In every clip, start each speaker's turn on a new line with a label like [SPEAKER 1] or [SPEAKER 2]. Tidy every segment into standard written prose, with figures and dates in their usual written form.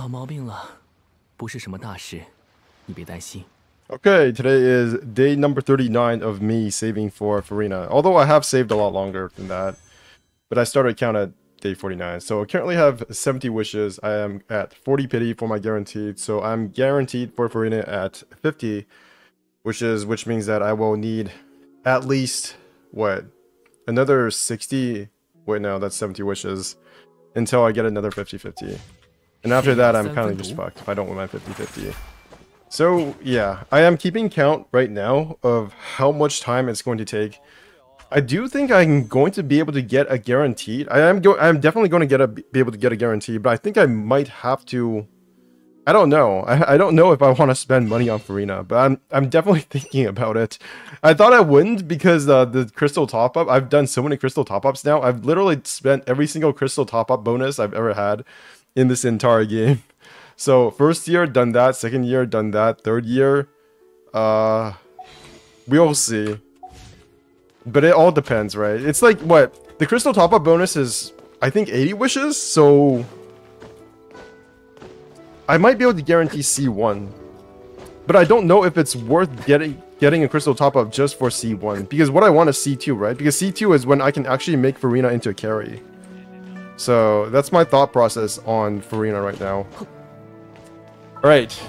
[SPEAKER 1] 老毛病了，不是什么大事，你别担心。
[SPEAKER 2] Okay, today is day number 39 of me saving for Furina. Although I have saved a lot longer than that. But I started count at day 49. So I currently have 70 wishes. I am at 40 pity for my guaranteed. So I'm guaranteed for Furina at 50 wishes, which means that I will need at least, what, another 60? Wait, no, that's 70 wishes until I get another 50-50. And after that, I'm kind of just fucked if I don't win my 50-50. So, yeah, I am keeping count right now of how much time it's going to take. I do think I'm going to be able to get a guaranteed. I'm definitely going to be able to get a guarantee, but I think I might have to. I don't know. I don't know if I want to spend money on Furina, but I'm definitely thinking about it. I thought I wouldn't because the crystal top up. I've done so many crystal top ups now. I've literally spent every single crystal top up bonus I've ever had in this entire game. So first year done that, second year done that, third year, we'll see. But it all depends, right? It's like what the crystal top up bonus is. I think 80 wishes, so I might be able to guarantee C1. But I don't know if it's worth getting a crystal top up just for C1 because what I want is C2, right? Because C2 is when I can actually make Furina into a carry. So that's my thought process on Furina right now. Alright.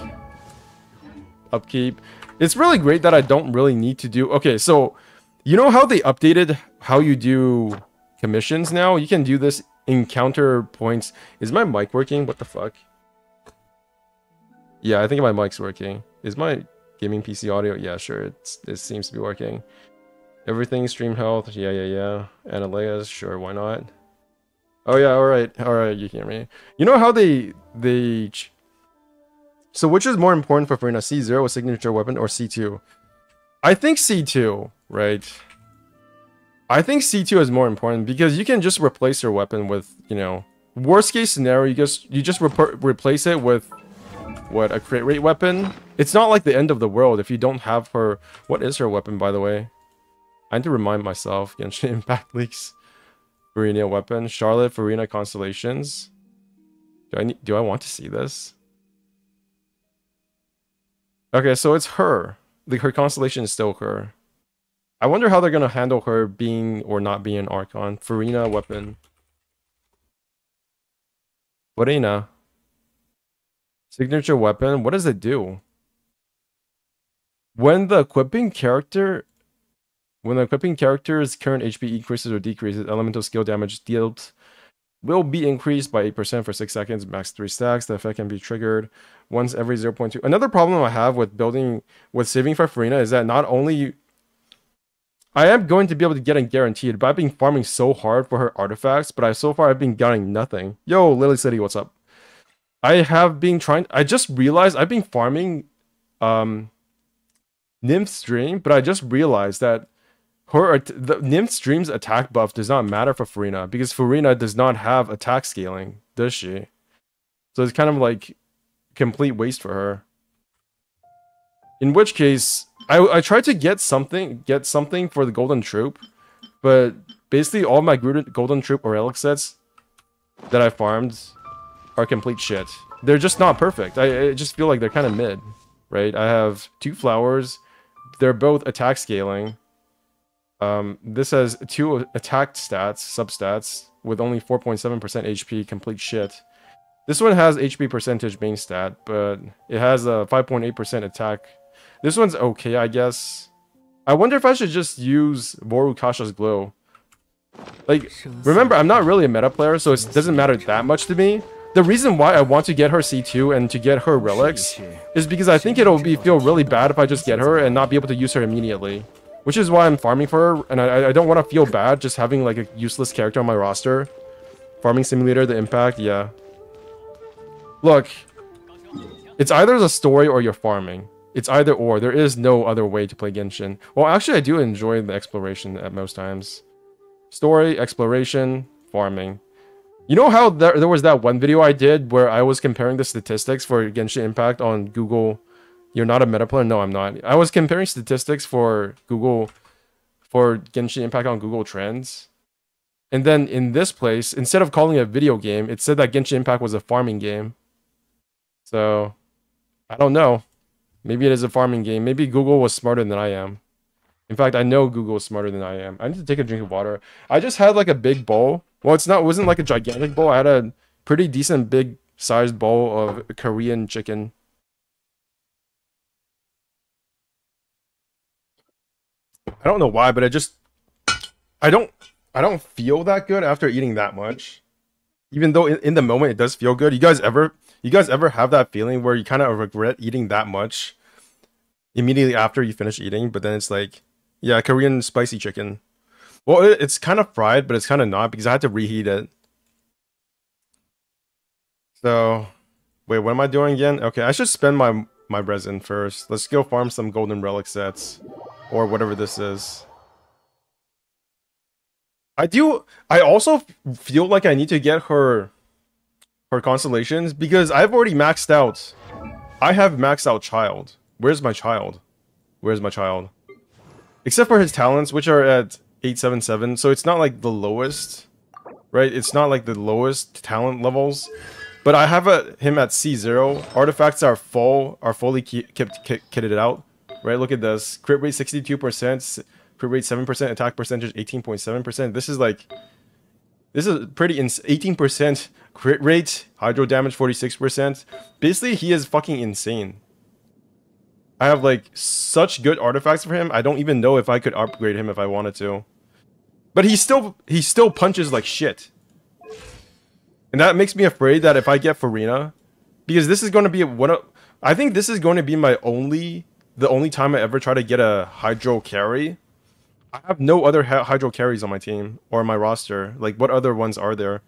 [SPEAKER 2] Upkeep. It's really great that I don't really need to do... Okay, so... You know how they updated how you do commissions now? You can do this encounter points. Is my mic working? What the fuck? Yeah, I think my mic's working. Is my gaming PC audio? Yeah, sure. It seems to be working. Everything, stream health. Yeah. Analyas. Sure, why not? Oh yeah, alright, you hear me. You know how they so which is more important for Furina? C0, a signature weapon, or C2? I think C2, right? I think C2 is more important because you can just replace your weapon with, you know, worst case scenario, you just replace it with what, a crit rate weapon. It's not like the end of the world if you don't have her. What is her weapon, by the way? I need to remind myself. Genshin Impact leaks. Furina weapon. Charlotte, Furina constellations. Do I want to see this? Okay, so it's her. Her constellation is still her. I wonder how they're gonna handle her being or not being an Archon. Furina weapon. Furina. Signature weapon. What does it do? When the equipping character's current HP increases or decreases, elemental skill damage dealt will be increased by 8% for 6 seconds, max 3 stacks. The effect can be triggered once every 0.2. Another problem I have with saving for Furina is that not only I am going to be able to get it guaranteed, but I've been farming so hard for her artifacts, but so far I've been getting nothing. Yo, Lily City, what's up? I just realized I've been farming Nymph's Dream, but I just realized that the Nymph's Dream's attack buff does not matter for Furina because Furina does not have attack scaling, does she? So it's kind of like complete waste for her. In which case, I tried to get something for the Golden Troop, but basically all my Golden Troop or relic sets that I farmed are complete shit. They're just not perfect. I just feel like they're kind of mid, right? I have 2 flowers. They're both attack scaling. This has 2 attack stats, substats, with only 4.7% HP, complete shit. This one has HP percentage main stat, but it has a 5.8% attack. This one's okay, I guess. I wonder if I should just use Morukasha's Glow. Like, remember, I'm not really a meta player, so it doesn't matter that much to me. The reason why I want to get her C2 and to get her relics is because I think it'll feel really bad if I just get her and not be able to use her immediately. Which is why I'm farming for her, and I don't want to feel bad just having like a useless character on my roster. Farming Simulator, the impact, yeah. Look, it's either the story or you're farming. It's either or. There is no other way to play Genshin. Well, actually, I do enjoy the exploration at most times. Story, exploration, farming. You know how there was that one video I did where I was comparing the statistics for Genshin Impact on Google... You're not a meta player? No, I'm not. I was comparing statistics for Genshin Impact on Google Trends. And then in this place, instead of calling it a video game, it said that Genshin Impact was a farming game. So, I don't know. Maybe it is a farming game. Maybe Google was smarter than I am. In fact, I know Google is smarter than I am. I need to take a drink of water. I just had like a big bowl. Well, it wasn't like a gigantic bowl. I had a pretty decent big sized bowl of Korean chicken. I don't know why, but I don't feel that good after eating that much. Even though in the moment it does feel good. You guys ever have that feeling where you kind of regret eating that much immediately after you finish eating, but then it's like, yeah, Korean spicy chicken. Well, it's kind of fried, but it's kind of not because I had to reheat it. So, wait, what am I doing again? Okay, I should spend my resin first. Let's go farm some golden relic sets or whatever this is. I also feel like I need to get her constellations because I've already maxed out. I have maxed out child. Where's my child? Where's my child? Except for his talents, which are at 877, so it's not like the lowest, right? It's not like the lowest talent levels. But I have him at C0. Artifacts are fully kitted out, right? Look at this. Crit rate 62%, crit rate 7%, attack percentage 18.7%. This is pretty 18% crit rate, hydro damage 46%. Basically, he is fucking insane. I have like such good artifacts for him. I don't even know if I could upgrade him if I wanted to. But he still punches like shit. And that makes me afraid that if I get Furina, because this is going to be I think this is going to be the only time I ever try to get a hydro carry. I have no other hydro carries on my team or my roster. Like, what other ones are there?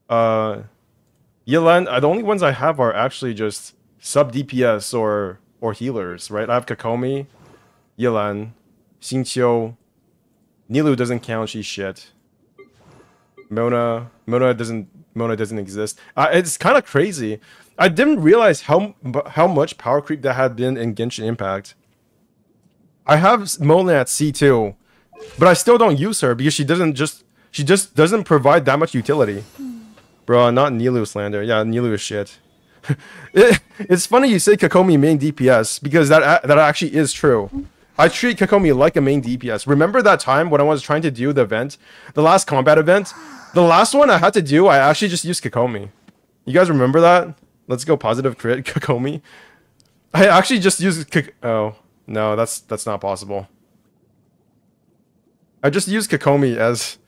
[SPEAKER 2] Yelan, the only ones I have are actually just sub DPS or healers, right? I have Kakomi, Yelan, Xingqiu. Nilou doesn't count, she's shit. Mona doesn't exist. It's kind of crazy. I didn't realize how much power creep that had been in Genshin Impact. I have Mona at C2, but I still don't use her because she just doesn't provide that much utility. Bro, not Nilou slander. Yeah, Nilou is shit. It's funny you say Kakomi main DPS because that actually is true. I treat Kakomi like a main DPS. Remember that time when I was trying to do the event, the last combat event? The last one I had to do, I actually just used Kakomi. You guys remember that? Let's go positive crit Kakomi. I actually just used oh, no, that's not possible. I just used Kakomi as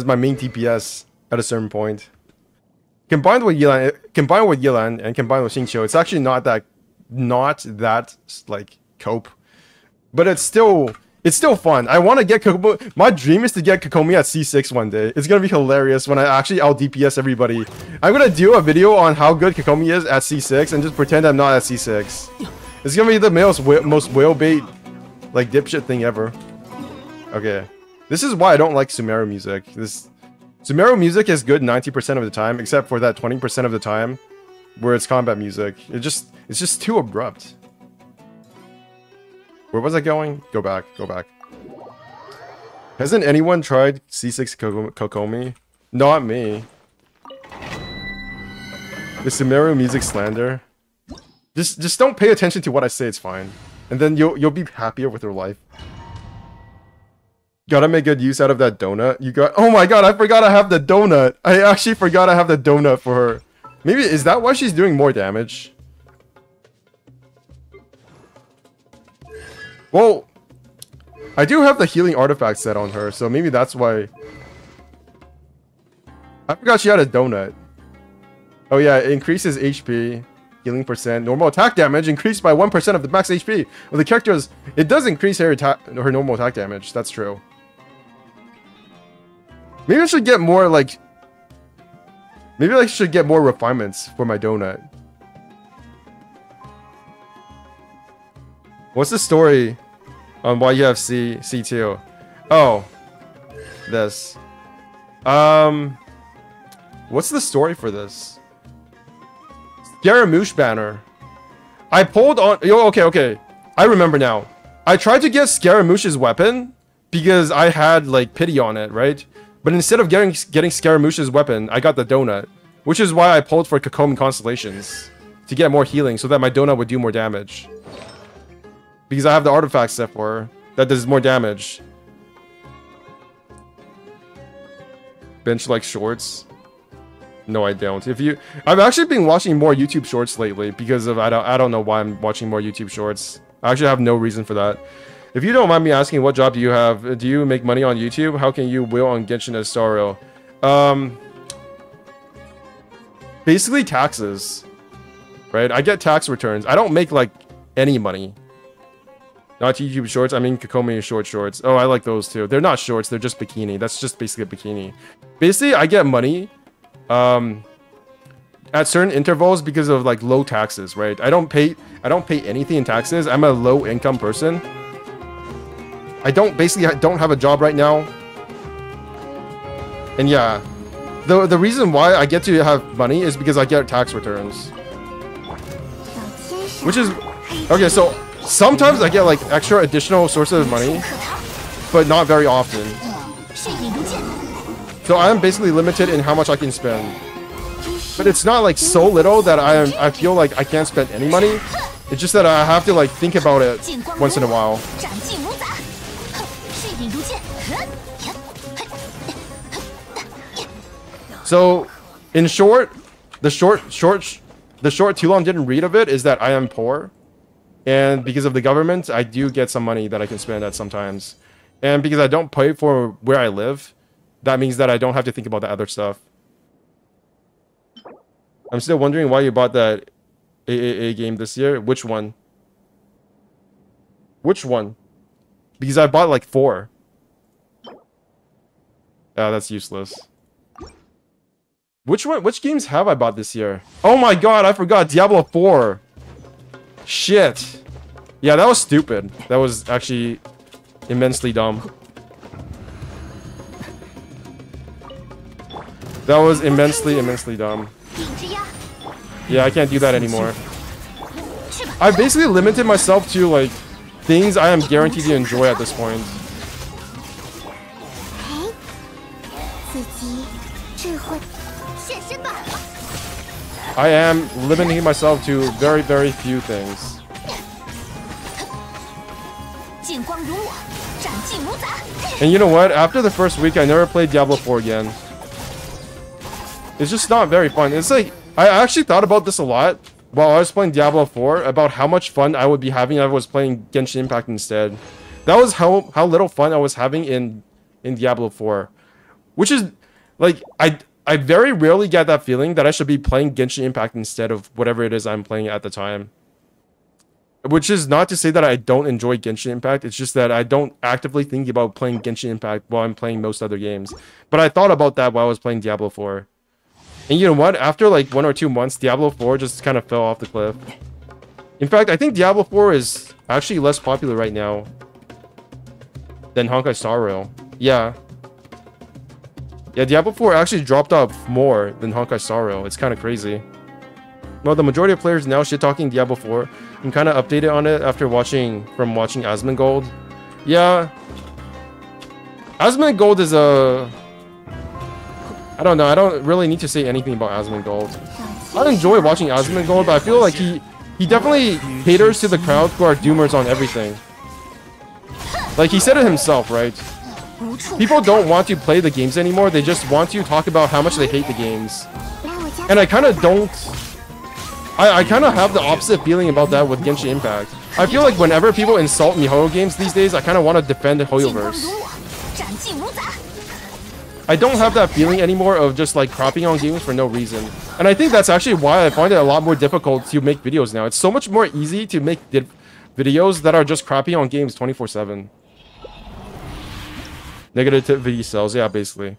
[SPEAKER 2] my main DPS at a certain point. Combined with Yelan and combined with Xingqiu, it's actually not that like cope. But it's still fun. I want to get Kakomi. My dream is to get Kakomi at C6 one day. It's gonna be hilarious when I actually out DPS everybody. I'm gonna do a video on how good Kakomi is at C6 and just pretend I'm not at C6. It's gonna be the most whale bait, like dipshit thing ever. Okay, this is why I don't like Sumeru music. Sumeru music is good 90% of the time, except for that 20% of the time where it's combat music. It's just too abrupt. Where was I going? Go back. Hasn't anyone tried C6 Kokomi? Not me. The Sumeru music slander. Just don't pay attention to what I say, it's fine. And then you'll be happier with your life. Gotta make good use out of that donut. Oh my god, I forgot I have the donut. I actually forgot I have the donut for her. Maybe, is that why she's doing more damage? Well, I do have the healing artifact set on her, so maybe that's why. I forgot she had a donut. Oh yeah, it increases HP, healing percent, normal attack damage increased by 1% of the max HP. Well, the characters, it does increase her normal attack damage. That's true. Maybe I should get more like. Maybe I should get more refinements for my donut. What's the story on why you have C2? Oh, this. What's the story for this? Scaramouche banner. I pulled on. Okay. I remember now. I tried to get Scaramouche's weapon because I had like pity on it, right? But instead of getting Scaramouche's weapon, I got the donut, which is why I pulled for Kakomi Constellations. to get more healing so that my donut would do more damage. Because I have the artifact set for her that does more damage. Bench like shorts. No, I don't. I've actually been watching more YouTube shorts lately because of I don't know why I'm watching more YouTube shorts. I actually have no reason for that. If you don't mind me asking, what job do you have? Do you make money on YouTube? How can you will on Genshin as Sorrow? Basically taxes, right? I get tax returns. I don't make like any money. Not YouTube shorts. I mean Kokomi shorts. Oh, I like those too. They're not shorts. They're just bikini. That's just basically a bikini. Basically, I get money at certain intervals because of like low taxes, right? I don't pay anything in taxes. I'm a low income person. I don't have a job right now. And yeah, the reason why I get to have money is because I get tax returns. Which is okay, so sometimes I get like extra additional sources of money, but not very often. So I am basically limited in how much I can spend. But it's not like so little that I feel like I can't spend any money. It's just that I have to like think about it once in a while. So, in short, the short too long didn't read of it is that I am poor. And because of the government, I do get some money that I can spend at sometimes. And because I don't pay for where I live, that means that I don't have to think about the other stuff. I'm still wondering why you bought that AAA game this year. Which one? Which one? Because I bought like 4. Ah, that's useless. Which one? Which games have I bought this year? Oh my god, I forgot. Diablo 4. Shit. Yeah, that was stupid. That was actually immensely dumb. That was immensely dumb. Yeah, I can't do that anymore. I basically limited myself to like things I am guaranteed to enjoy at this point. I am limiting myself to very, very few things. And you know what? After the first week, I never played Diablo 4 again. It's just not very fun. It's like, I actually thought about this a lot while I was playing Diablo 4, about how much fun I would be having if I was playing Genshin Impact instead. That was how little fun I was having in Diablo 4. Which is, like, I very rarely get that feeling that I should be playing Genshin Impact instead of whatever it is I'm playing at the time. Which is not to say that I don't enjoy Genshin Impact, it's just that I don't actively think about playing Genshin Impact while I'm playing most other games. But I thought about that while I was playing Diablo 4. And you know what? After like 1 or 2 months, Diablo 4 just kind of fell off the cliff. In fact, I think Diablo 4 is actually less popular right now than Honkai Star Rail. Yeah. Yeah, Diablo 4 actually dropped off more than Honkai Star Rail. It's kind of crazy. Well, the majority of players now shit-talking Diablo 4. I'm kind of updated on it after watching Asmongold. Yeah. Asmongold is a... I don't know. I don't really need to say anything about Asmongold. I enjoy watching Asmongold, but I feel like he definitely caters to the crowd who are doomers on everything. Like, he said it himself, right? People don't want to play the games anymore. They just want to talk about how much they hate the games. And I kind of don't... I kind of have the opposite feeling about that with Genshin Impact. I feel like whenever people insult miHoYo games these days, I kind of want to defend the Hoyoverse. I don't have that feeling anymore of just like crapping on games for no reason. And I think that's actually why I find it a lot more difficult to make videos now. It's so much more easy to make videos that are just crapping on games 24/7. Negativity sells, yeah, basically.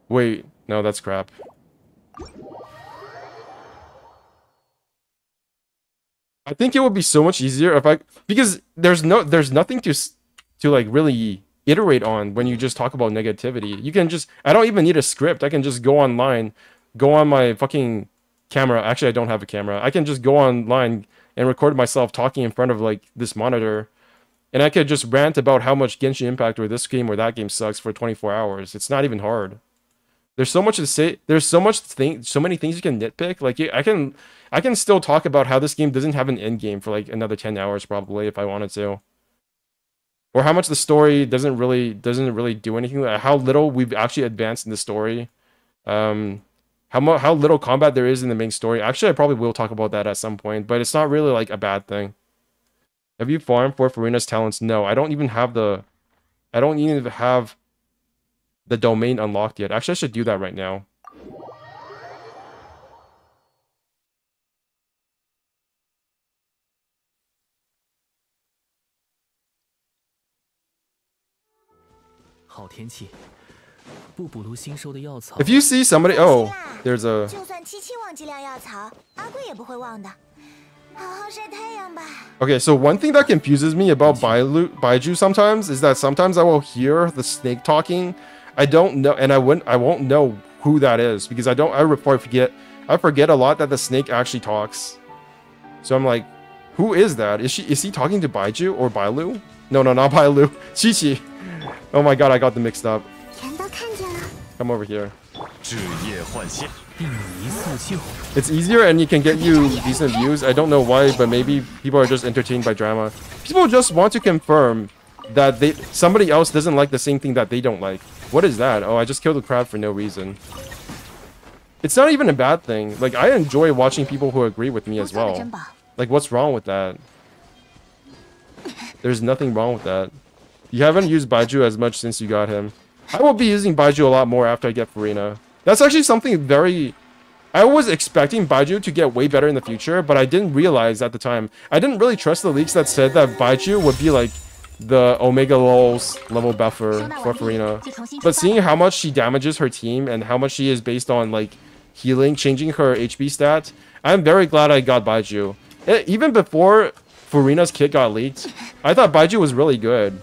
[SPEAKER 2] Wait, no, that's crap. I think it would be so much easier if because there's nothing to like really iterate on when you just talk about negativity. You can just, I don't even need a script. I can just go online, go on my fucking camera. Actually, I don't have a camera. I can just go online and record myself talking in front of like this monitor. And I could just rant about how much Genshin Impact or this game or that game sucks for 24 hours. It's not even hard. There's so much to say. There's so many things you can nitpick. Like I can still talk about how this game doesn't have an end game for like another 10 hours probably if I wanted to. Or how much the story doesn't really do anything. Like how little we've actually advanced in the story. How little combat there is in the main story. Actually, I probably will talk about that at some point, but it's not really like a bad thing. Have you farmed for Furina's talents? No, I don't even have the domain unlocked yet. Actually, I should do that right now. If you see somebody, oh, there's a. Okay, so one thing that confuses me about Baiju sometimes is that sometimes I will hear the snake talking. I don't know, and I won't know who that is because I forget a lot that the snake actually talks. So I'm like, who is that? Is he talking to Baiju or Bailu? No, not Bailu. Chi-Chi. Oh my god, I got them mixed up. Come over here. It's easier and you can get you decent views. I don't know why, but maybe people are just entertained by drama. People just want to confirm that somebody else doesn't like the same thing that they don't like. What is that? Oh, I just killed a crab for no reason. It's not even a bad thing. Like, I enjoy watching people who agree with me as well. Like, what's wrong with that? There's nothing wrong with that. You haven't used Baiju as much since you got him. I will be using Baiju a lot more after I get Furina. That's actually something very... I was expecting Baiju to get way better in the future, but I didn't realize at the time. I didn't really trust the leaks that said that Baiju would be like the Omega Lols level buffer for Furina. But seeing how much she damages her team and how much she is based on like healing, changing her HP stat, I'm very glad I got Baiju. Even before Furina's kit got leaked, I thought Baiju was really good.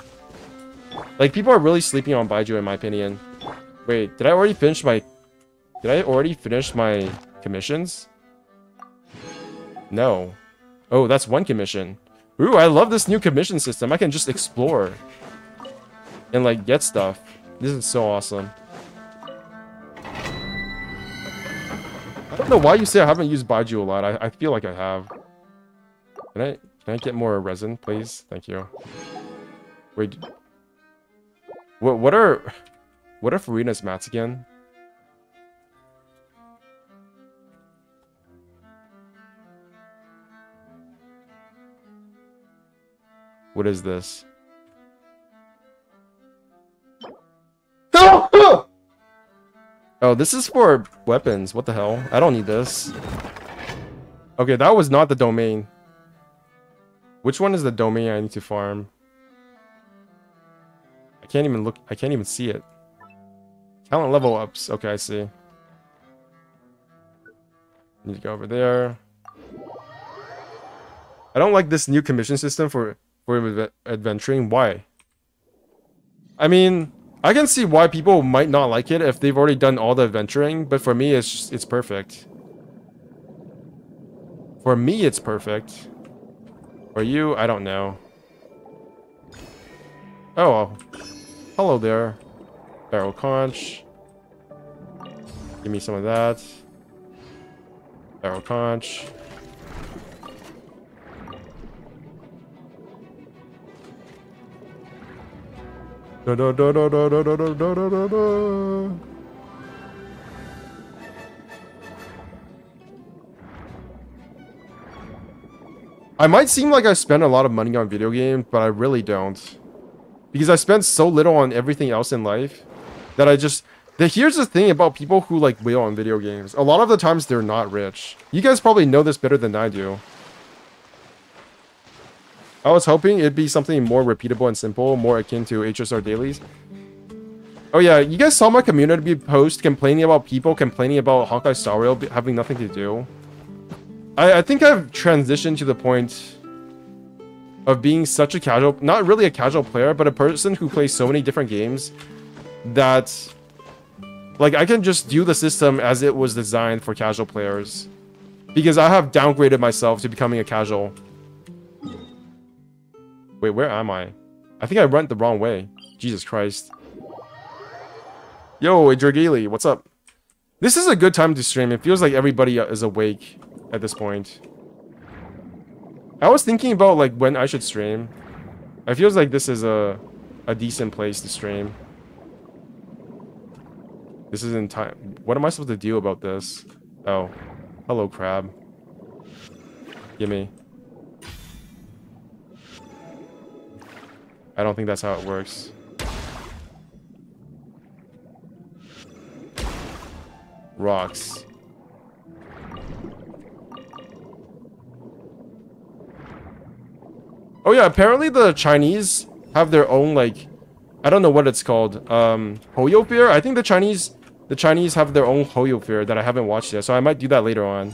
[SPEAKER 2] Like, people are really sleeping on Baiju in my opinion. Wait, did I already finish my commissions? No. Oh, that's one commission. Ooh, I love this new commission system. I can just explore and like get stuff. This is so awesome. I don't know why you say I haven't used Baiju a lot. I feel like I have. Can I get more resin, please? Thank you. Wait. What are Furina's mats again? What is this? Oh, this is for weapons. What the hell? I don't need this. Okay, that was not the domain. Which one is the domain I need to farm? I can't even look. I can't even see it. Talent level ups. Okay, I see. Need to go over there. I don't like this new commission system for adventuring. Why? I mean, I can see why people might not like it if they've already done all the adventuring, but for me, it's perfect. For me, it's perfect. For you, I don't know. Oh, hello there. Barrel conch. Give me some of that. Barrel conch. Da, da, da, da, da, da, da, da, da, da. I might seem like I spend a lot of money on video games, but I really don't. Because I spend so little on everything else in life that I just... Here's the thing about people who like wheel on video games. A lot of the times they're not rich. You guys probably know this better than I do. I was hoping it'd be something more repeatable and simple, more akin to HSR dailies. Oh yeah, you guys saw my community post complaining about people complaining about Honkai Star Rail having nothing to do. I think I've transitioned to the point of being such a casual, not really a casual player, but a person who plays so many different games that, like, I can just do the system as it was designed for casual players. Because I have downgraded myself to becoming a casual. Wait, where am I? I think I went the wrong way. Jesus Christ. Yo, Dragili, what's up? This is a good time to stream. It feels like everybody is awake at this point. I was thinking about like when I should stream. I feels like this is a decent place to stream. This is in time. What am I supposed to do about this? Oh. Hello, crab. Gimme. I don't think that's how it works. Rocks. Oh yeah, apparently the Chinese have their own, like, I don't know what it's called. Hoyo Fear? I think the Chinese have their own Hoyo Fear that I haven't watched yet, so I might do that later on.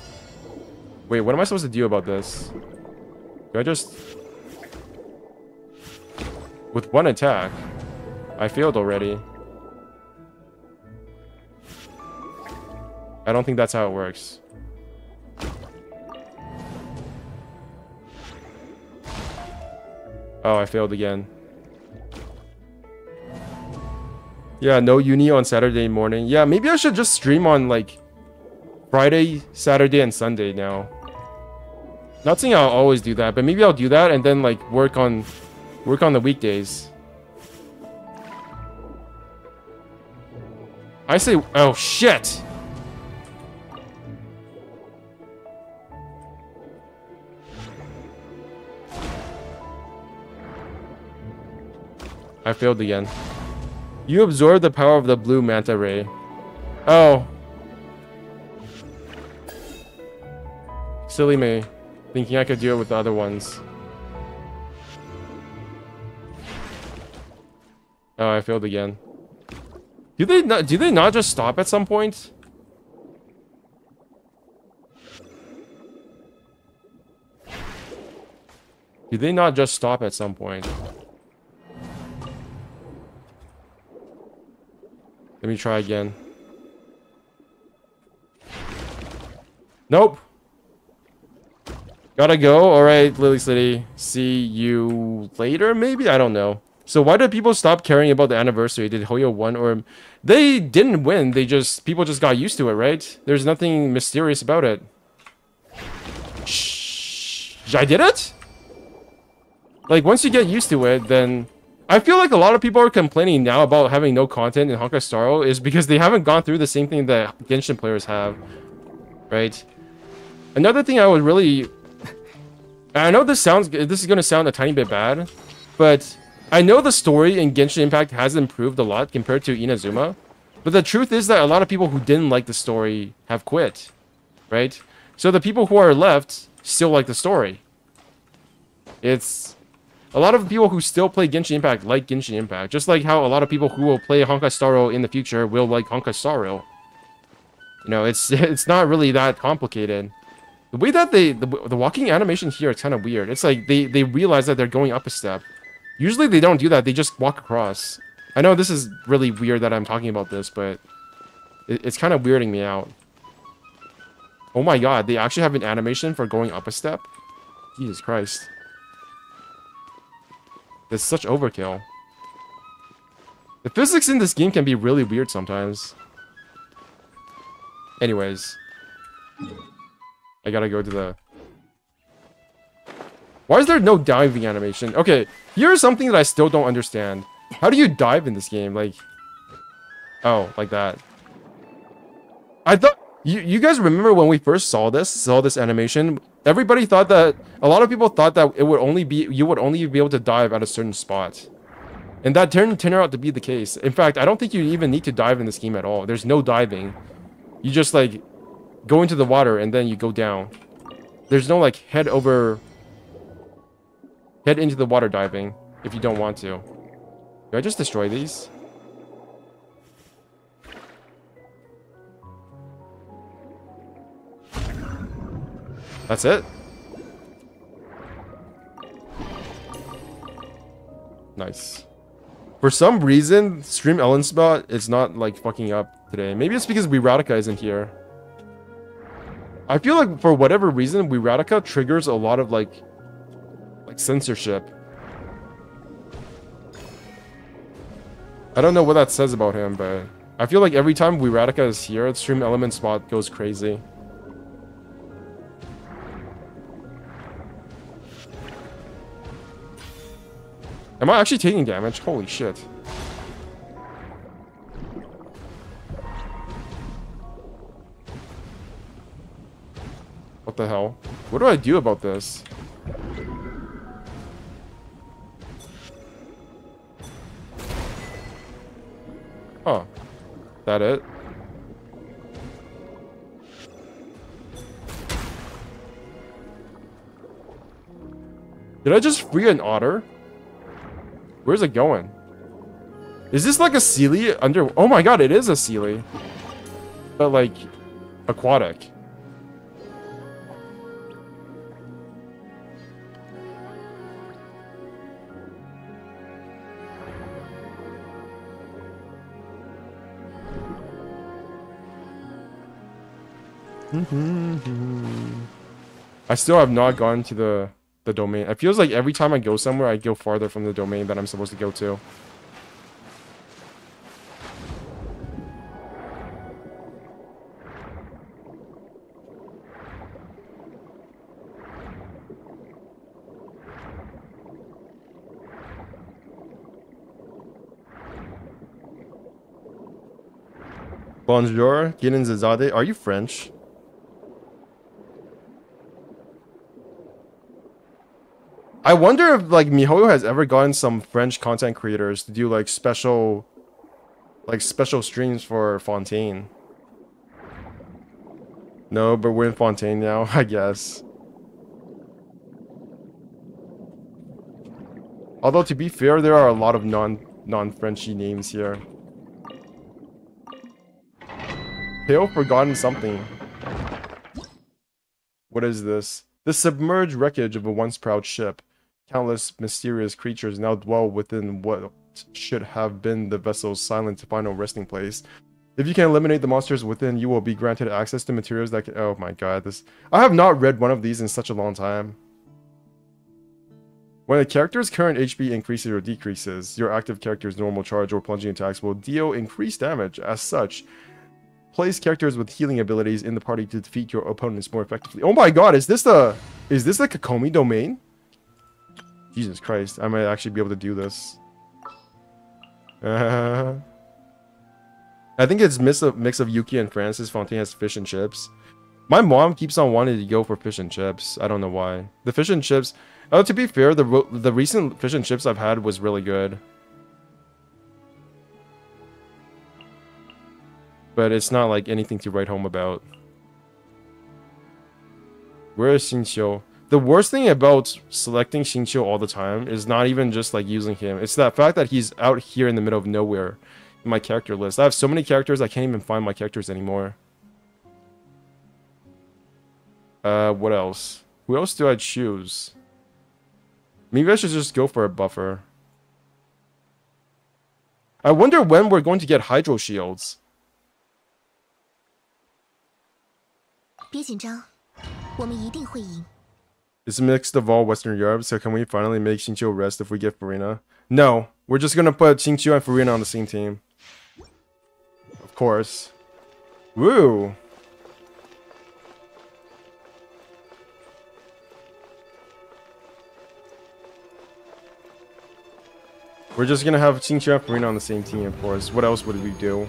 [SPEAKER 2] Wait, what am I supposed to do about this? Do I just... With one attack? I failed already. I don't think that's how it works. Oh, I failed again. Yeah, no uni on Saturday morning. Yeah, maybe I should just stream on, like, Friday, Saturday, and Sunday now. Not saying I'll always do that, but maybe I'll do that and then, like, work on the weekdays. I say, oh, shit! I failed again. You absorb the power of the blue manta ray. Oh. Silly me. Thinking I could do it with the other ones. Oh, I failed again. Do they not just stop at some point? Do they not just stop at some point? Let me try again. Nope. Gotta go. Alright, Lily City. See you later, maybe? I don't know. So why did people stop caring about the anniversary? Did Hoyo won or... They didn't win. People just got used to it, right? There's nothing mysterious about it. Shh. I did it? Like, once you get used to it, then... I feel like a lot of people are complaining now about having no content in Honkai Star Rail is because they haven't gone through the same thing that Genshin players have. Right? Another thing I would really... I know this is going to sound a tiny bit bad, but I know the story in Genshin Impact has improved a lot compared to Inazuma. But the truth is that a lot of people who didn't like the story have quit. Right? So the people who are left still like the story. It's... A lot of people who still play Genshin Impact like Genshin Impact. Just like how a lot of people who will play Honkai Star Rail in the future will like Honkai Star Rail. You know, it's not really that complicated. The way that the walking animation here is kind of weird. It's like they realize that they're going up a step. Usually they don't do that. They just walk across. I know this is really weird that I'm talking about this, but it's kind of weirding me out. Oh my god, they actually have an animation for going up a step? Jesus Christ. It's such overkill. The physics in this game can be really weird sometimes. Anyways. I gotta go to the... Why is there no diving animation? Okay, here's something that I still don't understand. How do you dive in this game? Like... Oh, like that. I thought... You guys remember when we first saw this animation? Everybody thought that... A lot of people thought that it would only be... You would only be able to dive at a certain spot. And that turned out to be the case. In fact, I don't think you even need to dive in this game at all. There's no diving. You just, like, go into the water and then you go down. There's no, like, head into the water diving if you don't want to. Do I just destroy these? That's it? Nice. For some reason, Stream Ellen Spot is not, like, fucking up today. Maybe it's because Wiratica isn't here. I feel like, for whatever reason, Wiratica triggers a lot of, like censorship. I don't know what that says about him, but... I feel like every time Wiradica is here, Stream Element spot goes crazy. Am I actually taking damage? Holy shit. What the hell? What do I do about this? Huh. That it? Did I just free an otter? Where's it going? Is this like a Sealy under... Oh my god, it is a Sealy. But like, aquatic. I still have not gone to the domain. It feels like every time I go somewhere, I go farther from the domain that I'm supposed to go to. Bonjour, Zade. Are you French? I wonder if like MiHoYo has ever gotten some French content creators to do like special streams for Fontaine. No, but we're in Fontaine now, I guess. Although to be fair, there are a lot of non-Frenchy names here. Pale Forgotten something. What is this? The submerged wreckage of a once proud ship. Countless mysterious creatures now dwell within what should have been the vessel's silent final resting place. If you can eliminate the monsters within, you will be granted access to materials that can... Oh my god, this... I have not read one of these in such a long time. When a character's current HP increases or decreases, your active character's normal charge or plunging attacks will deal increased damage. As such, place characters with healing abilities in the party to defeat your opponents more effectively. Oh my god, is this the Kokomi domain? Jesus Christ, I might actually be able to do this. I think it's mix of Yuki and Francis. Fontaine has fish and chips. My mom keeps on wanting to go for fish and chips. I don't know why. The fish and chips... Oh, to be fair, the recent fish and chips I've had was really good. But it's not like anything to write home about. Where is Xingqiu? The worst thing about selecting Xingqiu all the time is not even just like using him. It's that fact that he's out here in the middle of nowhere in my character list. I have so many characters I can't even find my characters anymore. What else? Who else do I choose? Maybe I should just go for a buffer. I wonder when we're going to get hydro shields.
[SPEAKER 3] 别紧张，我们一定会赢。
[SPEAKER 2] It's mixed of all Western Europe, so can we finally make Xingqiu rest if we get Furina? No, we're just gonna put Xingqiu and Furina on the same team. Of course. Woo! We're just gonna have Xingqiu and Furina on the same team, of course. What else would we do?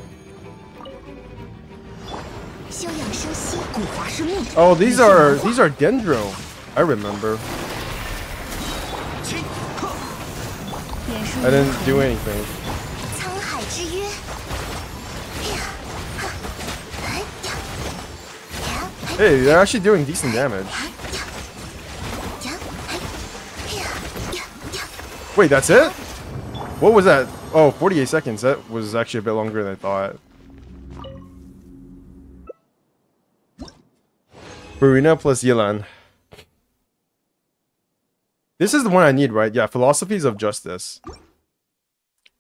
[SPEAKER 2] Oh, these are Dendro. I remember. I didn't do anything. Hey, they're actually doing decent damage. Wait, that's it? What was that? Oh, 48 seconds. That was actually a bit longer than I thought. Furina plus Yelan. This is the one I need, right? Yeah, Philosophies of Justice.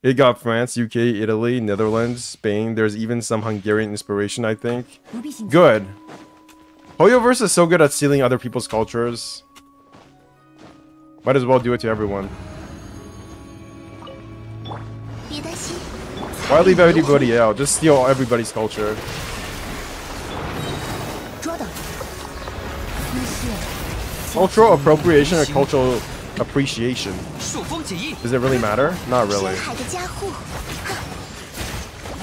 [SPEAKER 2] It got France, UK, Italy, Netherlands, Spain. There's even some Hungarian inspiration, I think. Good. Hoyoverse is so good at stealing other people's cultures. Might as well do it to everyone. Why leave everybody out? Just steal everybody's culture.
[SPEAKER 3] 捉到。姿势。
[SPEAKER 2] Cultural appropriation or cultural appreciation?
[SPEAKER 1] 朔风解印。
[SPEAKER 2] Does it really matter? Not really.
[SPEAKER 3] 深海的加护。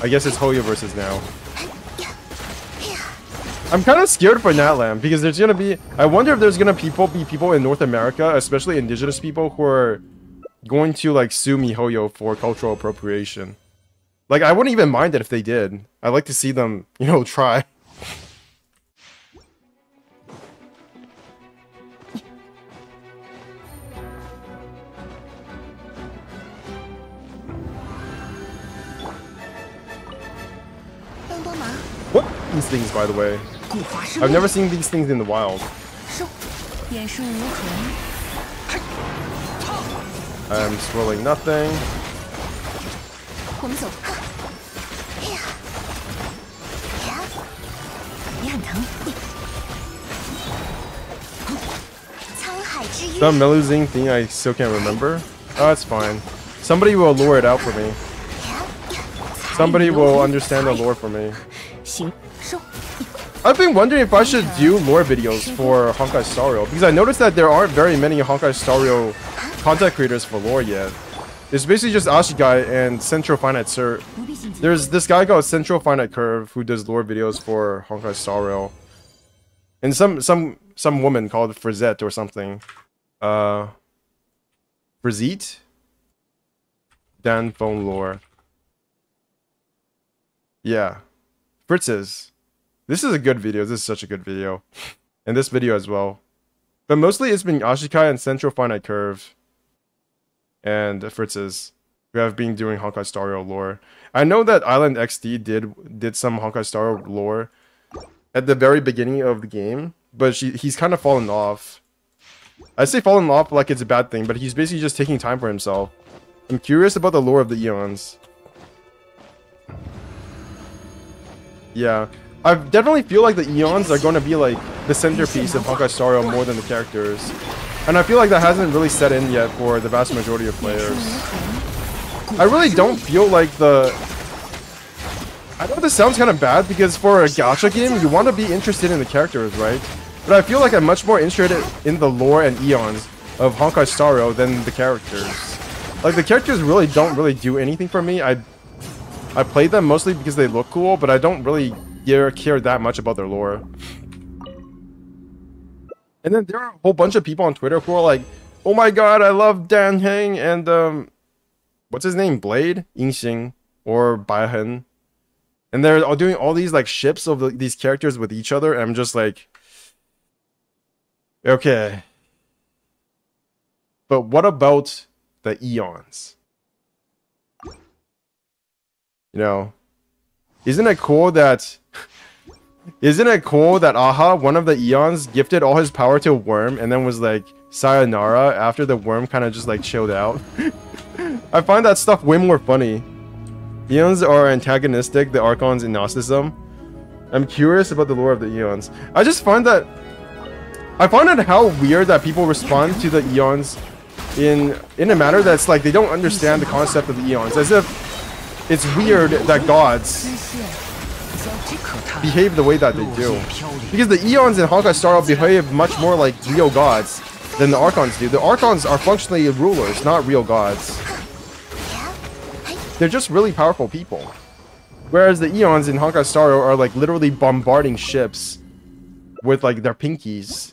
[SPEAKER 2] I guess it's Hoyo versus now. I'm kind of scared for Natland because there's gonna be. I wonder if there's gonna be people in North America, especially indigenous people, who are going to like sue MiHoYo for cultural appropriation. Like I wouldn't even mind it if they did. I'd like to see them, you know, try. What are these things, by the way? I've never seen these things in the wild.
[SPEAKER 3] 演示无痕。
[SPEAKER 2] I'm swirling nothing.
[SPEAKER 3] 我们走。你很疼。沧海之约。
[SPEAKER 2] Some Meluzing thing I still can't remember. Oh, it's fine. Somebody will lure it out for me. Somebody will understand the lore for me.
[SPEAKER 3] 行，收。
[SPEAKER 2] I've been wondering if I should do lore videos for Honkai Star Rail because I noticed that there aren't very many Honkai Star Rail content creators for lore yet. It's basically just Ashigai and Central Finite Sir. There's this guy called Central Finite Curve who does lore videos for Honkai Star Rail. And some woman called Frizette or something. Frizette? Dan phone lore. Yeah. Fritz's. This is a good video. This is such a good video. And this video as well. But mostly it's been Ashikai and Central Finite Curve. And Fritz's. Who have been doing Honkai Star Rail lore. I know that Island XD did some Honkai Star Rail lore at the very beginning of the game. But he's kind of fallen off. I say fallen off like it's a bad thing. But he's basically just taking time for himself. I'm curious about the lore of the Eons. Yeah. I definitely feel like the Eons are going to be like the centerpiece of Honkai Star Rail more than the characters. And I feel like that hasn't really set in yet for the vast majority of players. I really don't feel like the... I know this sounds kind of bad because for a gacha game, you want to be interested in the characters, right? But I feel like I'm much more interested in the lore and Eons of Honkai Star Rail than the characters. Like, the characters really don't really do anything for me. I played them mostly because they look cool, but I don't really care that much about their lore. And then there are a whole bunch of people on Twitter who are like, oh my god, I love Dan Heng and what's his name? Blade? Yingxing or Baihen. And they're all doing all these like ships of these characters with each other, and I'm just like, okay. But what about the Eons? You know, isn't it cool that Aha, one of the Eons, gifted all his power to a worm and then was like, sayonara, after the worm kind of just like chilled out? I find that stuff way more funny. Eons are antagonistic, the Archons in Gnosticism. I'm curious about the lore of the Eons. I find it how weird that people respond to the Eons in a manner that's like they don't understand the concept of the Eons, as if it's weird that gods behave the way that they do. Because the Eons in Honkai Star Rail behave much more like real gods than the Archons do. The Archons are functionally rulers, not real gods. They're just really powerful people. Whereas the Eons in Honkai Star Rail are like literally bombarding ships with like their pinkies.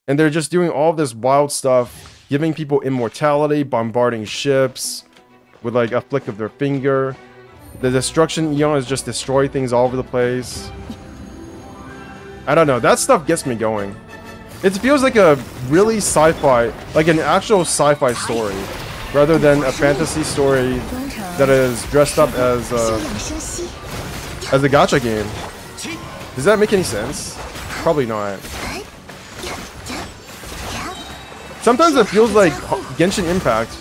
[SPEAKER 2] And they're just doing all this wild stuff, giving people immortality, bombarding ships with like a flick of their finger. The destruction Eons just destroy things all over the place. I don't know, that stuff gets me going. It feels like a really sci-fi, like an actual sci-fi story, rather than a fantasy story that is dressed up as a gacha game. Does that make any sense? Probably not. Sometimes it feels like Genshin Impact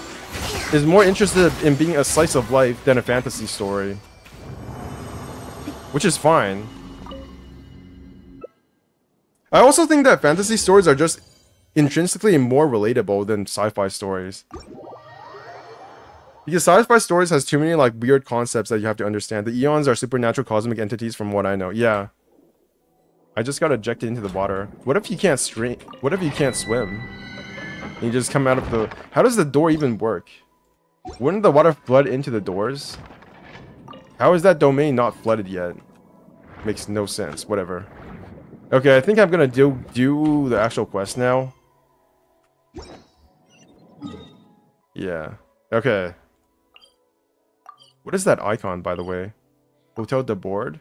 [SPEAKER 2] is more interested in being a slice of life than a fantasy story. Which is fine. I also think that fantasy stories are just intrinsically more relatable than sci-fi stories. Because sci-fi stories has too many like weird concepts that you have to understand. The eons are supernatural cosmic entities from what I know. Yeah. I just got ejected into the water. What if you can't stream? What if you can't swim? And you just come out of the... How does the door even work? Wouldn't the water flood into the doors? How is that domain not flooded yet? Makes no sense. Whatever. Okay, I think I'm gonna do the actual quest now. Yeah. Okay. What is that icon, by the way? Hotel de Board?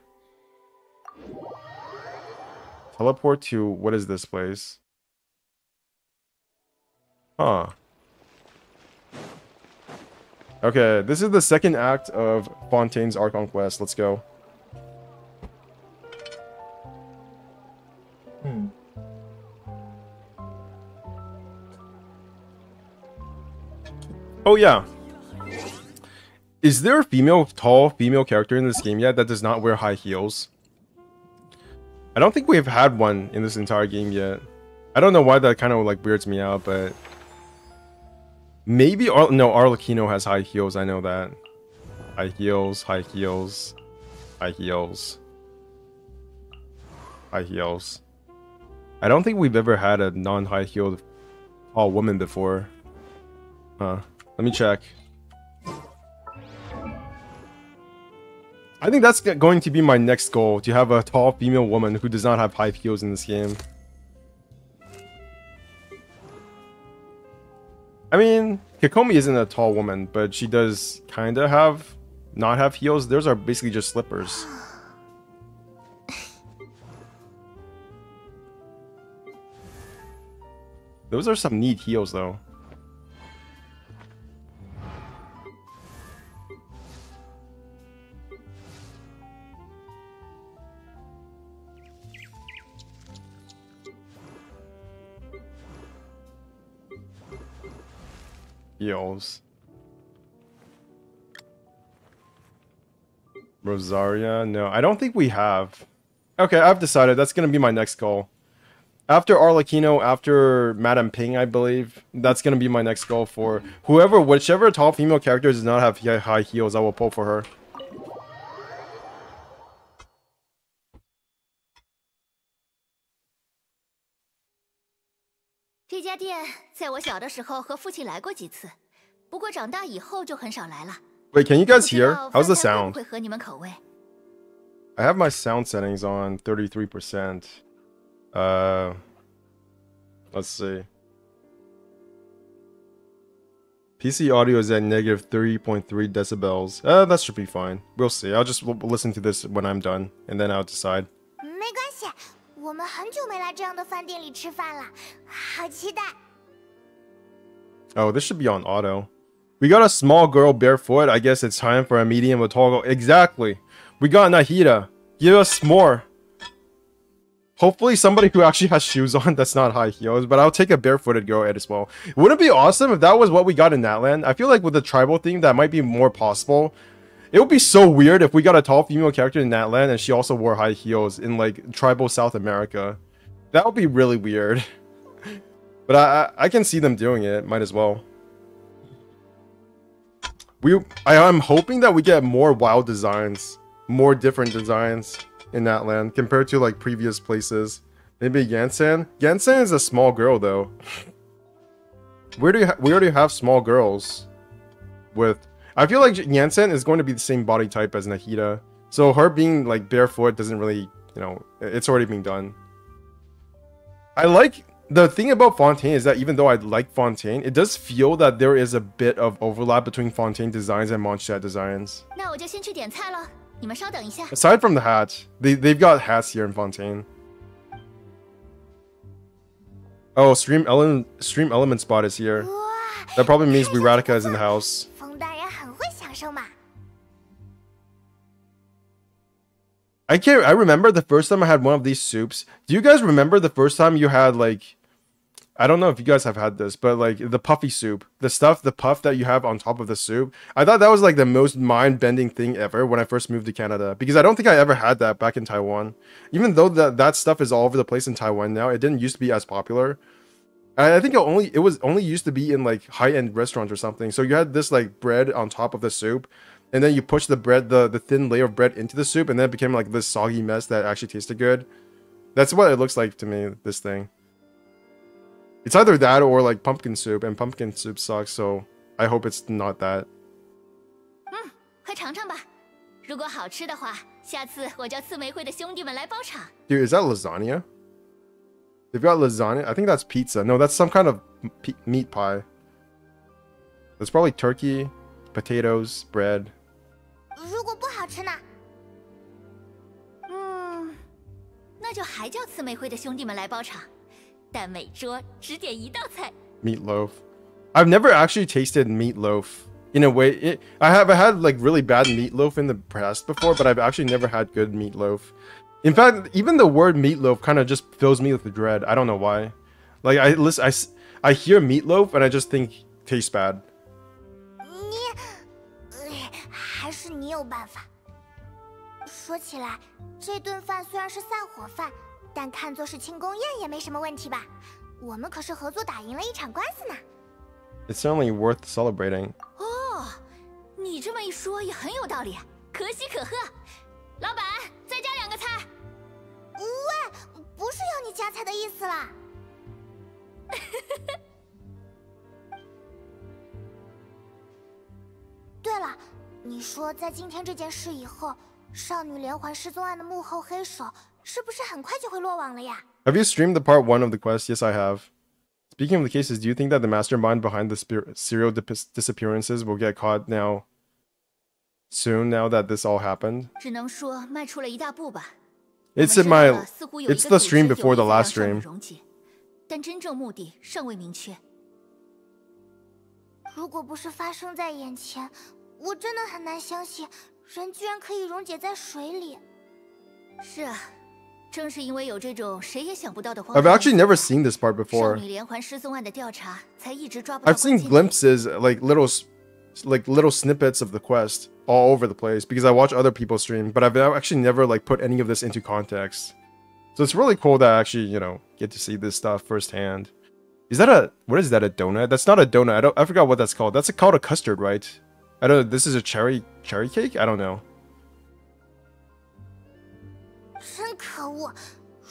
[SPEAKER 2] Teleport to... What is this place? Huh. Okay, this is the second act of Fontaine's Archon quest. Let's go. Oh yeah. Is there a tall female character in this game yet that does not wear high heels? I don't think we've had one in this entire game yet. I don't know why that kind of like weirds me out, but maybe no, Arlecchino has high heels. I know that. High heels, high heels, high heels, high heels. I don't think we've ever had a non-high heeled tall woman before. Huh. Let me check. I think that's going to be my next goal, to have a tall female woman who does not have high heels in this game. I mean, Kikomi isn't a tall woman, but she does kind of not have heels. Those are basically just slippers. Those are some neat heels, though. Heels. Rosaria? No, I don't think we have. Okay, I've decided that's going to be my next goal. After Arlecchino, after Madame Ping, I believe, that's going to be my next goal for whichever tall female character does not have high heels, I will pull for her.
[SPEAKER 3] 这家店在我小的时候和父亲来过几次，不过长大以后就很少来了。
[SPEAKER 2] Wait, can you guys hear? How's the sound?
[SPEAKER 3] 会合你们口味。
[SPEAKER 2] I have my sound settings on 33%. Let's see. PC audio is at negative 3.3 decibels. That should be fine. We'll see. I'll just listen to this when I'm done, and then I'll decide.
[SPEAKER 3] 没关系，我们很久没来这样的饭店里吃饭了，好期待。
[SPEAKER 2] Oh, this should be on auto. We got a small girl barefoot. I guess it's time for a medium or tall girl. Exactly. We got Nahida. Give us more. Hopefully somebody who actually has shoes on that's not high heels, but I'll take a barefooted girl as well. Wouldn't it be awesome if that was what we got in Natland? I feel like with the tribal theme, that might be more possible. It would be so weird if we got a tall female character in Natland and she also wore high heels in like tribal South America. That would be really weird. But I can see them doing it. Might as well. I'm hoping that we get more wild designs, more different designs in that land compared to like previous places. Maybe Yansan. Yansan is a small girl though. We already have small girls with. I feel like Yansan is going to be the same body type as Nahida, so her being like barefoot doesn't really, you know, it's already being done. I like. The thing about Fontaine is that even though I like Fontaine, it does feel that there is a bit of overlap between Fontaine designs and Mondstadt designs.
[SPEAKER 3] 那我就先去点菜了，你们稍等一下。
[SPEAKER 2] Aside from the hat, they've got hats here in Fontaine. Oh, Stream Element Spot is here. That probably means Wiratica is in the house.
[SPEAKER 3] 冯大人很会享受嘛。
[SPEAKER 2] I remember the first time I had one of these soups. Do you guys remember the first time you had like, I don't know if you guys have had this, but like the puffy soup, the puff that you have on top of the soup. I thought that was like the most mind-bending thing ever when I first moved to Canada, because I don't think I ever had that back in Taiwan. Even though that stuff is all over the place in Taiwan now, it didn't used to be as popular. I think it was only used to be in like high-end restaurants or something. So you had this like bread on top of the soup, and then you push the bread, the thin layer of bread into the soup, and then it became like this soggy mess that actually tasted good. That's what it looks like to me, this thing. It's either that or like pumpkin soup, and pumpkin soup sucks, so I hope it's not that.
[SPEAKER 3] 快尝尝吧，如果好吃的话，下次我叫刺玫瑰的兄弟们来包场。
[SPEAKER 2] Dude, is that lasagna? They've got lasagna. I think that's pizza. No, that's some kind of meat pie. That's probably turkey, potatoes, bread.
[SPEAKER 3] 如果不好吃呢？那就还叫刺玫瑰的兄弟们来包场，但每桌只点一道菜。
[SPEAKER 2] Meatloaf. I've never actually tasted meatloaf. In a way, I have had like really bad meatloaf in the past before, but I've actually never had good meatloaf. In fact, even the word meatloaf kind of just fills me with dread. I don't know why. Like I hear meatloaf and I just think tastes bad.
[SPEAKER 3] 还是你有办法。说起来，这顿饭虽然是散伙饭，但看作是庆功宴也没什么问题吧？我们可是合作打赢了一场官司呢。
[SPEAKER 2] It's certainly worth celebrating.
[SPEAKER 3] 哦，你这么一说也很有道理，可喜可贺。老板，再加2个菜。喂，不是要你加菜的意思啦。对了，你说在今天这件事以后，少女连环失踪案的幕后黑手是不是很快就会落网了呀？
[SPEAKER 2] Have you streamed the part 1 of the quest? Yes, I have. Speaking of the cases, do you think that the mastermind behind the serial disappearances will get caught soon now that this all happened?
[SPEAKER 3] 只能说迈出了一大步吧。
[SPEAKER 2] It's the stream before the last stream.
[SPEAKER 3] 但真正目的尚未明确。如果不是发生在眼前，我真的很难相信人居然可以溶解在水里。是啊。 正是因为有这种谁也想不到的荒唐，
[SPEAKER 2] I've actually never seen this part before.
[SPEAKER 3] 少女连环失踪案的调查才一直抓不到。
[SPEAKER 2] I've seen glimpses, like little snippets of the quest all over the place because I watch other people stream, but I've actually never like put any of this into context. So it's really cool that I actually, you know, get to see this stuff firsthand. Is that what is that, a donut? That's not a donut. I forgot what that's called. That's called a custard, right? I don't. This is a cherry cake? I don't know.
[SPEAKER 3] 真可恶！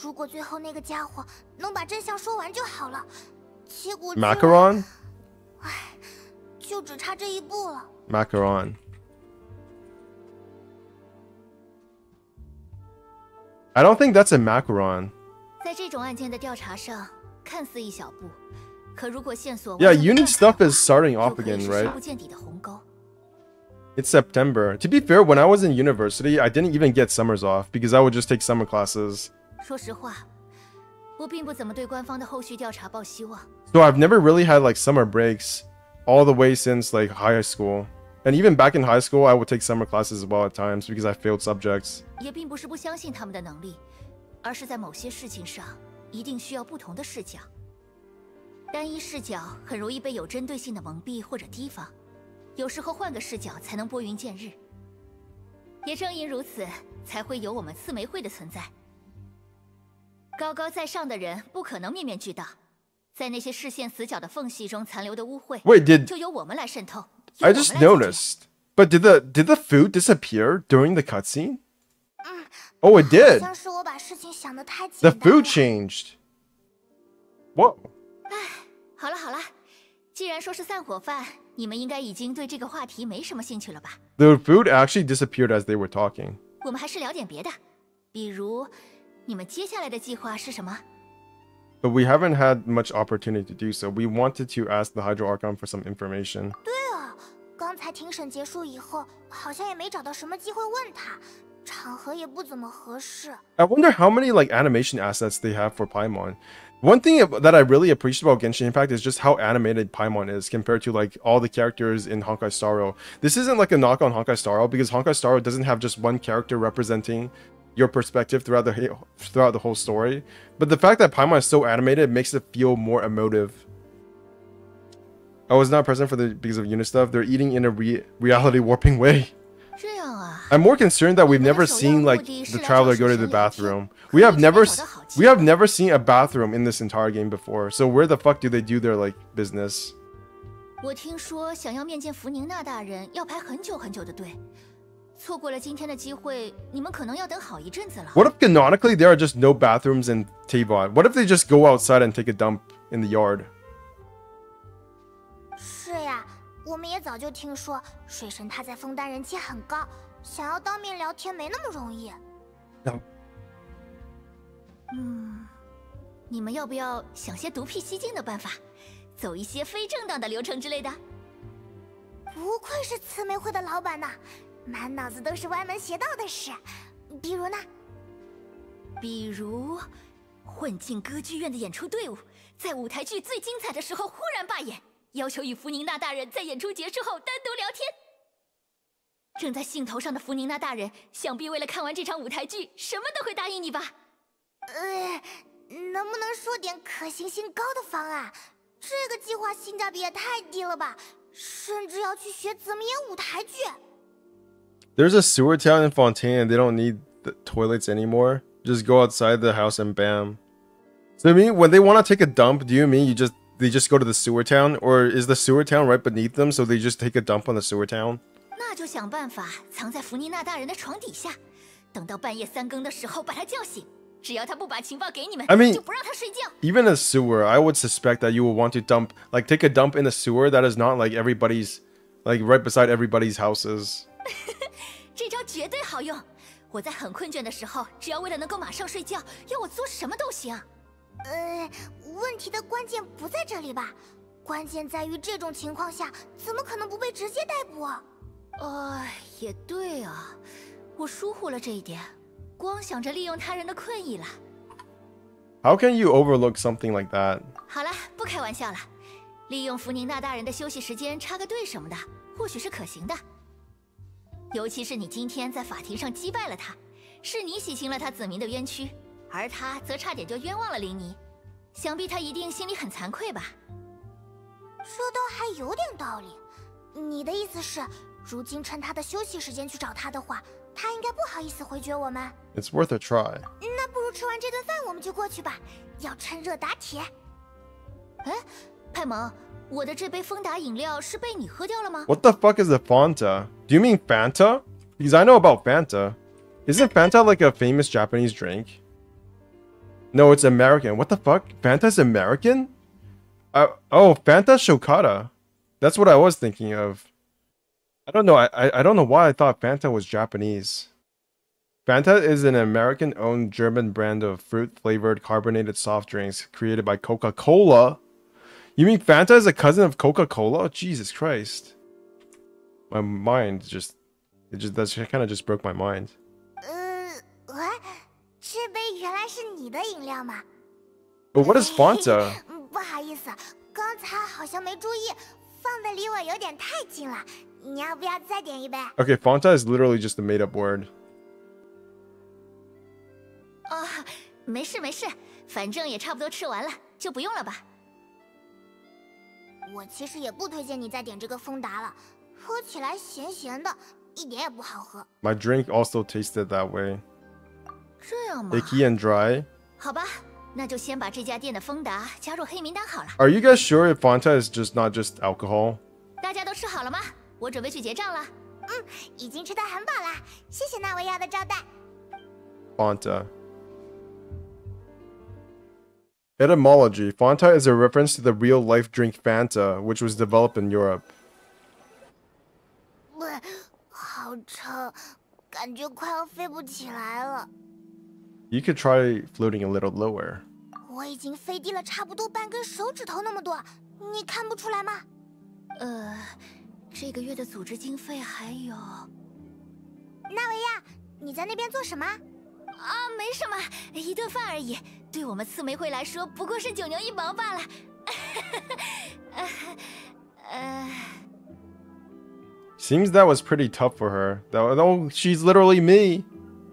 [SPEAKER 3] 如果最后那个家伙能把真相说完就好了，结果
[SPEAKER 2] Macaron？
[SPEAKER 3] 唉，就只差这一步了。
[SPEAKER 2] Macaron。I don't think that's a macaron.
[SPEAKER 3] 在这种案件的调查上，看似一小步，可如果线索
[SPEAKER 2] Yeah, uni stuff is starting off again, right?
[SPEAKER 3] 不见底的鸿沟。
[SPEAKER 2] It's September. To be fair, when I was in university, I didn't even get summers off because I would just take summer classes.
[SPEAKER 3] 说实话，我并不怎么对官方的后续调查抱希望。
[SPEAKER 2] So I've never really had like summer breaks all the way since like high school. And even back in high school, I would take summer classes as well at times because I failed subjects.
[SPEAKER 3] 也并不是不相信他们的能力，而是在某些事情上一定需要不同的视角。单一视角很容易被有针对性的蒙蔽或者提防。 有时候换个视角才能拨云见日，也正因如此，才会有我们刺玫瑰的存在。高高在上的人不可能面面俱到，在那些视线死角的缝隙中残留的污秽，
[SPEAKER 2] Wait,
[SPEAKER 3] 就由我们来渗透。
[SPEAKER 2] I just noticed, but did the food disappear during the cutscene? Oh, it did.
[SPEAKER 3] 好像是我把事情想得太简
[SPEAKER 2] The
[SPEAKER 3] 单了。
[SPEAKER 2] food changed. Whoa.
[SPEAKER 3] 唉，好了好了，既然说是散伙饭。 你们应该已经对这个话题没什么兴趣了吧
[SPEAKER 2] The food actually disappeared as they were talking.
[SPEAKER 3] 我们还是聊点别的，比如，你们接下来的计划是什么？
[SPEAKER 2] But we haven't had much opportunity to do so. We wanted to ask the Hydro Archon for some information.
[SPEAKER 3] 对啊，刚才庭审结束以后，好像也没找到什么机会问他，场合也不怎么合适。
[SPEAKER 2] I wonder how many like animation assets they have for Paimon. One thing that I really appreciate about Genshin Impact is just how animated Paimon is compared to like all the characters in Honkai Star Rail. This isn't like a knock on Honkai Star Rail because Honkai Star Rail doesn't have just one character representing your perspective throughout the whole story. But the fact that Paimon is so animated makes it feel more emotive. I was not present for because of unit stuff. They're eating in a reality warping way.
[SPEAKER 3] 这样啊，
[SPEAKER 2] I'm more concerned that we've never seen like the traveler go to the bathroom. We have never seen a bathroom in this entire game before. So where the fuck do they do their like business?
[SPEAKER 3] 我听说想要面见福宁娜大人要排很久很久的队，错过了今天的机会，你们可能要等好一阵子了。
[SPEAKER 2] What if canonically there are just no bathrooms in Tavon? What if they just go outside and take a dump in the yard?
[SPEAKER 4] 是呀，我们也早就听说水神他在枫丹人气很高，想要当面聊天没那么容易。
[SPEAKER 3] 你们要不要想些独辟蹊径的办法，走一些非正当的流程之类的？
[SPEAKER 4] 不愧是慈眉会的老板呐，满脑子都是歪门邪道的事。比如呢？
[SPEAKER 3] 比如，混进歌剧院的演出队伍，在舞台剧最精彩的时候忽然罢演，要求与福宁娜大人在演出结束后单独聊天。正在兴头上的福宁娜大人，想必为了看完这场舞台剧，什么都会答应你吧？
[SPEAKER 4] 能不能说点可行性高的方案？这个计划性价比也太低了吧，甚至要去学怎么演舞台剧。
[SPEAKER 2] There's a sewer town in Fontaine and they don't need the toilets anymore. Just go outside the house and bam. So I mean, when they want to take a dump, do you mean they just go to the sewer town, or is the sewer town right beneath them, so they just take a dump on the sewer town?
[SPEAKER 3] 那就想办法藏在福尼娜大人的床底下，等到半夜3更的时候把他叫醒。只要他不把情报给你们，
[SPEAKER 2] I mean,
[SPEAKER 3] 就不让他睡觉。
[SPEAKER 2] Even a sewer, I would suspect that you would want to take a dump in a sewer that is not like everybody's, like right beside everybody's houses.
[SPEAKER 3] 这招绝对好用。我在很困倦的时候，只要为了能够马上睡觉，要我做什么都行。
[SPEAKER 4] 问题的关键不在这里吧？关键在于这种情况下，怎么可能不被直接逮捕？
[SPEAKER 3] 也对啊，我疏忽了这一点。 光想着利用他人的困意了。
[SPEAKER 2] How can you overlook something like that?
[SPEAKER 3] 好了，不开玩笑了。利用福宁娜大人的休息时间插个队什么的，或许是可行的。尤其是你今天在法庭上击败了他，是你洗清了他子民的冤屈，而他则差点就冤枉了林妮。想必他一定心里很惭愧吧？
[SPEAKER 4] 这倒还有点道理。你的意思是，如今趁他的休息时间去找他的话？ 他应该不好意思回绝我们。
[SPEAKER 2] It's worth a try.
[SPEAKER 4] 那不如吃完这顿饭我们就过去吧，要趁热打铁。
[SPEAKER 3] 派蒙，我的这杯丰达饮料是被你喝掉了吗
[SPEAKER 2] What the fuck is a Fanta? Do you mean Fanta? Because I know about Fanta. Isn't Fanta like a famous Japanese drink? No, it's American. What the fuck? Fanta's American? Oh, Fanta Shokata. That's what I was thinking of. I don't know. I don't know why I thought Fanta was Japanese. Fanta is an American-owned German brand of fruit-flavored carbonated soft drinks created by Coca-Cola. You mean Fanta is a cousin of Coca-Cola? Jesus Christ. My mind that kind of just broke my mind.
[SPEAKER 4] 这杯原来是你的饮料吗？
[SPEAKER 2] But what is Fanta?
[SPEAKER 4] 不好意思，刚才好像没注意，放的离我有点太近了。 你要不要再点一杯
[SPEAKER 2] Okay, Fanta is literally just a made-up word.
[SPEAKER 3] 没事没事，反正也差不多吃完了，就不用了吧。
[SPEAKER 4] 我其实也不推荐你再点这个丰达了，喝起来咸咸的，一点也不好喝。
[SPEAKER 2] My drink also tasted that way.
[SPEAKER 3] 这样吗
[SPEAKER 2] Icky and dry.
[SPEAKER 3] 好吧，那就先把这家店的丰达加入黑名单好了。
[SPEAKER 2] Are you guys sure if Fanta is not just alcohol?
[SPEAKER 3] 大家都吃好了吗？ 我准备去结账了。
[SPEAKER 4] 已经吃得很饱了，谢谢那位要的招待。
[SPEAKER 2] Fanta. Etymology. Fanta is a reference to the real-life drink Fanta, which was developed in Europe.
[SPEAKER 4] 好撑，感觉快要飞不起来了。
[SPEAKER 2] You could try floating a little lower.
[SPEAKER 4] 我已经飞低了差不多半根手指头那么多，你看不出来吗？
[SPEAKER 3] 这个月的组织经费还有。
[SPEAKER 4] 纳维亚，你在那边做什么？
[SPEAKER 3] 没什么，一顿饭而已。对我们刺玫瑰来说，不过是9牛1毛罢了。
[SPEAKER 2] Seems that was pretty tough for her. Though she's literally me.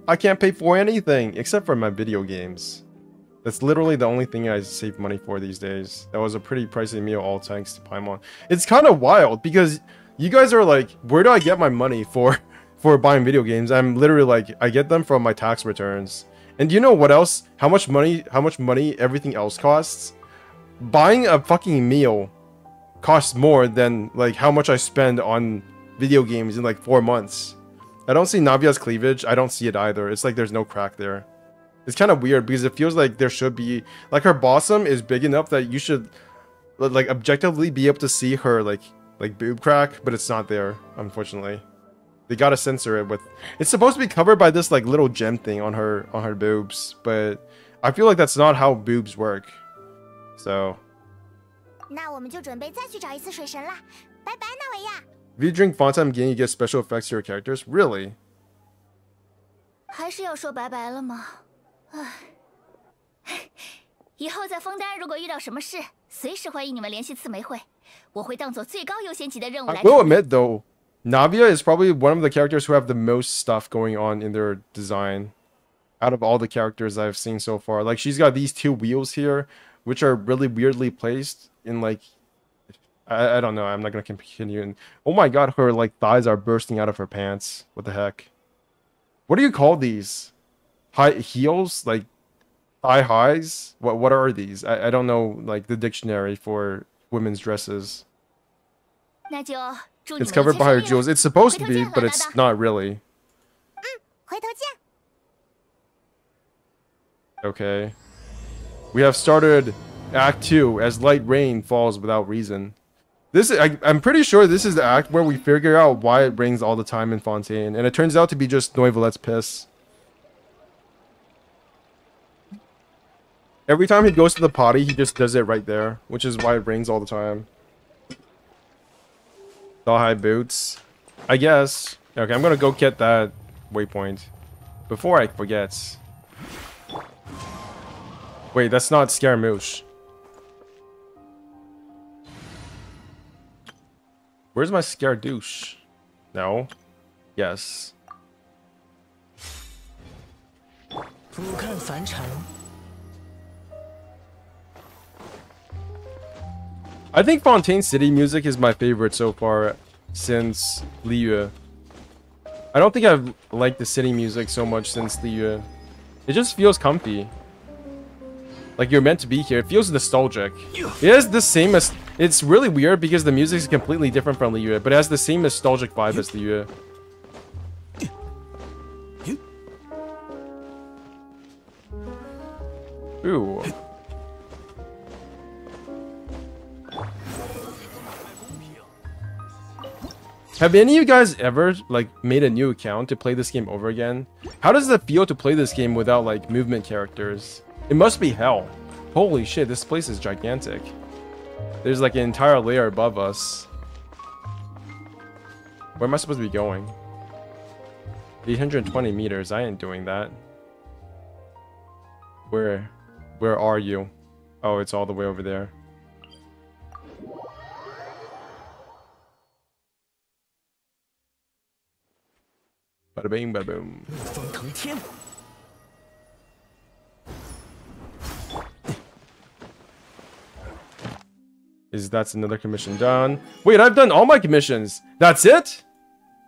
[SPEAKER 2] I can't pay for anything except for my video games. That's literally the only thing I save money for these days. That was a pretty pricey meal, all thanks to Paimon. It's kind of wild because you guys are like, where do I get my money for for buying video games. I'm literally like, I get them from my tax returns. And do you know what else? How much money everything else costs? Buying a fucking meal costs more than like how much I spend on video games in like 4 months. I don't see Navia's cleavage. I don't see it either. It's like there's no crack there. It's kind of weird because it feels like there should be, like, her bosom is big enough that you should like objectively be able to see her like boob crack, but it's not there, unfortunately. They gotta censor it with, it's supposed to be covered by this like little gem thing on her boobs, but I feel like that's not how boobs work. So
[SPEAKER 4] 那我们就准备再去找一次水神啦，拜拜，纳维亚。
[SPEAKER 2] if you drink Fontaine again, you get special effects to your characters. Really?
[SPEAKER 3] 还是要说拜拜了吗？唉，以后在枫丹如果遇到什么事，随时欢迎你们联系刺玫会，我会当做最高优先级的任务来。
[SPEAKER 2] I will admit though, Navia is probably one of the characters who have the most stuff going on in their design out of all the characters I've seen so far. Like, she's got these 2 wheels here, which are really weirdly placed in like, I don't know, I'm not gonna continue. And oh my god, her like thighs are bursting out of her pants. What the heck? What do you call these? High heels? Like thigh highs? What are these? I don't know like the dictionary for women's dresses.
[SPEAKER 3] 那就祝你们
[SPEAKER 2] It's covered
[SPEAKER 3] 一切
[SPEAKER 2] by her
[SPEAKER 3] 顺利
[SPEAKER 2] jewels.
[SPEAKER 3] 啦
[SPEAKER 2] It's supposed to
[SPEAKER 3] 回头
[SPEAKER 2] be,
[SPEAKER 3] 见，
[SPEAKER 2] but
[SPEAKER 3] 老
[SPEAKER 2] it's
[SPEAKER 3] 大大。
[SPEAKER 2] not really.
[SPEAKER 4] 回头见。
[SPEAKER 2] Okay. We have started Act 2 as light rain falls without reason. I'm pretty sure this is the act where we figure out why it rains all the time in Fontaine, and it turns out to be just Noivelette's piss. Every time he goes to the potty, he just does it right there, which is why it rains all the time. Thigh-high boots. I guess. Okay, I'm gonna go get that waypoint before I forget. Wait, that's not Scaramouche. Where's my Scaradouche? No. Yes.
[SPEAKER 1] 不看凡尘。
[SPEAKER 2] I think Fontaine City music is my favorite so far since Liyue. I don't think I've liked the city music so much since Liyue. It just feels comfy. Like you're meant to be here. It feels nostalgic. It has the same as... It's really weird because the music is completely different from Liyue, but it has the same nostalgic vibe as Liyue. Ooh. Have any of you guys ever, like, made a new account to play this game over again? How does it feel to play this game without, like, movement characters? It must be hell. Holy shit, this place is gigantic. There's, like, an entire layer above us. Where am I supposed to be going? 820 meters. I ain't doing that. Where are you? Oh, it's all the way over there. Bada bing, bada boom.
[SPEAKER 1] 风腾天。
[SPEAKER 2] That's another commission done. Wait, I've done all my commissions. That's it?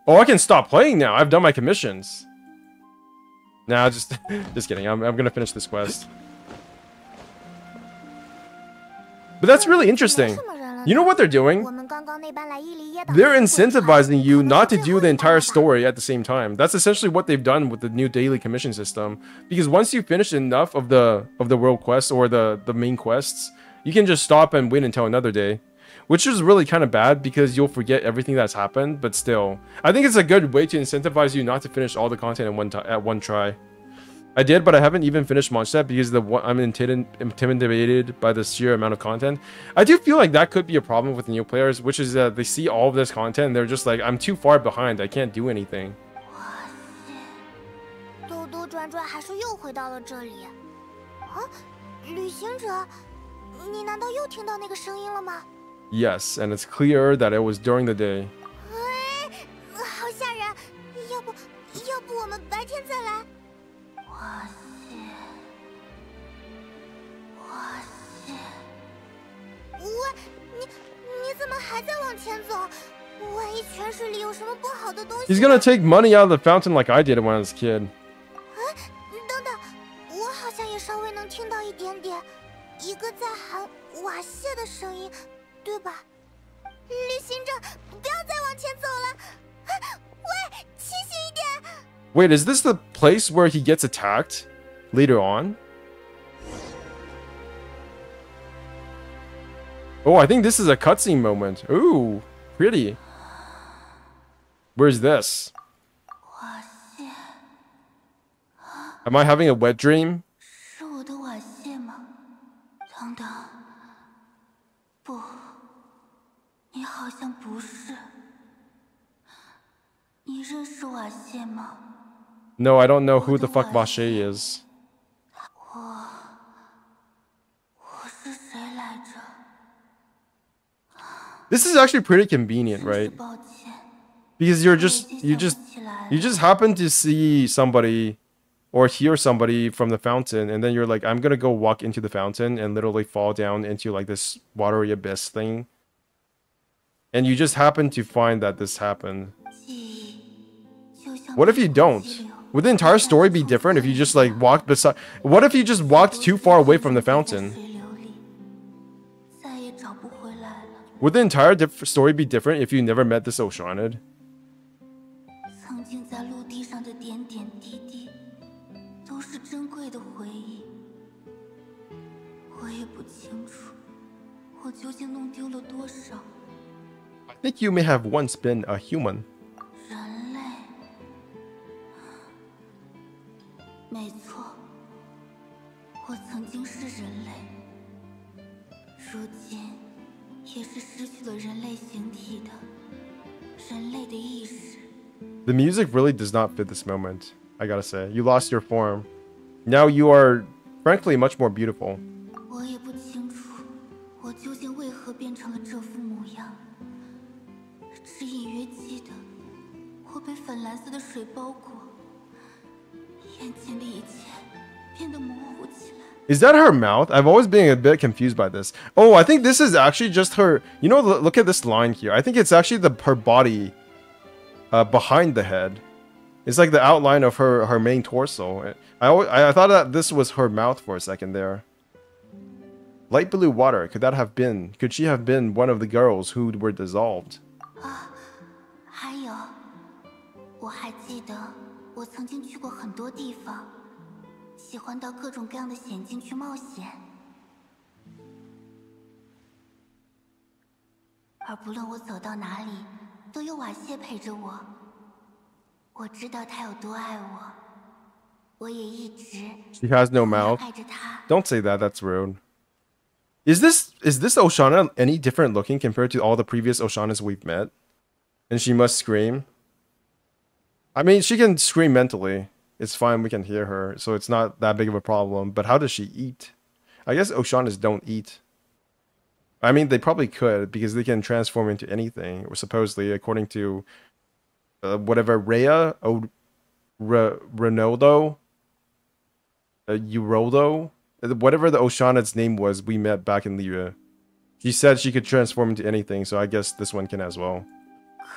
[SPEAKER 2] Oh, I can stop playing now. I've done my commissions. Nah, just kidding. I'm gonna finish this quest. But that's really interesting. You know what they're doing? They're incentivizing you not to do the entire story at the same time. That's essentially what they've done with the new daily commission system. Because once you finish enough of the world quests or the main quests, you can just stop and wait until another day. Which is really kind of bad because you'll forget everything that's happened, but still. I think it's a good way to incentivize you not to finish all the content at one try. I did, but I haven't even finished Mondstadt because I'm intimidated by the sheer amount of content. I do feel like that could be a problem with the new players, which is that they see all of this content and they're just like, I'm too far behind, I can't do anything.
[SPEAKER 4] 兜兜转转还是又回到了这里。啊，旅行者，你难道又听到那个声音了吗？
[SPEAKER 2] Yes, and it's clear that it was during the day.
[SPEAKER 4] 哎，好吓人！要不我们白天再来？ 喂，你怎么还在往前走？万一泉水里有什么不好的东西。
[SPEAKER 2] He's gonna take money out of the fountain like I did when I was a kid.
[SPEAKER 4] 等等，我好像也稍微能听到一点点，一个在喊瓦谢的声音，对吧？旅行者，不要再往前走了！喂，清醒一点！
[SPEAKER 2] Wait, is this the place where he gets attacked later on? Oh, I think this is a cutscene moment. Ooh, pretty. Where's this? Am I having a wet dream?
[SPEAKER 3] 是我的瓦谢吗？等等，不，你好像不是。你认识瓦谢吗？
[SPEAKER 2] No, I don't know who the fuck Vache is.
[SPEAKER 3] 我是谁来着？
[SPEAKER 2] This is actually pretty convenient, right?
[SPEAKER 3] 抱歉，
[SPEAKER 2] Because you just happen to see somebody or hear somebody from the fountain, and then you're like, I'm gonna go walk into the fountain and literally fall down into like this watery abyss thing. And you just happen to find that this happened.
[SPEAKER 3] 记忆就像
[SPEAKER 2] What if you don't? Would the entire story be different if you just like walked beside? What if you just walked too far away from the fountain?
[SPEAKER 3] 水流里，再也找不回来了。
[SPEAKER 2] Would the entire story be different if you never met this Oceanid?
[SPEAKER 3] 曾经在陆地上的点点滴滴，都是珍贵的回忆。我也不清楚，我究竟弄丢了多少。
[SPEAKER 2] I think you may have once been a human.
[SPEAKER 3] 人类，没错，我曾经是人类，如今也是失去了人类形体的人类的意识。
[SPEAKER 2] The music really does not fit this moment, I gotta say. You lost your form. Now you are, frankly, much more beautiful.
[SPEAKER 3] 我也不清楚，我究竟为何变成了这副模样。只隐约记得，我被粉蓝色的水包裹，眼前的一切变得模糊起来。
[SPEAKER 2] Is that her mouth? I've always been a bit confused by this. Oh, I think this is actually just her... You know, look at this line here. I think it's actually her body behind the head. It's like the outline of her main torso. I thought that this was her mouth for a second there. Light blue water. Could she have been one of the girls who were dissolved?
[SPEAKER 3] 还有，我还记得，我曾经去过很多地方，喜欢到各种各样的险境去冒险。而不论我走到哪里，都有瓦谢陪着我。我知道他有多爱我，我也一直
[SPEAKER 2] She has no mouth.
[SPEAKER 3] 爱着他。
[SPEAKER 2] Don't say that, that's rude. Is this Oshana any different looking compared to all the previous Oshanas we've met? And she must scream? I mean, she can scream mentally. It's fine, we can hear her, so it's not that big of a problem. But how does she eat? I guess Oshanas don't eat. I mean, they probably could, because they can transform into anything, or supposedly, according to whatever Rhea, Ronaldo, Uroldo, whatever the Oshana's name was we met back in Liyue. She said she could transform into anything, so I guess this one can as well.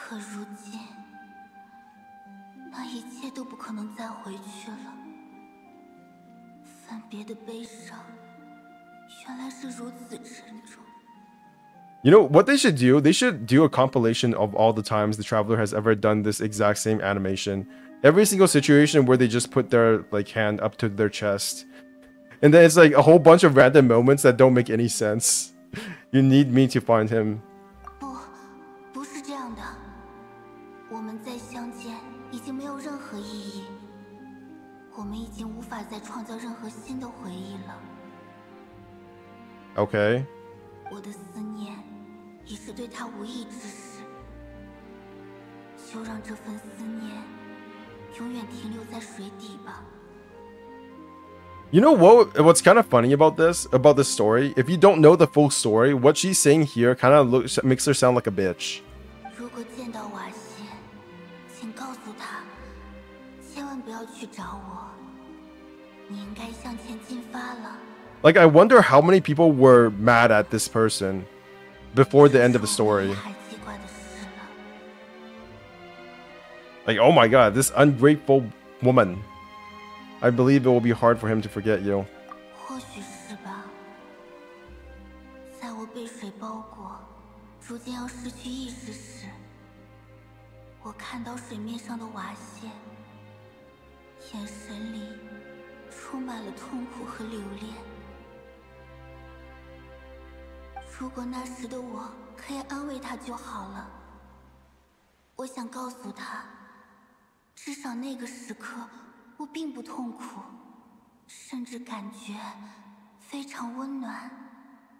[SPEAKER 3] 可如今，那一切都不可能再回去了。分别的悲伤，原来是如此沉重。
[SPEAKER 2] You know what they should do? They should do a compilation of all the times the Traveler has ever done this exact same animation. Every single situation where they just put their like hand up to their chest. And then it's like a whole bunch of random moments that don't make any sense. You need me to find him.
[SPEAKER 3] 不是这样的。我们再相见已经没有任何意义。我们已经无法再创造任何新的回忆了。
[SPEAKER 2] Okay.
[SPEAKER 3] 我的思念已是对他无益之事。就让这份思念永远停留在水底吧。
[SPEAKER 2] You know what's kind of funny about this story? If you don't know the full story, what she's saying here kind of makes her sound like a bitch.
[SPEAKER 3] 如果见到瓦谢，请告诉他，千万不要去找我。你应该向前进发了。
[SPEAKER 2] Like, I wonder how many people were mad at this person before the end of the story.
[SPEAKER 3] 还记挂的事了。
[SPEAKER 2] Like, oh my god, this ungrateful woman. I believe it will be hard for him to forget you.
[SPEAKER 4] 或许是吧。在我被水包裹，逐渐要失去意识时，我看到水面上的瓦屑，眼神里充满了痛苦和留恋。如果那时的我可以安慰他就好了。我想告诉他，至少那个时刻我并不痛苦，甚至感觉非常温暖。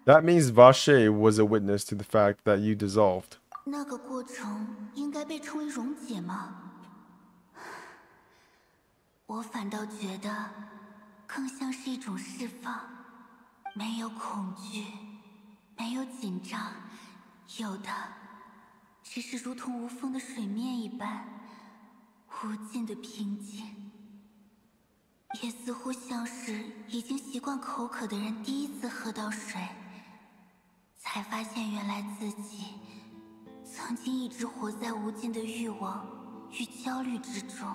[SPEAKER 2] That means Vache was a witness to the fact that you dissolved.
[SPEAKER 4] 那个过程应该被称为溶解吗？我反倒觉得更像是一种释放，没有恐惧，没有紧张，有的只是如同无风的水面一般无尽的平静，也似乎像是已经习惯口渴的人第一次喝到水，才发现原来自己曾经一直活在无尽的欲望与焦虑之中。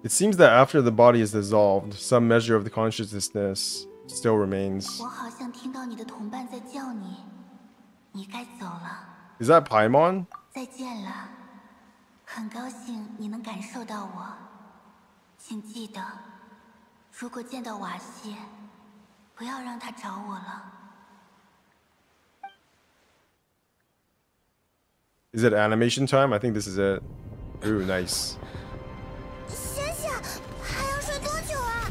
[SPEAKER 2] It seems that after the body is dissolved, some measure of the consciousness still remains.
[SPEAKER 4] 我好像听到你的同伴在叫你，你该走了。
[SPEAKER 2] Is that Paimon?
[SPEAKER 4] 再见了，很高兴你能感受到我。请记得，如果见到瓦谢，不要让他找我了。
[SPEAKER 2] Is it animation time? I think this is it. Ooh, nice.
[SPEAKER 4] 醒醒，还要睡多久啊？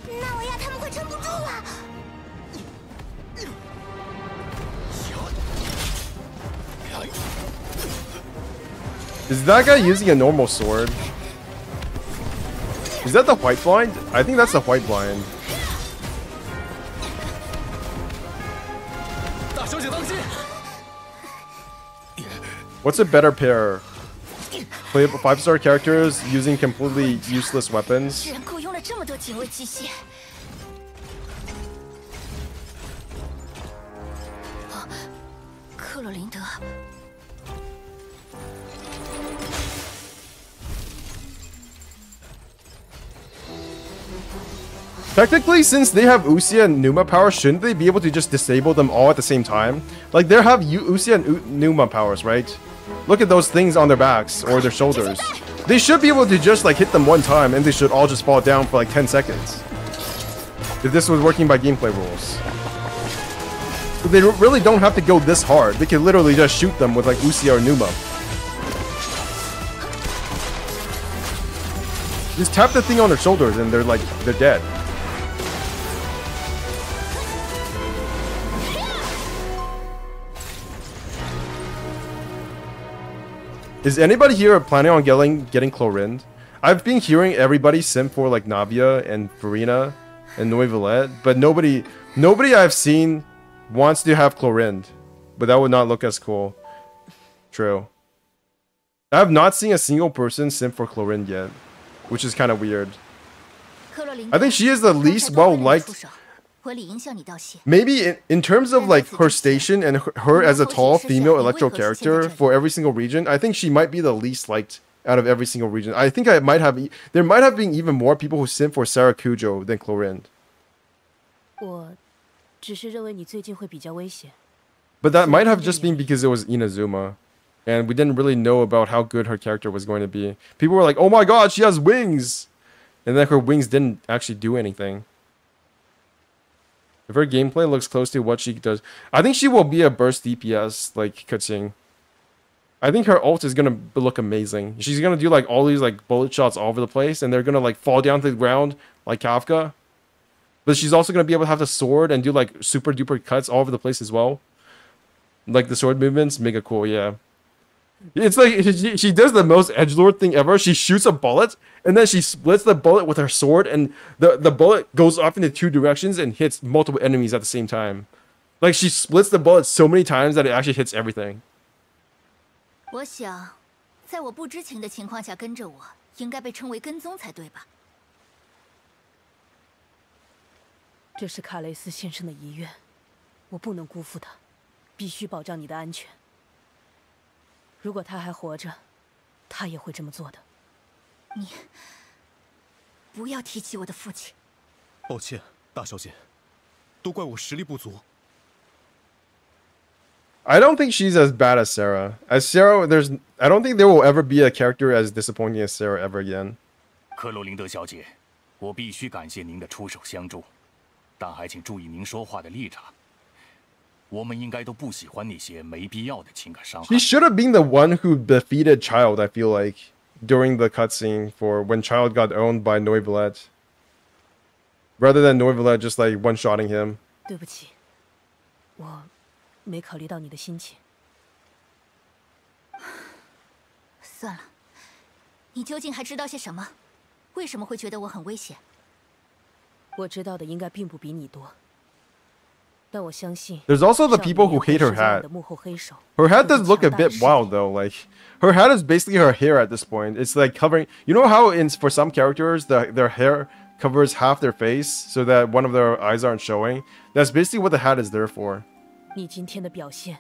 [SPEAKER 4] 那我呀，他们会撑不住了。
[SPEAKER 2] Is that guy using a normal sword? Is that the white blind? I think that's the white blind.
[SPEAKER 1] 大小姐当心！
[SPEAKER 2] What's a better pair? Playable 5-star characters using completely useless weapons?
[SPEAKER 3] 居然雇佣了这么多警卫机械。克洛琳德。
[SPEAKER 2] Technically, since they have Usia and Numa powers, shouldn't they be able to just disable them all at the same time? Like, they have Usia and Numa powers, right? Look at those things on their backs or their shoulders. They should be able to just, like, hit them one time and they should all just fall down for, like, 10 seconds. If this was working by gameplay rules. They really don't have to go this hard. They can literally just shoot them with, like, Usia or Numa. Just tap the thing on their shoulders and they're, like, they're dead. Is anybody here planning on getting Chlorind? I've been hearing everybody simp for like Navia and Furina and Noivillette, but nobody I've seen wants to have Chlorind. But that would not look as cool. True. I have not seen a single person simp for Chlorind yet, which is kind of weird. I think she is the least well-liked. Maybe in terms of like her station and her as a tall female electro character for every single region, I think she might be the least liked out of every single region. I think there might have been even more people who simp for Sarakujo than Chlorind. But that might have just been because it was Inazuma. And we didn't really know about how good her character was going to be. People were like, oh my god, she has wings! And then her wings didn't actually do anything. If her gameplay looks close to what she does, I think she will be a burst DPS like Kuching. I think her ult is gonna look amazing. She's gonna do like all these like bullet shots all over the place, and they're gonna like fall down to the ground like Kafka. But she's also gonna be able to have the sword and do like super duper cuts all over the place as well. Like the sword movements, mega cool, yeah. It's like she does the most edgelord thing ever. She shoots a bullet and then she splits the bullet with her sword, and the bullet goes off into two directions and hits multiple enemies at the same time. Like she splits the bullet so many times that it actually hits everything.
[SPEAKER 3] 我想，在我不知情的情况下跟着我，应该被称为跟踪才对吧？
[SPEAKER 5] 这是卡雷斯先生的遗愿，我不能辜负他，必须保障你的安全。如果他还活着，他也会这么做的。
[SPEAKER 3] 你不要提起我的父亲。
[SPEAKER 6] 抱歉，大小姐，都怪我实力不足。
[SPEAKER 2] I don't think she's as bad as Sarah. As Sarah, I don't think there will ever be a character as disappointing as Sarah ever again.
[SPEAKER 7] 克洛琳德小姐，我必须感谢您的出手相助，但还请注意您说话的立场。我们应该都不喜欢那些没必要的情感伤害。
[SPEAKER 2] She should have been the one who defeated Child, I feel like, during the cutscene for when Child got owned by Noivlet. Rather than Noivlet just like one-shotting him.
[SPEAKER 5] 对不起，我没考虑到你的心情。
[SPEAKER 3] 算了，你究竟还知道些什么？为什么会觉得我很危险？
[SPEAKER 5] 我知道的应该并不比你多，但我相信。
[SPEAKER 2] There's also the people who hate her hat.
[SPEAKER 5] 幕后黑手。
[SPEAKER 2] Her hat does look a bit wild though. Like her hat is basically her hair at this point. It's like covering. You know how for some characters their hair covers half their face so that one of their eyes aren't showing. That's basically what the hat is there for.
[SPEAKER 5] 你今天的表现，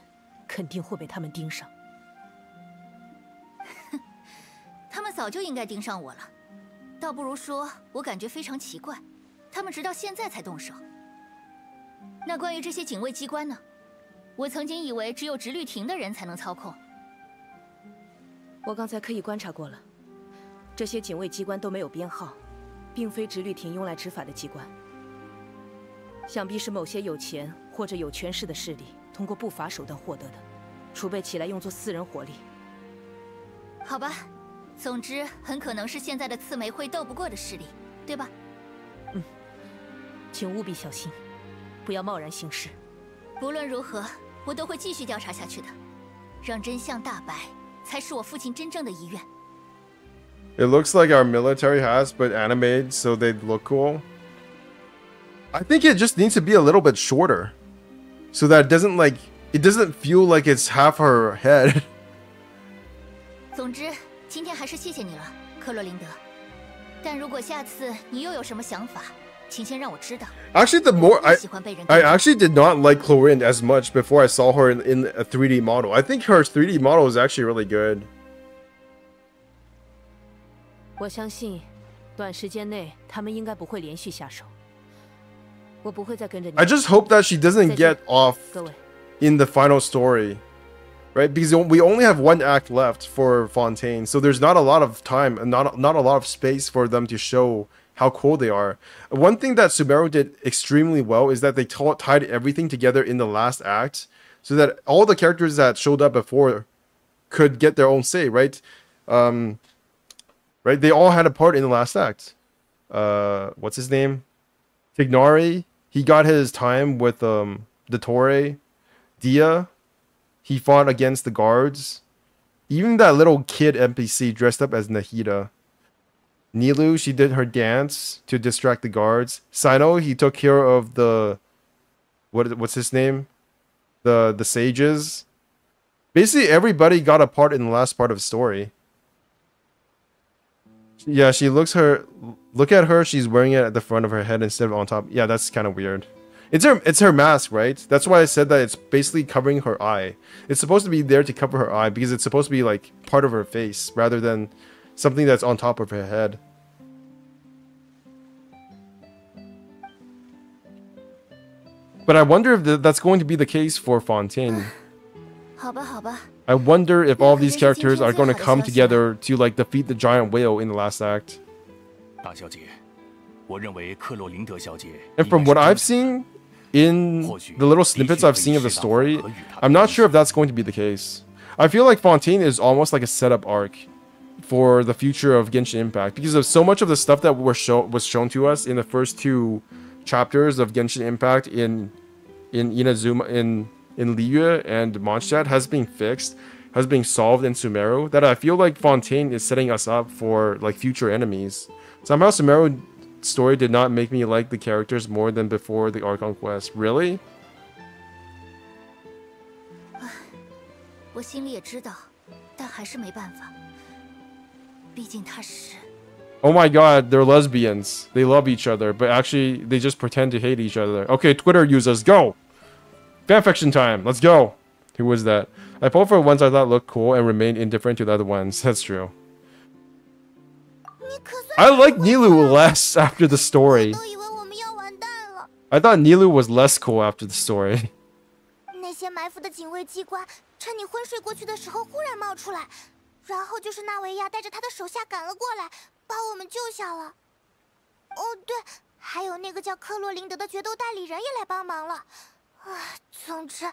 [SPEAKER 5] 肯定会被他们盯上。
[SPEAKER 3] 他们早就应该盯上我了，倒不如说我感觉非常奇怪，他们直到现在才动手。那关于这些警卫机关呢？我曾经以为只有直律庭的人才能操控。
[SPEAKER 5] 我刚才刻意观察过了，这些警卫机关都没有编号，并非直律庭用来执法的机关。 想必是某些有钱或者有权势的势力通过不法手段获得的，储备起来用作私人火力。
[SPEAKER 3] 好吧，总之很可能是现在的刺玫会斗不过的势力，对吧？
[SPEAKER 5] 嗯，请务必小心，不要贸然行事。
[SPEAKER 3] 不论如何，我都会继续调查下去的，让真相大白，才是我父亲真正的遗愿。
[SPEAKER 2] It looks like our military has, but animated so they look cool. I think it just needs to be a little bit shorter, so that it doesn't feel like it's half her head.
[SPEAKER 3] 总之，今天还是谢谢你了，克洛琳德。但如果下次你又有什么想法，请先让我知道。
[SPEAKER 2] Actually, the more I actually did not like Chlorine as much before I saw her in a 3D model. I think her 3D model is actually really good.
[SPEAKER 5] 我相信，短时间内他们应该不会连续下手。 我不会再跟着你。
[SPEAKER 2] I just hope that she doesn't get off
[SPEAKER 5] 各位
[SPEAKER 2] in the final story, right? Because we only have one act left for Fontaine, so there's not a lot of time and not a lot of space for them to show how cool they are. One thing that Sumeru did extremely well is that they tied everything together in the last act, so that all the characters that showed up before could get their own say, right? Right? They all had a part in the last act. What's his name? Tignari. He got his time with Dottore. Dia, he fought against the guards. Even that little kid NPC dressed up as Nahida. Nilu, she did her dance to distract the guards. Sino, he took care of the what's his name? The sages. Basically everybody got a part in the last part of the story. Yeah, look at her, she's wearing it at the front of her head instead of on top. Yeah, that's kind of weird. It's her mask, right? That's why I said that it's basically covering her eye. It's supposed to be there to cover her eye because it's supposed to be like part of her face rather than something that's on top of her head. But I wonder if that's going to be the case for Fontaine.
[SPEAKER 3] 好吧，好吧。
[SPEAKER 2] I wonder if all these characters are going to come together to like defeat the giant whale in the last act.
[SPEAKER 7] 大小姐，我认为克洛琳德小姐
[SPEAKER 2] And from what I've seen in the little snippets I've seen of the story, I'm not sure if that's going to be the case. I feel like Fontaine is almost like a setup arc for the future of Genshin Impact because of so much of the stuff that was shown to us in the first two chapters of Genshin Impact in Inazuma in Liyue and Mondstadt has been fixed, has been solved in Sumeru, that I feel like Fontaine is setting us up for like future enemies. Somehow Sumeru's story did not make me like the characters more than before the Archon quest. Really?
[SPEAKER 3] 我心里也知道，但还是没办法。毕竟他是。
[SPEAKER 2] Oh my god, they're lesbians. They love each other, but actually they just pretend to hate each other. Okay, Twitter users, go! Fanfiction time, let's go! Who was that? I pulled for ones I thought looked cool and remained indifferent to the other ones. That's true.
[SPEAKER 4] 你可算
[SPEAKER 2] I like Nilu less after the story.
[SPEAKER 4] 都以为我们要完蛋了。
[SPEAKER 2] I thought Nilu was less cool after the story.
[SPEAKER 4] 那些埋伏的警卫机关，趁你昏睡过去的时候忽然冒出来，然后就是纳维亚带着他的手下赶了过来，把我们救下了。哦，对，还有那个叫克洛琳德的决斗代理人也来帮忙了。总之，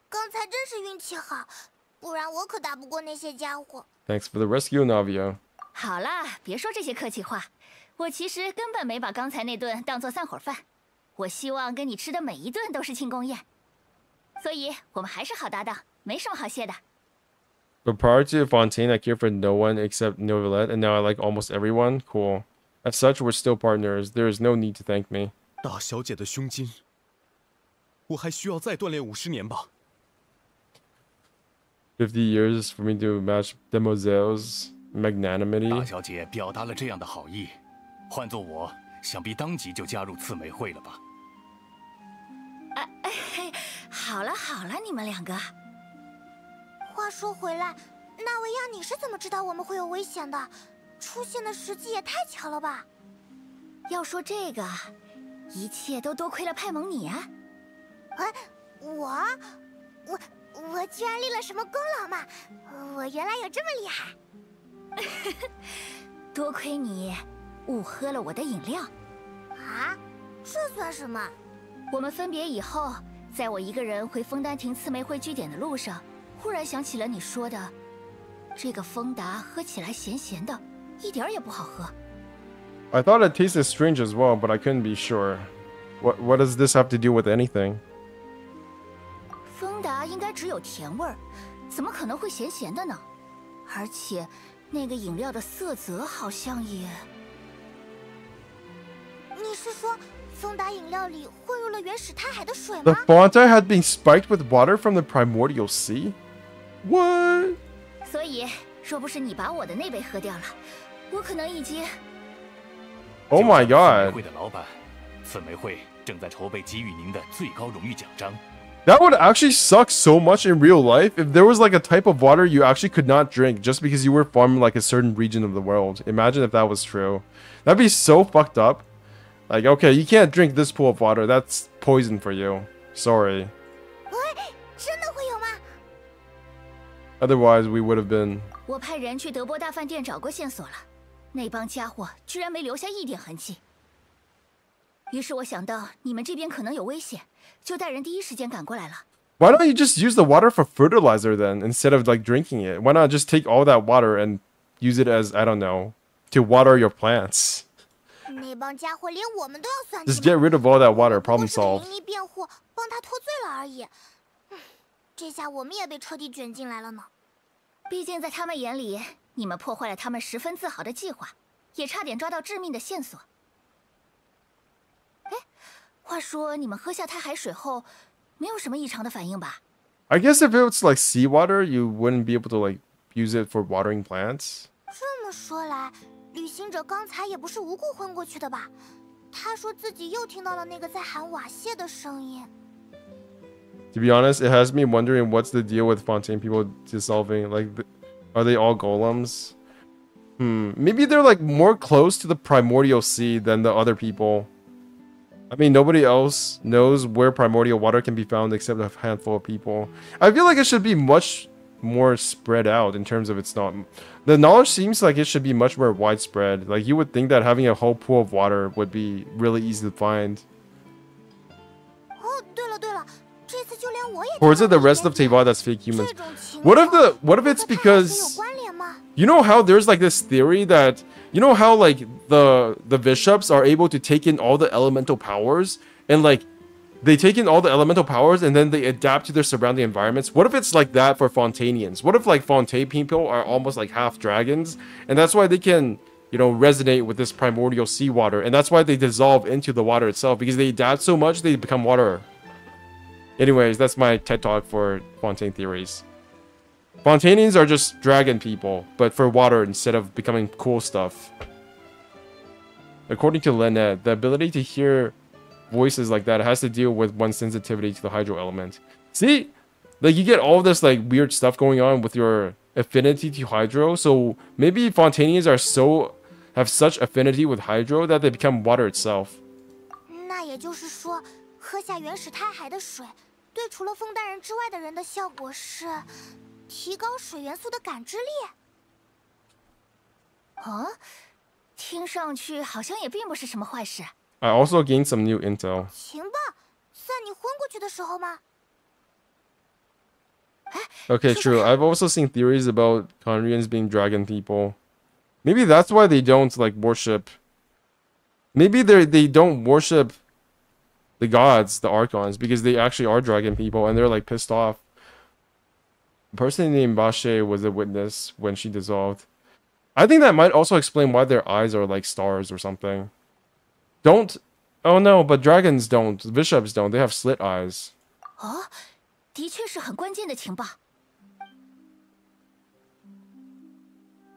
[SPEAKER 4] 刚才真是运气好，不然我可打不过那些家伙。
[SPEAKER 2] Thanks for the rescue, Navia.
[SPEAKER 3] 好啦，别说这些客气话，我其实根本没把刚才那顿当做散伙饭。我希望跟你吃的每一顿都是庆功宴，所以我们还是好搭档，没什么好谢的。
[SPEAKER 2] But prior to Fontaine, I cared for no one except Novelette, and now I like almost everyone. Cool. As such, we're still partners. There is no need to thank me.
[SPEAKER 6] 大小姐的胸襟，我还需要再锻炼50年吧。
[SPEAKER 2] 50 years for me to match Demoiselles' magnanimity.
[SPEAKER 7] 大小姐表达了这样的好意，换做我，想必当即就加入刺玫会了吧？
[SPEAKER 3] 好了好了，你们两个，
[SPEAKER 4] 话说回来，纳维亚，你是怎么知道我们会有危险的？出现的时机也太巧了吧！
[SPEAKER 3] 要说这个，一切都多亏了派蒙你啊！
[SPEAKER 4] 哎，我居然立了什么功劳嘛？我原来有这么厉害！
[SPEAKER 3] 多亏你误喝了我的饮料。
[SPEAKER 4] 啊，这算什么？
[SPEAKER 3] 我们分别以后，在我一个人回枫丹亭刺玫会据点的路上，忽然想起了你说的，这个丰达喝起来咸咸的，一点儿也不好喝。
[SPEAKER 2] I thought it tasted strange as well, but I couldn't be sure. What does this have to do with anything?
[SPEAKER 3] 丰达应该只有甜味儿，怎么可能会咸咸的呢？而且，那个饮料的色泽好像也……
[SPEAKER 4] 你是说丰达饮料里混入了原始太海的水
[SPEAKER 2] The
[SPEAKER 4] 吗？
[SPEAKER 2] Fontaine had been spiked with water from the primordial sea? What?
[SPEAKER 3] 所以，若不是你把我的那杯喝掉了，我可能已经……
[SPEAKER 2] Oh my
[SPEAKER 7] 就像刺玫
[SPEAKER 2] god.
[SPEAKER 7] 会的老板，刺玫会正在筹备给予您的最高荣誉奖章。
[SPEAKER 2] That would actually suck so much in real life if there was like a type of water you actually could not drink just because you were from like a certain region of the world. Imagine if that was true. That'd be so fucked up. Like, okay, you can't drink this pool of water. That's poison for you. Sorry.
[SPEAKER 4] 喂，真的会有吗？
[SPEAKER 2] Otherwise, we would have been.
[SPEAKER 3] 我派人去德波大饭店找过线索了，那帮家伙居然没留下一点痕迹。于是我想到你们这边可能有危险，就带人第一时间赶过来了。
[SPEAKER 2] Why don't you just use the water for fertilizer then instead of like drinking it? Why not just take all that water and use it as, I don't know, to water your plants?
[SPEAKER 4] 那帮家伙连我们都要算计
[SPEAKER 2] Just get rid of all that water, problem
[SPEAKER 4] 我只是
[SPEAKER 2] solved.
[SPEAKER 4] 为淋漓辩护，帮他脱罪了而已。这下我们也被彻底卷进来了呢。
[SPEAKER 3] 毕竟在他们眼里，你们破坏了他们十分自豪的计划，也差点抓到致命的线索。哎，话说你们喝下太海水后，没有什么异常的反应吧？
[SPEAKER 2] I guess if it's like seawater, you wouldn't be able to like use it for watering plants.
[SPEAKER 4] 这么说来，旅行者刚才也不是无故昏过去的吧？他说自己又听到了那个在喊瓦谢的声音。
[SPEAKER 2] To be honest, it has me wondering what's the deal with Fontaine people dissolving. Like, are they all golems? Maybe they're like more close to the primordial sea than the other people. I mean, nobody else knows where primordial water can be found except a handful of people. I feel like it should be much more spread out in terms of its not. The knowledge seems like it should be much more widespread. Like, you would think that having a whole pool of water would be really easy to find.
[SPEAKER 4] 哦，对了对了，这次就连我也。
[SPEAKER 2] Or is it the rest of Teyvat that's fake humans? What if it's because
[SPEAKER 4] 有关联吗？
[SPEAKER 2] you know how there's like this theory that you know how like the bishops are able to take in all the elemental powers and like they take in all the elemental powers and then they adapt to their surrounding environments. What if it's like that for Fontainians? What if like Fontaine people are almost like half dragons and that's why they can, you know, resonate with this primordial seawater and that's why they dissolve into the water itself because they adapt so much they become water. Anyways, that's my TED talk for Fontaine theories. Fontainians are just dragon people, but for water instead of becoming cool stuff. According to Lynette, the ability to hear voices like that has to deal with one's sensitivity to the hydro element. See? Like, you get all this, like, weird stuff going on with your affinity to hydro, so maybe Fontainians are so have such affinity with hydro that they become water itself.
[SPEAKER 4] 那也就是说，喝下原始胎海的水，对除了枫丹人之外的人的效果是提高水元素的感知力。
[SPEAKER 3] 哦，听上去好像也并不是什么坏事。
[SPEAKER 2] I also gained some new intel.
[SPEAKER 4] 情报，在你昏过去的时候吗？
[SPEAKER 2] Okay, true. I've also seen theories about Conrians being dragon people. Maybe that's why they don't like worship. Maybe they don't worship the gods, the Archons, because they actually are dragon people and they're like pissed off. A person named Bashe was a witness when she dissolved. I think that might also explain why their eyes are like stars or something. Don't. Oh no, but dragons don't. Bishops don't. They have slit eyes.
[SPEAKER 3] 哦，的确是很关键的情报。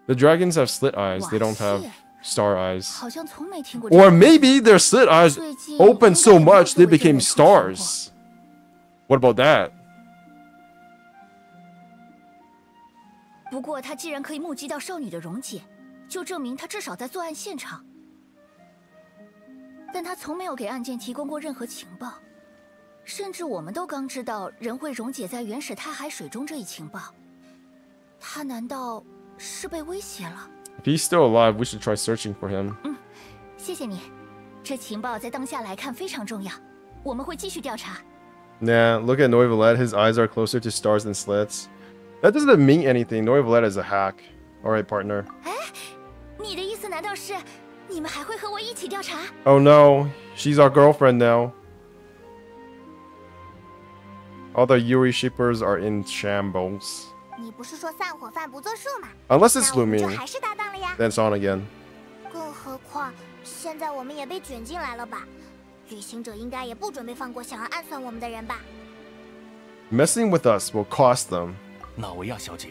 [SPEAKER 2] The dragons have slit eyes. They don't have star eyes.
[SPEAKER 3] 好像从没听过。
[SPEAKER 2] Or maybe their slit eyes opened so much they became stars. What about that?
[SPEAKER 3] 不过他既然可以目击到少女的溶解，就证明他至少在作案现场。但他从没有给案件提供过任何情报，甚至我们都刚知道人会溶解在原始胎海水中这一情报。他难道是被威胁了？
[SPEAKER 2] If he's still alive, we should try searching for him.
[SPEAKER 3] 谢谢你，这情报在当下来看非常重要，我们会继续调查。
[SPEAKER 2] Nah, look at Noivelet. His eyes are closer to stars than slits. That doesn't mean anything. Noivelet is a hack. Alright, partner.
[SPEAKER 3] 哎，你的意思难道是你们还会和我一起调查？
[SPEAKER 2] Oh no, she's our girlfriend now. All the Yuri shippers are in shambles.
[SPEAKER 4] 你不是说散伙饭不作数吗？
[SPEAKER 2] Unless it's
[SPEAKER 4] 那我们就
[SPEAKER 2] Lumine.
[SPEAKER 4] 还是搭档了呀。
[SPEAKER 2] Then it's on again.
[SPEAKER 4] 更何况，现在我们也被卷进来了吧？旅行者应该也不准备放过想要暗算我们的人吧？
[SPEAKER 2] Messing with us will cost them.
[SPEAKER 7] 纳维亚小姐，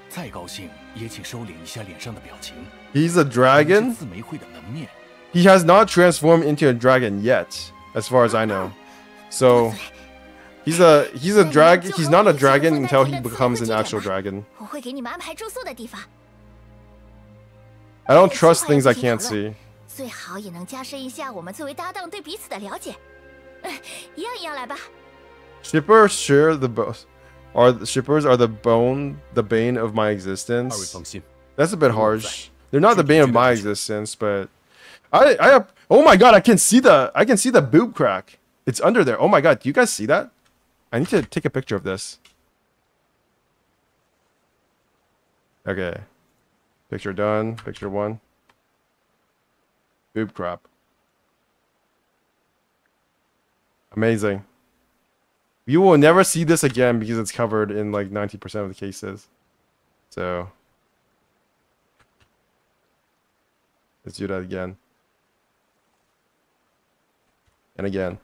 [SPEAKER 7] 再高兴也请收敛一下脸上的表情。
[SPEAKER 2] He's a dragon?
[SPEAKER 7] 自媒会的门面。
[SPEAKER 2] He has not transformed into a dragon yet, as far as I know. So he's a drag. He's not a dragon until he becomes an actual dragon.
[SPEAKER 3] 我会给你们安排住宿的地方。
[SPEAKER 2] I don't trust things I can't see.
[SPEAKER 3] 最好也能加深一下我们作为搭档对彼此的了解。一样一样来吧。
[SPEAKER 2] Shippers share the shippers are the bane of my
[SPEAKER 6] 二位
[SPEAKER 2] existence.
[SPEAKER 6] 放心，
[SPEAKER 2] That's a bit harsh. They're not the bane of my existence, but I oh my god, I can see the boob crack. It's under there. Oh my god, do you guys see that? I need to take a picture of this. Okay. Picture done. Picture one. Boob crap. Amazing. You will never see this again because it's covered in like 90% of the cases. So let's do that again. And again.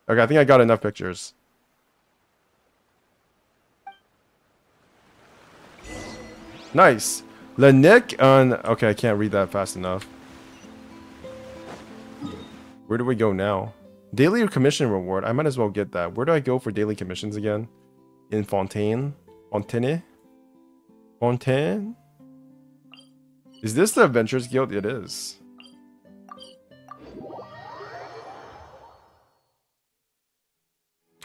[SPEAKER 2] Okay, I think I got enough pictures. Nice. Lenik on... Okay, I can't read that fast enough. Where do we go now? Daily commission reward. I might as well get that. Where do I go for daily commissions again? In Fontaine? Fontaine? Fontaine? Is this the Adventurers Guild? It is.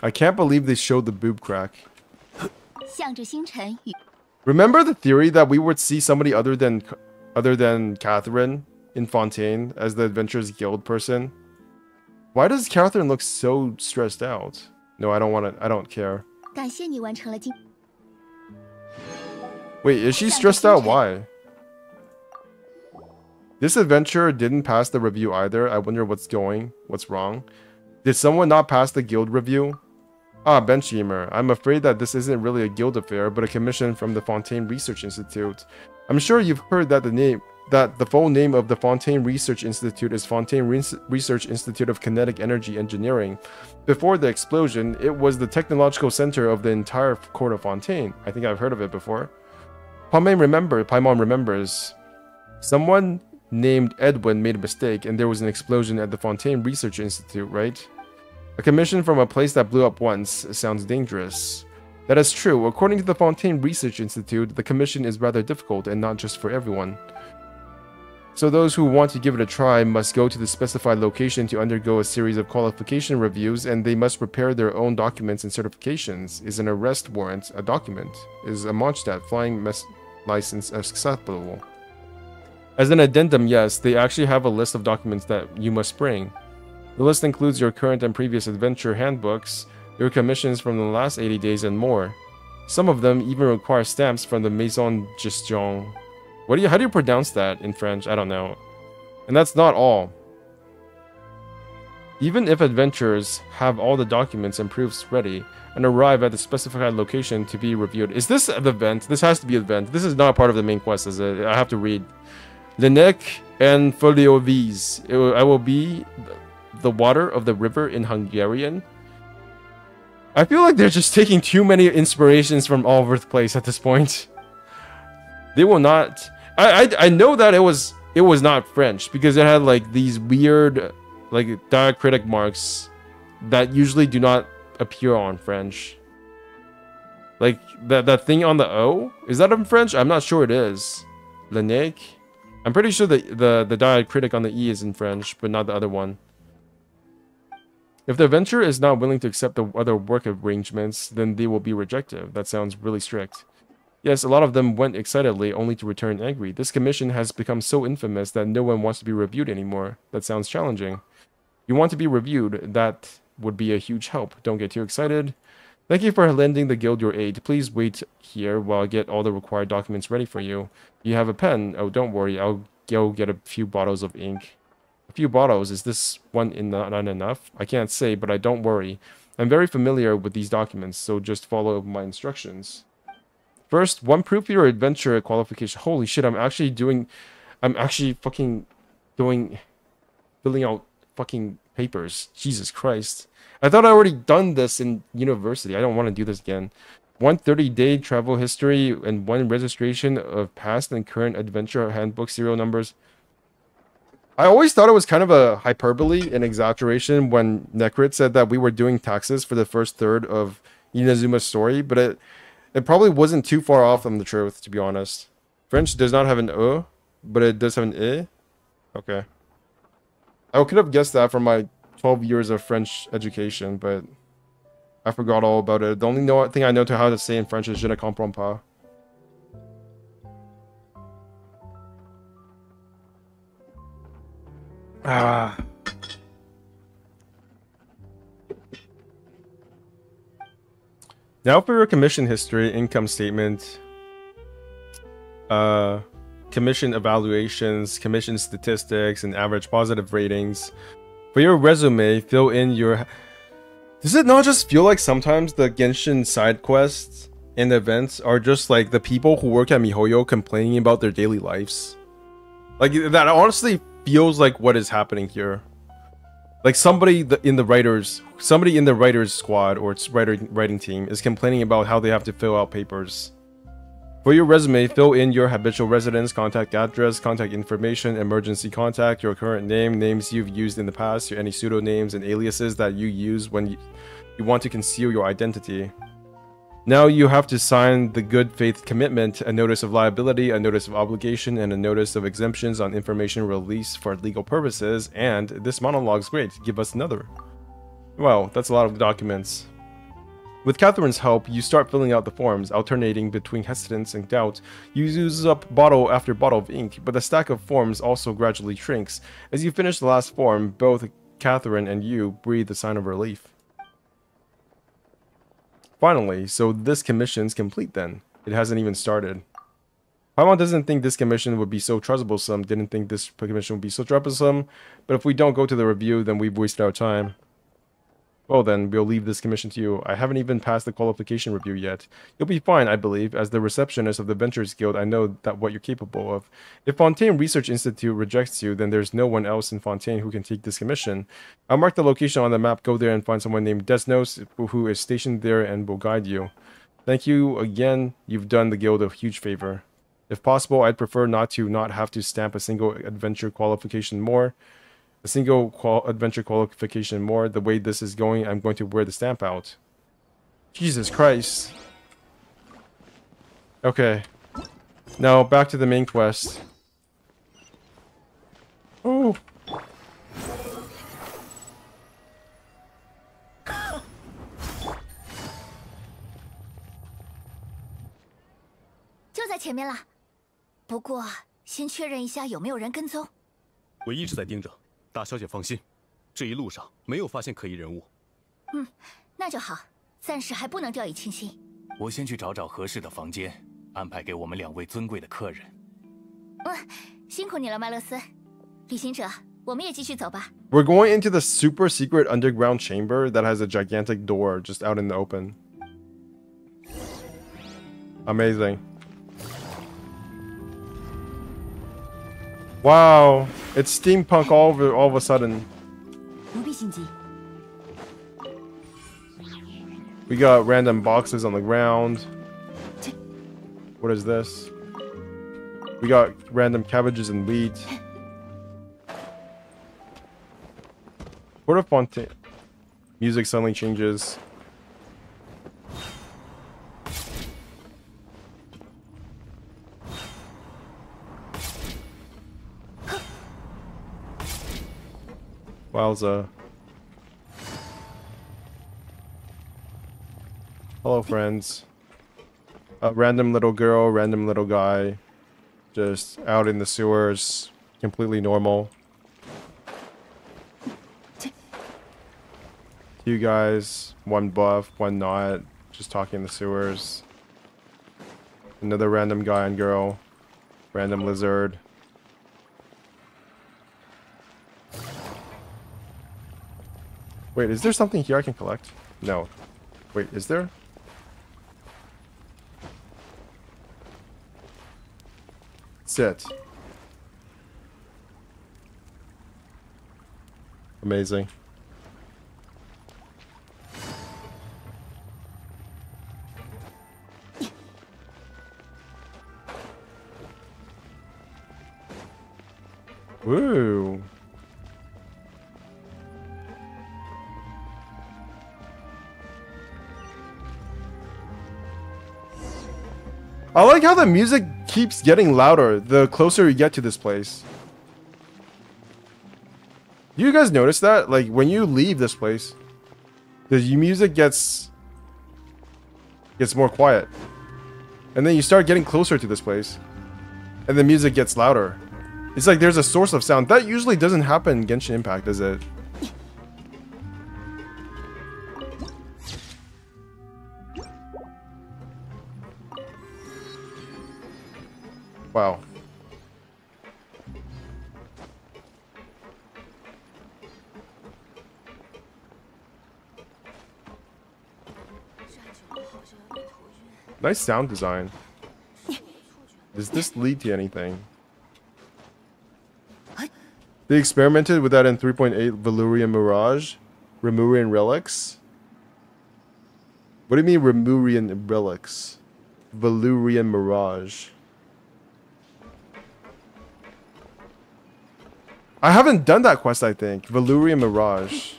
[SPEAKER 2] I can't believe they showed the boob crack.
[SPEAKER 3] 向着星辰与
[SPEAKER 2] Remember the theory that we would see somebody other than Catherine in Fontaine as the Adventurers Guild person? Why does Catherine look so stressed out? No, I don't want to. I don't care.
[SPEAKER 3] 感谢你完成了今
[SPEAKER 2] Wait, is she stressed out? Why? This adventurer didn't pass the review either. I wonder what's wrong. Did someone not pass the guild review? Ah, Benchheimer. I'm afraid that this isn't really a guild affair, but a commission from the Fontaine Research Institute. I'm sure you've heard that the full name of the Fontaine Research Institute is Fontaine Research Institute of Kinetic Energy Engineering. Before the explosion, it was the technological center of the entire court of Fontaine. I think I've heard of it before. Paimon remembers. Someone named Edwin made a mistake and there was an explosion at the Fontaine Research Institute, right? A commission from a place that blew up once sounds dangerous. That is true. According to the Fontaine Research Institute, the commission is rather difficult and not just for everyone. So those who want to give it a try must go to the specified location to undergo a series of qualification reviews, and they must prepare their own documents and certifications. Is an arrest warrant a document? Is a Mondstadt flying license acceptable? As an addendum, yes, they actually have a list of documents that you must bring. The list includes your current and previous adventure handbooks, your commissions from the last 80 days, and more. Some of them even require stamps from the Maison Gestion. How do you pronounce that in French? I don't know. And that's not all. Even if adventurers have all the documents and proofs ready and arrive at the specified location to be reviewed. Is this the event? This has to be an event. This is not part of the main quest, is it? I have to read. Lenec and Foliovis. I will be the water of the river in Hungarian. I feel like they're just taking too many inspirations from all over the place at this point. They will not... I know that it was not French because it had like these weird like diacritic marks that usually do not appear on French. Like that thing on the O, is that in French? I'm not sure it is. Lenec. I'm pretty sure that the diacritic on the E is in French, but not the other one. If the adventurer is not willing to accept the other work arrangements, then they will be rejected. That sounds really strict. Yes, a lot of them went excitedly, only to return angry. This commission has become so infamous that no one wants to be reviewed anymore. That sounds challenging. You want to be reviewed, that would be a huge help. Don't get too excited. Thank you for lending the guild your aid. Please wait here while I get all the required documents ready for you. You have a pen? Oh, don't worry. I'll go get a few bottles of ink. A few bottles? Is this one not enough? I can't say, but don't worry. I'm very familiar with these documents, so just follow my instructions. First, one proof of your adventure qualification. Holy shit, I'm actually fucking filling out fucking papers. Jesus Christ. I thought I already done this in university. I don't want to do this again. 1 30-day travel history and 1 registration of past and current adventure handbook serial numbers. I always thought it was kind of a hyperbole and exaggeration when Necrit said that we were doing taxes for the first third of Inazuma's story, but it probably wasn't too far off from the truth, to be honest. French does not have an E, but it does have an E. Okay. I could have guessed that from my 12 years of French education, but I forgot all about it. The only thing I know how to say in French is je ne comprends pas. Ah. Now for your commission history, income statement, commission evaluations, commission statistics, and average positive ratings. For your resume, fill in your... Does it not just feel like sometimes the Genshin side quests and events are just like the people who work at MiHoYo complaining about their daily lives? Like, that honestly feels like what is happening here. Like somebody in the writers squad or its writing team is complaining about how they have to fill out papers. For your resume, fill in your habitual residence, contact address, contact information, emergency contact, your current name, names you've used in the past, any pseudonames and aliases that you use when you want to conceal your identity. Now you have to sign the good faith commitment, a notice of liability, a notice of obligation, and a notice of exemptions on information released for legal purposes, and this monologue's great. Give us another. Wow, that's a lot of documents. With Catherine's help, you start filling out the forms, alternating between hesitance and doubt. You use up bottle after bottle of ink, but the stack of forms also gradually shrinks. As you finish the last form, both Catherine and you breathe a sign of relief. Finally, so this commission's complete then. It hasn't even started. Paimon doesn't think this commission would be so troublesome, didn't think this commission would be so troublesome, but if we don't go to the review, then we've wasted our time. Well then, we'll leave this commission to you. I haven't even passed the qualification review yet. You'll be fine, I believe. As the receptionist of the Ventures Guild, I know that what you're capable of. If Fontaine Research Institute rejects you, then there's no one else in Fontaine who can take this commission. I'll mark the location on the map, go there and find someone named Desnos who is stationed there and will guide you. Thank you again. You've done the guild a huge favor. If possible, I'd prefer not have to stamp a single adventure qualification more. A single adventure qualification more. The way this is going, I'm going to wear the stamp out. Jesus Christ. Okay. Now back to the main quest. Oh.
[SPEAKER 3] 就在前面了。不过，先确认一下有没有人跟踪。
[SPEAKER 6] 我一直在盯着，大小姐放心，这一路上没有发现可疑人物。
[SPEAKER 3] 嗯，那就好，暂时还不能掉以轻心。
[SPEAKER 7] 我先去找找合适的房间，安排给我们2位尊贵的客人。
[SPEAKER 3] 辛苦你了，麦勒斯。旅行者，我们也继续走吧。
[SPEAKER 2] We're going into the super secret underground chamber that has a gigantic door just out in the open. Amazing. Wow, it's steampunk all of a sudden.
[SPEAKER 3] 不必心急。
[SPEAKER 2] We got random boxes on the ground. What is this? We got random cabbages and wheat. What if Fontaine? Music suddenly changes. Wowza. Hello, friends. A random little girl, random little guy. Just out in the sewers. Completely normal. Two guys. One buff, one not. Just talking in the sewers. Another random guy and girl. Random lizard. Wait, is there something here I can collect? No. Wait, is there? Sit. Amazing. Woo. I like how the music keeps getting louder the closer you get to this place. Do you guys notice that? Like, when you leave this place, the music gets more quiet. And then you start getting closer to this place, and the music gets louder. It's like there's a source of sound. That usually doesn't happen in Genshin Impact, does it? Wow. Nice sound design. Does this lead to anything? They experimented with that in 3.8 Valyrian Mirage. Remurian Relics. What do you mean Remurian Relics? Valyrian Mirage. I haven't done that quest, I think. Valyrian Mirage.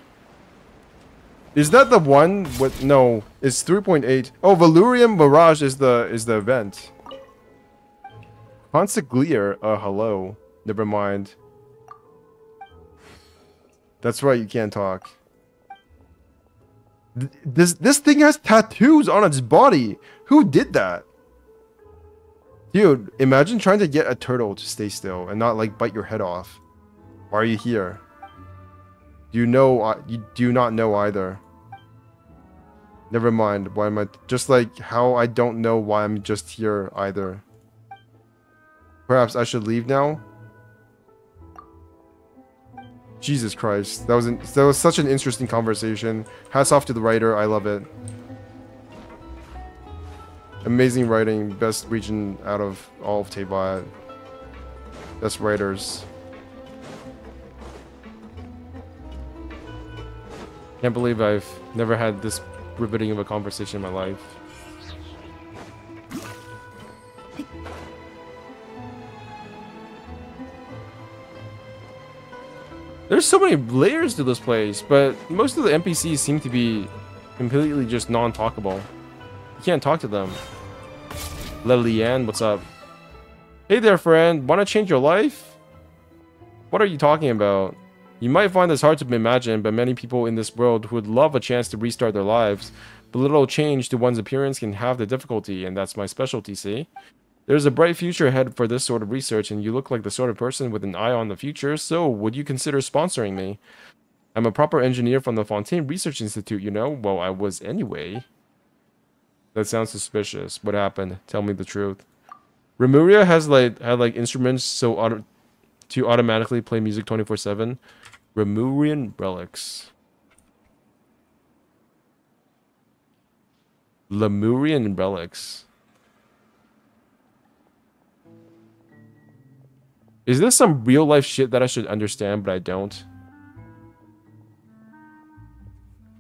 [SPEAKER 2] Is that the one with... No, it's 3.8. Oh, Valyrian Mirage is the event. Consigliere, hello. Never mind. That's right, you can't talk. This thing has tattoos on its body. Who did that? Dude, imagine trying to get a turtle to stay still and not like bite your head off. Why are you here? You do not know either. Never mind. Why am I... Just like how I don't know why I'm just here either. Perhaps I should leave now? Jesus Christ. That was such an interesting conversation. Hats off to the writer. I love it. Amazing writing. Best region out of all of Teyvat. Best writers. Can't believe I've never had this riveting of a conversation in my life. There's so many layers to this place, but most of the NPCs seem to be completely just non-talkable. You can't talk to them. Liliane, what's up? Hey there, friend. Want to change your life? What are you talking about? You might find this hard to imagine, but many people in this world who would love a chance to restart their lives. But little change to one's appearance can have the difficulty, and that's my specialty, see? There's a bright future ahead for this sort of research, and you look like the sort of person with an eye on the future, so would you consider sponsoring me? I'm a proper engineer from the Fontaine Research Institute, you know? Well, I was anyway. That sounds suspicious. What happened? Tell me the truth. Remuria has had instruments to automatically play music 24/7. Remurian relics. Lemurian relics. Is this some real life shit that I should understand, but I don't?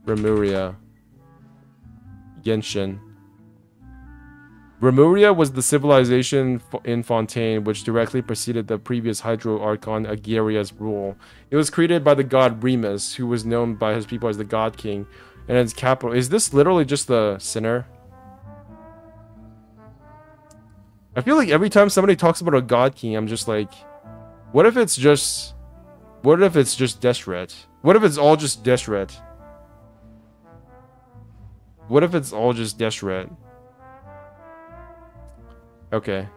[SPEAKER 2] Remuria. Genshin. Remuria was the civilization in Fontaine which directly preceded the previous Hydro Archon Agaria's rule. It was created by the god Remus, who was known by his people as the God King, and its capital. Is this literally just the sinner? I feel like every time somebody talks about a God King, I'm just like, what if it's just Deshret? What if it's all just Deshret? What if it's all just Deshret? Okay.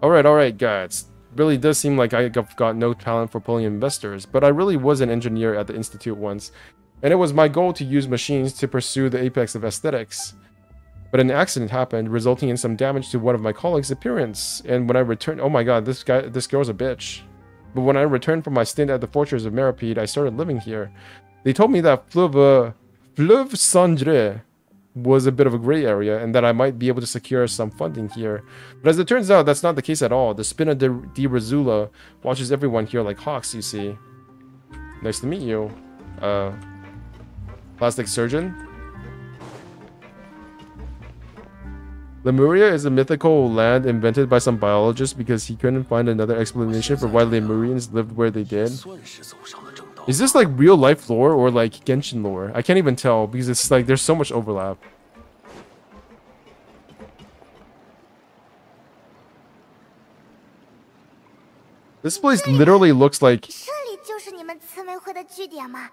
[SPEAKER 2] Alright, guys. Really does seem like I've got no talent for pulling investors, but I really was an engineer at the Institute once, and it was my goal to use machines to pursue the apex of aesthetics. But an accident happened, resulting in some damage to one of my colleagues' appearance, and when I returned— oh my god, this girl's a bitch. But when I returned from my stint at the Fortress of Meripede, I started living here. They told me that Fleuve Cendré was a bit of a gray area, and that I might be able to secure some funding here. But as it turns out, that's not the case at all. The Spina di Rizzula watches everyone here like hawks, you see. Nice to meet you. Plastic surgeon? Lemuria is a mythical land invented by some biologist because he couldn't find another explanation for why Lemurians lived where they did. Is this like real life lore or like Genshin lore? I can't even tell because it's like there's so much overlap. This place literally looks like—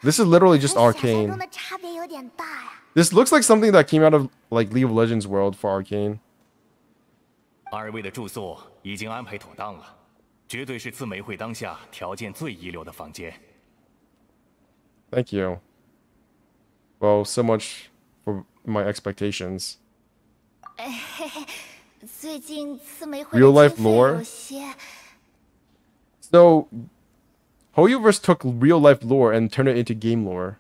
[SPEAKER 2] this is literally just Arcane. This looks like something that came out of like League of Legends world for Arcane.
[SPEAKER 7] 二位的住宿已经安排妥当了，绝对是自美会当下条件最一流的房间。
[SPEAKER 2] Thank you. Well, so much for my expectations. Real life lore? So, Hoyoverse took real life lore and turned it into game lore.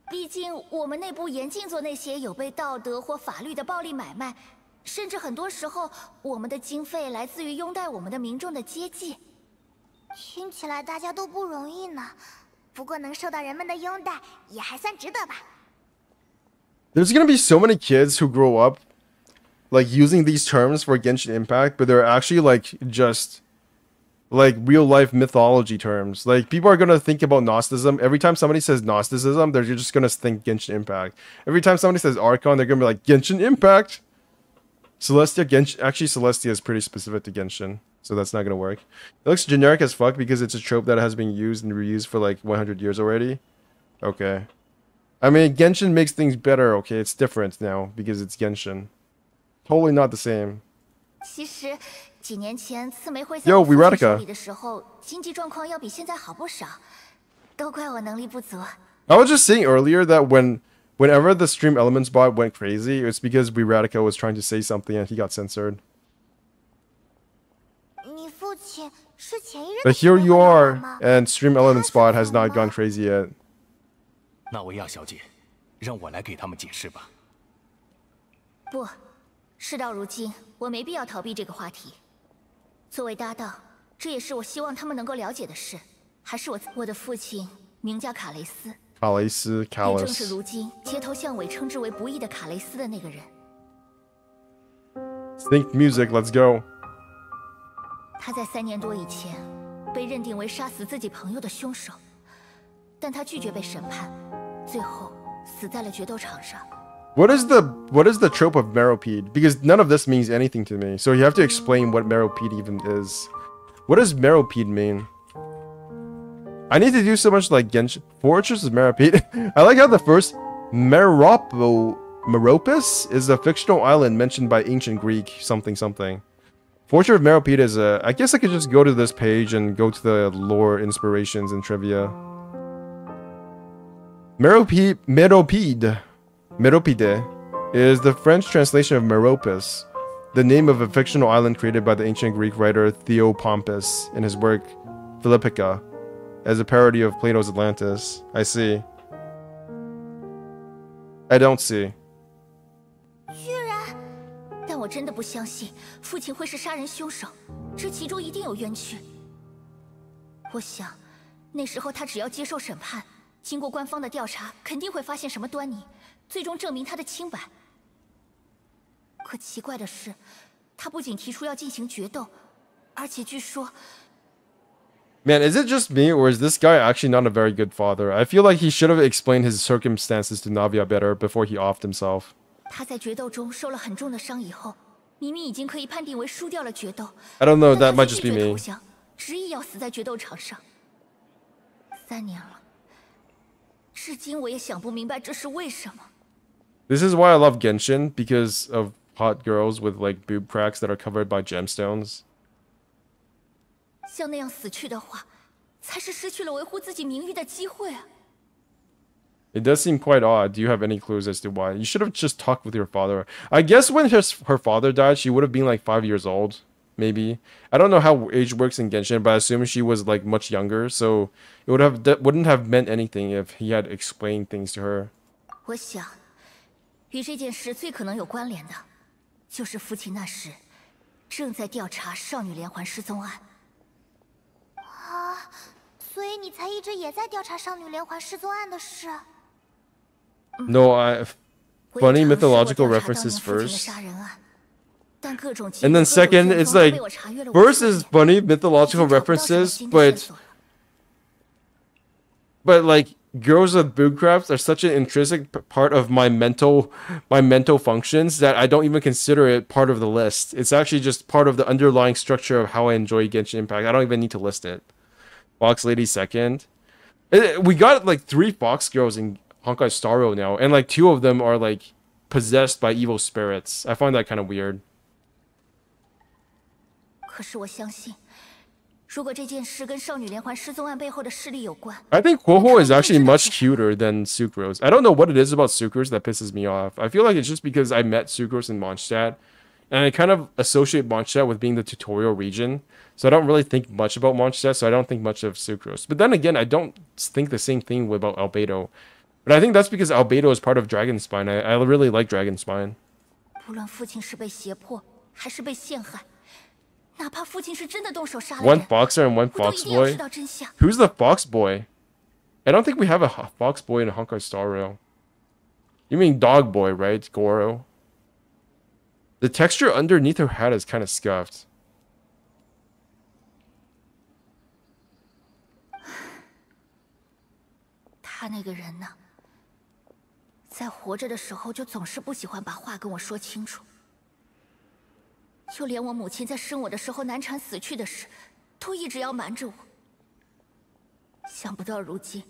[SPEAKER 3] 毕竟我们内部严禁做那些有悖道德或法律的暴力买卖，甚至很多时候，我们的经费来自于拥戴我们的民众的接济。
[SPEAKER 4] 听起来大家都不容易呢。 不过能受到人们的拥戴，也还算值得吧。
[SPEAKER 2] There's gonna be so many kids who grow up like using these terms for Genshin Impact, but they're actually like just like real life mythology terms. Like people are gonna think about Gnosticism. Every time somebody says Gnosticism, they're just gonna think Genshin Impact. Every time somebody says Archon, they're gonna be like Genshin Impact. Celestia Genshin— actually Celestia is pretty specific to Genshin. So that's not gonna work. It looks generic as fuck because it's a trope that has been used and reused for like 100 years already. Okay. I mean, Genshin makes things better, okay? It's different now because it's Genshin. Totally not the same.
[SPEAKER 3] 其实几年前刺梅会
[SPEAKER 2] Yo, Wiratica.
[SPEAKER 3] 的时候，经济状况要比现在好不少，都怪我能力不足。
[SPEAKER 2] I was just saying earlier that whenever the Stream Elements bot went crazy, it's because Wiratica was trying to say something and he got censored. But here you are, and Stream Elements bot has not gone crazy yet.
[SPEAKER 7] 那维亚小姐，让我来给他们解释吧。
[SPEAKER 3] 不，事到如今，我没必要逃避这个话题。作为搭档，这也是我希望他们能够了解的事。还是我的父亲名叫卡雷斯，
[SPEAKER 2] 卡雷斯，
[SPEAKER 3] 也正是如今街头巷尾称之为不义的卡雷斯的那个人。
[SPEAKER 2] Think music, let's go.
[SPEAKER 3] 他在3年多以前被认定为杀死自己朋友的凶手，但他拒绝被审判，最后死在了决斗场上。
[SPEAKER 2] What is the trope of Meropede? Because none of this means anything to me. So you have to explain what Meropede even is. What does Meropede mean? I need to do so much like Genshin. Fortress of Meropede. I like how the first Meropis is a fictional island mentioned by ancient Greek something something. Fortress of Meropede is a... I guess I could just go to this page and go to the lore inspirations and trivia. Meropide is the French translation of Meropis, the name of a fictional island created by the ancient Greek writer Theopompus in his work Philippica, as a parody of Plato's Atlantis. I see. I don't see.
[SPEAKER 3] 居然，但我真的不相信父亲会是杀人凶手，这其中一定有冤屈。我想，那时候他只要接受审判，经过官方的调查，肯定会发现什么端倪，最终证明他的清白。可奇怪的是，他不仅提出要进行决斗，而且据说。
[SPEAKER 2] Man, is it just me, or is this guy actually not a very good father? I feel like he should have explained his circumstances to Navia better before he offed himself.
[SPEAKER 3] 他在决斗中受了很重的伤以后，明明已经可以判定为输掉了决斗。
[SPEAKER 2] I don't know, that might just be me.
[SPEAKER 3] 投降，执意要死在决斗场上。3年了，至今我也想不明白这是为什么。
[SPEAKER 2] This is why I love Genshin, because of hot girls with like boob cracks that are covered by gemstones.
[SPEAKER 3] 像那样死去的话，才是失去了维护自己名誉的机会啊。
[SPEAKER 2] It does seem quite odd. Do you have any clues as to why? You should have just talked with your father. I guess when her father died, she would have been like 5 years old, maybe. I don't know how age works in Genshin, but I assume she was like much younger, so it wouldn't have meant anything if he had explained things to her.
[SPEAKER 3] 我想，与这件事最可能有关联的，就是父亲那时正在调查少女连环失踪案。
[SPEAKER 4] 啊，所以你才一直也在调查少女连环失踪案的事。
[SPEAKER 2] No, funny mythological references first. And then second, it's like, first is funny mythological references, but like, girls with boob crafts are such an intrinsic part of my mental functions that I don't even consider it part of the list. It's actually just part of the underlying structure of how I enjoy Genshin Impact. I don't even need to list it. Fox Lady second. We got like 3 Fox girls in Honkai Star Rail now, and like 2 of them are like possessed by evil spirits. I find that kind of weird.
[SPEAKER 3] 可是我相信，如果这件事跟少女连环失踪案背后的势力有关
[SPEAKER 2] I think Kuoho is actually much cuter than Sucrose. I don't know what it is about Sucrose that pisses me off. I feel like it's just because I met Sucrose in Mondstadt, and I kind of associate Mondstadt with being the tutorial region. So I don't really think much about Mondstadt, so I don't think much of Sucrose. But then again, I don't think the same thing about Albedo. But I think that's because Albedo is part of Dragonspine. I really like Dragonspine.
[SPEAKER 3] 不论父亲是被胁迫还是被陷害，哪怕父亲是真的动手杀了
[SPEAKER 2] One
[SPEAKER 3] 人，
[SPEAKER 2] Foxer and one
[SPEAKER 3] 我都
[SPEAKER 2] Fox
[SPEAKER 3] 一定要知
[SPEAKER 2] Boy.
[SPEAKER 3] 道真相。
[SPEAKER 2] Who's the Fox Boy? I don't think we have a Fox Boy in Honkai Star Rail. You mean Dog Boy, right, Goro? The texture underneath her hat is kind of scuffed.
[SPEAKER 3] 他那个人呢，在活着的时候就总是不喜欢把话跟我说清楚，就连我母亲在生我的时候难产死去的事，都一直要瞒着我。想不到如今，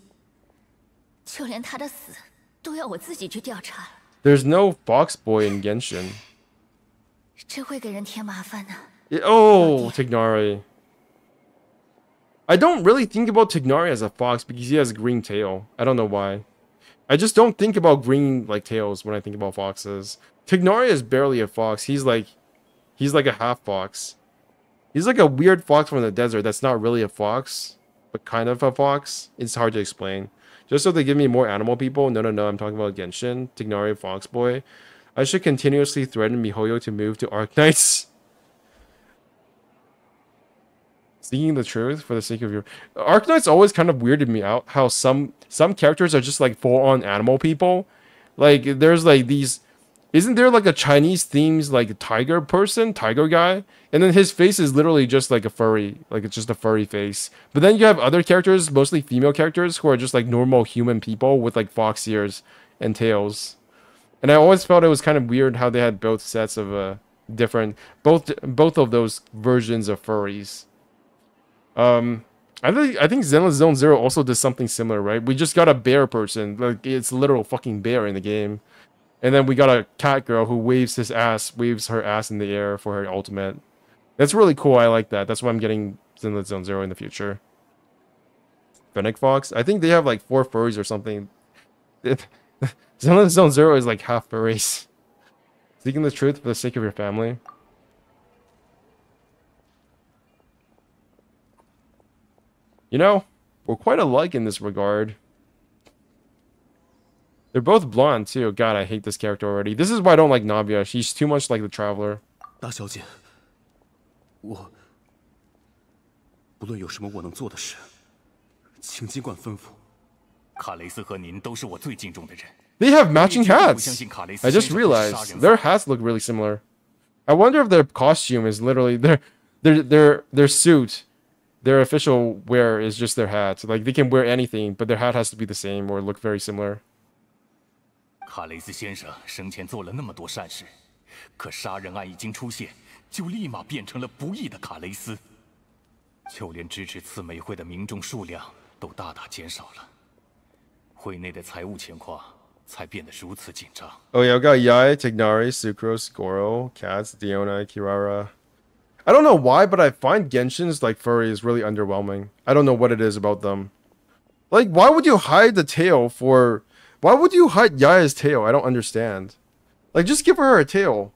[SPEAKER 3] 就连他的死都要我自己去调查了。
[SPEAKER 2] There's no Fox Boy in Genshin.
[SPEAKER 3] 这会给人添麻烦呢。
[SPEAKER 2] Oh, Tignari. I don't really think about Tignari as a fox because he has a green tail. I don't know why. I just don't think about green like tails when I think about foxes. Tignari is barely a fox. He's like a half fox. He's like a weird fox from the desert that's not really a fox, but kind of a fox. It's hard to explain. Just so they give me more animal people. No, I'm talking about Genshin. Tignari Fox Boy. I should continuously threaten MiHoYo to move to Arknights. Seeking the truth for the sake of your... Arknights always kind of weirded me out. How some characters are just like full-on animal people. Like, there's like these... Isn't there like a Chinese themes like tiger guy? And then his face is literally just like a furry. Like, it's just a furry face. But then you have other characters, mostly female characters, who are just like normal human people with like fox ears and tails. And I always felt it was kind of weird how they had both sets of both of those versions of furries. I think Zenless Zone Zero also does something similar, right? We just got a bear person, like it's a literal fucking bear in the game, and then we got a cat girl who waves her ass in the air for her ultimate. That's really cool. I like that. That's why I'm getting Zenless Zone Zero in the future. Fennec Fox. I think they have like 4 furries or something. Zenless Zone Zero is like half furries. Seeking the truth for the sake of your family. You know, we're quite alike in this regard. They're both blonde too. God, I hate this character already. This is why I don't like Navia. She's too much like the Traveler.
[SPEAKER 6] 大小姐，我不论有什么我能做的事，请尽管吩咐。
[SPEAKER 7] 卡雷斯和您都是我最敬重的人。
[SPEAKER 2] They have matching hats. I just realized their hats look really similar. I wonder if their costume is literally their suit. Their official wear is just their hat. Like they can wear anything, but their hat has to be the same or look very similar.
[SPEAKER 7] 卡雷斯先生生前做了那么多善事，可杀人案一经出现，就立马变成了不义的卡雷斯，就连支持次美会的民众数量都大大减少了，会内的财务情况才变得如此紧张。
[SPEAKER 2] Oh yeah, I've got Yae, Tignari, Sucrose, Goro, Katz, Diona, Kirara. I don't know why, but I find Genshin's like furries really underwhelming. I don't know what it is about them. Like, why would you hide the tail for? Why would you hide Yae's tail? I don't understand. Like, just give her a tail.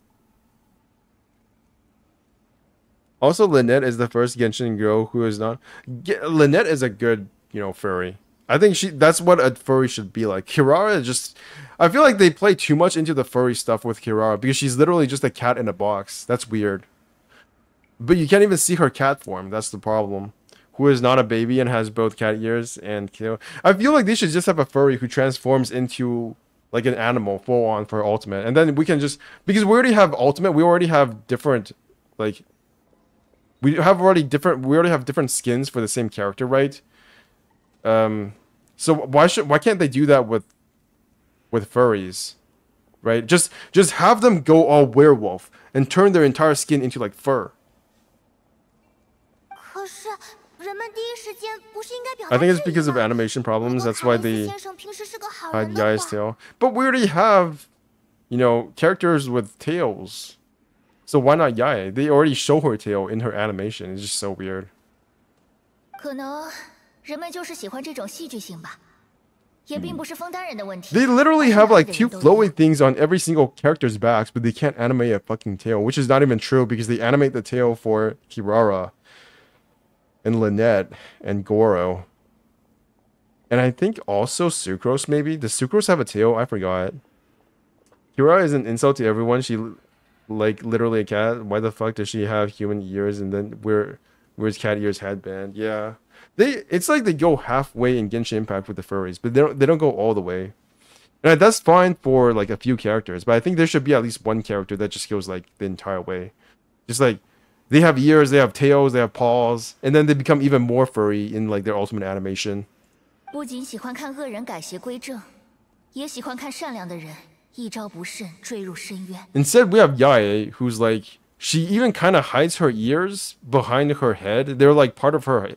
[SPEAKER 2] Also, Lynette is the first Genshin girl who is not. Lynette is a good, furry. I think that's what a furry should be like. Kirara is just. I feel like they play too much into the furry stuff with Kirara because she's literally just a cat in a box. That's weird. But you can't even see her cat form. That's the problem. Who is not a baby and has both cat ears and I feel like they should just have a furry who transforms into like an animal full on for ultimate, and then we can just because we already have ultimate, we already have different like we already have different skins for the same character, right? So why can't they do that with furries, right? Just have them go all werewolf and turn their entire skin into like fur. I think it's because of animation problems. That's why they hide Yae's tail. But we already have, characters with tails. So why not Yae? They already show her tail in her animation. It's just so weird.
[SPEAKER 3] 可能人们就是喜欢这种戏剧性吧，也并不是枫丹人的问题。
[SPEAKER 2] They literally have like 2 flowy things on every single character's backs, but they can't animate a fucking tail, which is not even true because they animate the tail for Kirara and Lynette and Goro. And I think also Sucrose, maybe? Does Sucrose have a tail? I forgot. Kira is an insult to everyone. She, like, literally a cat. Why the fuck does she have human ears and then where's cat ears headband? Yeah. It's like they go halfway in Genshin Impact with the furries, but they don't go all the way. And that's fine for, like, a few characters, but I think there should be at least one character that just goes, like, the entire way. Just, like, they have ears, they have tails, they have paws, and then they become even more furry in, like, their ultimate animation.
[SPEAKER 3] 不仅喜欢看恶人改邪归正，也喜欢看善良的人一招不慎坠入深渊。
[SPEAKER 2] Instead, we have Yae, who's like, she even kind of hides her ears behind her head. They're like part of her.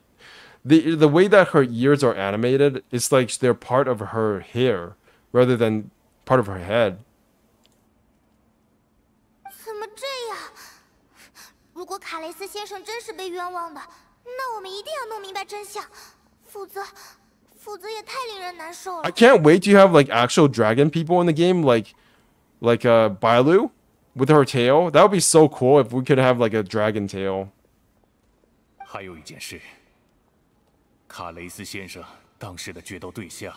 [SPEAKER 2] The way that her ears are animated, it's like they're part of her hair rather than part of her head.
[SPEAKER 4] 怎么这样？如果卡雷斯先生真是被冤枉的，那我们一定要弄明白真相，否则也太令人难受了。
[SPEAKER 2] I can't wait to have like actual dragon people in the game, like Bailu with her tail. That would be so cool if we could have like a dragon tail.
[SPEAKER 7] 还有一件事，卡雷斯先生当时的决斗对象，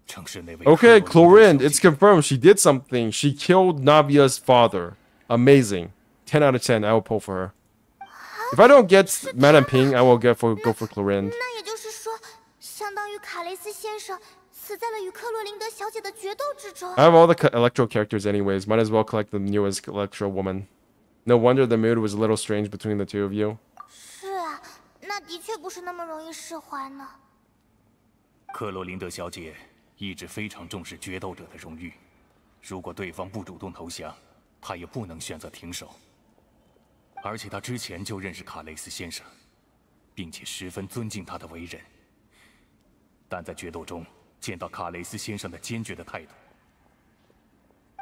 [SPEAKER 7] 正是那位。
[SPEAKER 2] Okay, Chlorinde, it's confirmed she did something. She killed Navia's father. Amazing. 10 out of 10. I will pull for her. If I don't get Madame Ping, I will go for Chlorinde.
[SPEAKER 4] 那也就是说，相当于卡雷斯先生死在了与克洛琳德小姐的决斗之中。
[SPEAKER 2] I have all the Electro characters anyways. Might as well collect the newest Electro woman. No wonder the mood was a little strange between the two of you.
[SPEAKER 4] 是啊，那的确不是那么容易释怀呢。
[SPEAKER 7] 克洛琳德小姐一直非常重视决斗者的荣誉，如果对方不主动投降，他也不能选择停手。而且他之前就认识卡雷斯先生，并且十分尊敬他的为人。但在决斗中见到卡雷斯先生的坚决的态度，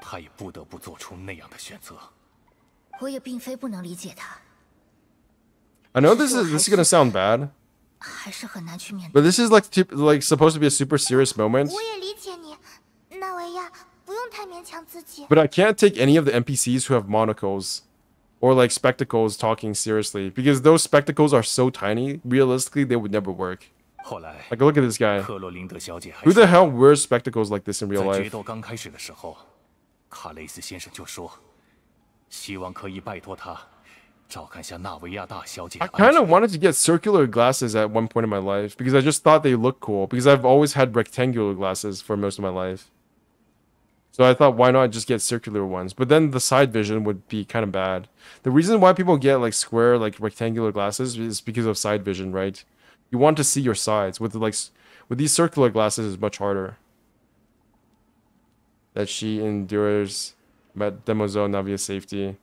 [SPEAKER 7] 他也不得不做出那样的选择。
[SPEAKER 3] 我也并非不能理解他。
[SPEAKER 2] I know this is gonna sound bad,
[SPEAKER 3] 还是很难去面
[SPEAKER 2] but
[SPEAKER 3] 对。
[SPEAKER 2] this is like supposed to be a super serious moment.
[SPEAKER 4] 我也理解你，纳维亚，不用太勉强自己。
[SPEAKER 2] But I can't take any of the NPCs who have monocles or like spectacles talking seriously because those spectacles are so tiny. Realistically, they would never work.
[SPEAKER 7] 后来，
[SPEAKER 2] Like look at this guy.
[SPEAKER 7] 克洛琳德小姐还
[SPEAKER 2] Who
[SPEAKER 7] 说
[SPEAKER 2] the hell wears spectacles like this in real
[SPEAKER 7] 在决
[SPEAKER 2] life?
[SPEAKER 7] 斗刚开始的时候，卡雷斯先生就说，希望可以拜托他照看下纳维亚大小姐
[SPEAKER 2] I
[SPEAKER 7] 的安
[SPEAKER 2] kind
[SPEAKER 7] 全。
[SPEAKER 2] of wanted to get circular glasses at one point in my life because I just thought they looked cool because I've always had rectangular glasses for most of my life. So I thought, why not just get circular ones? But then the side vision would be kind of bad. The reason why people get like square, like rectangular glasses is because of side vision, right? You want to see your sides. With these circular glasses, it's much harder. That she endures Mademoiselle Navia's safety.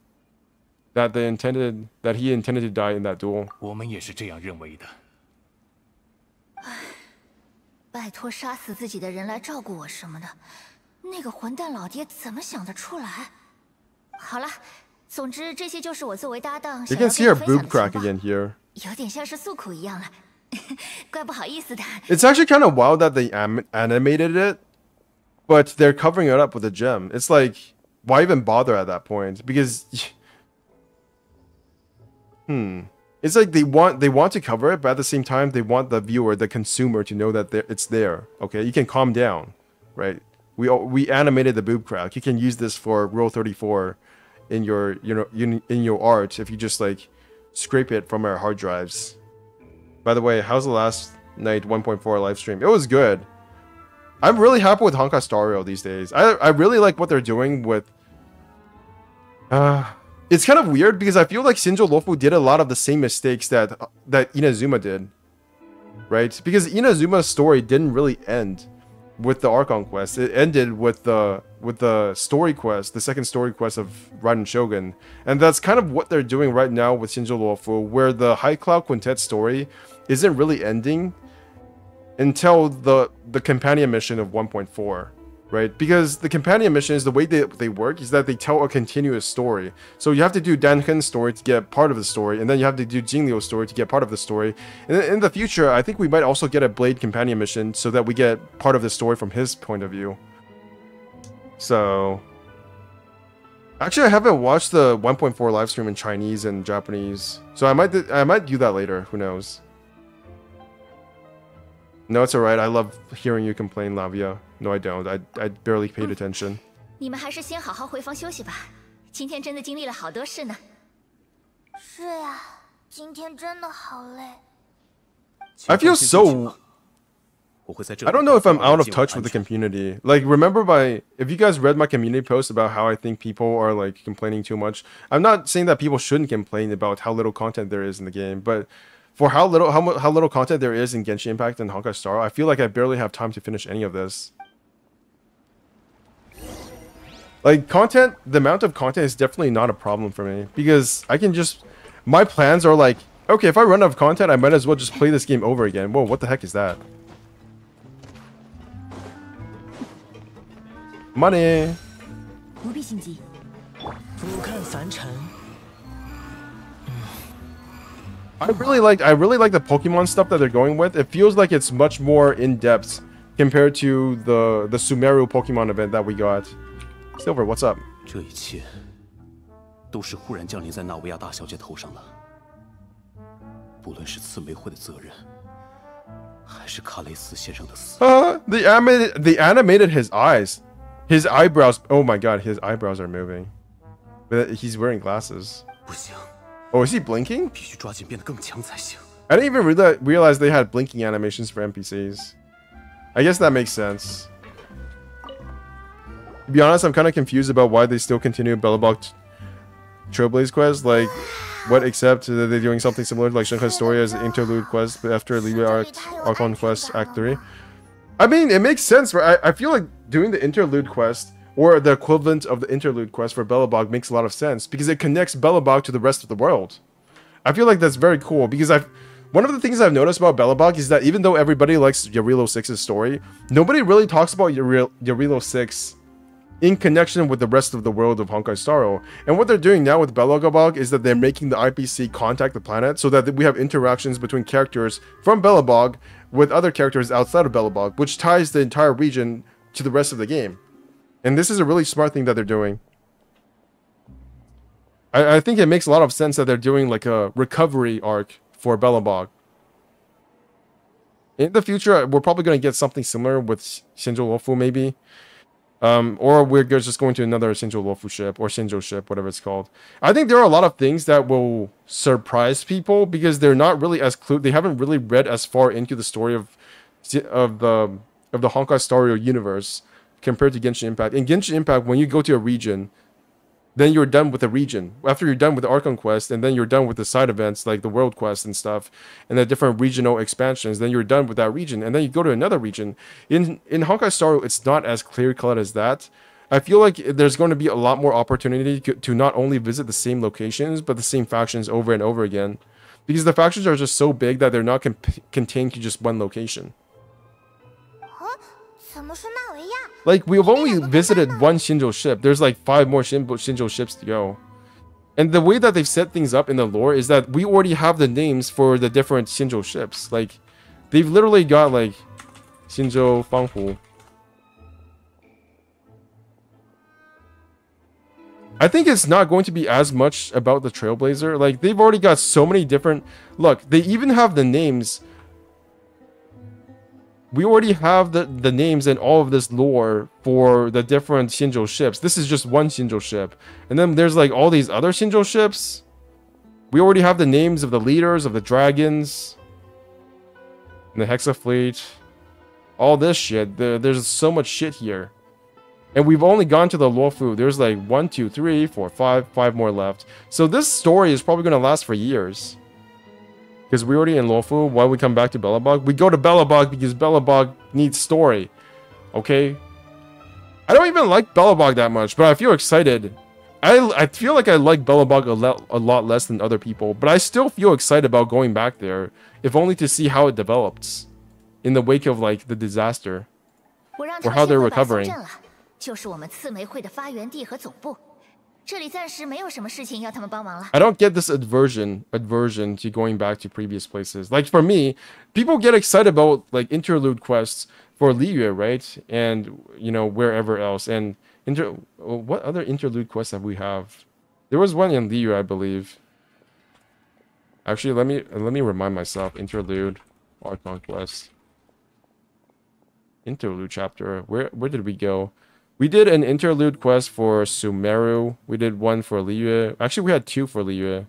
[SPEAKER 2] That he intended to die in that duel.
[SPEAKER 7] 我们也是这样认为的。
[SPEAKER 3] 拜托杀死自己的人来照顾我什么的，那个混蛋老爹怎么想得出来？好了，总之这些就是我作为搭档
[SPEAKER 2] You
[SPEAKER 3] 想要
[SPEAKER 2] can see
[SPEAKER 3] 跟
[SPEAKER 2] her
[SPEAKER 3] 你分享
[SPEAKER 2] boob
[SPEAKER 3] 的
[SPEAKER 2] crack
[SPEAKER 3] 情报，
[SPEAKER 2] again here.
[SPEAKER 3] 有点像是诉苦一样了，怪不好意思的。
[SPEAKER 2] It's actually kind of wild that they animated it, but they're covering it up with a gem. It's like, why even bother at that point? Because, it's like they want to cover it, but at the same time they want the viewer, the consumer, to know that it's there. Okay, you can calm down, right? We animated the boob crack. You can use this for Rule 34 in your in your art if you just like scrape it from our hard drives. By the way, how's the last night 1.4 live stream? It was good. I'm really happy with Honkai Star Rail these days. I really like what they're doing with. It's kind of weird because I feel like Shinjo Lofu did a lot of the same mistakes that Inazuma did, right? Because Inazuma's story didn't really end with the Archon quest. It ended with the story quest, the second story quest of Raiden Shogun, and that's kind of what they're doing right now with Shinjo Lofu, where the High Cloud Quintet story isn't really ending until the companion mission of 1.4, right? Because the companion missions, the way they work is that they tell a continuous story. So you have to do Danken's story to get part of the story, and then you have to do Jingliu's story to get part of the story. And in the future, I think we might also get a Blade companion mission so that we get part of the story from his point of view. So actually, I haven't watched the 1.4 live stream in Chinese and Japanese, so I might do that later. Who knows? No, it's alright. I love hearing you complain, Lavia. No, I don't. I barely paid attention.
[SPEAKER 3] 你们还是先好好回房休息吧，今天真的经历了好多事呢。
[SPEAKER 4] 是呀，今天真的好累。
[SPEAKER 2] I feel so. I don't know if I'm out of touch with the community. Like, remember if you guys read my community post about how I think people are like complaining too much. I'm not saying that people shouldn't complain about how little content there is in the game, but for how little content there is in Genshin Impact and Honkai Star, I feel like I barely have time to finish any of this. Like, the amount of content is definitely not a problem for me because I can just, my plans are like, okay, if I run out of content, I might as well just play this game over again. Whoa, what the heck is that? Money.
[SPEAKER 5] 不必心急。俯瞰凡尘。
[SPEAKER 2] I really like the Pokemon stuff that they're going with. It feels like it's much more in depth compared to the Sumeru Pokemon event that we got. Silver, what's up?
[SPEAKER 6] 这一切都是忽然降临在纳维亚大小姐头上的。不论是刺玫会的责任，还是卡雷斯先生的死。
[SPEAKER 2] They animated his eyes, his eyebrows. Oh my god, his eyebrows are moving. But he's wearing glasses.
[SPEAKER 6] 不行。
[SPEAKER 2] Oh, is he blinking?
[SPEAKER 6] 必须抓紧变得更强才行。
[SPEAKER 2] I didn't even realize they had blinking animations for NPCs. I guess that makes sense. To be honest, I'm kind of confused about why they still continue Bellabok Trailblaze quest. Like, what except that they're doing something similar to like Shanghai's story as an interlude quest, but after Libya Archon quest Act 3. I mean, it makes sense, right? I feel like doing the interlude quest or the equivalent of the interlude quest for Belobog makes a lot of sense because it connects Belobog to the rest of the world. I feel like that's very cool because one of the things I've noticed about Belobog is that even though everybody likes Yarilo 6's story, nobody really talks about Yarilo 6 in connection with the rest of the world of Honkai Star Rail. And what they're doing now with Belobog is that they're making the IPC contact the planet so that we have interactions between characters from Belobog with other characters outside of Belobog, which ties the entire region to the rest of the game. And this is a really smart thing that they're doing. I think it makes a lot of sense that they're doing like a recovery arc for Belobog. In the future, we're probably going to get something similar with Shinjo Lofu, maybe. Or we're just going to another Shinjo Lofu ship, or Shinjo ship, whatever it's called. I think there are a lot of things that will surprise people, because they're not really as they haven't really read as far into the story of the Honkai Star Rail universe compared to Genshin Impact. In Genshin Impact, when you go to a region, then you're done with the region. After you're done with the Archon quest, and then you're done with the side events like the world quest and stuff, and the different regional expansions, then you're done with that region, and then you go to another region. In Honkai Star Rail, it's not as clear-cut as that. I feel like there's going to be a lot more opportunity to not only visit the same locations, but the same factions over and over again. Because the factions are just so big that they're not contained to just one location. Like, we've only visited one Shinjo ship. There's like 5 more Shinjo ships to go. And the way that they've set things up in the lore is that we already have the names for the different Shinjo ships. Like, they've literally got like Shinjo Fanghu. I think it's not going to be as much about the Trailblazer. Like, they've already got so many different... Look, they even have the names... We already have the names and all of this lore for the different Shinjo ships. This is just one Shinjo ship. And then there's like all these other Shinjo ships. We already have the names of the leaders, of the dragons. And the Hexa fleet. All this shit. There's so much shit here. And we've only gone to the Luofu. There's like 1, 2, 3, 4, 5 more left. So this story is probably going to last for years. Because we're already in Luofu. Why we come back to Belobog? We go to Belobog because Belobog needs story. Okay? I don't even like Belobog that much, but I feel excited. I feel like I like Belobog a lot less than other people, but I still feel excited about going back there, if only to see how it develops in the wake of like the disaster, or how they're recovering. I don't get this aversion to going back to previous places. Like for me, people get excited about like interlude quests for Liyue, right? And you know, wherever else. And what other interlude quests have we have? There was one in Liyue, I believe. Actually, let me remind myself. Interlude, Archon quest. Interlude chapter. Where did we go? We did an interlude quest for Sumeru. We did one for Liyue. Actually, we had 2 for Liyue.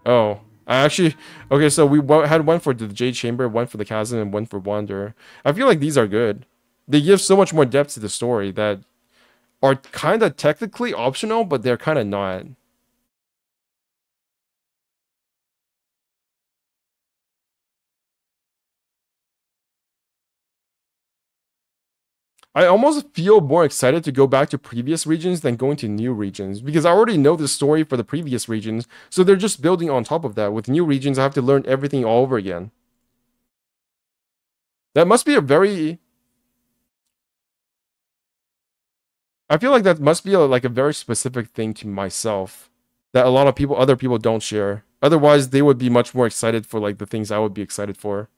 [SPEAKER 2] Oh, okay, so we had one for the Jade Chamber, one for the Chasm, and one for Wander. I feel like these are good. They give so much more depth to the story that are kind of technically optional, but they're kind of not. I almost feel more excited to go back to previous regions than going to new regions, because I already know the story for the previous regions, so they're just building on top of that. With new regions, I have to learn everything all over again. That must be a very... I feel like that must be like a very specific thing to myself that a lot of other people don't share. Otherwise, they would be much more excited for like the things I would be excited for.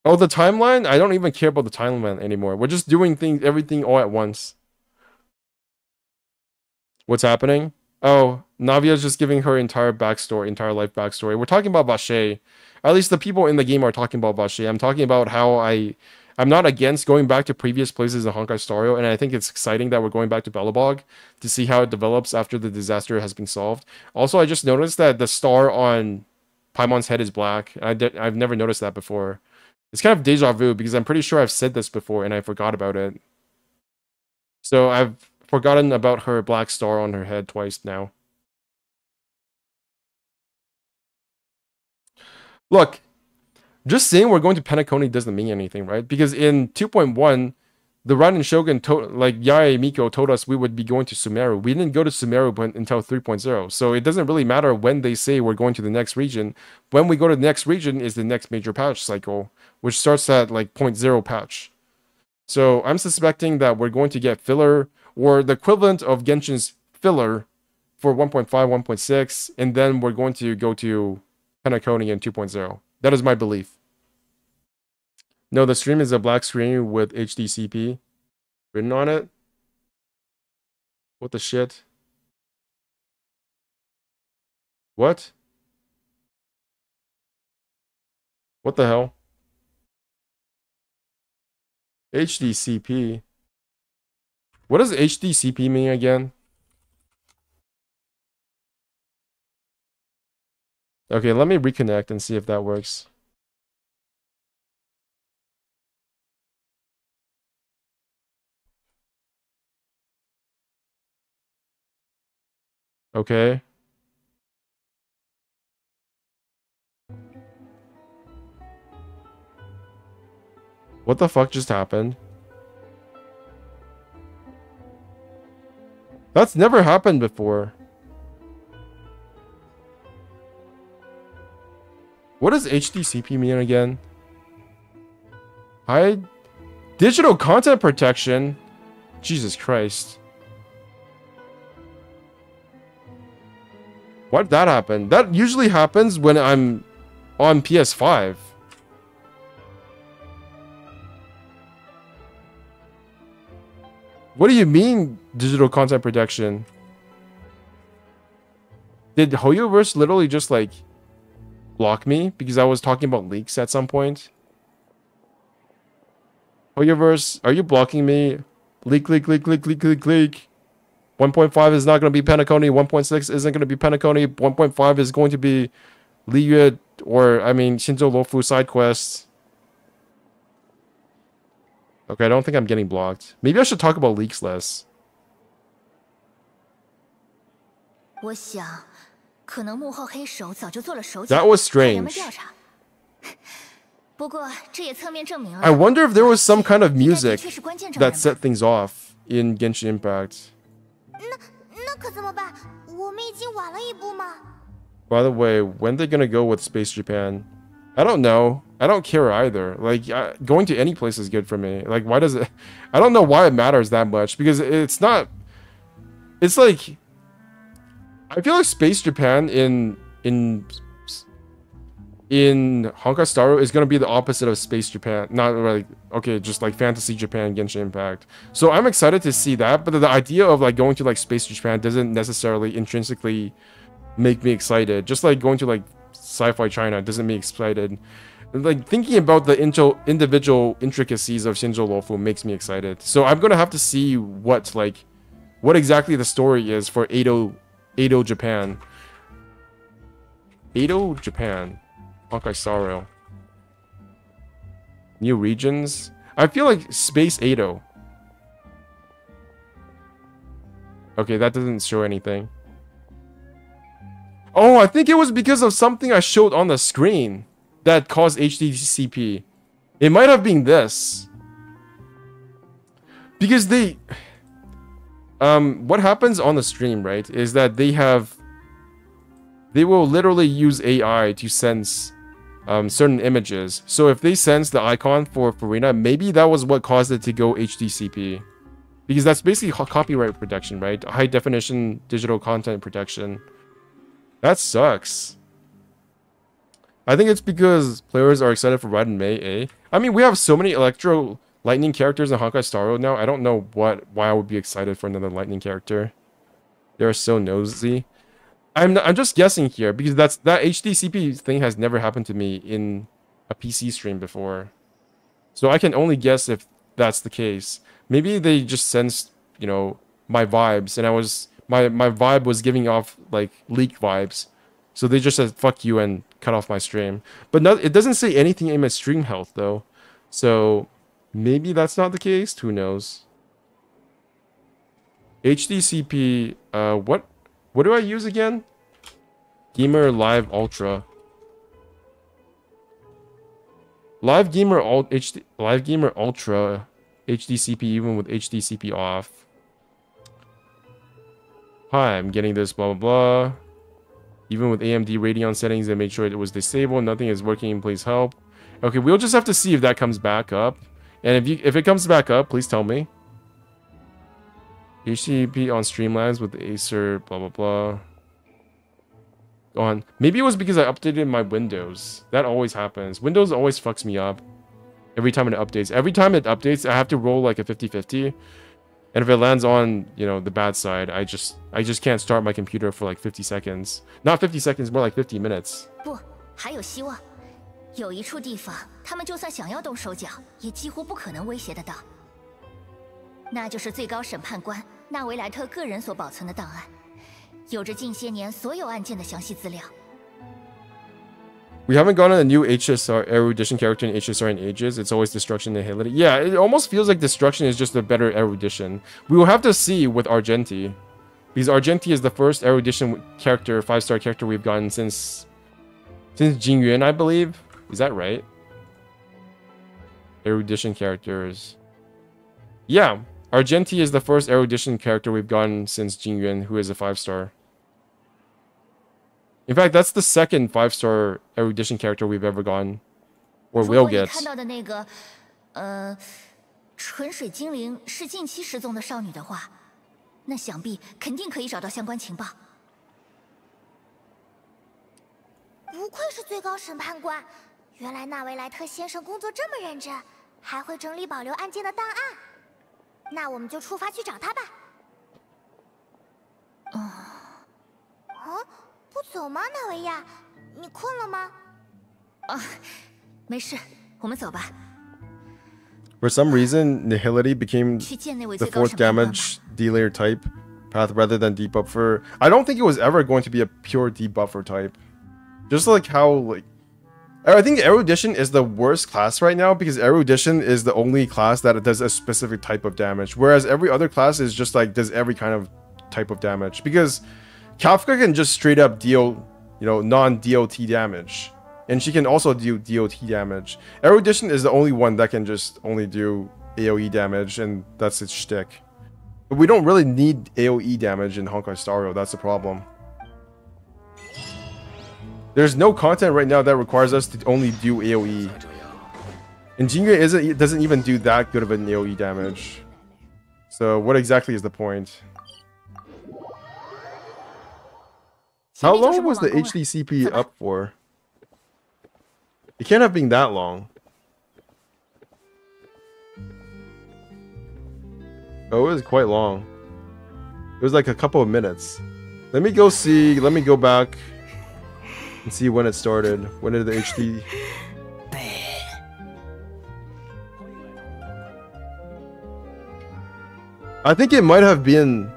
[SPEAKER 2] Oh, the timeline? I don't even care about the timeline anymore. We're just doing everything all at once. What's happening? Oh, Navia's just giving her entire life backstory. We're talking about Vache. At least the people in the game are talking about Vache. I'm talking about how I'm not against going back to previous places in Honkai Star Rail, and I think it's exciting that we're going back to Belobog to see how it develops after the disaster has been solved. Also, I just noticed that the star on Paimon's head is black. I've never noticed that before. It's kind of deja vu because I'm pretty sure I've said this before and I forgot about it. So I've forgotten about her black star on her head twice now. Look, just saying we're going to Penacony doesn't mean anything, right? Because in 2.1, the Raiden Shogun, like Yae Miko told us we would be going to Sumeru. We didn't go to Sumeru until 3.0. So it doesn't really matter when they say we're going to the next region. When we go to the next region is the next major patch cycle, which starts at like 0.0 patch. So I'm suspecting that we're going to get filler or the equivalent of Genshin's filler for 1.5, 1.6, and then we're going to go to Penacony in 2.0. That is my belief. No, the stream is a black screen with HDCP written on it. What the shit? What? What the hell? HDCP. What does HDCP mean again? Okay, let me reconnect and see if that works. Okay. What the fuck just happened? That's never happened before. What does HDCP mean again? High digital content protection? Jesus Christ. Why did that happen? That usually happens when I'm on PS5. What do you mean, digital content protection? Did Hoyoverse literally just, like, block me because I was talking about leaks at some point? Hoyoverse, are you blocking me? Leak, leak, leak, leak, leak, leak, leak. 1.5 is not going to be Penacony. 1.6 isn't going to be Penacony. 1.5 is going to be Liyue, or, I mean, Shinzo Lofu side quests. Okay, I don't think I'm getting blocked. Maybe I should talk about leaks less. That was strange. I wonder if there was some kind of music that set things off in Genshin Impact. By the way, when they're gonna go with Space Japan? I don't know. I don't care either. Like, going to any place is good for me. Like, why does it... I don't know why it matters that much. Because it's not... It's like... I feel like Space Japan in Honkai Star Rail is going to be the opposite of Space Japan. Not like... Okay, just like Fantasy Japan, Genshin Impact. So I'm excited to see that. But the idea of like going to like Space Japan doesn't necessarily intrinsically make me excited. Just like going to like Sci-Fi China doesn't make me excited. Like, thinking about the individual intricacies of Shinzo Lofu makes me excited. So I'm gonna have to see what exactly the story is for Edo Japan. Edo Japan. Honkai Star Rail. New regions? I feel like Space Edo. Okay, that doesn't show anything. Oh, I think it was because of something I showed on the screen that caused HDCP. It might have been this. Because they... what happens on the stream, right, is that they will literally use AI to sense certain images. So if they sense the icon for Furina, maybe that was what caused it to go HDCP. Because that's basically copyright protection, right? High definition digital content protection. That sucks. I think it's because players are excited for Raiden Mei, eh? I mean, we have so many Electro Lightning characters in Honkai Star Rail now. I don't know why I would be excited for another Lightning character. They're so nosy. I'm just guessing here because that HDCP thing has never happened to me in a PC stream before. So I can only guess if that's the case. Maybe they just sensed, you know, my vibes, and my vibe was giving off like leak vibes. So they just said fuck you and cut off my stream. But no, it doesn't say anything in my stream health though. So maybe that's not the case. Who knows? HDCP. What do I use again? Gamer Live Ultra. Live Gamer Live Gamer Ultra HDCP even with HDCP off. Hi, I'm getting this blah blah blah. Even with AMD Radeon settings, they made sure it was disabled. Nothing is working. Please help. Okay, we'll just have to see if that comes back up. And if it comes back up, please tell me. HTTP on Streamlabs with Acer, blah blah blah. On. Maybe it was because I updated my Windows. That always happens. Windows always fucks me up. Every time it updates. Every time it updates, I have to roll like a 50-50. And if it lands on, you know, the bad side, I just can't start my computer for like 50 seconds. Not 50 seconds, more like 50 minutes.
[SPEAKER 3] 不，还有希望。有一处地方，他们就算想要动手脚，也几乎不可能威胁得到。那就是最高审判官纳维莱特个人所保存的档案，有着近些年所有案件的详细资料。
[SPEAKER 2] We haven't gotten a new HSR erudition character in HSR in ages. It's always destruction and nihility. Yeah, it almost feels like destruction is just a better erudition. We will have to see with Argenti. Because Argenti is the first erudition character, 5-star character we've gotten since Jingyuan, I believe. Is that right? Erudition characters. Yeah, Argenti is the first erudition character we've gotten since Jingyuan, who is a 5-star. In fact, that's the second 5-star erudition character we've ever gotten, or will get.
[SPEAKER 3] 看到的那个，纯水精灵是近期失踪的少女的话，那想必肯定可以找到相关情报。
[SPEAKER 4] 不愧是最高审判官，原来纳维莱特先生工作这么认真，还会整理保留案件的档案。那我们就出发去找他吧。不走吗，纳维亚？你困了吗？
[SPEAKER 3] 没事，我们走吧。
[SPEAKER 2] For some reason, Nihility became
[SPEAKER 3] 去见那位
[SPEAKER 2] the
[SPEAKER 3] 最高
[SPEAKER 2] 4th
[SPEAKER 3] 审判官吧。
[SPEAKER 2] damage D-layer type path rather than debuffer. I don't think it was ever going to be a pure debuffer type. Just like how, like... I think Erudition is the worst class right now because Erudition is the only class that does a specific type of damage. Whereas every other class is just like, does every kind of type of damage. Because Kafka can just straight up deal, you know, non-DOT damage. And she can also do DOT damage. Erudition is the only one that can just only do AoE damage, and that's its shtick. But we don't really need AoE damage in Honkai Star Rail, that's the problem. There's no content right now that requires us to only do AoE. And Jingyue doesn't even do that good of an AoE damage. So what exactly is the point? How long was the HDCP up for? It can't have been that long. Oh, it was quite long. It was like a couple of minutes. Let me go see, let me go back and see when it started. When did the HD... I think it might have been...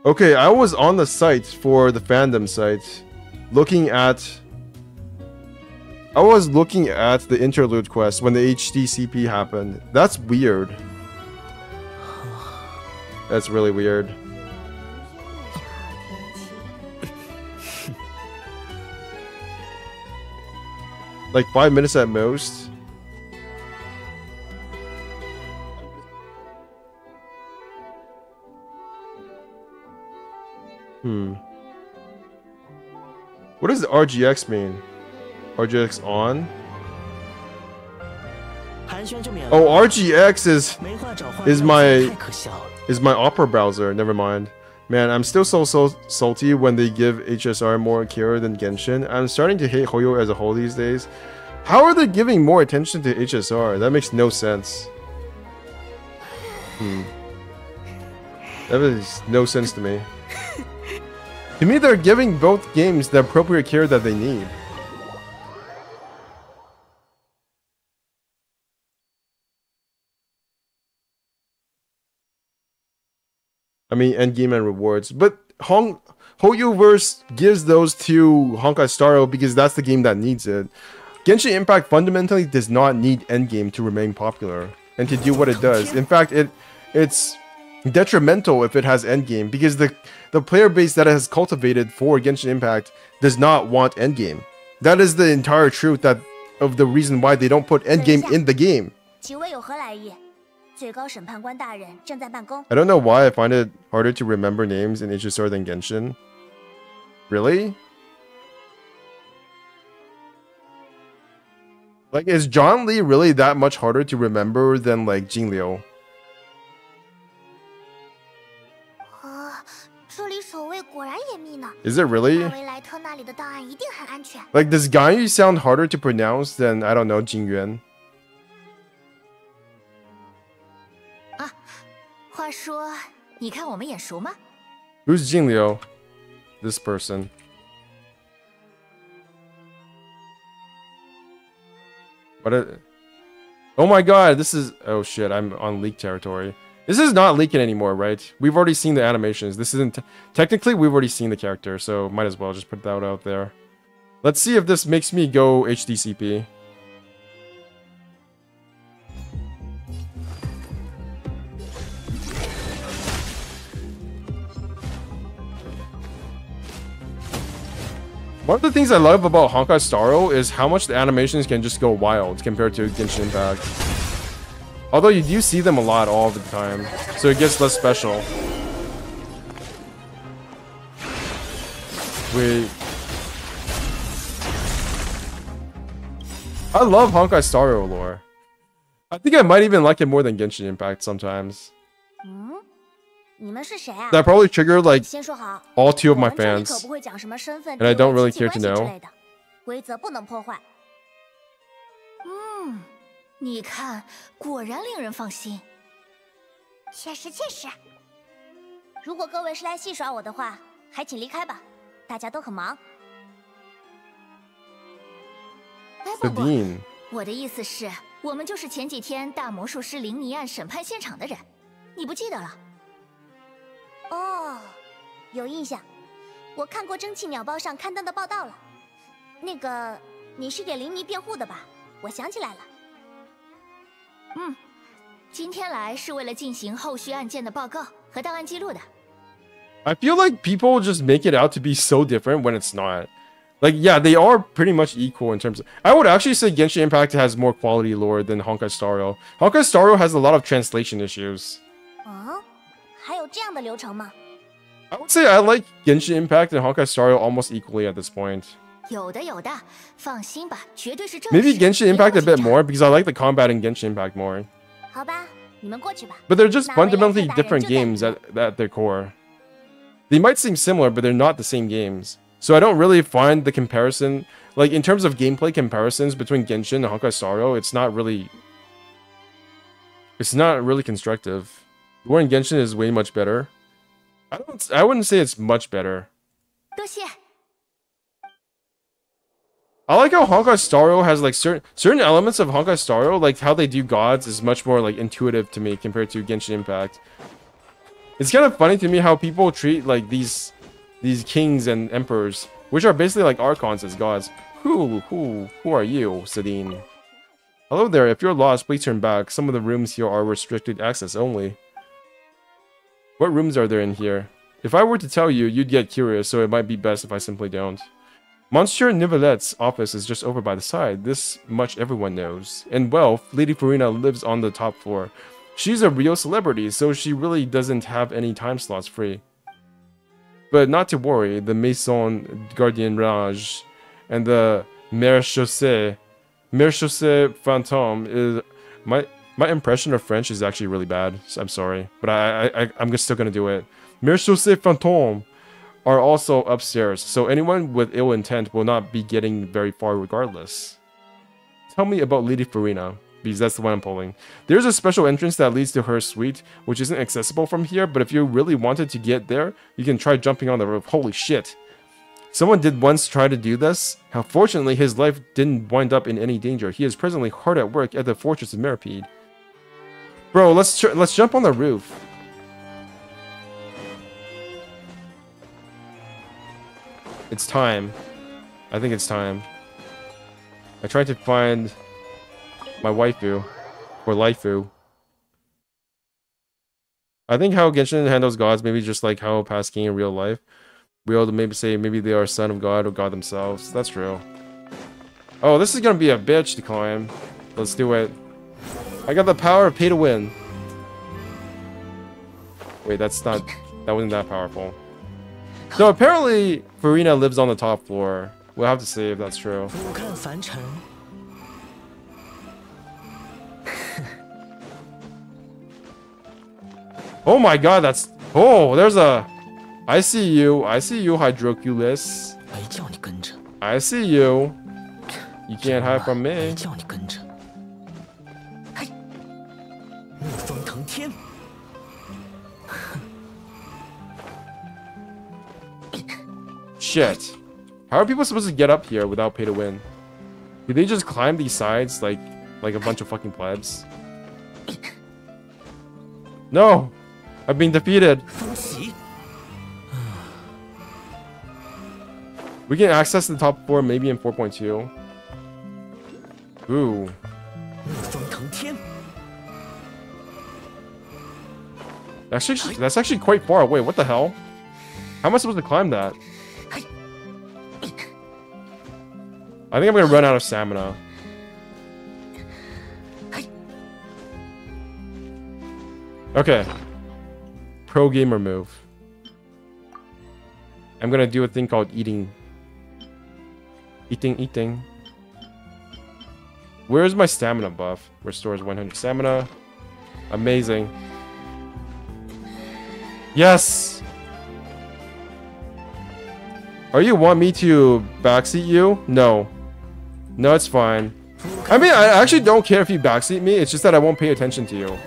[SPEAKER 2] Okay, I was on the site for the fandom site, looking at... I was looking at the interlude quest when the HDCP happened. That's weird. That's really weird. Like 5 minutes at most. What does RGX mean? RGX on? Oh, RGX is my opera browser. Never mind. Man, I'm still so salty when they give HSR more care than Genshin. I'm starting to hate Hoyo as a whole these days. How are they giving more attention to HSR? That makes no sense. That makes no sense to me. To me, they're giving both games the appropriate care that they need. I mean, endgame and rewards. But Hoyoverse gives those to Honkai Star Rail because that's the game that needs it. Genshin Impact fundamentally does not need endgame to remain popular and to do what it does. In fact, it's detrimental if it has endgame, because the player base that it has cultivated for Genshin Impact does not want endgame. That is the entire truth of the reason why they don't put endgame in the game.
[SPEAKER 4] 几位有何来意？最高审判官大人正在办公。
[SPEAKER 2] I don't know why I find it harder to remember names in Ichusor than Genshin. Really? Like, is John Lee really that much harder to remember than, like, Jin Liu?
[SPEAKER 4] 这里守卫果然严密呢。
[SPEAKER 2] Is it really?
[SPEAKER 4] 大维莱特那里的档案一定很安全。
[SPEAKER 2] Like, does Ganyu sound harder to pronounce than, I don't know, Jing Yuan?
[SPEAKER 3] 啊，话说，你看我们眼熟吗？
[SPEAKER 2] Who's Jin Liu? This person. Oh my god, this is... Oh shit, I'm on leak territory. This is not leaking anymore, right? We've already seen the animations. This isn't... Technically, we've already seen the character, so might as well just put that out there. Let's see if this makes me go HDCP. One of the things I love about Honkai Star Rail is how much the animations can just go wild compared to Genshin Impact. Although you do see them a lot all the time, so it gets less special. Wait. I love Honkai Star Rail lore. I think I might even like it more than Genshin Impact sometimes.
[SPEAKER 4] 你们是谁啊？
[SPEAKER 2] That probably triggered like
[SPEAKER 4] 先说好，
[SPEAKER 2] all 2 of my
[SPEAKER 4] 我们这里
[SPEAKER 2] fans.
[SPEAKER 4] 可不会讲什么身份、
[SPEAKER 2] And I
[SPEAKER 4] 地位
[SPEAKER 2] don't really
[SPEAKER 4] 亲戚
[SPEAKER 2] care to
[SPEAKER 4] 关系
[SPEAKER 2] know.
[SPEAKER 4] 之类的，规则不能破坏。
[SPEAKER 3] 你看，果然令人放心。
[SPEAKER 4] 确实确实。如果各位是来戏耍我的话，还请离开吧，大家都很忙。
[SPEAKER 3] 哎，不不，
[SPEAKER 2] Sadine.
[SPEAKER 3] 我的意思是，我们就是前几天大魔术师林尼案审判现场的人，你不记得了？
[SPEAKER 4] 哦，有印象，我看过蒸汽鸟报上刊登的报道了。那个，你是给林尼辩护的吧？我想起来了。
[SPEAKER 3] 今天来是为了进行后续案件的报告和档案记录的。
[SPEAKER 2] I feel like people just make it out to be so different when it's not. Like, yeah, they are pretty much equal in terms of... I would actually say Genshin Impact has more quality lore than Honkai Star Rail. Honkai Star Rail has a lot of translation issues.
[SPEAKER 4] 还有这样的流程吗？
[SPEAKER 2] I would say I like Genshin Impact and Honkai Star Rail almost equally at this point.
[SPEAKER 3] 有的有的，放心吧，绝对是正
[SPEAKER 2] Maybe
[SPEAKER 3] 事。
[SPEAKER 2] Genshin
[SPEAKER 3] 别
[SPEAKER 2] Impact a
[SPEAKER 3] 紧
[SPEAKER 2] bit
[SPEAKER 3] 张
[SPEAKER 2] more because I like the combat in Genshin Impact more.
[SPEAKER 4] 好吧，你们过去吧。
[SPEAKER 2] But they're just
[SPEAKER 4] 那维莱特
[SPEAKER 2] fundamentally
[SPEAKER 4] 大人
[SPEAKER 2] different
[SPEAKER 4] 就在
[SPEAKER 2] games at their core. They might seem similar, but they're not the same games. So I don't really find the comparison... Like, in terms of gameplay comparisons between Genshin and Honkai Star Rail, it's not really constructive. The one in Genshin is way much better. I wouldn't say it's much better.
[SPEAKER 3] 多谢。
[SPEAKER 2] I like how Honkai Star Rail has like certain elements of Honkai Star Rail, like how they do gods, is much more like intuitive to me compared to Genshin Impact. It's kind of funny to me how people treat like these kings and emperors, which are basically like archons, as gods. Who are you, Sadine? Hello there. If you're lost, please turn back. Some of the rooms here are restricted access only. What rooms are there in here? If I were to tell you, you'd get curious, so it might be best if I simply don't. Monsieur Nivelette's office is just over by the side. This much everyone knows. And well, Lady Furina lives on the top floor. She's a real celebrity, so she really doesn't have any time slots free. But not to worry, the Maison Gardien Rage and the Marechaussee Fantôme is... My impression of French is actually really bad. So I'm sorry, but I'm still gonna do it. Marechaussee Fantôme are also upstairs, so anyone with ill intent will not be getting very far regardless. Tell me about Lady Furina, because that's the one I'm pulling. There's a special entrance that leads to her suite, which isn't accessible from here, but if you really wanted to get there, you can try jumping on the roof. Holy shit. Someone did once try to do this. Fortunately, his life didn't wind up in any danger. He is presently hard at work at the Fortress of Meripede. Bro, let's jump on the roof. It's time. I think it's time. I tried to find my waifu. Or laifu. I think how Genshin handles gods, maybe just like how past king in real life. We ought to maybe say maybe they are a son of God or God themselves. That's true. Oh, this is gonna be a bitch to climb. Let's do it. I got the power of pay to win. Wait, that wasn't that powerful. So apparently Furina lives on the top floor. We'll have to see if that's true. Oh my god, that's... Oh, there's a... I see you, Hydroculus. I see you. You can't hide from me. Shit. How are people supposed to get up here without pay to win? Do they just climb these sides like a bunch of fucking plebs? No! I've been defeated. We can access the top 4 maybe in 4.2. Ooh. That's actually quite far away. What the hell? How am I supposed to climb that? I think I'm gonna run out of stamina. Okay. Pro gamer move. I'm gonna do a thing called eating. Eating. Where's my stamina buff? Restores 100 stamina. Amazing. Yes! Are you want me to backseat you? No. No, it's fine. I mean, I actually don't care if you backseat me. It's just that I won't pay attention to you.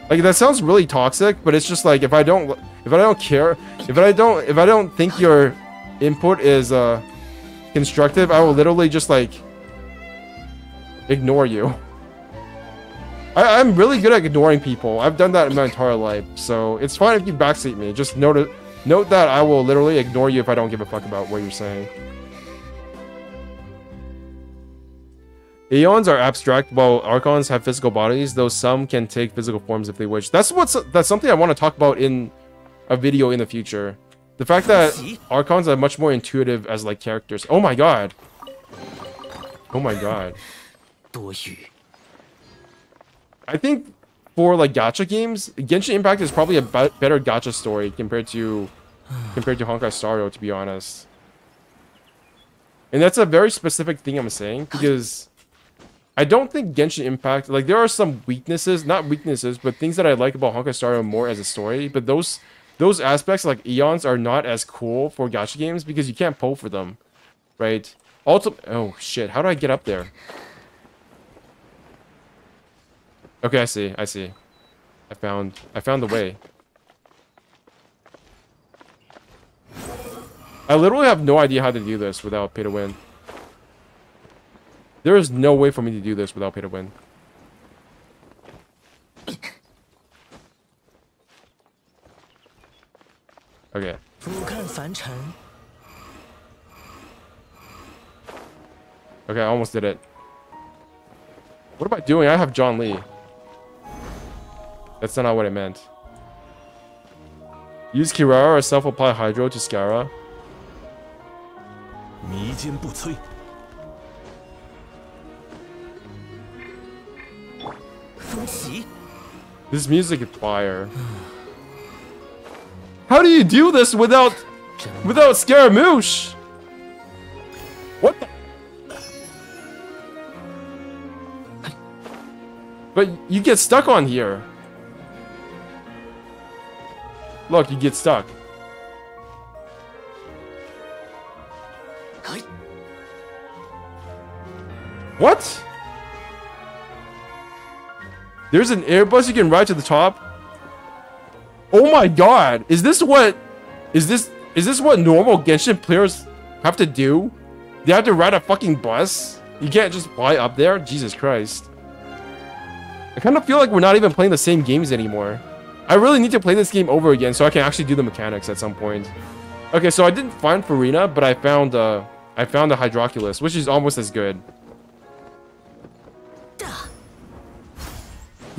[SPEAKER 2] Like, that sounds really toxic, but it's just like if I don't care, if I don't think your input is constructive, I will literally just like ignore you. I'm really good at ignoring people. I've done that in my entire life, so it's fine if you backseat me. Just note that I will literally ignore you if I don't give a fuck about what you're saying. Aeons are abstract, while Archons have physical bodies, though some can take physical forms if they wish. That's something I want to talk about in a video in the future. The fact that Archons are much more intuitive as like characters. Oh my god. Oh my god. I think for like gacha games, Genshin Impact is probably a better gacha story compared to Honkai Star Rail, to be honest. And that's a very specific thing I'm saying, because I don't think Genshin Impact, like, there are some weaknesses, not weaknesses, but things that I like about Honkai Star Rail more as a story, but those aspects, like Aeons, are not as cool for gacha games because you can't pull for them, right? Oh shit, how do I get up there? Okay, I see. I found the way. I literally have no idea how to do this without pay to win. There is no way for me to do this without pay to win. Okay. Okay, I almost did it. What am I doing? I have John Lee. That's not what I meant. Use Kirara or self-apply Hydro to Scara. This music is fire. How do you do this without Scaramouche? What the? But you get stuck on here. Look, you get stuck. What? There's an airbus you can ride to the top? Oh my god. Is this what normal Genshin players have to do? They have to ride a fucking bus? You can't just fly up there? Jesus Christ. I kind of feel like we're not even playing the same games anymore. I really need to play this game over again so I can actually do the mechanics at some point. Okay, so I didn't find Furina, but I found the Hydroculus, which is almost as good.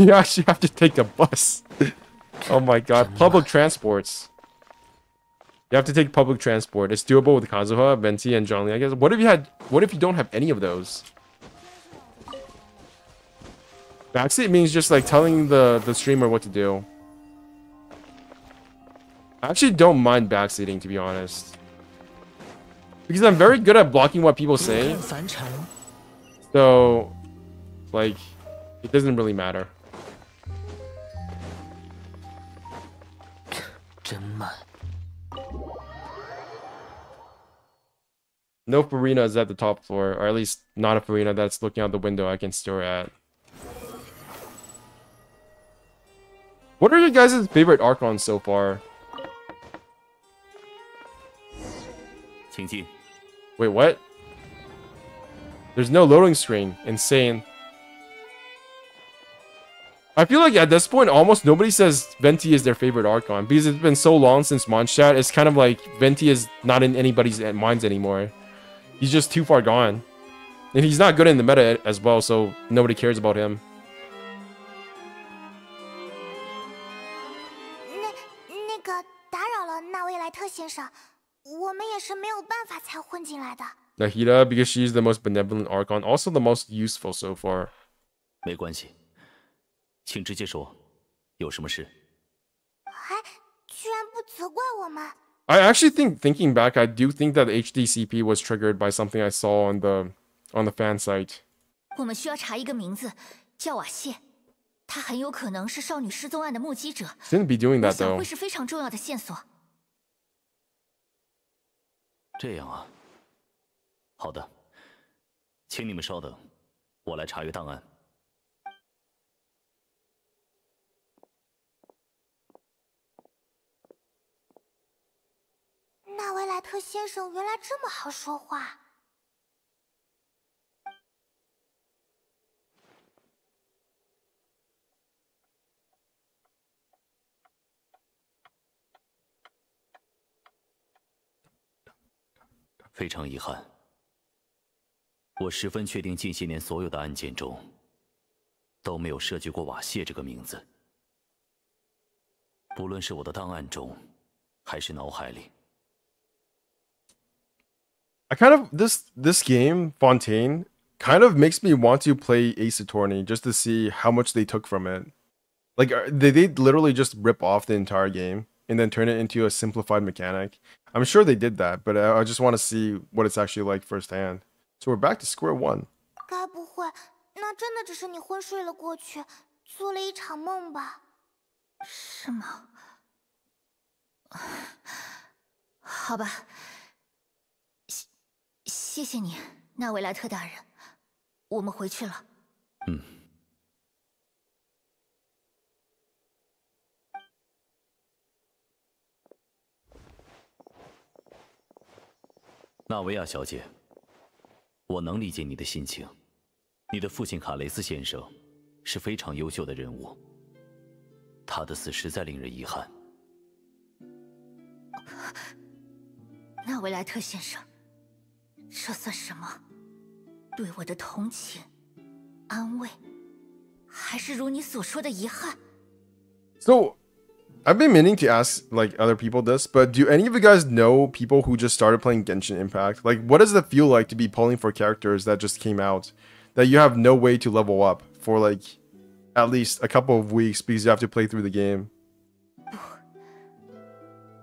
[SPEAKER 2] You actually have to take a bus. Oh my god. Public transports. You have to take public transport. It's doable with Kazuha, Venti, and Zhongli, I guess. What if you don't have any of those? Backseat means just like telling the streamer what to do. I actually don't mind backseating, to be honest. Because I'm very good at blocking what people say. So, like, it doesn't really matter. No Furina is at the top floor, or at least not a Furina that's looking out the window I can stare at. What are your guys' favorite Archons so far? Wait, what? There's no loading screen. Insane. I feel like at this point, almost nobody says Venti is their favorite Archon. Because it's been so long since Mondstadt, it's kind of like Venti is not in anybody's minds anymore. He's just too far gone. And he's not good in the meta as well, so nobody cares about him. Nahida, because she's the most benevolent Archon, also the most useful so far.
[SPEAKER 6] 没关系，请直接说，有什么事？
[SPEAKER 4] 居然不责怪我们。
[SPEAKER 2] I actually thinking back, I do think that the HDCP was triggered by something I saw on the fan site.
[SPEAKER 3] 我们需要查一个名字，叫瓦谢，他很有可能是少女失踪案的目击者。
[SPEAKER 2] Shouldn't be doing that though.
[SPEAKER 3] 会是非常重要的线索。
[SPEAKER 6] 这样啊。好的，请你们稍等，我来查阅档案。
[SPEAKER 4] 纳维莱特先生原来这么好说话。
[SPEAKER 6] 非常遗憾，我十分确定近些年所有的案件中都没有涉及过瓦谢这个名字，不论是我的档案中，还是脑海里。
[SPEAKER 2] I kind of this game, Fontaine, kind of makes me want to play Ace Attorney just to see how much they took from it. Like they literally just rip off the entire game and then turn it into a simplified mechanic. I'm sure they did that, but I just want to see what it's actually like firsthand. So we're back to square one.
[SPEAKER 4] 该不会那真的只是你昏睡了过去，做了一场梦吧？
[SPEAKER 3] 是吗？好吧。 谢谢你，纳维莱特大人，我们回去了。
[SPEAKER 6] 嗯。纳维亚小姐，我能理解你的心情。你的父亲卡雷斯先生是非常优秀的人物，他的死实在令人遗憾。
[SPEAKER 3] 纳维莱特先生。 这算什么？对我的同情、安慰，还是如你所说的遗憾
[SPEAKER 2] ？So, I've been meaning to ask like other people this, but do any of you guys know people who just started playing Genshin Impact? Like, what does it feel like to be pulling for characters that just came out that you have no way to level up for like at least a couple of weeks because you have to play through the game?
[SPEAKER 3] 不，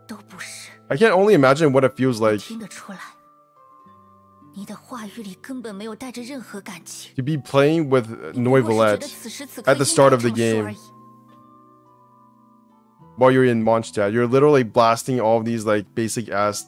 [SPEAKER 3] 都不是。
[SPEAKER 2] I can't only imagine what it feels like.
[SPEAKER 3] 听得出来。 你的话语里根本没有带着任何感情。
[SPEAKER 2] To be playing with Noivellette at the start of the game while you're in Mondstadt, you're literally blasting all of these like basic ass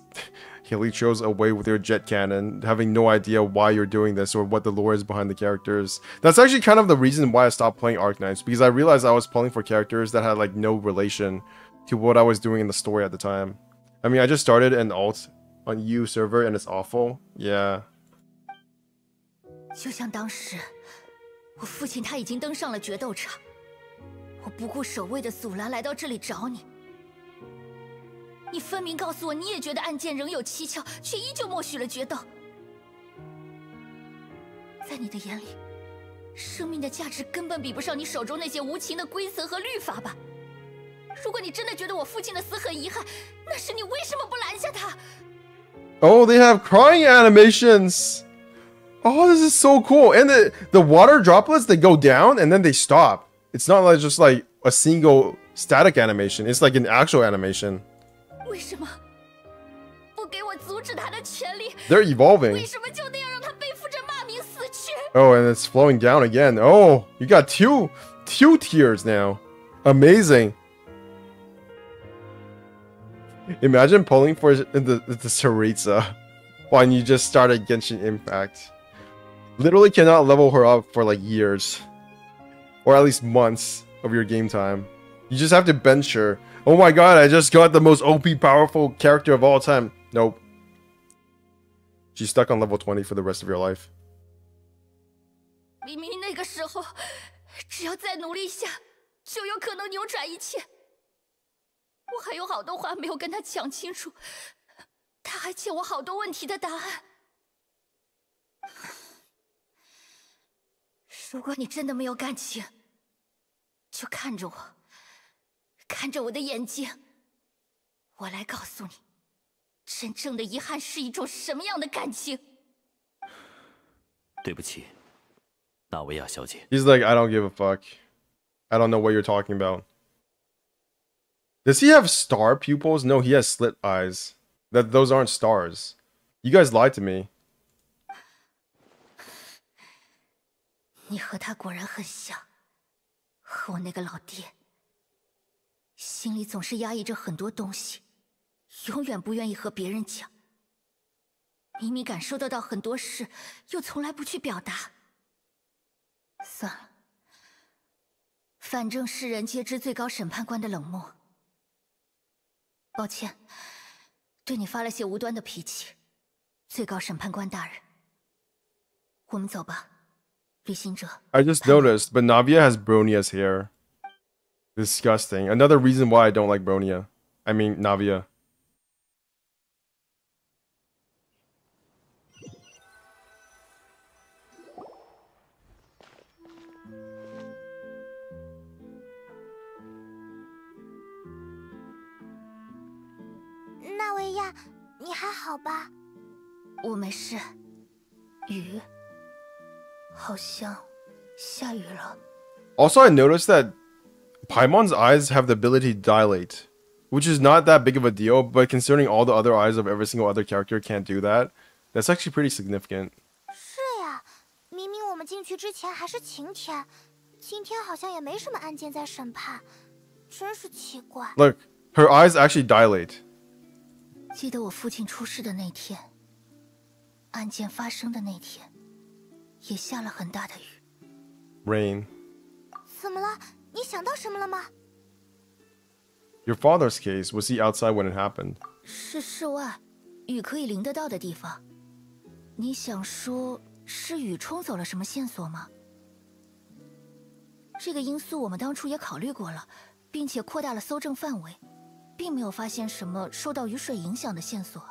[SPEAKER 2] Helichos away with your jet cannon, having no idea why you're doing this or what the lore is behind the characters. That's actually kind of the reason why I stopped playing Arknights, because I realized I was pulling for characters that had like no relation to what I was doing in the story at the time. I mean, I just started an alt on U server and it's awful. Yeah.
[SPEAKER 3] 就像当时，我父亲他已经登上了决斗场，我不顾守卫的阻拦来到这里找你。你分明告诉我，你也觉得案件仍有蹊跷，却依旧默许了决斗。在你的眼里，生命的价值根本比不上你手中那些无情的规则和律法吧？如果你真的觉得我父亲的死很遗憾，那是你为什么不拦下他？
[SPEAKER 2] Oh, they have crying animations. Oh, this is so cool. And the water droplets, they go down and then they stop. It's not like just like a single static animation. It's like an actual animation.
[SPEAKER 3] 为什么不给我阻止他的权利？
[SPEAKER 2] They're evolving.
[SPEAKER 3] 为什么就那样让他背负着骂名死去？
[SPEAKER 2] Oh, and it's flowing down again. Oh, you got two tiers now. Amazing. Imagine pulling for the Tsaritsa when you just started Genshin Impact. Literally cannot level her up for like years. Or at least months of your game time. You just have to bench her. Oh my god, I just got the most OP powerful character of all time. Nope. She's stuck on level 20 for the rest of your life.
[SPEAKER 3] 明明那个时候，只要再努力一下，就有可能扭转一切。我还有好多话没有跟他讲清楚，他还欠我好多问题的答案。如果你真的没有感情，就看着我，看着我的眼睛，我来告诉你，真正的遗憾是一种什么样的感情。
[SPEAKER 6] 对不起，纳维亚小姐。
[SPEAKER 2] He's like, I don't give a fuck. I don't know what you're talking about. Does he have star pupils? No, he has slit eyes. Those aren't stars. You guys lied to me.
[SPEAKER 3] 你和他果然很像，和我那个老爹，心里总是压抑着很多东西，永远不愿意和别人讲。明明感受得到很多事，又从来不去表达。算了，反正世人皆知最高审判官的冷漠。抱歉，对你发了些无端的脾气，最高审判官大人。我们走吧。
[SPEAKER 2] I just noticed, but Navia has Bronia's hair. Disgusting. Another reason why I don't like Bronia. I mean, Navia.
[SPEAKER 4] 纳维亚，你还好吧？
[SPEAKER 3] 我没事。雨。 好像下雨了。
[SPEAKER 2] Also, I noticed that Paimon's eyes have the ability to dilate, which is not that big of a deal, but considering all the other eyes of every single other character can't do that, that's actually pretty significant.
[SPEAKER 4] 是呀，明明我们进去之前还是晴天，今天好像也没什么案件在审判，真是奇怪。
[SPEAKER 2] Look, her eyes actually dilate.
[SPEAKER 3] 记得我父亲出事的那天，案件发生的那天。 也下了很大的雨。
[SPEAKER 2] Rain.
[SPEAKER 4] 怎么了？你想到什么了吗？
[SPEAKER 2] Your father's case, was he outside when it happened?
[SPEAKER 3] 是室外，雨可以淋得到的地方。你想说是雨冲走了什么线索吗？这个因素我们当初也考虑过了，并且扩大了搜证范围，并没有发现什么受到雨水影响的线索。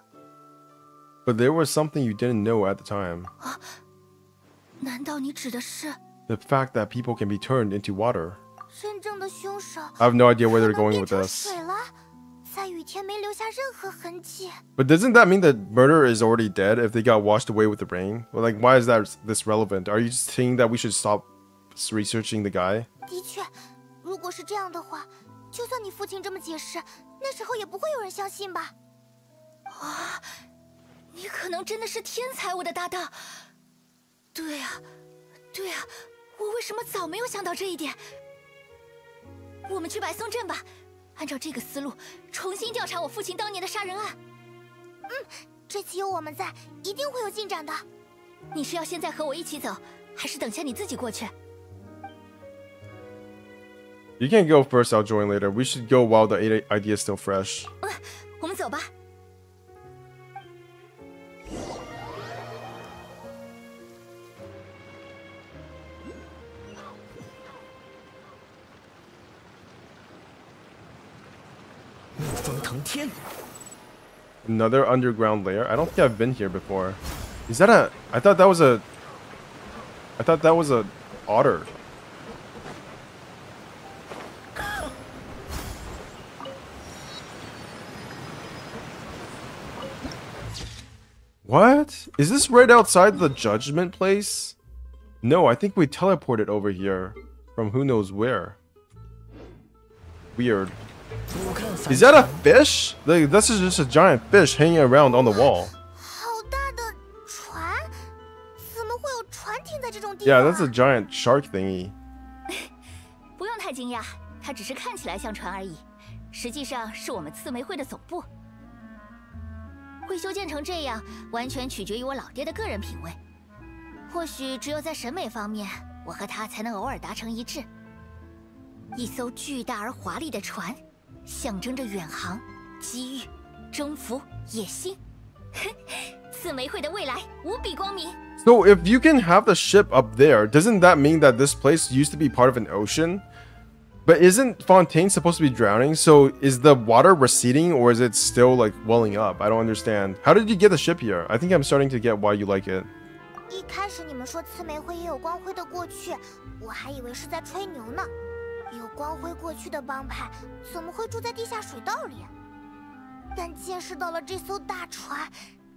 [SPEAKER 2] But there was something you didn't know at the time.
[SPEAKER 3] 啊？ 难道你指的是
[SPEAKER 2] the fact that people can be turned into water?
[SPEAKER 4] 真正的凶手
[SPEAKER 2] I have no idea where they're going with this.
[SPEAKER 4] 水了，在雨天没留下任何痕迹。
[SPEAKER 2] But doesn't that mean that murderer is already dead if they got washed away with the rain? Well, like, why is that this relevant? Are you just saying that we should stop researching the guy?
[SPEAKER 4] 的确，如果是这样的话，就算你父亲这么解释，那时候也不会有人相信吧？
[SPEAKER 3] 啊，你可能真的是天才，我的搭档。 对啊，对啊，我为什么早没有想到这一点？我们去白松镇吧，按照这个思路，重新调查我父亲当年的杀人案。
[SPEAKER 4] 这次有我们在，一定会有进展的。
[SPEAKER 3] 你是要现在和我一起走，还是等下你自己过去？
[SPEAKER 2] You can go first, I'll join later. We should go while the idea is still fresh.
[SPEAKER 3] 我们走吧。
[SPEAKER 2] Another underground layer? I don't think I've been here before. Is that a... I thought that was a otter. What? Is this right outside the judgment place? No, I think we teleported over here from who knows where. Weird. Is that a fish? Like, this is just a giant fish hanging around on the wall.
[SPEAKER 4] 好大的船，怎么会有船停在这种地方？
[SPEAKER 2] Yeah, that's a giant shark thingy.
[SPEAKER 3] 不用太惊讶，它只是看起来像船而已，实际上是我们刺玫会的总部。会修建成这样，完全取决于我老爹的个人品味。或许只有在审美方面，我和他才能偶尔达成一致。一艘巨大而华丽的船，象征着远航、机遇、征服、野心。刺玫会的未来无比光明。
[SPEAKER 2] So if you can have the ship up there, doesn't that mean that this place used to be part of an ocean? But isn't Fontaine supposed to be drowning? So is the water receding or is it still like welling up? I don't understand. How did you get the ship here? I think I'm starting to get why you like it.
[SPEAKER 4] 一开始你们说刺玫会也有光辉的过去，我还以为是在吹牛呢。有光辉过去的帮派怎么会住在地下水道里？但见识到了这艘大船，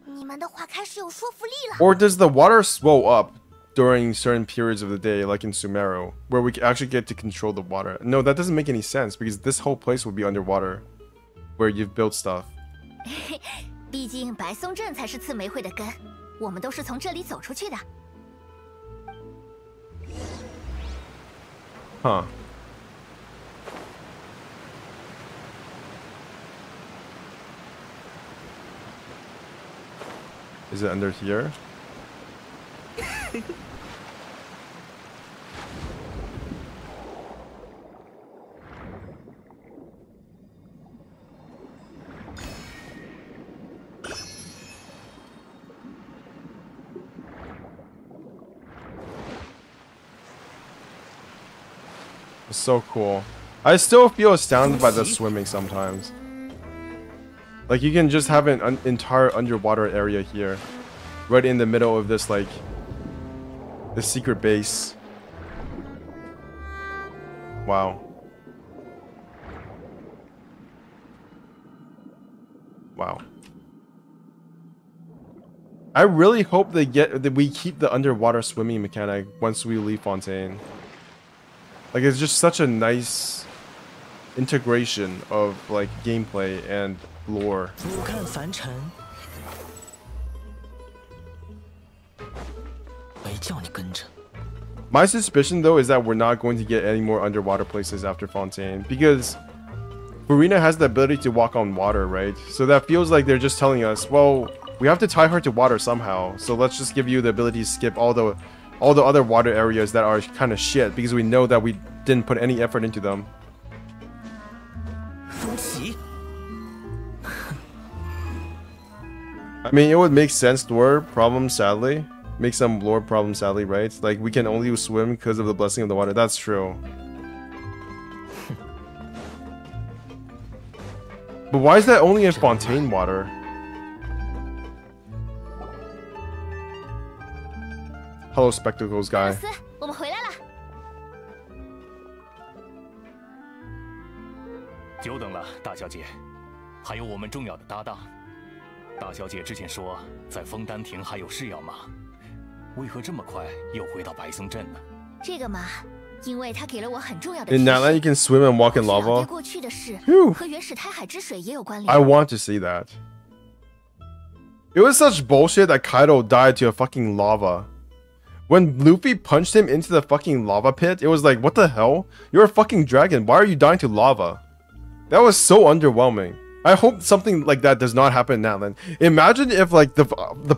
[SPEAKER 4] 你们的话开始有说服力了。
[SPEAKER 2] Or does the water swell up during certain periods of the day, like in Sumeru, where we actually get to control the water? No, that doesn't make any sense because this whole place would be underwater, where you've built stuff.
[SPEAKER 3] 毕竟白松镇才是刺玫会的根，我们都是从这里走出去的。
[SPEAKER 2] Huh. Is it under here? It's so cool. I still feel astounded by the swimming sometimes. Like you can just have an entire underwater area here, right in the middle of this like the secret base. Wow. Wow. I really hope that we keep the underwater swimming mechanic once we leave Fontaine. Like it's just such a nice integration of like gameplay and lore. My suspicion though is that we're not going to get any more underwater places after Fontaine because Furina has the ability to walk on water, right? So that feels like they're just telling us, well, we have to tie her to water somehow. So let's just give you the ability to skip all the other water areas that are kind of shit because we know that we didn't put any effort into them. I mean, it would make sense lore problem, sadly. Make some lore problem, sadly, right? Like, we can only swim because of the blessing of the water. That's true. But why is that only in Fontaine water? Hello, Spectacles guy.
[SPEAKER 3] 我们回来了。
[SPEAKER 7] 久等了，大小姐。还有我们重要的搭档。大小姐之前说在枫丹亭还有事要忙，为何这么快又回到白松镇呢？
[SPEAKER 3] 这个嘛，因为他给了我很重要的
[SPEAKER 2] In Natlan, you can swim and walk in
[SPEAKER 3] 老
[SPEAKER 2] lava.
[SPEAKER 3] 爹过去的事
[SPEAKER 2] Phew.
[SPEAKER 3] 和原始胎海之水也有关
[SPEAKER 2] I
[SPEAKER 3] 联。
[SPEAKER 2] want to see that. It was such bullshit that Kaido died to a fucking lava. When Luffy punched him into the fucking lava pit, it was like, what the hell? You're a fucking dragon. Why are you dying to lava? That was so underwhelming. I hope something like that does not happen in Natlan. Imagine if like the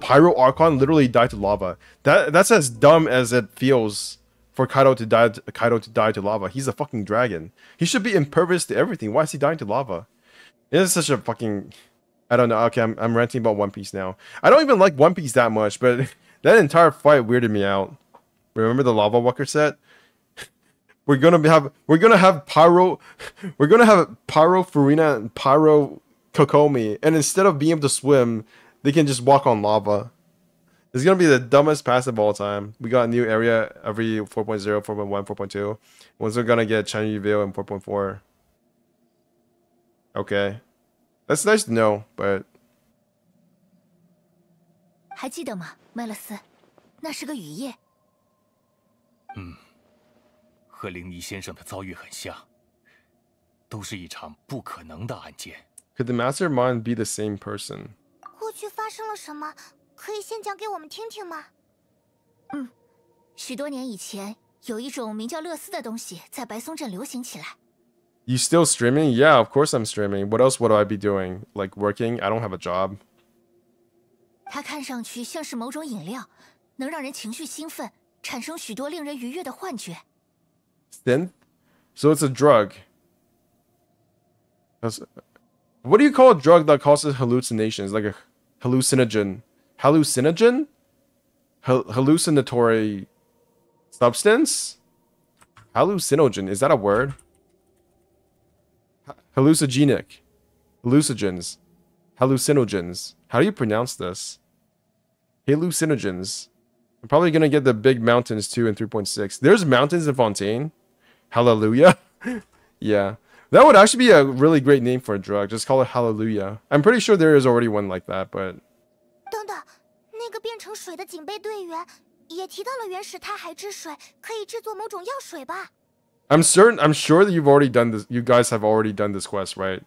[SPEAKER 2] Pyro Archon literally died to lava. That's as dumb as it feels for Kaido to die to lava. He's a fucking dragon. He should be impervious to everything. Why is he dying to lava? It is such a fucking... I don't know. Okay, I'm ranting about One Piece now. I don't even like One Piece that much, but that entire fight weirded me out. Remember the Lava Walker set? We're gonna have Pyro Furina and Pyro Kokomi, and instead of being able to swim, they can just walk on lava. It's gonna be the dumbest pass of all time. We got a new area every 4.0, 4.1, 4.2. Once we're gonna get Chinese reveal in 4.4. Okay. That's nice to know, but
[SPEAKER 3] 还记得吗，麦勒斯？那是个雨夜。
[SPEAKER 7] 和灵异先生的遭遇很像，都是一场不可能的案件。
[SPEAKER 2] could the mastermind be the same person?
[SPEAKER 4] 过去发生了什么？可以先讲给我们听听吗？
[SPEAKER 3] 许多年以前，有一种名叫乐丝的东西在白松镇流行起来。
[SPEAKER 2] You still streaming? Yeah, of course I'm streaming. What else would I be doing? Like working? I don't have a job.
[SPEAKER 3] 它看上去像是某种饮料，能让人情绪兴奋，产生许多令人愉悦的幻觉。
[SPEAKER 2] Synth? So it's a drug. What do you call a drug that causes hallucinations? Like a hallucinogen? Hallucinogen? Hallucinatory substance? Hallucinogen, is that a word? Hallucinogenic. Hallucinogens. Hallucinogens. How do you pronounce this? Hallucinogens. I'm probably gonna get the big mountains too in 3.6. There's mountains in Fontaine. Hallelujah. Yeah. That would actually be a really great name for a drug. Just call it Hallelujah. I'm pretty sure there is already one like that, but...
[SPEAKER 4] 等等，那个变成水的警备队员也提到了原始胎海之水可以制作某种药水吧？
[SPEAKER 2] I'm sure that you've already done this. You guys have already done this quest, right?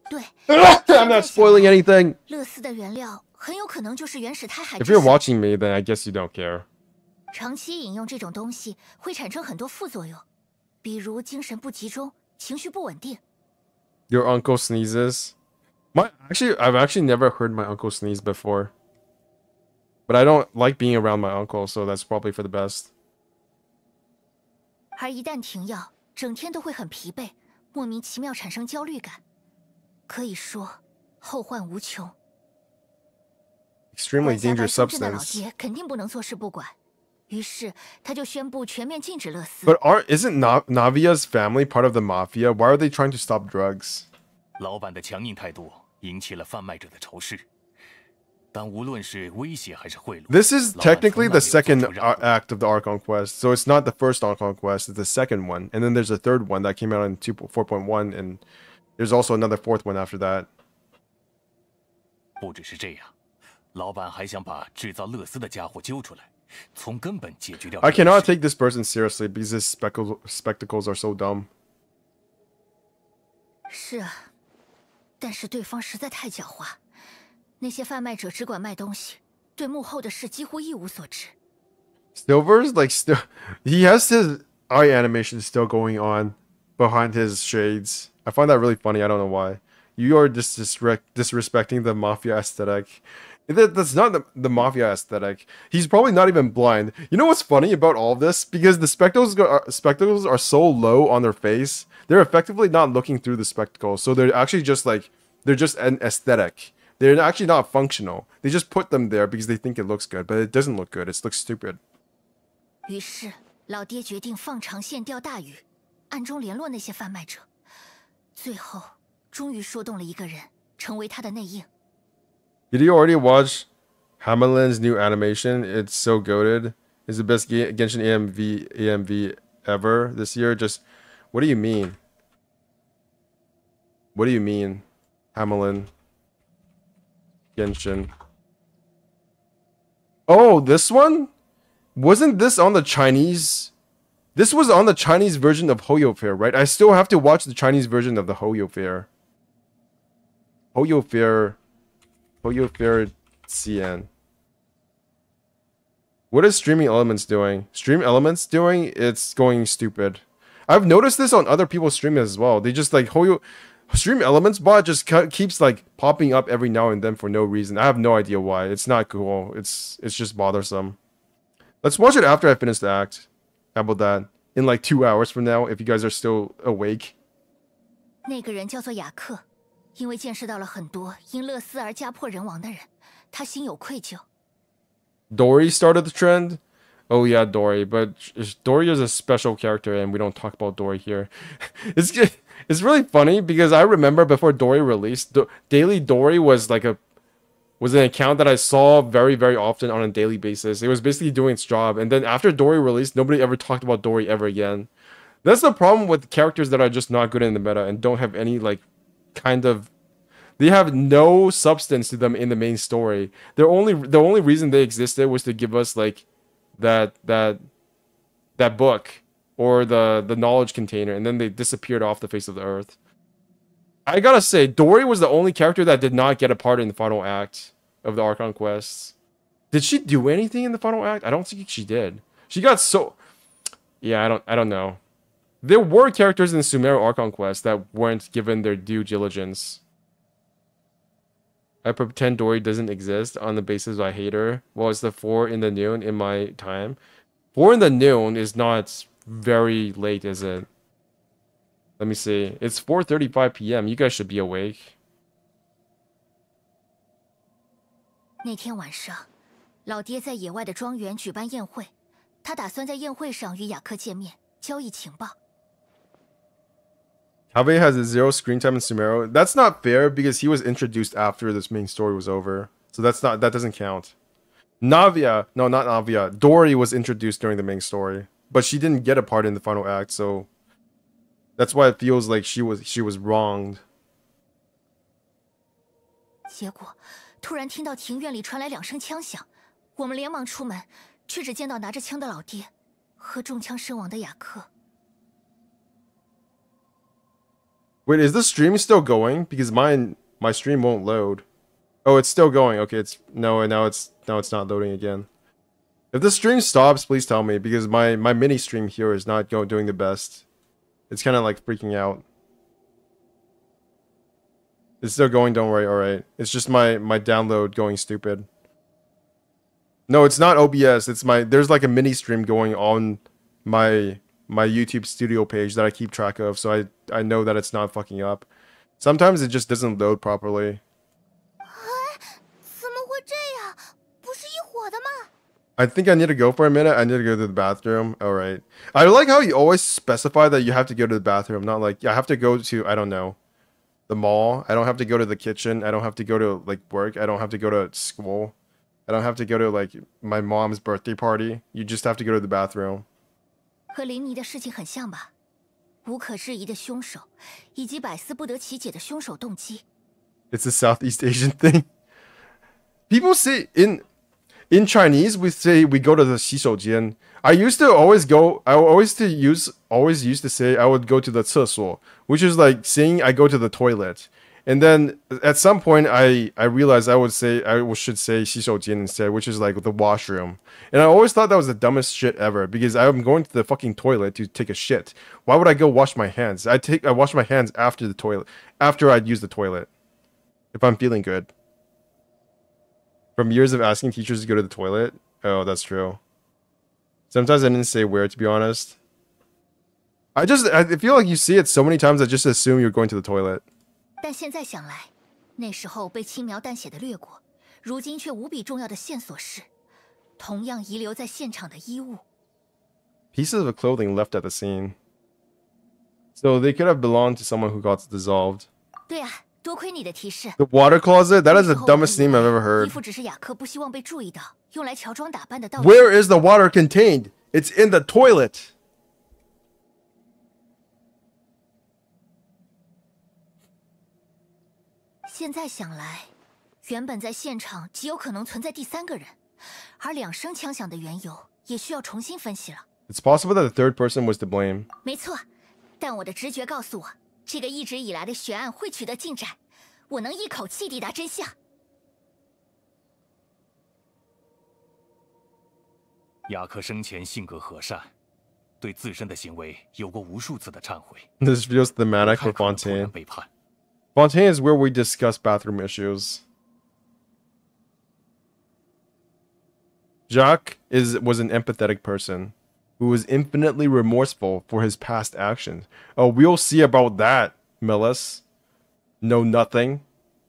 [SPEAKER 3] 对，
[SPEAKER 2] I'm not spoiling anything.
[SPEAKER 3] 乐丝的原料很有可能就是原始胎海
[SPEAKER 2] If
[SPEAKER 3] 之
[SPEAKER 2] you're
[SPEAKER 3] 水。
[SPEAKER 2] watching me, then I guess you don't care.
[SPEAKER 3] 长期饮用这种东西会产生很多副作用，比如精神不集中、情绪不稳定。
[SPEAKER 2] Your uncle sneezes. I've actually never heard my uncle sneeze before. But I don't like being around my uncle, so that's probably for the best.
[SPEAKER 3] 而一旦停药，整天都会很疲惫，莫名其妙产生焦虑感，可以说后患无穷。
[SPEAKER 2] Extremely
[SPEAKER 3] 管辖白
[SPEAKER 2] dangerous
[SPEAKER 3] 松镇的老
[SPEAKER 2] substance.
[SPEAKER 3] 爹肯定不能坐视不管，于是他就宣布全面禁止乐丝。
[SPEAKER 2] But isn't Navia's family part of the mafia? Why are they trying to stop drugs?
[SPEAKER 7] 老板的强硬态度引起了贩卖者的仇视，但无论是威胁还是贿赂，
[SPEAKER 2] This is
[SPEAKER 7] 老板
[SPEAKER 2] technically
[SPEAKER 7] 从来
[SPEAKER 2] the
[SPEAKER 7] 没有做
[SPEAKER 2] second
[SPEAKER 7] 出让步
[SPEAKER 2] act of the Archon quest. So it's not the first Archon quest, it's the second one. And then there's a third one that came out in 4.1, and there's also another fourth one after that.
[SPEAKER 7] 不只是这样，老板还想把制造乐丝的家伙揪出来，从根本解决掉。
[SPEAKER 2] I cannot take this person seriously because his spectacles are so dumb.
[SPEAKER 3] 是啊，但是对方实在太狡猾，那些贩卖者只管卖东西，对幕后的事几乎一无所知。
[SPEAKER 2] Silver's like still, he has his eye animation still going on behind his shades. I find that really funny. I don't know why. You are disrespecting the mafia aesthetic. That's not the mafia aesthetic. He's probably not even blind. You know what's funny about all of this? Because the spectacles are so low on their face, they're effectively not looking through the spectacles. So they're actually just like, they're just an aesthetic. They're actually not functional. They just put them there because they think it looks good, but it doesn't look good. It looks stupid.
[SPEAKER 3] 于是老爹决定放长线钓大鱼，暗中联络那些贩卖者，最后终于说动了一个人，成为他的内应。
[SPEAKER 2] Did you already watch Hamelin's new animation? It's so goated. It's the best Genshin AMV ever this year. Just, what do you mean? What do you mean, Hamelin? Genshin. Oh, this one? Wasn't this on the Chinese? This was on the Chinese version of Hoyo Fair, right? I still have to watch the Chinese version of the Hoyo Fair. Hoyo Fair CN. What is Streaming Elements doing? Stream Elements doing? It's going stupid. I've noticed this on other people's streams as well. They just like Stream Elements bot just keeps like popping up every now and then for no reason. I have no idea why. It's not cool. It's just bothersome. Let's watch it after I finish the act. How about that? In like 2 hours from now, if you guys are still awake.
[SPEAKER 3] 那个人叫做雅克，因为见识到了很多因乐丝而家破人亡的人，他心有愧疚。
[SPEAKER 2] Dory started the trend? Oh yeah, Dory. But Dory is a special character and we don't talk about Dory here. It's really funny because I remember before Dory released, Daily Dory was like was an account that I saw very, very often on a daily basis. It was basically doing its job. And then after Dory released, nobody ever talked about Dory ever again. That's the problem with characters that are just not good in the meta and don't have any, like, kind of... They have no substance to them in the main story. The only reason they existed was to give us, like, that book or the knowledge container, and then they disappeared off the face of the earth. I gotta say, Dory was the only character that did not get a part in the final act of the Archon quests. Did she do anything in the final act? I don't think she did. She got so... Yeah, I don't know. There were characters in the Sumeru Archon quest that weren't given their due diligence. I pretend Dory doesn't exist on the basis I hate her. Well, it's the 4 in the noon in my time. 4 in the noon is not very late, is it? Let me see. It's 4:35 p.m. You guys should be awake.
[SPEAKER 3] 那天晚上，老爹在野外的庄园举办宴会，他打算在宴会上与雅克见面，交易情报。
[SPEAKER 2] Have has a 0 screen time in Sumeru. That's not fair because he was introduced after this main story was over. So that doesn't count. Navia, no, not Navia. Dory was introduced during the main story, but she didn't get a part in the final act, so that's why it feels like she was wronged.
[SPEAKER 3] 结果，突然听到庭院里传来2声枪响，我们连忙出门，却只见到拿着枪的老爹和中枪身亡的雅克。
[SPEAKER 2] Wait, is the stream still going? Because my stream won't load. Oh, it's still going. Okay, now it's not loading again. If the stream stops, please tell me because my mini stream here is not doing the best. It's kind of like freaking out. It's still going, don't worry, alright. It's just my download going stupid. No, it's not OBS. It's there's like a mini stream going on my YouTube studio page that I keep track of, so I know that it's not fucking up. Sometimes it just doesn't load properly. I think I need to go for a minute. I need to go to the bathroom. Alright. I like how you always specify that you have to go to the bathroom, not like I have to go to, I don't know, the mall. I don't have to go to the kitchen. I don't have to go to like work. I don't have to go to school. I don't have to go to like my mom's birthday party. You just have to go to the bathroom.
[SPEAKER 3] 和林妮的事情很像吧？无可置疑的凶手，以及百思不得其解的凶手动机。
[SPEAKER 2] It's a Southeast Asian thing. People say in Chinese we say we go to the 洗手间. I used to always used to say I would go to the 厕所, which is like saying I go to the toilet. And then at some point I realized I should say 洗手间 instead, which is like the washroom. And I always thought that was the dumbest shit ever because I'm going to the fucking toilet to take a shit. Why would I go wash my hands? I wash my hands after the toilet, after I'd use the toilet, if I'm feeling good. From years of asking teachers to go to the toilet. Oh, that's true. Sometimes I didn't say where, to be honest. I feel like you see it so many times I just assume you're going to the toilet.
[SPEAKER 3] 但现在想来，那时候被轻描淡写的略过，如今却无比重要的线索是，同样遗留在现场的衣物。
[SPEAKER 2] Pieces of clothing left at the scene. So they could have belonged to someone who got dissolved.
[SPEAKER 3] 对啊，多亏你的提示。
[SPEAKER 2] The water closet? That is the dumbest name I've ever heard.
[SPEAKER 3] 衣服只是雅克不希望被注意到，用来乔装打扮的道具。
[SPEAKER 2] Where is the water contained? It's in the toilet.
[SPEAKER 3] 现在想来，原本在现场极有可能存在第3个人，而2声枪响的缘由也需要重新分析了。
[SPEAKER 2] It's possible that the third person was to blame.
[SPEAKER 3] 没错，但我的直觉告诉我，这个一直以来的悬案会取得进展，我能一口气抵达真相。
[SPEAKER 7] 雅克生前性格和善，对自身的行为有过无数次的忏悔。
[SPEAKER 2] This feels thematic for Fontaine. Fontaine is where we discuss bathroom issues. Jacques was an empathetic person who was infinitely remorseful for his past actions. Oh, we'll see about that, Millis. Know nothing.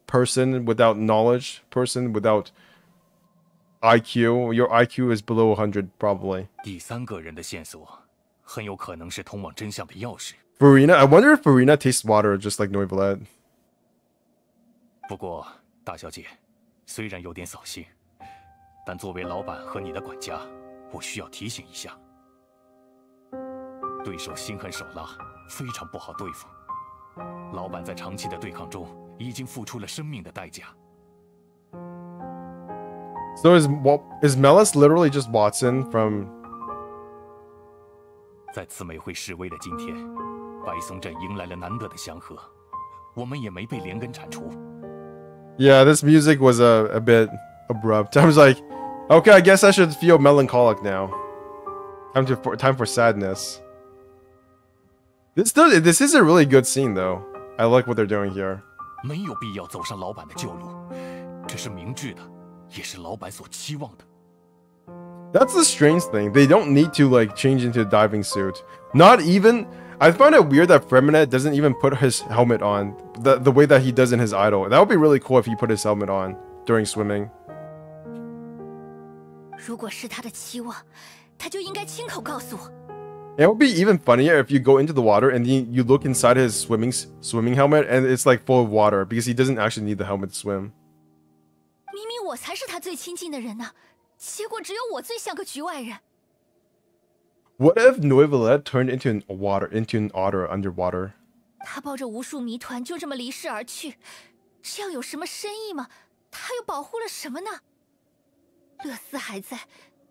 [SPEAKER 2] Person without knowledge. Person without IQ. Your IQ is below 100, probably.
[SPEAKER 7] 第3个人的线索很有可能是通往真相的钥匙。
[SPEAKER 2] Furina? I wonder if Furina tastes water just like Noivlet.
[SPEAKER 7] 不过，大小姐，虽然有点扫兴，但作为老板和你的管家，我需要提醒一下，对手心狠手辣，非常不好对付。老板在长期的对抗中已经付出了生命的代价。
[SPEAKER 2] So is Melis literally just Watson from?
[SPEAKER 7] 在刺玫瑰示威的今天，白松镇迎来了难得的祥和，我们也没被连根铲除。
[SPEAKER 2] Yeah, this music was a bit abrupt. I was like, okay, I guess I should feel melancholic now. Time for sadness. This is a really good scene though. I like what they're doing here.
[SPEAKER 7] 没有必要走上老板的旧路，这是明智的，也是老板所期望的。
[SPEAKER 2] That's the strange thing. They don't need to like change into a diving suit. Not even. I find it weird that Furina doesn't even put his helmet on the way that he does in his idol. That would be really cool if he put his helmet on during swimming.
[SPEAKER 3] 如果是他的期望，他就应该亲口告诉我。
[SPEAKER 2] It would be even funnier if you go into the water and then you look inside his swimming helmet and it's like full of water because he doesn't actually need the helmet to swim.
[SPEAKER 3] 明明我才是他最亲近的人呢，结果只有我最像个局外人。
[SPEAKER 2] What if Noivellette turned into an otter underwater?
[SPEAKER 3] 他抱着无数谜团就这么离世而去，这样有什么深意吗？他又保护了什么呢？乐斯还在，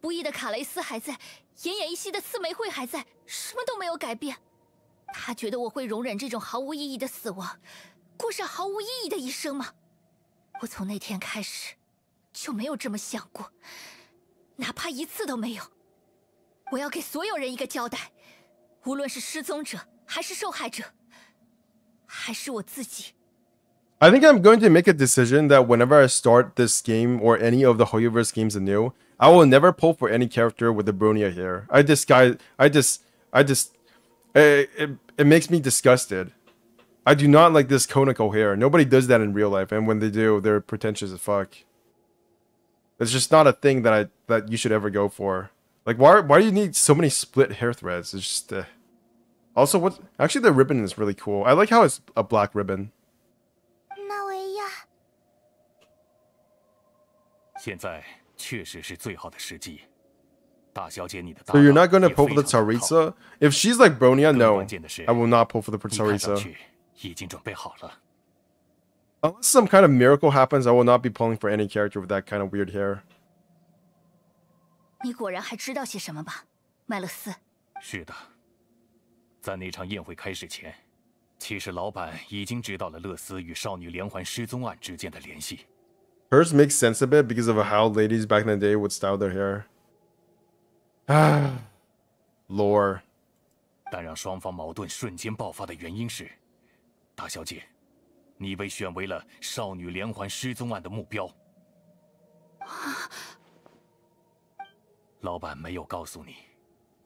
[SPEAKER 3] 不义的卡雷斯还在，奄奄一息的刺玫瑰还在，什么都没有改变。他觉得我会容忍这种毫无意义的死亡，过上毫无意义的一生吗？我从那天开始就没有这么想过，哪怕一次都没有。我要给所有人一个交代，无论是失踪者，还是受害者，还是我自己。
[SPEAKER 2] I think I'm going to make a decision that whenever I start this game or any of the Hoyoverse games anew, I will never pull for any character with the Bronia hair. It makes me disgusted. I do not like this conical hair. Nobody does that in real life, and when they do, they're pretentious as fuck. It's just not a thing that you should ever go for. Like, why do you need so many split hair threads? It's just, Also, actually, the ribbon is really cool. I like how it's a black ribbon.
[SPEAKER 4] 纳维亚，
[SPEAKER 7] 现在确实是最好的时机。大小姐，你的
[SPEAKER 2] So you're not going to pull for the Tsaritsa? If she's like Bronia, no. I will not pull for the Tsaritsa.
[SPEAKER 7] 已经准备好了。
[SPEAKER 2] Unless some kind of miracle happens, I will not be pulling for any character with that kind of weird hair.
[SPEAKER 3] 你果然还知道些什么吧，麦勒斯？
[SPEAKER 7] 是的，在那场宴会开始前，其实老板已经知道了勒斯与少女连环失踪案之间的联系。
[SPEAKER 2] Hers makes sense a bit because of how ladies back in the day would style their hair. Ah, lore.
[SPEAKER 7] 但让双方矛盾瞬间爆发的原因是，大小姐，你被选为了少女连环失踪案的目标。老板没有告诉你，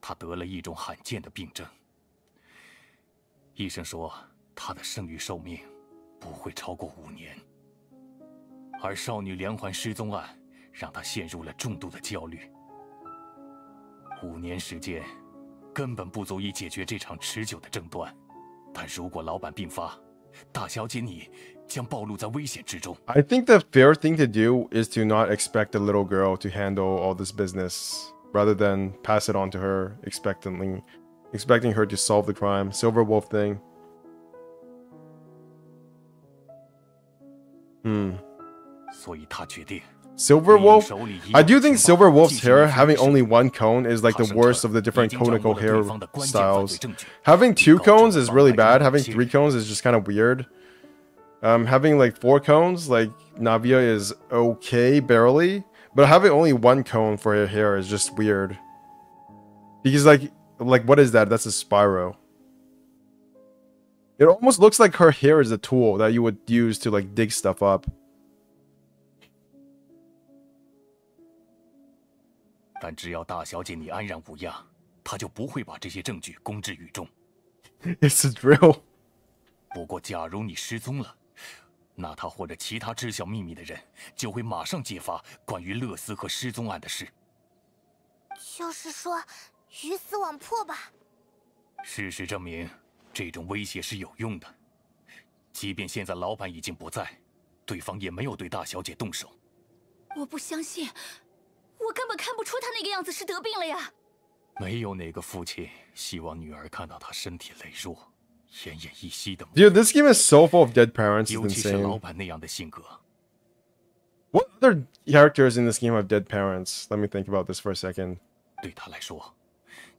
[SPEAKER 7] 他得了一种罕见的病症。医生说他的生育寿命不会超过5年，而少女连环失踪案让他陷入了重度的焦虑。5年时间根本不足以解决这场持久的争端，但如果老板病发，大小姐你将暴露在危险之中。
[SPEAKER 2] I think the fair thing to do is to not expect the little girl to handle all this business, rather than pass it on to her expecting her to solve the crime. Silver Wolf thing.
[SPEAKER 7] 所以他决定。
[SPEAKER 2] Silver Wolf? I do think Silver Wolf's hair, having only one cone, is like the worst of the different conical hair styles. Having 2 cones is really bad. Having 3 cones is just kind of weird. Having like 4 cones, like Navia, is okay, barely. But having only 1 cone for her hair is just weird. Because like what is that? That's a Spyro. It almost looks like her hair is a tool that you would use to like dig stuff up.
[SPEAKER 7] 但只要大小姐你安然无恙，他就不会把这些证据公之于众。
[SPEAKER 2] It's a drill.
[SPEAKER 7] 不过，假如你失踪了，那他或者其他知晓秘密的人就会马上揭发关于勒斯和失踪案的事。
[SPEAKER 4] 就是说，鱼死网破吧。
[SPEAKER 7] 事实证明，这种威胁是有用的。即便现在老板已经不在，对方也没有对大小姐动手。
[SPEAKER 3] 我不相信，我根本看不出他那个样子是得病了呀。
[SPEAKER 7] 没有哪个父亲希望女儿看到他身体羸弱、奄奄一息的模
[SPEAKER 2] Dude,
[SPEAKER 7] 样，
[SPEAKER 2] this game is so full of dead parents. It's
[SPEAKER 7] 尤其是老
[SPEAKER 2] insane.
[SPEAKER 7] 板那样的性格。
[SPEAKER 2] What other characters in this game have dead parents? Let me think about this for a second.
[SPEAKER 7] 对他来说，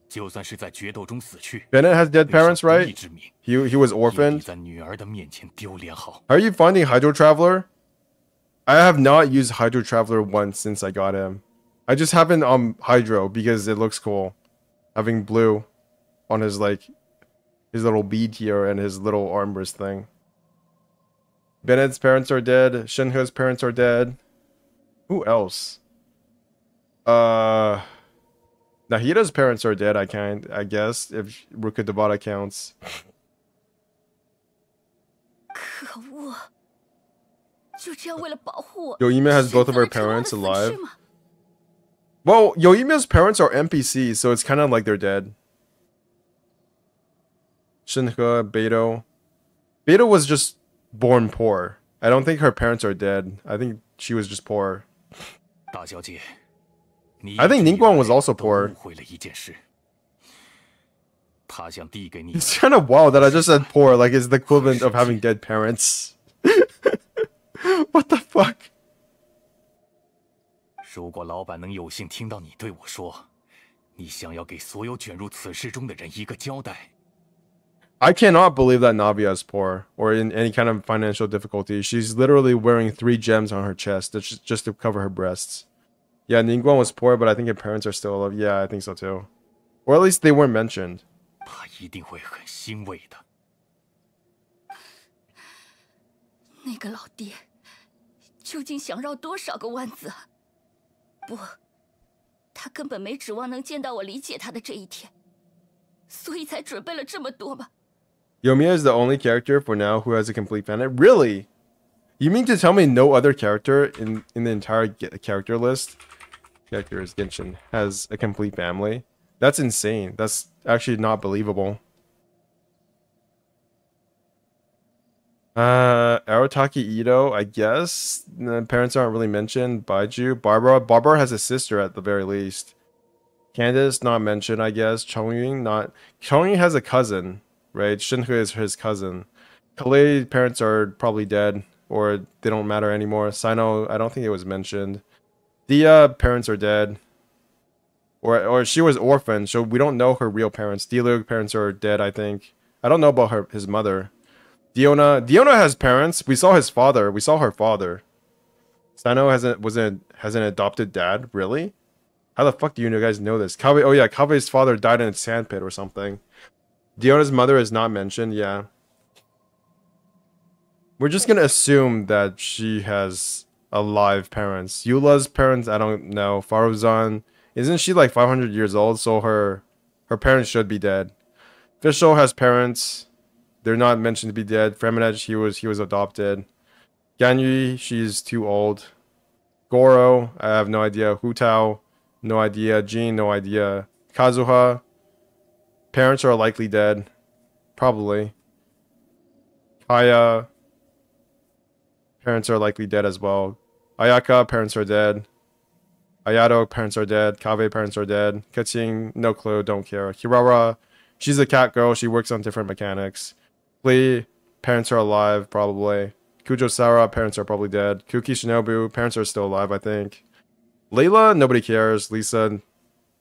[SPEAKER 7] 就算是在决斗中死去，
[SPEAKER 2] Bennett has dead
[SPEAKER 7] 背上
[SPEAKER 2] parents,
[SPEAKER 7] 不义
[SPEAKER 2] right?
[SPEAKER 7] 之名，
[SPEAKER 2] He was
[SPEAKER 7] 也比
[SPEAKER 2] orphaned.
[SPEAKER 7] 在女儿的面前丢脸好。
[SPEAKER 2] Are you finding Hydro Traveler? I have not used Hydro Traveler once since I got him. I just have him on Hydro because it looks cool. Having blue on his his little bead here and his little armbrist thing. Bennett's parents are dead. Shinhe's parents are dead. Who else? Nahida's parents are dead, I guess, if Ruka Devata counts.
[SPEAKER 3] 可恶！就这样为了保护我，
[SPEAKER 2] Yoime has both of her
[SPEAKER 3] 选择了
[SPEAKER 2] parents
[SPEAKER 3] 之后的损
[SPEAKER 2] alive.
[SPEAKER 3] 失吗？
[SPEAKER 2] Well, Yoime's parents are NPCs, so it's kind of like they're dead. Shinhe, Beto. Beto was just born poor. I don't think her parents are dead. I think she was just poor.
[SPEAKER 7] 大小姐，你
[SPEAKER 2] I think
[SPEAKER 7] 一直以
[SPEAKER 2] Ningguang was
[SPEAKER 7] 来
[SPEAKER 2] also
[SPEAKER 7] 都
[SPEAKER 2] poor.
[SPEAKER 7] 误会了一件事，他想递给你
[SPEAKER 2] It's kind of wild that I just said poor, like it's the equivalent of having dead parents. What the fuck?
[SPEAKER 7] 如果老板能有幸听到你对我说，你想要给所有卷入此事中的人一个交代，
[SPEAKER 2] I cannot believe that Navia is poor or in any kind of financial difficulty. She's literally wearing 3 gems on her chest just to cover her breasts. Yeah, Ningguang was poor, but I think her parents are still alive. Yeah, I think so too. Or at least they weren't mentioned.
[SPEAKER 7] 他一定会很欣慰的。
[SPEAKER 3] 那个老爹究竟想绕多少个弯子啊？不，他根本没指望能见到我理解他的这一天，所以才准备了这么多嘛。
[SPEAKER 2] Yoimiya is the only character for now who has a complete planet. Really? You mean to tell me no other character in the entire character list, characters Genshin, has a complete family? That's insane. That's actually not believable. Arutaki Ito, I guess. The parents aren't really mentioned. Baiju, Barbara has a sister at the very least. Candace, not mentioned, I guess. Chongying, not. Chongying has a cousin, right? Shinhe is his cousin. Kalei parents are probably dead, or they don't matter anymore. Sino, I don't think it was mentioned. Dia parents are dead. Or she was orphaned, so we don't know her real parents. Diluc parents are dead, I think. I don't know about his mother. Diona has parents. We saw his father. We saw her father. Sino has an adopted dad. Really? How the fuck do you guys know this? Kave, oh yeah, Kave's father died in a sandpit or something. Diona's mother is not mentioned. Yeah. We're just gonna assume that she has alive parents. Eula's parents, I don't know. Faruzan, isn't she like 500 years old? So her parents should be dead. Fischl has parents. They're not mentioned to be dead. Fremenage, he was adopted. Ganyu, she's too old. Goro, I have no idea. Hutao, no idea. Jin, no idea. Kazuha, parents are likely dead. Probably. Kaya, parents are likely dead as well. Ayaka, parents are dead. Ayato, parents are dead. Kave, parents are dead. Katsing, no clue, don't care. Hirara, she's a cat girl. She works on different mechanics. Lee, parents are alive, probably. Kujo Sara, parents are probably dead. Kuki Shinobu, parents are still alive, I think. Layla, nobody cares. Lisa,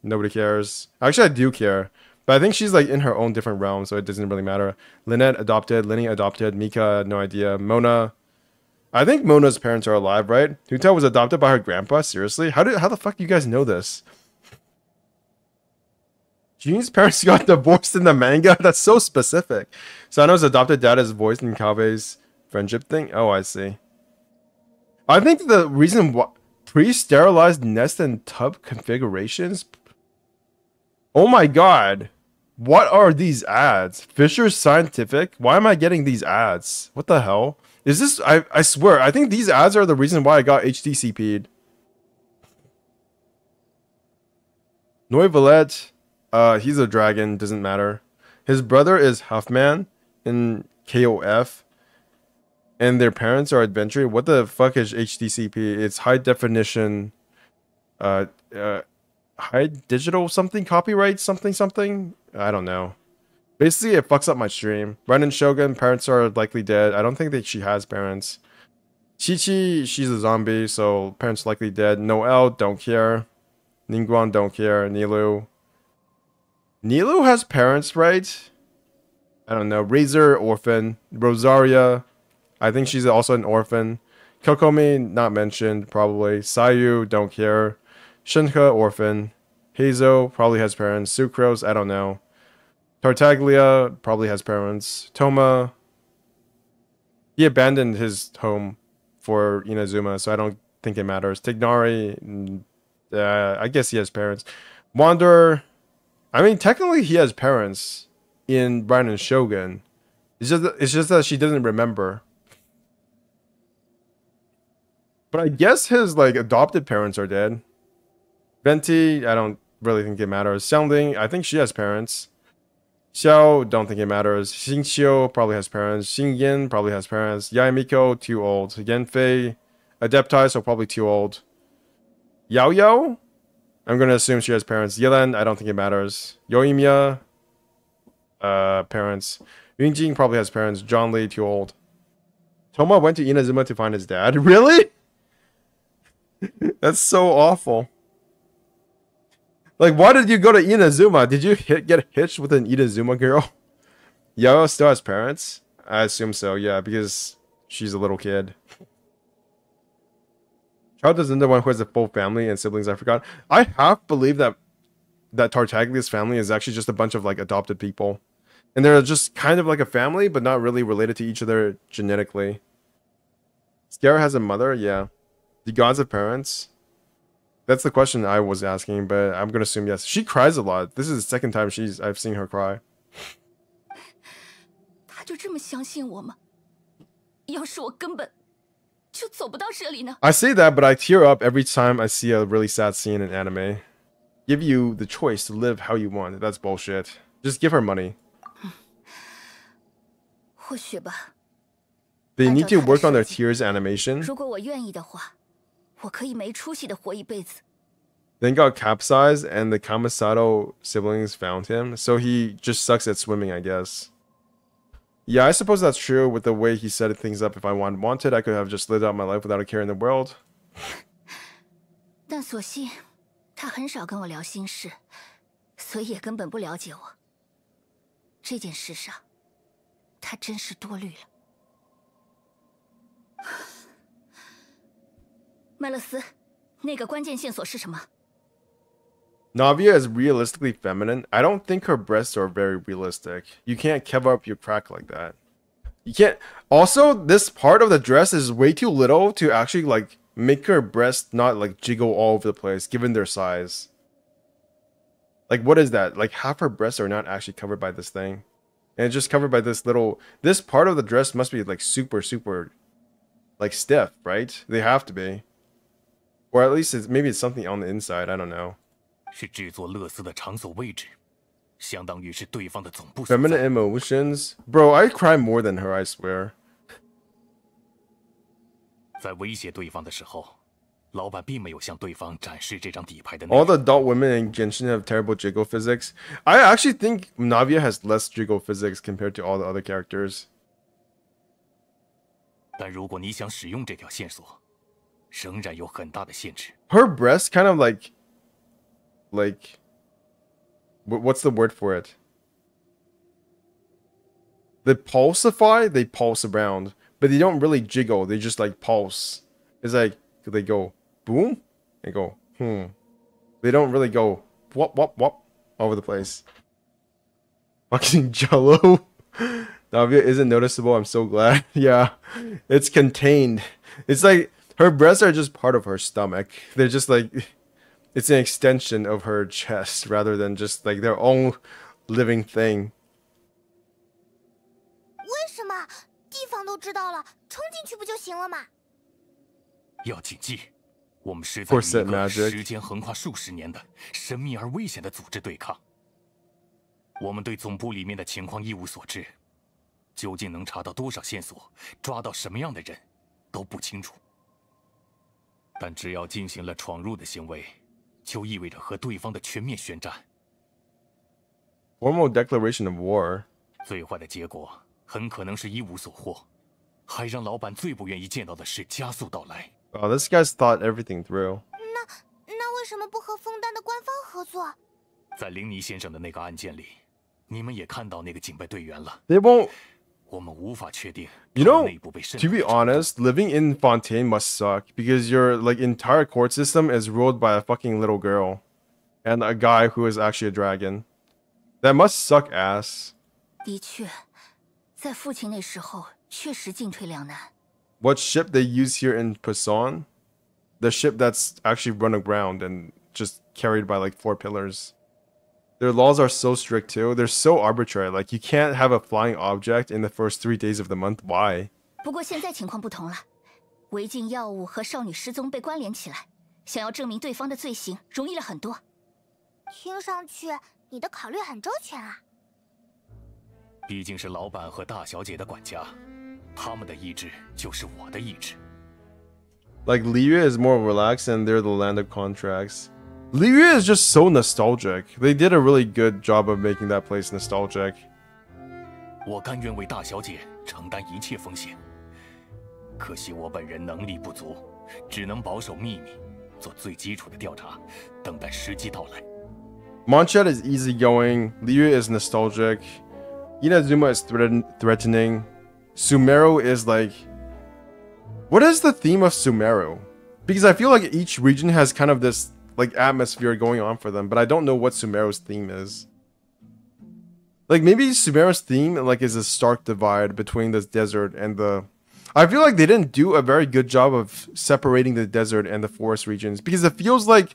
[SPEAKER 2] nobody cares. Actually, I do care. But I think she's like in her own different realm, so it doesn't really matter. Lynette adopted. Linny adopted. Mika, no idea. Mona, I think Mona's parents are alive, right? Hutao was adopted by her grandpa? Seriously? How the fuck do you guys know this? Jean's parents got divorced in the manga? That's so specific. Sano's adopted dad is voiced in Kave's friendship thing? Oh, I see. I think the reason why pre-sterilized nest and tub configurations. Oh my god. What are these ads? Fisher Scientific? Why am I getting these ads? What the hell? Is this... I swear, I think these ads are the reason why I got HTCP'd. Noivelet. He's a dragon, doesn't matter. His brother is Huffman in KOF. and their parents are adventuring. What the fuck is HDCP? It's high definition, uh, high digital something copyright something. I don't know. Basically, it fucks up my stream. Renin Shogun, parents are likely dead. I don't think that she has parents. Chi-Chi, she's a zombie, so parents likely dead. Noelle, don't care. Ningguang, don't care. Nilu. Nilu has parents, right? I don't know. Razor, orphan. Rosaria, I think she's also an orphan. Kokomi, not mentioned, probably. Sayu, don't care. Shinka, orphan. Heizo, probably has parents. Sucrose, I don't know. Tartaglia, probably has parents. Toma, he abandoned his home for Inazuma, so I don't think it matters. Tignari, I guess he has parents. Wanderer, I mean, technically he has parents in Brian and Shogun. It's just that she doesn't remember. But I guess his like adopted parents are dead. Venti, I don't really think it matters. Xiangling, I think she has parents. Xiao, don't think it matters. Xingqiu probably has parents. Xingyin probably has parents. Yaimiko, too old. Yanfei, Adepti, so probably too old. Yao Yao, I'm gonna assume she has parents. Yelan, I don't think it matters. Yoimiya, parents. Yunjing probably has parents. John Lee, too old. Toma went to Inazuma to find his dad. Really? That's so awful. Like, why did you go to Inazuma? Did you get hitched with an Inazuma girl? Yao still has parents? I assume so, yeah, because she's a little kid. Child isn't the one who has a full family and siblings, I forgot. I half believe that Tartaglia's family is actually just a bunch of, like, adopted people. And they're just kind of like a family, but not really related to each other genetically. Scara has a mother? Yeah. Do gods have parents? That's the question I was asking, but I'm gonna assume yes. She cries a lot. This is the second time I've seen her cry.
[SPEAKER 3] 他就这么相信我吗？要是我根本就走不到这里呢？
[SPEAKER 2] I say that, but I tear up every time I see a really sad scene in anime. Give you the choice to live how you want. That's bullshit. Just give her money.
[SPEAKER 3] 或许吧。
[SPEAKER 2] They need to work on their tears animation.
[SPEAKER 3] 如果我愿意的话，我可以没出息的活一辈子。
[SPEAKER 2] Then got capsized, and the Kamisato siblings found him, so he just sucks at swimming, I guess. Yeah, I suppose that's true with the way he set things up. If I wanted, I could have just lived out my life without a care in the world.
[SPEAKER 3] 但所幸，他很少跟我聊心事，所以也根本不了解我。这件事上，他真是多虑了。麦勒斯，那个关键线索是什么？
[SPEAKER 2] Navia is realistically feminine. I don't think her breasts are very realistic. You can't cover up your crack like that. You can't. Also, this part of the dress is way too little to actually like make her breasts not like jiggle all over the place, given their size. Like, what is that? Like, half her breasts are not actually covered by this thing, and it's just covered by this little. This part of the dress must be like super, like stiff, right? They have to be, or at least maybe it's something on the inside. I don't know.
[SPEAKER 7] 是制作勒斯的场所位置，相当于是对方的总部所在。
[SPEAKER 2] Feminine emotions, bro. I cry more than her. I swear.
[SPEAKER 7] 在威胁对方的时候，老板并没有向对方展示这张底牌的。
[SPEAKER 2] All the adult women in Genshin have terrible jiggle physics. I actually think Navia has less jiggle physics compared to all the other characters.
[SPEAKER 7] 但如果你想使用这条线索，仍然有很大的限制。
[SPEAKER 2] Her breasts kind of like what's the word for it? They pulsify, they pulse around, but they don't really jiggle, they just like pulse. It's like they go boom and go They don't really go wop all over the place. Fucking Jello. Navia isn't noticeable, I'm so glad. Yeah, it's contained. It's like her breasts are just part of her stomach. They're just like, it's an extension of her chest rather than just like their own living thing.
[SPEAKER 4] 为什么？地方都知道了，冲进去不就行了吗？
[SPEAKER 7] 要谨记，我们是在与
[SPEAKER 2] Corset
[SPEAKER 7] 一个
[SPEAKER 2] magic.
[SPEAKER 7] 时间横跨数十年的神秘而危险的组织对抗。我们对总部里面的情况一无所知，究竟能查到多少线索，抓到什么样的人，都不清楚。但只要进行了闯入的行为，就意味着和对方的全面宣战。
[SPEAKER 2] Formal declaration of war.
[SPEAKER 7] 最坏的结果很可能是一无所获，还让老板最不愿意见到的事加速到来。
[SPEAKER 2] Oh, this guy's thought everything through.
[SPEAKER 4] 那为什么不和枫丹的官方合作？
[SPEAKER 7] 在林尼先生的那个案件里，你们也看到那个警备队员了。
[SPEAKER 2] They won't.
[SPEAKER 7] 我们无法确定
[SPEAKER 2] You know,
[SPEAKER 7] 内部被渗
[SPEAKER 2] to
[SPEAKER 7] 透
[SPEAKER 2] be
[SPEAKER 7] 的程度。
[SPEAKER 2] honest, living in Fontaine must suck because your like entire court system is ruled by a fucking little girl and a guy who is actually a dragon. That must suck ass.
[SPEAKER 3] 的确，在父亲那时候确实进退两难。
[SPEAKER 2] What ship they use here in Poisson? The ship that's actually run aground and just carried by like 4 pillars. Their laws are so strict too. They're so arbitrary. Like you can't have a flying object in the first 3 days of the month. Why?
[SPEAKER 3] 不过现在情况不同了，违禁药物和少女失踪被关联起来，想要证明对方的罪行容易了很多。
[SPEAKER 4] 听上去你的考虑很周全啊。
[SPEAKER 7] 毕竟是老板和大小姐的管家，他们的意志就是我的意志。
[SPEAKER 2] Like Liyue is more relaxed and they're the land of contracts. Liyue is just so nostalgic. They did a really good job of making that place nostalgic.
[SPEAKER 7] 我甘愿为大小姐承担一切风险，可惜我本人能力不足，只能保守秘密，做最基础的调查，等待时机到来。
[SPEAKER 2] Monchet is easygoing. Liyue is nostalgic. Inazuma is threatening. Sumeru is like... What is the theme of Sumeru? Because I feel like each region has kind of this like atmosphere going on for them, but I don't know what Sumeru's theme is. Like maybe Sumeru's theme like is a stark divide between this desert and the... I feel like they didn't do a very good job of separating the desert and the forest regions because it feels like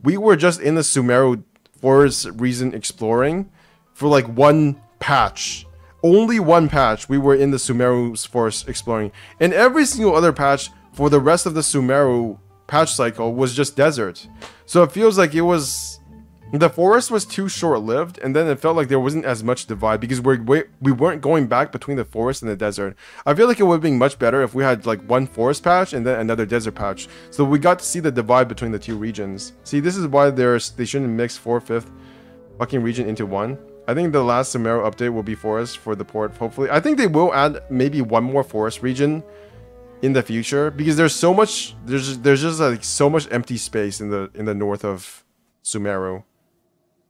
[SPEAKER 2] we were just in the Sumeru forest region exploring for like one patch. Only one patch we were in the Sumeru's forest exploring, and every single other patch for the rest of the Sumeru patch cycle was just desert. So it feels like it was... The forest was too short-lived, and then it felt like there wasn't as much divide because we weren't going back between the forest and the desert. I feel like it would have been much better if we had like one forest patch and then another desert patch. So we got to see the divide between the 2 regions. See, this is why they shouldn't mix 4/5 fucking region into one. I think the last Sumeru update will be forest for the port, hopefully. I think they will add maybe one more forest region in the future because there's so much... There's just like so much empty space in the north of Sumeru.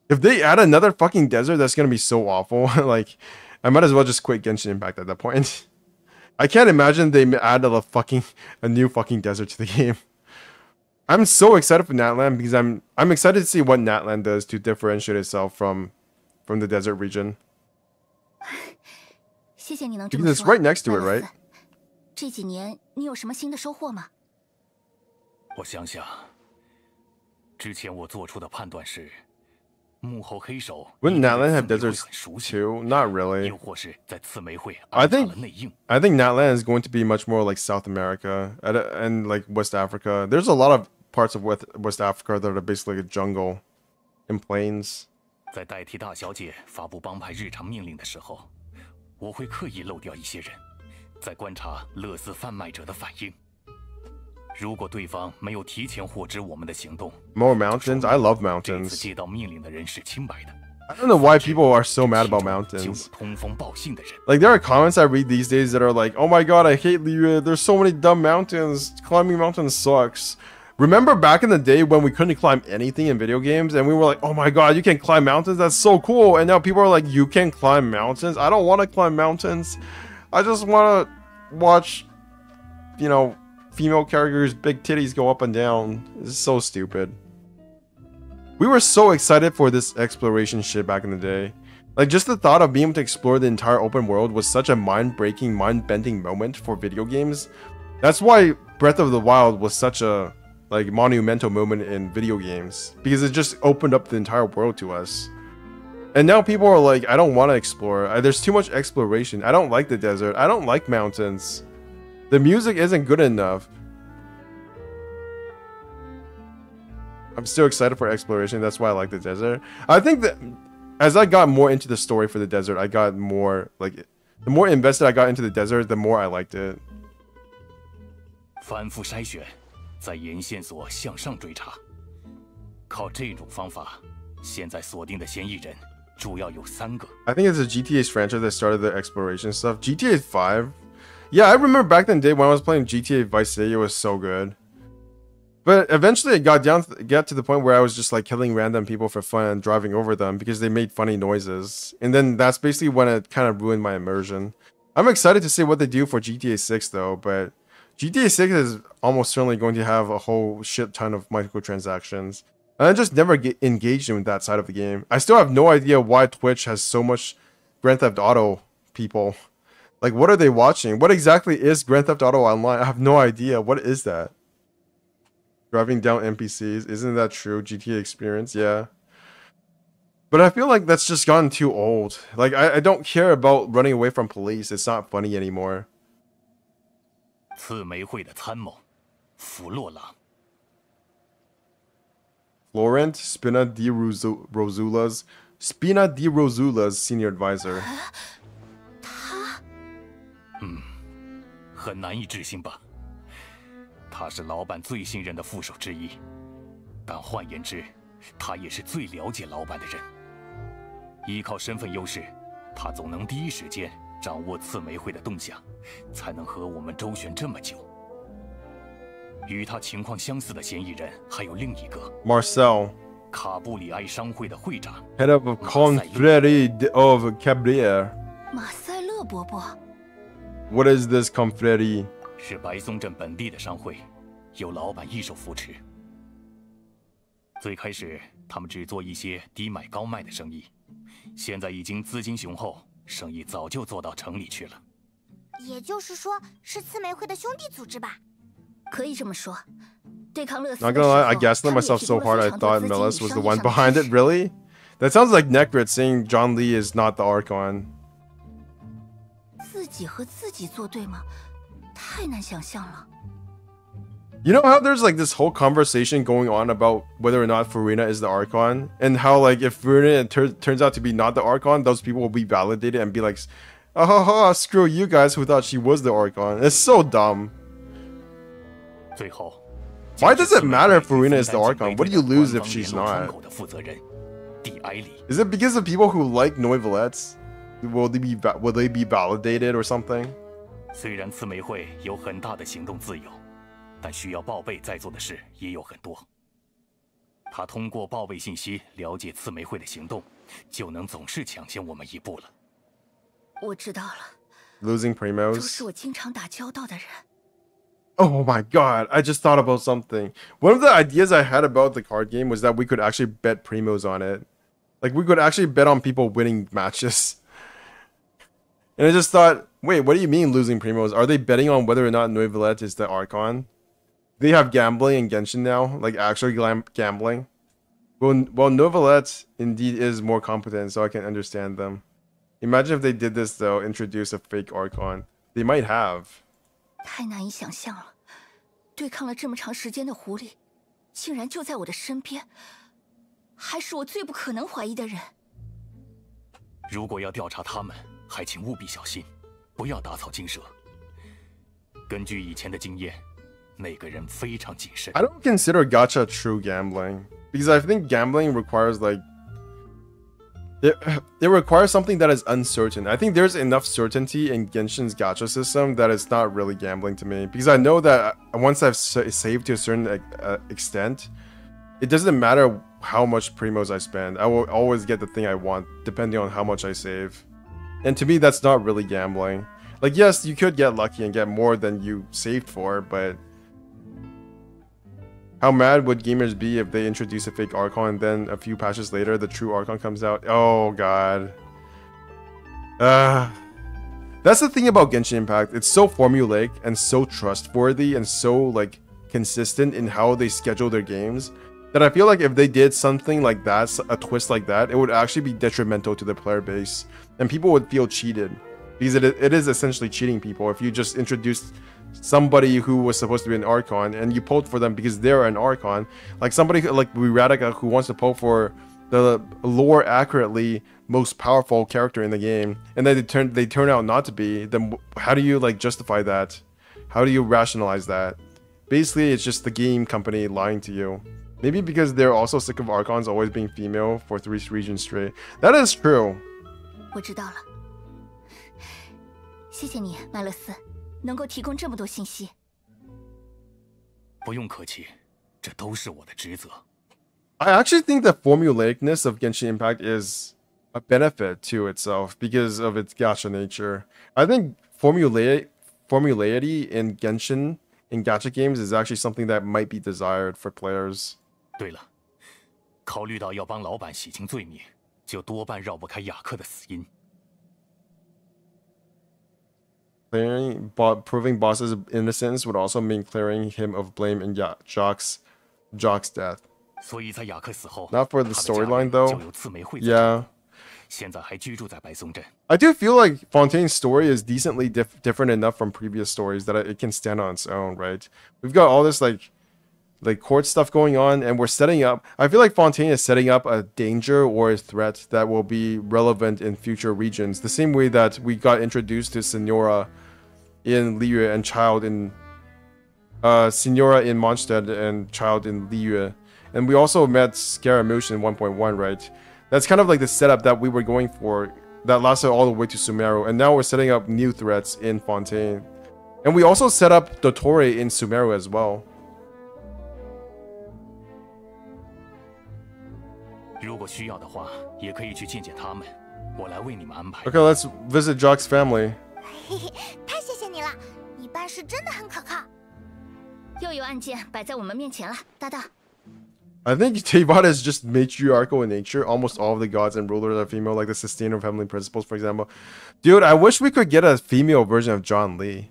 [SPEAKER 2] If they add another fucking desert, that's gonna be so awful. Like, I might as well just quit Genshin Impact at that point. I can't imagine they add a new fucking desert to the game. I'm so excited for Natlan because I'm excited to see what Natlan does to differentiate itself from the desert region.
[SPEAKER 3] 谢谢你能这么
[SPEAKER 2] Because
[SPEAKER 3] 说。
[SPEAKER 2] it's right next to it,
[SPEAKER 3] 麦勒
[SPEAKER 2] right?
[SPEAKER 3] 斯这几年你有什么新的收获吗？
[SPEAKER 7] 我想想，之前我做出的判断是，幕后黑手
[SPEAKER 2] Wouldn't
[SPEAKER 7] 一定对
[SPEAKER 2] Natlan have
[SPEAKER 7] 刺玫瑰
[SPEAKER 2] deserts
[SPEAKER 7] 很熟悉，
[SPEAKER 2] too? Not really.
[SPEAKER 7] 又或是在刺玫瑰
[SPEAKER 2] I
[SPEAKER 7] 安插
[SPEAKER 2] think
[SPEAKER 7] 了内应。
[SPEAKER 2] Natlan is going to be much more like South America and like West Africa. There's a lot of parts of West Africa that are basically like a jungle and plains.
[SPEAKER 7] 在代替大小姐发布帮派日常命令的时候，我会刻意漏掉一些人，在观察勒斯贩卖者的反应。如果对方没有提前获知我们的行动，
[SPEAKER 2] More mountains? I love
[SPEAKER 7] 这次
[SPEAKER 2] mountains.
[SPEAKER 7] 接到命令的人是清白的。
[SPEAKER 2] I don't know why people are so mad about
[SPEAKER 7] 就
[SPEAKER 2] mountains.
[SPEAKER 7] 有通风报信的人。
[SPEAKER 2] Like there are comments I read these days that are like, "Oh my god, I hate Liyue. There's so many dumb mountains. Climbing mountains sucks." Remember back in the day when we couldn't climb anything in video games and we were like, "Oh my god, you can climb mountains. That's so cool." And now people are like, "You can climb mountains." I don't want to climb mountains. I just want to watch, you know, female characters' big titties go up and down. It's so stupid. We were so excited for this exploration shit back in the day. Like, just the thought of being able to explore the entire open world was such a mind-breaking, mind-bending moment for video games. That's why Breath of the Wild was such a, like, monumental moment in video games. Because it just opened up the entire world to us. And now people are like, I don't want to explore. There's too much exploration. I don't like the desert. I don't like mountains. The music isn't good enough. I'm still excited for exploration. That's why I like the desert. I think that as I got more into the story for the desert, I got more like The more invested I got into the desert, the more I liked it.
[SPEAKER 7] 反复筛选，再沿线索向上追查。靠这种方法，现在锁定的嫌疑人主要有3个。
[SPEAKER 2] I think it's the GTA's franchise that started the exploration stuff. GTA 5. Yeah, I remember back in the day when I was playing GTA Vice City, it was so good. But eventually it got to the point where I was just like killing random people for fun and driving over them because they made funny noises. And then that's basically when it kind of ruined my immersion. I'm excited to see what they do for GTA 6 though, but GTA 6 is almost certainly going to have a whole shit ton of microtransactions. And I just never get engaged in that side of the game. I still have no idea why Twitch has so much Grand Theft Auto people. Like, what are they watching? What exactly is Grand Theft Auto Online? I have no idea. What is that? Driving down NPCs. Isn't that true? GTA experience? Yeah. But I feel like that's just gotten too old. Like, I don't care about running away from police. It's not funny anymore.
[SPEAKER 7] 刺玫会的参谋，弗洛朗。
[SPEAKER 2] Florent Spina di Rosula's senior advisor.
[SPEAKER 7] 很难以置信吧？他是老板最信任的副手之一，但换言之，他也是最了解老板的人。依靠身份优势，他总能第一时间掌握刺玫会的动向，才能和我们周旋这么久。与他情况相似的嫌疑人还有另一个
[SPEAKER 2] Marcel,
[SPEAKER 7] 卡布里埃商会的会长
[SPEAKER 2] head of Confrérie of Cabrières.
[SPEAKER 3] 马塞勒伯伯，
[SPEAKER 2] What is this confrérie?
[SPEAKER 7] 是白松镇本地的商会，由老板一手扶持。最开始，他们只做一些低买高卖的生意，现在已经资金雄厚，生意早就做到城里去了。
[SPEAKER 4] 也就是说，是刺玫会的兄弟组织吧？
[SPEAKER 3] 可以这么说。对抗勒斯
[SPEAKER 2] Not
[SPEAKER 3] 的
[SPEAKER 2] gonna
[SPEAKER 3] 时
[SPEAKER 2] lie,
[SPEAKER 3] 候
[SPEAKER 2] I gaslit
[SPEAKER 3] 他们也
[SPEAKER 2] myself
[SPEAKER 3] 提
[SPEAKER 2] so
[SPEAKER 3] 供
[SPEAKER 2] hard
[SPEAKER 3] 了
[SPEAKER 2] I
[SPEAKER 3] 非常多
[SPEAKER 2] thought
[SPEAKER 3] 资金
[SPEAKER 2] Melis
[SPEAKER 3] 与
[SPEAKER 2] was
[SPEAKER 3] 商
[SPEAKER 2] the
[SPEAKER 3] 业
[SPEAKER 2] one
[SPEAKER 3] 上的
[SPEAKER 2] behind
[SPEAKER 3] 支
[SPEAKER 2] it.
[SPEAKER 3] 持
[SPEAKER 2] Really? That sounds like Necrit saying John Lee is not the Archon.
[SPEAKER 3] 自己和自己作对吗？太难想象了。
[SPEAKER 2] You know how there's like this whole conversation going on about whether or not Furina is the Archon, and how like if Furina turns out to be not the Archon, those people will be validated and be like, oh, screw you guys who thought she was the Archon. It's so dumb.
[SPEAKER 7] 最后，
[SPEAKER 2] Why does it matter if Furina is the Archon? What do you lose if she's
[SPEAKER 7] 官方联络窗
[SPEAKER 2] not?
[SPEAKER 7] 口的负责人蒂埃里
[SPEAKER 2] Is it because of people who like Noivelets? Will they be validated or something?
[SPEAKER 7] 虽然刺玫会有很大的行动自由，但需要报备在做的事也有很多。他通过报备信息了解刺玫会的行动，就能总是抢先我们一步了。
[SPEAKER 3] 我知道了，
[SPEAKER 2] Losing
[SPEAKER 3] 都
[SPEAKER 2] Primos?
[SPEAKER 3] 是我经常打交道的人。
[SPEAKER 2] Oh my god, I just thought about something. One of the ideas I had about the card game was that we could actually bet Primos on it. Like, we could actually bet on people winning matches. And I just thought, wait, what do you mean losing Primos? Are they betting on whether or not Noivelet is the Archon? They have gambling in Genshin now, like actually gambling. Well, Noivelet indeed is more competent, so I can understand them. Imagine if they did this though, introduce a fake Archon. They might have.
[SPEAKER 3] 太难以想象了，对抗了这么长时间的狐狸，竟然就在我的身边，还是我最不可能怀疑的人。
[SPEAKER 7] 如果要调查他们，还请务必小心，不要打草惊蛇。根据以前的经验，那个人非常谨慎。
[SPEAKER 2] I don't consider gacha true gambling because I think gambling requires like it requires something that is uncertain. I think there's enough certainty in Genshin's gacha system that it's not really gambling to me because I know that once I've saved to a certain extent, it doesn't matter how much primos I spend. I will always get the thing I want depending on how much I save. And to me, that's not really gambling. Like, yes, you could get lucky and get more than you saved for, but how mad would gamers be if they introduce a fake Archon and then a few patches later, the true Archon comes out? Oh, God. That's the thing about Genshin Impact. It's so formulaic and so trustworthy and so, like, consistent in how they schedule their games that I feel like if they did something like that, a twist like that, it would actually be detrimental to the player base. And people would feel cheated. Because it is essentially cheating people if you just introduced somebody who was supposed to be an Archon and you pulled for them because they're an Archon. Like somebody like Radika who wants to pull for the lore accurately most powerful character in the game, and then they turn out not to be, then how do you like justify that? How do you rationalize that? Basically, it's just the game company lying to you. Maybe because they're also sick of Archons always being female for 3 regions straight. That is true.
[SPEAKER 3] 我知道了，谢谢你，麦勒斯，能够提供这么多信息。
[SPEAKER 7] 不用客气，这都是我的职责。
[SPEAKER 2] I actually think the formulaicness of Genshin Impact is a benefit to itself because of its gacha nature. I think formulaicity in Genshin in gacha games is actually something that might be desired for players.
[SPEAKER 7] 对了，考虑到要帮老板洗清罪名，就多半绕不开雅克的死因。
[SPEAKER 2] Proving boss's innocence would also mean clearing him of blame in Jock's death.
[SPEAKER 7] 所以在雅克死后
[SPEAKER 2] Not for the
[SPEAKER 7] 他的家人
[SPEAKER 2] storyline though.
[SPEAKER 7] 就由刺梅会在
[SPEAKER 2] Yeah.
[SPEAKER 7] 现在还居住在白松镇。
[SPEAKER 2] I do feel like Fontaine's story is decently different enough from previous stories that it can stand on its own, right? We've got all this like court stuff going on, and we're setting up. I feel like Fontaine is setting up a danger or a threat that will be relevant in future regions. The same way that we got introduced to Signora in Liyue and Child in Signora in Mondstadt and Child in Liyue. And we also met Scaramouche in 1.1, right? That's kind of like the setup that we were going for that lasted all the way to Sumeru. And now we're setting up new threats in Fontaine. And we also set up Dottore in Sumeru as well.
[SPEAKER 7] 如果需要的话，也可以去见见他们，我来为你们安排。
[SPEAKER 2] Okay, let's visit Jock's family.
[SPEAKER 4] 嘿嘿，太谢谢你了，你办事真的很可靠。
[SPEAKER 3] 又有案件摆在我们面前了，大大。
[SPEAKER 2] I think Teyvat is just matriarchal in nature. Almost all of the gods and rulers are female, like the sustainer of heavenly principles, for example. Dude, I wish we could get a female version of John Lee.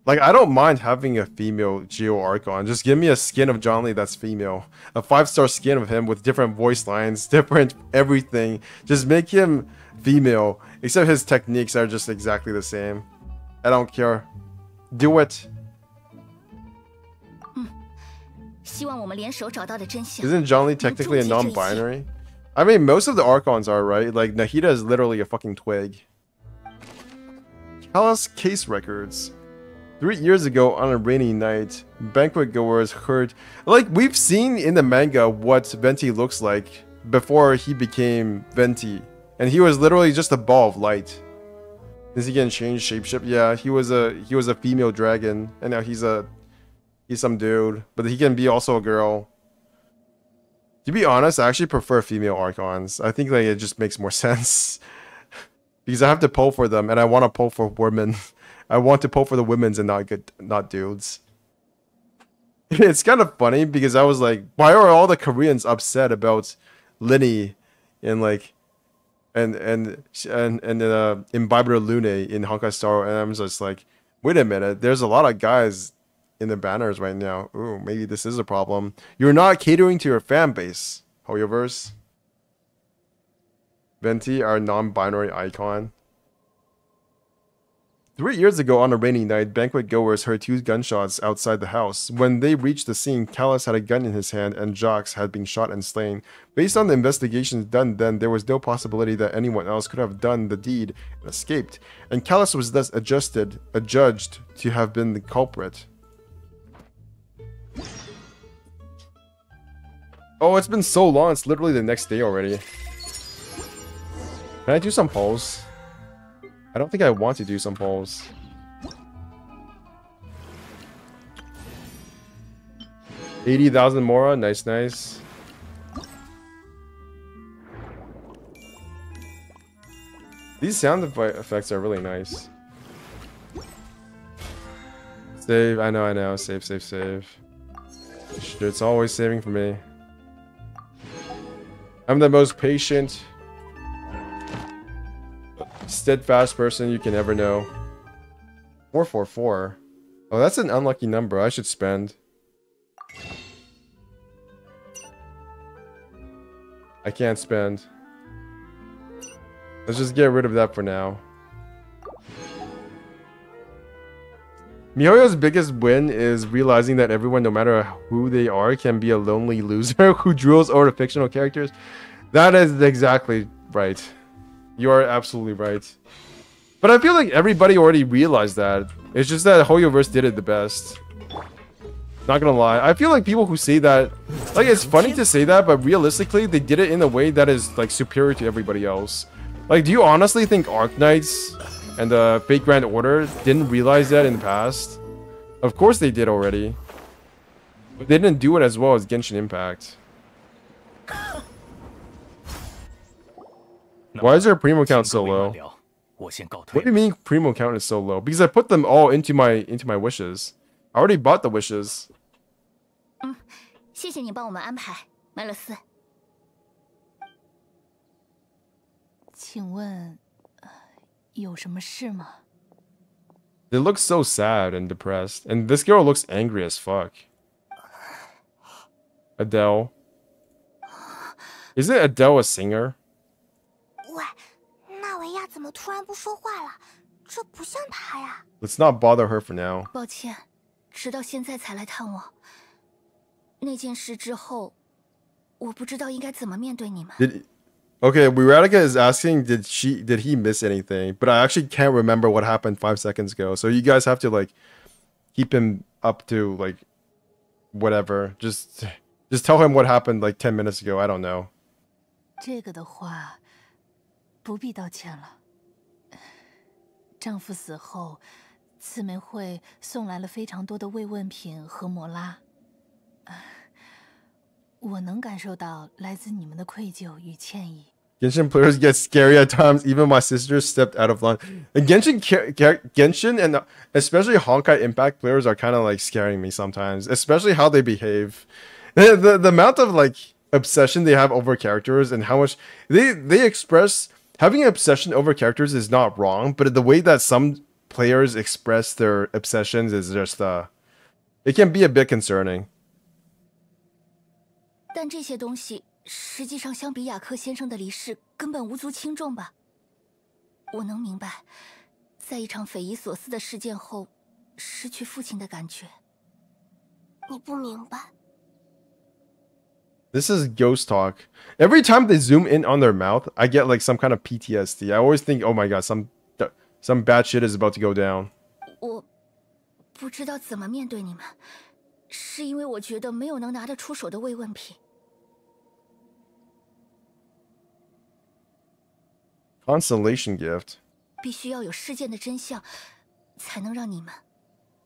[SPEAKER 2] Like, I don't mind having a female Geo Archon. Just give me a skin of John Lee that's female. A 5-star skin of him with different voice lines, different everything. Just make him female. Except his techniques are just exactly the same. I don't care. Do it. Isn't John Lee technically a non-binary? I mean, most of the Archons are, right? Like, Nahida is literally a fucking twig. Callous case records. 3 years ago on a rainy night, banquet goers heard... Like, we've seen in the manga what Venti looks like before he became Venti. And he was literally just a ball of light. Is he getting changed shapeshift? Yeah, he was a female dragon, and now he's some dude, but he can be also a girl. To be honest, I actually prefer female Archons. I think like it just makes more sense. Because I have to pull for them, and I want to pull for women. I want to pull for the women's and not dudes. It's kind of funny because I was like, why are all the Koreans upset about Linny and like and Imbiber Lune in Honkai Star? And I'm just like, wait a minute, there's a lot of guys in the banners right now. Ooh, maybe this is a problem. You're not catering to your fan base, Hoyoverse. Venti, our non-binary icon. 3 years ago on a rainy night, banquet goers heard 2 gunshots outside the house. When they reached the scene, Callus had a gun in his hand and Jox had been shot and slain. Based on the investigations done then, there was no possibility that anyone else could have done the deed and escaped, and Callus was thus adjudged to have been the culprit. Oh, it's been so long, it's literally the next day already. Can I do some polls? I don't think I want to do some polls. $80,000 Mora, nice, nice. These sound effects are really nice. Save, I know, save, save, save. It's always saving for me. I'm the most patient, steadfast person you can ever know. 444. Oh, that's an unlucky number. I should spend. I can't spend. Let's just get rid of that for now. MiHoYo's biggest win is realizing that everyone, no matter who they are, can be a lonely loser who drools over fictional characters. That is exactly right. You are absolutely right. But I feel like everybody already realized that. It's just that Hoyoverse did it the best. Not gonna lie. I feel like people who say that, like, it's funny to say that, but realistically, they did it in a way that is, like, superior to everybody else. Like, do you honestly think Arknights and the Fate Grand Order didn't realize that in the past? Of course they did already. But they didn't do it as well as Genshin Impact. Why is their primo count so low? What do you mean primo count is so low? Because I put them all into my wishes. I already bought the wishes.
[SPEAKER 3] 谢谢你帮我们安排，麦勒斯。
[SPEAKER 8] 请问，有什么事吗？
[SPEAKER 2] They look so sad and depressed, and this girl looks angry as fuck. Adele. Isn't Adele a singer?
[SPEAKER 4] 喂，纳维亚怎么突然不说话了？这不像他呀。
[SPEAKER 2] Let's not bother her for now.
[SPEAKER 3] 抱歉，直到现在才来探我。那件事之后，我不知道应该怎么面对你们。
[SPEAKER 2] Okay, Wiratica is asking, did he miss anything? But I actually can't remember what happened 5 seconds ago. So you guys have to, like, keep him up to, like, whatever. Just tell him what happened like 10 minutes ago. I don't know.
[SPEAKER 8] 这个的话，不必道歉了。丈夫死后，姊妹会送来了非常多的慰问品和摩拉。我能感受到来自你们的愧疚与歉意。
[SPEAKER 2] Genshin players get scary at times. Even my sister stepped out of line. And Genshin and especially Honkai Impact players are kind of like scaring me sometimes. Especially how they behave. The amount of like obsession they have over characters and how much they express. Having an obsession over characters is not wrong, but the way that some players express their obsessions is just it can be a bit concerning.
[SPEAKER 3] 但这些东西实际上相比雅克先生的离世根本无足轻重吧。我能明白，在一场匪夷所思的事件后，失去父亲的感觉。
[SPEAKER 4] 你不明白。
[SPEAKER 2] This is ghost talk. Every time they zoom in on their mouth, I get like some kind of PTSD. I always think, oh my god, some bad shit is about to go down.
[SPEAKER 3] 我不知道怎么面对你们，是因为我觉得没有能拿得出手的慰问品。
[SPEAKER 2] Constellation gift.
[SPEAKER 3] 必须要有事件的真相，才能让你们，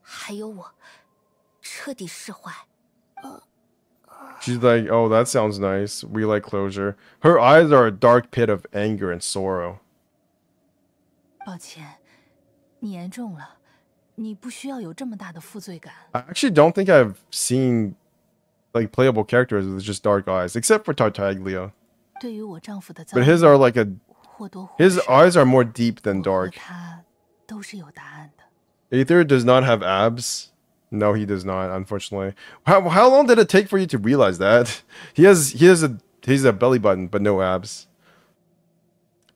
[SPEAKER 3] 还有我，彻底释怀。
[SPEAKER 2] She's like, oh, that sounds nice. We like closure. Her eyes are a dark pit of anger and sorrow.
[SPEAKER 8] 抱歉，你严重了，你不需要有这么大的负罪感。
[SPEAKER 2] I actually don't think I've seen like playable characters with just dark eyes, except for Tartaglia.
[SPEAKER 8] 对于我丈夫的遭
[SPEAKER 2] But
[SPEAKER 8] 遇，
[SPEAKER 2] his are like his
[SPEAKER 8] 或多
[SPEAKER 2] eyes are more deep than
[SPEAKER 8] 或少
[SPEAKER 2] dark.
[SPEAKER 8] 他都是有答案的。
[SPEAKER 2] Aether does not have abs. No, he does not, unfortunately. How long did it take for you to realize that? He's a belly button, but no abs.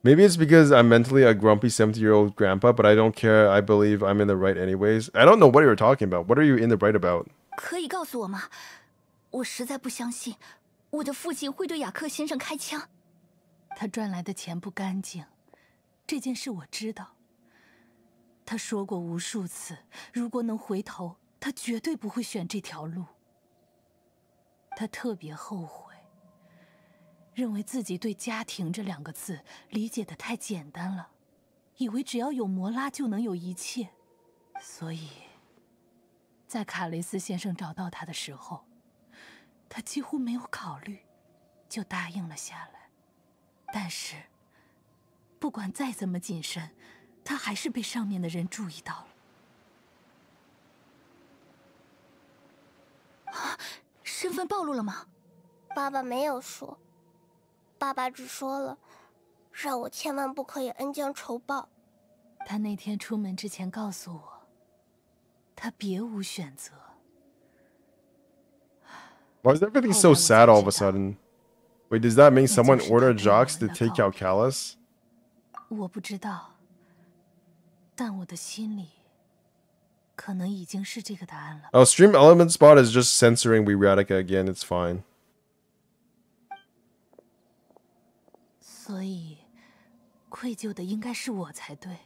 [SPEAKER 2] Maybe it's because I'm mentally a grumpy 70-year-old grandpa, but I don't care. I believe I'm in the right anyways. I don't know what you're talking about. What are you in the right about?
[SPEAKER 3] 可以告诉我吗？我实在不相信，我的父亲会对雅克先生开枪。
[SPEAKER 8] 他赚来的钱不干净，这件事我知道。他说过无数次，如果能回头，他绝对不会选这条路。他特别后悔，认为自己对家庭这2个字理解的太简单了，以为只要有摩拉就能有一切。所以，在卡雷斯先生找到他的时候，他几乎没有考虑，就答应了下来。但是，不管再怎么谨慎，他还是被上面的人注意到了。
[SPEAKER 3] 身份暴露了吗？
[SPEAKER 4] 爸爸没有说，爸爸只说了，让我千万不可以恩将仇报。
[SPEAKER 8] 他那天出门之前告诉我，他别无选择。
[SPEAKER 2] Why is everything so sad all of a sudden? Wait, does that mean someone ordered Jocks to take out Callus?
[SPEAKER 8] 我不知道，但我的心里可能已经是这个答案了。
[SPEAKER 2] Oh, Stream Element Spot is just censoring Wiratica again. It's fine.
[SPEAKER 8] 所以，愧疚的应该是我才对。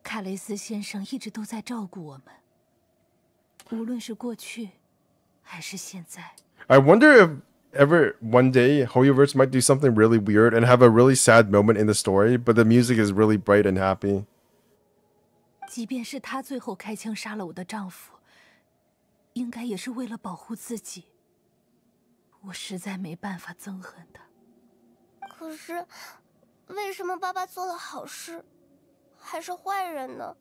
[SPEAKER 8] 卡雷斯先生一直都在照顾我们，无论是过去，还是现在。
[SPEAKER 2] I wonder if ever one day Hoyoverse might do something really weird and have a really sad moment in the story, but the music is really bright and happy.
[SPEAKER 8] 即便是他最后开枪杀了我的丈夫，应该也是为了保护自己。我实在没办法憎恨他。
[SPEAKER 4] 可是，为什么爸爸做了好事，还是坏人呢？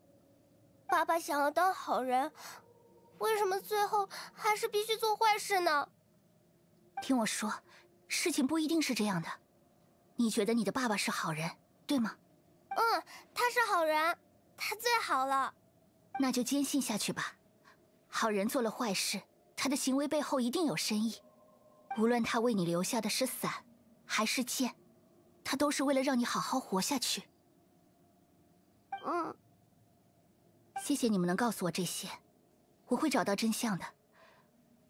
[SPEAKER 4] 爸爸想要当好人，为什么最后还是必须做坏事呢？
[SPEAKER 3] 听我说，事情不一定是这样的。你觉得你的爸爸是好人，对吗？
[SPEAKER 4] 嗯，他是好人，他最好了。
[SPEAKER 3] 那就坚信下去吧。好人做了坏事，他的行为背后一定有深意。无论他为你留下的是伞，还是剑，他都是为了让你好好活下去。
[SPEAKER 4] 嗯。
[SPEAKER 3] 谢谢你们能告诉我这些，我会找到真相的。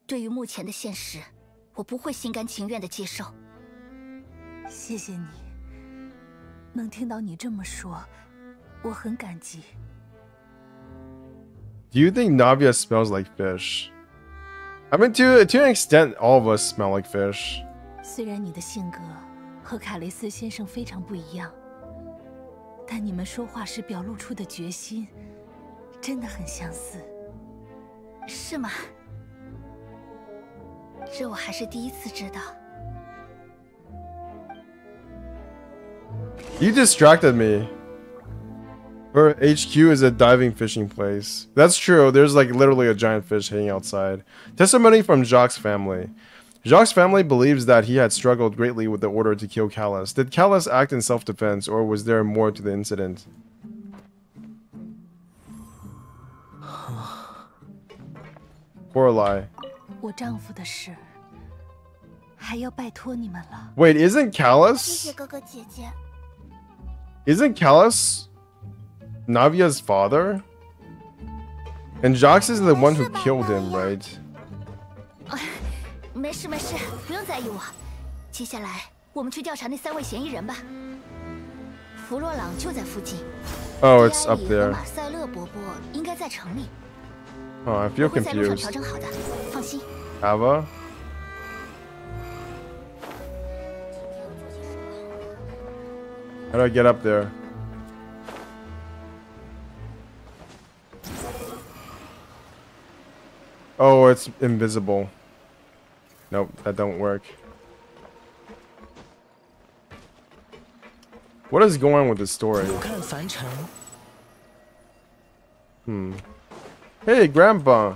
[SPEAKER 3] 对于目前的现实，我不会心甘情愿地接受。
[SPEAKER 8] 谢谢你，能听到你这么说，我很感激。
[SPEAKER 2] Do you think Navia smells like fish? I mean, to an extent, all of us smell like fish.
[SPEAKER 8] 虽然你的性格和卡雷斯先生非常不一样，但你们说话时表露出的决心，真的很相似。
[SPEAKER 3] 是吗？这我还是第一次知道。
[SPEAKER 2] You distracted me. Her HQ is a diving fishing place. That's true. There's like literally a giant fish hanging outside. Testimony from Jacques' family. Jacques' family believes that he had struggled greatly with the order to kill Callus. Did Callus act in self-defense, or was there more to the incident? Coralie.
[SPEAKER 8] 我丈夫的事，还要拜托你们了。
[SPEAKER 2] Wait, isn't
[SPEAKER 4] 谢谢
[SPEAKER 2] Callus?
[SPEAKER 4] 哥哥姐姐。
[SPEAKER 2] Isn't Callus Navia's father? And Jacques is the one who killed him, right?
[SPEAKER 3] 没事没事，不用在意我。接下来我们去调查那3位嫌疑人吧。弗洛朗就在附近。
[SPEAKER 2] Oh, it's up
[SPEAKER 3] 迪埃里和
[SPEAKER 2] there.
[SPEAKER 3] 马塞勒伯伯应该在城里。
[SPEAKER 2] Oh, I feel
[SPEAKER 3] 我会在路上
[SPEAKER 2] confused.
[SPEAKER 3] 调整好的，放心。
[SPEAKER 2] Ava? How do I get up there? Oh, it's invisible. Nope, that don't work. What is going on with this story? Hey, Grandpa.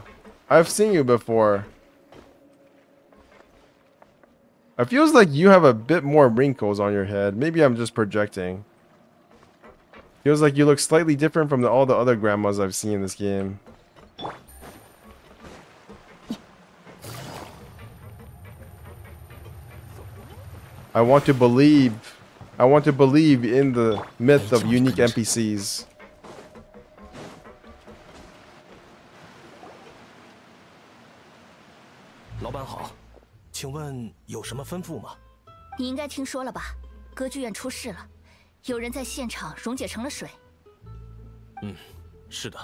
[SPEAKER 2] I've seen you before. It feels like you have a bit more wrinkles on your head. Maybe I'm just projecting. Feels like you look slightly different from all the other grandmas I've seen in this game. I want to believe in the myth of unique NPCs.
[SPEAKER 9] 老板好，请问有什么吩咐吗？
[SPEAKER 3] 你应该听说了吧？歌剧院出事了，有人在现场溶解成了水。
[SPEAKER 9] 嗯，是的。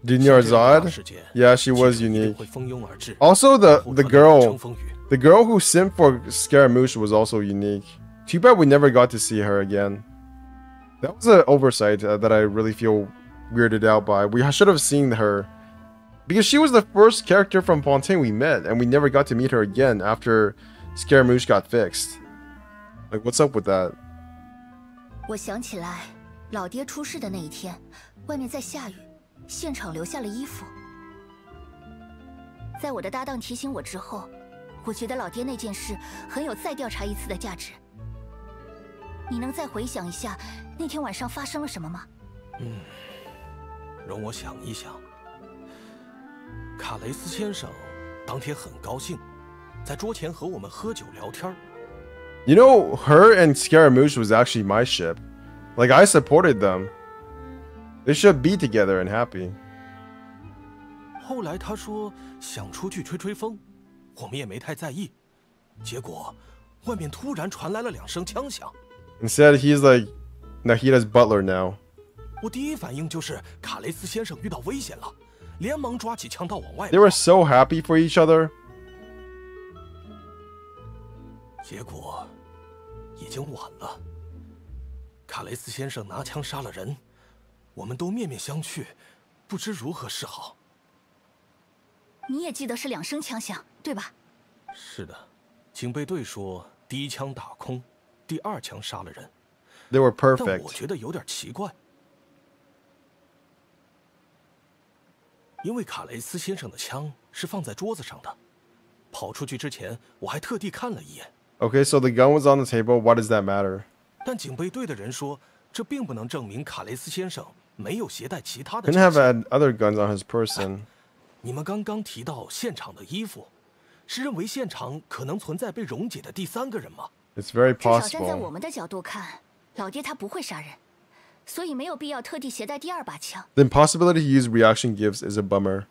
[SPEAKER 2] Junior Zod? Yeah, she was unique. Also, the girl who sent for Scaramouche was also unique. Too bad we never got to see her again. That was an oversight that I really feel weirded out by. We should have seen her. Because she was the first character from Fontaine we met, and we never got to meet her again after Scaramouche got fixed. Like, what's up with that?
[SPEAKER 3] 我想起来，老爹出事的那一天，外面在下雨，现场留下了衣服。在我的搭档提醒我之后，我觉得老爹那件事很有再调查一次的价值。你能再回想一下那天晚上发生了什么吗？
[SPEAKER 9] 容我想一想。卡雷斯先生当天很高兴，在桌前和我们喝酒聊天。
[SPEAKER 2] You know, her and Scaramouche was actually my ship. Like, I supported them. They should be together and happy.
[SPEAKER 9] 后来他说想出去吹吹风，我们也没太在意。结果，外面突然传来了2声枪响。
[SPEAKER 2] Instead, he's like Nahida's butler now.
[SPEAKER 9] 我第一反应就是卡雷斯先生遇到危险了，连忙抓起枪刀往外
[SPEAKER 2] They were so happy for each other.
[SPEAKER 9] 结果已经晚了。卡雷斯先生拿枪杀了人，我们都面面相觑，不知如何是好。
[SPEAKER 3] 你也记得是2声枪响，对吧？
[SPEAKER 9] 是的，警备队说第一枪打空，第2枪杀了人。
[SPEAKER 2] They were
[SPEAKER 9] 但
[SPEAKER 2] perfect.
[SPEAKER 9] 我觉得有点奇怪，因为卡雷斯先生的枪是放在桌子上的，跑出去之前我还特地看了一眼。
[SPEAKER 2] Okay, so the gun was on the table. Why does that matter?
[SPEAKER 9] 但警备队的人说，这并不能证明卡雷斯先生没有携带其他的
[SPEAKER 2] Couldn't
[SPEAKER 9] 枪
[SPEAKER 2] have
[SPEAKER 9] 械。
[SPEAKER 2] had other guns on his person.
[SPEAKER 9] 你们刚刚提到现场的衣服，是认为现场可能存在被溶解的第3个人吗？
[SPEAKER 2] It's very
[SPEAKER 3] 至少站在我
[SPEAKER 2] possible.
[SPEAKER 3] 们的角度看，老爹他不会杀人，所以没有必要特地携带第2把枪。
[SPEAKER 2] The impossibility to use reaction gifts is a bummer.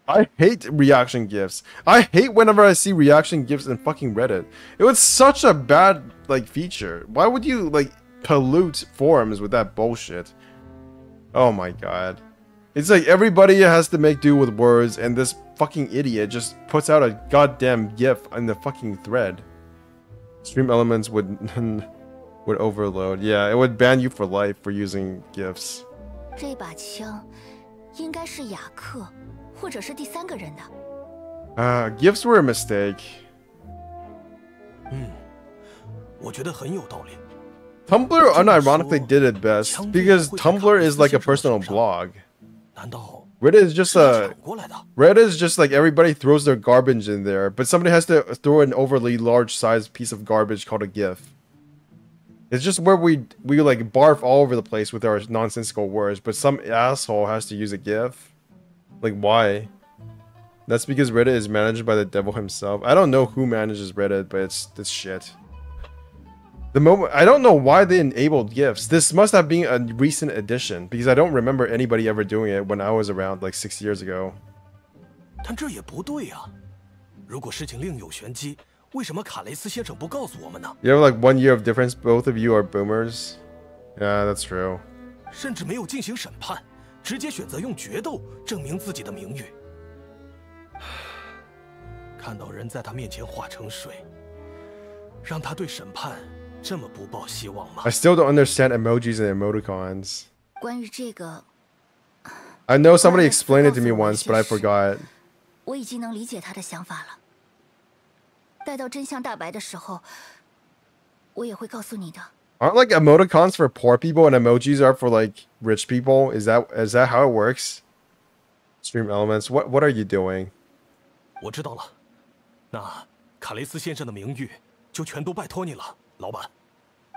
[SPEAKER 2] I hate reaction gifts. I hate whenever I see reaction gifts in fucking Reddit. It was such a bad like feature. Why would you like pollute forums with that bullshit? Oh my god. It's like everybody has to make do with words and this fucking idiot just puts out a goddamn gif in the fucking thread. Stream elements would would overload. Yeah, it would ban you for life for using gifs.
[SPEAKER 3] 这把枪应该是雅克，或者是第3个人的。
[SPEAKER 2] Gifs were a mistake.
[SPEAKER 9] 我觉得很有道理。
[SPEAKER 2] Tumblr unironically did it best because Tumblr is like a personal blog.
[SPEAKER 9] 难道
[SPEAKER 2] Reddit is just
[SPEAKER 9] 是
[SPEAKER 2] a
[SPEAKER 9] 抢过来的？
[SPEAKER 2] Reddit is just like everybody throws their garbage in there, but somebody has to throw an overly large sized piece of garbage called a GIF. It's just where we like barf all over the place with our nonsensical words, but some asshole has to use a GIF. Like why? That's because Reddit is managed by the devil himself. I don't know who manages Reddit, but it's shit. The moment I don't know why they enabled GIFs. This must have been a recent addition because I don't remember anybody ever doing it when I was around like 6 years ago.
[SPEAKER 9] 但这也不对呀！如果事情另有玄机，为什么卡雷斯先生不告诉我们呢？
[SPEAKER 2] You have like 1 year of difference. Both of you are boomers. Yeah, that's true.
[SPEAKER 9] 甚至没有进行审判，直接选择用决斗证明自己的名誉。看到人在他面前化成水，让他对审判这么不抱希望吗？
[SPEAKER 2] I still don't understand emojis and emoticons.
[SPEAKER 3] 关于这个，
[SPEAKER 2] I know somebody explained it to me once, but I forgot.
[SPEAKER 3] 我已经能理解他的想法了。待到真相大白的时候，我也会告诉你的。
[SPEAKER 2] Aren't like emoticons for poor people and emojis are for like rich people? Is that how it works? Stream elements. What are you doing?
[SPEAKER 9] 我知道了，那卡雷斯先生的名誉就全都拜托你了，老板。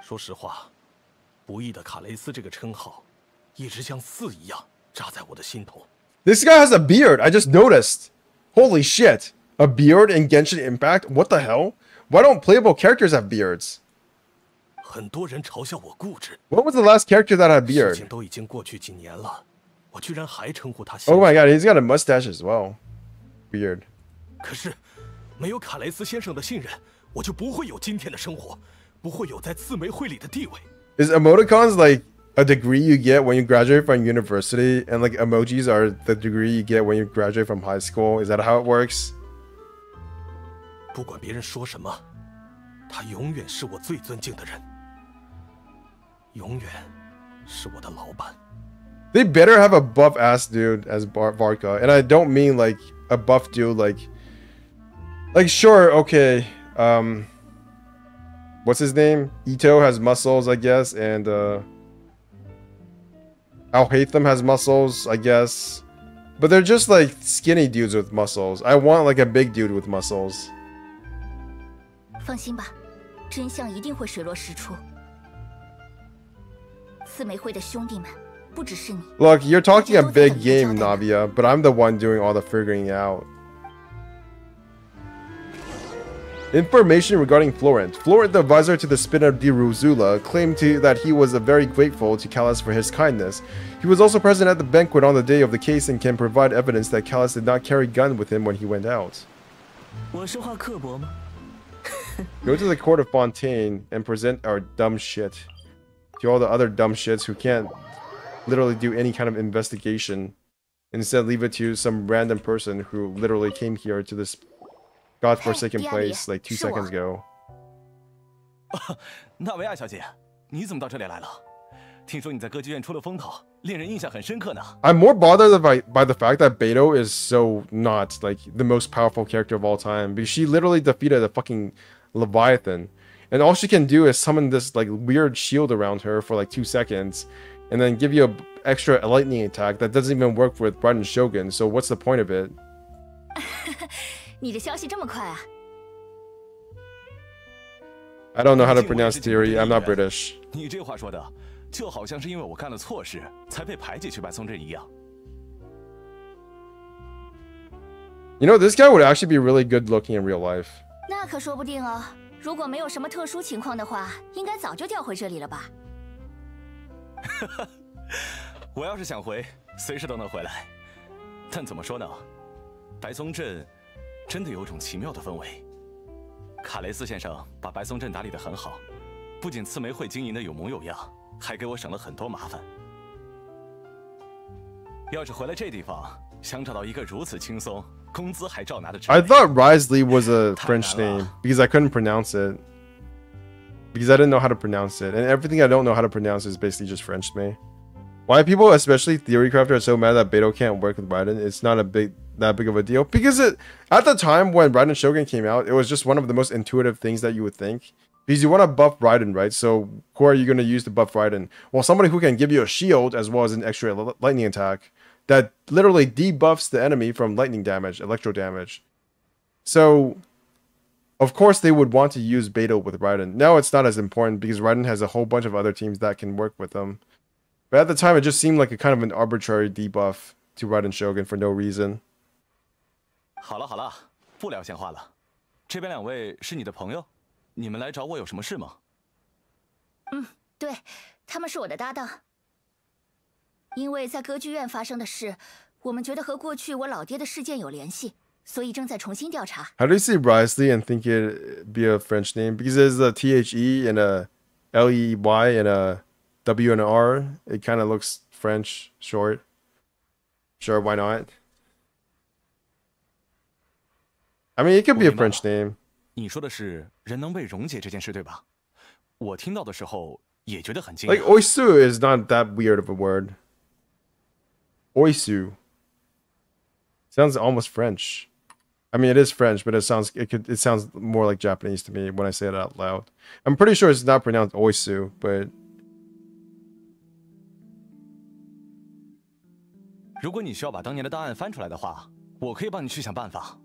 [SPEAKER 9] 说实话，不义的卡雷斯这个称号，一直像刺一样扎在我的心头。
[SPEAKER 2] This guy has a beard. I just noticed. Holy shit. A beard in Genshin Impact? What the hell? Why don't playable characters have beards?
[SPEAKER 9] 很多人嘲笑我固执。
[SPEAKER 2] What was the last character that had a
[SPEAKER 9] 事
[SPEAKER 2] beard?
[SPEAKER 9] 情都已经过去几年了，我居然还称呼他先
[SPEAKER 2] Oh
[SPEAKER 9] 生。
[SPEAKER 2] my god, he's got a mustache as well. Weird.
[SPEAKER 9] 可是，没有卡雷斯先生的信任，我就不会有今天的生活，不会有在刺梅会里的地位。
[SPEAKER 2] Is emoticons like a degree you get when you graduate from university, and like emojis are the degree you get when you graduate from high school? Is that how it works?
[SPEAKER 9] 不管别人说什么，他永远是我最尊敬的人，永远是我的老板。
[SPEAKER 2] They better have a buff ass dude as Varka, and I don't mean like a buff dude like sure, okay, what's his name? Ito has muscles, I guess, and Al-Haytham has muscles, I guess. But they're just like skinny dudes with muscles. I want like a big dude with muscles.
[SPEAKER 3] 放心吧，真相一定会水落石出。四玫会的兄弟们，不只是你。
[SPEAKER 2] Look, you're talking a big game, Navia, but I'm the one doing all the figuring out. Information regarding Florent. Florent, the advisor to the spin-off de Ruzula, claimed that he was very grateful to Callus for his kindness. He was also present at the banquet on the day of the case and can provide evidence that Callus did not carry a gun with him when he went out.
[SPEAKER 1] 我说话刻薄吗？
[SPEAKER 2] Go to the court of Fontaine and present our dumb shit. to all the other dumb shits who can't literally do any kind of investigation. Instead, leave it to some random person who literally came here to this godforsaken place like 2 seconds ago.
[SPEAKER 9] 纳维亚小姐，你怎么到这里来了？听说你在歌剧院出了风头，令人印象很深刻呢。
[SPEAKER 2] I'm more bothered by the fact that Beto is so not like the most powerful character of all time, because she literally defeated a fucking Leviathan, and all she can do is summon this like weird shield around her for like 2 seconds, and then give you a extra lightning attack that doesn't even work with Raiden Shogun. So what's the point of it?
[SPEAKER 3] 你的消息这么快啊？
[SPEAKER 2] I don't know how to pronounce theory. I'm not British.
[SPEAKER 9] 你这话说的，就好像是因为我干了错事才被排挤去白松镇一样。
[SPEAKER 2] You know, this guy would actually be really good looking in real life.
[SPEAKER 3] 那可说不定哦。如果没有什么特殊情况的话，应该早就调回这里了吧？
[SPEAKER 9] 我要是想回，随时都能回来。但怎么说呢？白松镇真的有种奇妙的氛围。卡雷斯先生把白松镇打理得很好，不仅刺梅会经营得有模有样，还给我省了很多麻烦。要是回来这地方，想找到一个如此轻松、工资还照拿的职位。
[SPEAKER 2] I thought Risley was a French name because I couldn't pronounce it. Because I didn't know how to pronounce it, and everything I don't know how to pronounce is basically just French to me. Why people, especially Theorycrafter, are so mad that Beto can't work with Raiden? It's not that big of a deal, because at the time when Raiden Shogun came out, it was just one of the most intuitive things that you would think. Because you want to buff Raiden, right? So who are you going to use to buff Raiden? Well, somebody who can give you a shield as well as an extra lightning attack that literally debuffs the enemy from lightning damage, electro damage. So of course they would want to use Beto with Raiden. Now it's not as important because Raiden has a whole bunch of other teams that can work with them. But at the time, it just seemed like a kind of an arbitrary debuff to Raiden Shogun for no reason.
[SPEAKER 9] 好了好了，不聊闲话了。这边两位是你的朋友，你们来找我有什么事吗？
[SPEAKER 3] 对，他们是我的搭档。因为在歌剧院发生的事，我们觉得和过去我老爹的事件有联系，所以正在重新调查。
[SPEAKER 2] How do you say Risley and think it'd be a French name? Because there's a THE and a LEY and a W and an R. It kind of looks French, short. Sure, why not? I mean, it could be a French name.
[SPEAKER 9] 你说的是人能被溶解这件事，对吧？我听到的时候也觉得很惊讶。
[SPEAKER 2] Like, oisu is not that weird of a word. Oisu. Sounds almost French. I mean, it is French, but it sounds more like Japanese to me when I say it out loud. I'm pretty sure it's not pronounced oisu, but
[SPEAKER 9] 如果你需要把当年的档案翻出来的话，我可以帮你去想办法。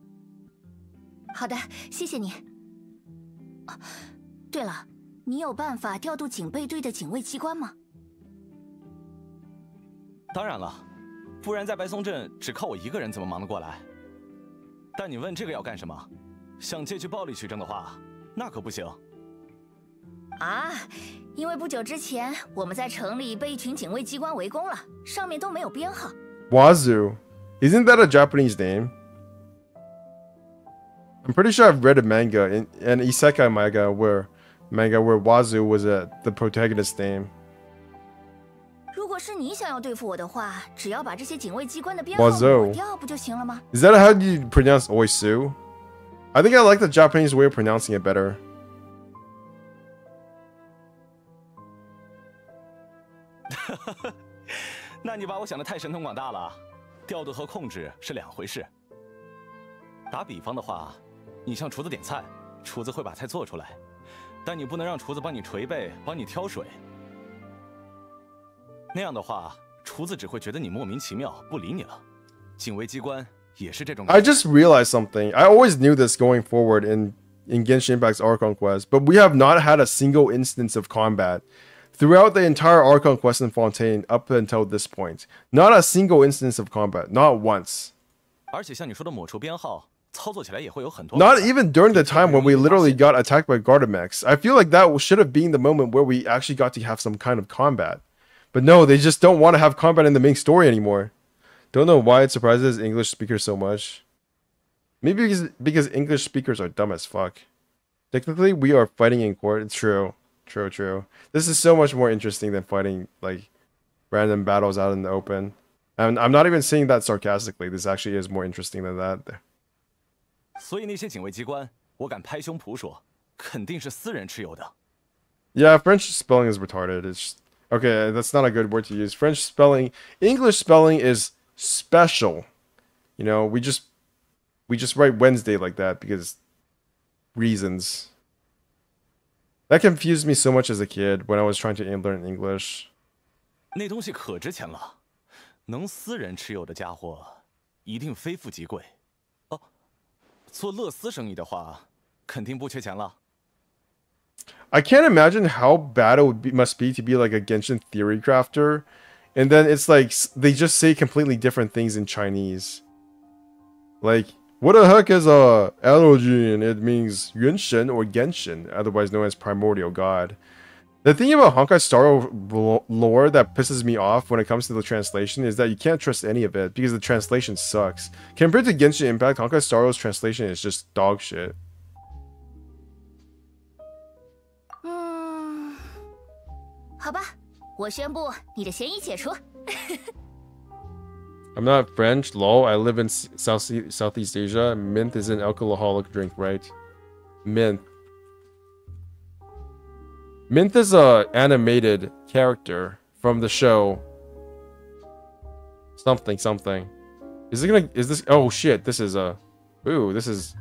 [SPEAKER 3] 好的，谢谢你。对了，你有办法调度警备队的警卫机关吗？
[SPEAKER 9] 当然了，不然在白松镇只靠我一个人怎么忙得过来？但你问这个要干什么？想借据暴力取证的话，那可不行。
[SPEAKER 3] 啊，因为不久之前我们在城里被一群警卫机关围攻了，上面都没有编号。
[SPEAKER 2] Wazoo. Isn't that a Japanese name? I'm pretty sure I've read a manga, an isekai manga where Wazoo was the protagonist's name.
[SPEAKER 3] 如果是你想要对付我的话，只要把这些警卫机关的编号抹掉不就行了吗？
[SPEAKER 2] Is that how you pronounce oisu? I think I like the Japanese way of pronouncing it better.
[SPEAKER 9] 那你把我想的太神通广大了，调度和控制是两回事。打比方的话，你向厨子点菜，厨子会把菜做出来，但你不能让厨子帮你捶背、帮你挑水。那样的话，厨子只会觉得你莫名其妙，不理你了。警卫机关也是这种。
[SPEAKER 2] I just realized something. I always knew this going forward in Genshin Impact's Archon quest, but we have not had a single instance of combat throughout the entire Archon quest in Fontaine up until this point. Not a single instance of combat, not once.
[SPEAKER 9] 而且像你说的抹除编号，操作起来也会有很多。
[SPEAKER 2] Not even during the time when we literally got attacked by Gardamex. I feel like that should have been the moment where we actually got to have some kind of combat. But no, they just don't want to have combat in the main story anymore. Don't know why it surprises English speakers so much. Maybe because English speakers are dumb as fuck. Technically, we are fighting in court. It's true. True, true. This is so much more interesting than fighting like random battles out in the open. And I'm not even saying that sarcastically. This actually is more interesting than that.
[SPEAKER 10] 所以那些警卫机关，我敢拍胸脯说，肯定是私人持有的。
[SPEAKER 2] Yeah, French spelling is retarded. It's okay. That's not a good word to use. French spelling, English spelling is special. You know, we just write Wednesday like that because reasons. That confused me so much as a kid when I was trying to learn English.
[SPEAKER 10] 那东西可值钱了，能私人持有的家伙，一定非富即贵。哦，做乐丝生意的话，肯定不缺钱了。
[SPEAKER 2] I can't imagine how bad it must be to be like a Genshin theory crafter, and then it's like they just say completely different things in Chinese. Like, what the heck is a Archon? It means Yunshin or Genshin, otherwise known as Primordial God. The thing about Honkai Star lore that pisses me off when it comes to the translation is that you can't trust any of it because the translation sucks. Compared to Genshin Impact, Honkai Star's translation is just dog shit.
[SPEAKER 3] 好吧，我宣布你的嫌疑解除。
[SPEAKER 2] I'm not French, lol. I live in Southeast Asia. Mint is an alcoholic drink, right? Mint. Mint is a animated character from the show. Something, something. Is this? Oh shit! This is a. Ooh, this is.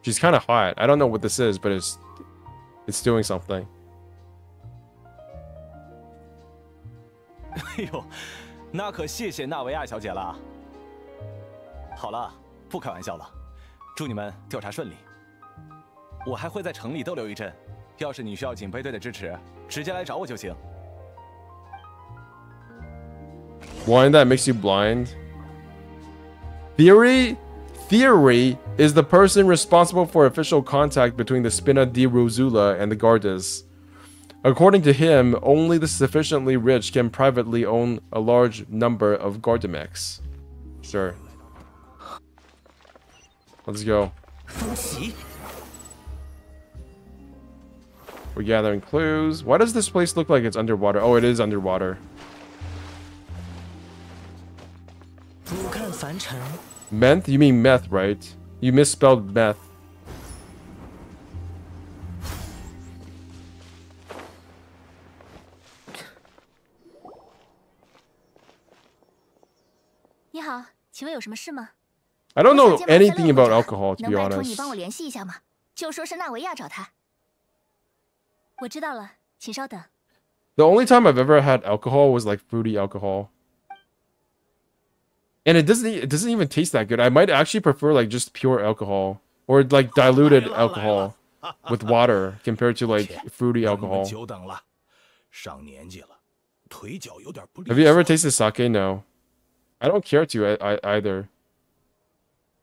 [SPEAKER 2] She's kind of hot. I don't know what this is, but it's doing something.
[SPEAKER 10] 哎呦，那可谢谢纳维亚小姐了。好了，不开玩笑了，祝你们调查顺利。我还会在城里逗留一阵，要是你需要警备队的支持，直接来找我就行。
[SPEAKER 2] Wine that makes you blind. Theory is the person responsible for official contact between the Spina di Rosula and the Gardas. According to him, only the sufficiently rich can privately own a large number of Gardamex. Sure. Let's go. We're gathering clues. Why does this place look like it's underwater? Oh, it is underwater. Meth? You mean meth, right? You misspelled meth.
[SPEAKER 3] 你好，请问有什么事吗？
[SPEAKER 2] I don't know anything about alcohol, to
[SPEAKER 3] 能
[SPEAKER 2] be
[SPEAKER 3] 拜托你
[SPEAKER 2] honest.
[SPEAKER 3] 帮我联系一下吗？就说是纳维亚找他。我知道了，请稍等。
[SPEAKER 2] The only time I've ever had alcohol was like fruity alcohol. And it doesn't even taste that good. I might actually prefer like just pure alcohol or like diluted alcohol with water compared to like fruity alcohol. Have you ever tasted sake? No. I don't care to either.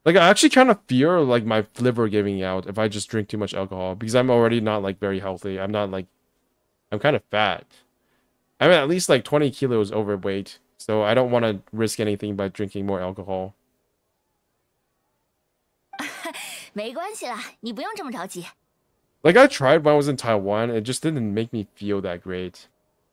[SPEAKER 2] Like, I actually kind of fear like my liver giving out if I just drink too much alcohol because I'm already not like very healthy. I'm kind of fat. I'm at least like 20 kilos overweight. So I don't want to risk anything by drinking more alcohol.
[SPEAKER 3] 没关系啦，你不用这么着急。
[SPEAKER 2] Like I tried when I was in Taiwan, it just didn't make me feel that great.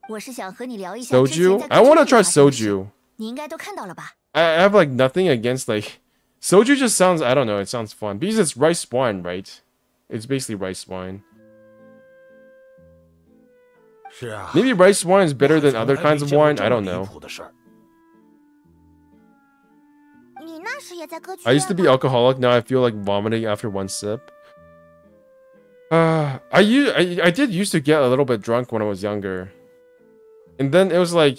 [SPEAKER 3] 我是想和你聊一下
[SPEAKER 2] Soju? I want to try soju.
[SPEAKER 3] 你应该都看到了吧？
[SPEAKER 2] I have like nothing against like soju. Just sounds, I don't know, it sounds fun because it's rice wine, right? It's basically rice wine. Maybe rice wine is better than other kinds of wine. I don't know. I used to be alcoholic. Now I feel like vomiting after one sip. I did used to get a little bit drunk when I was younger, and then it was like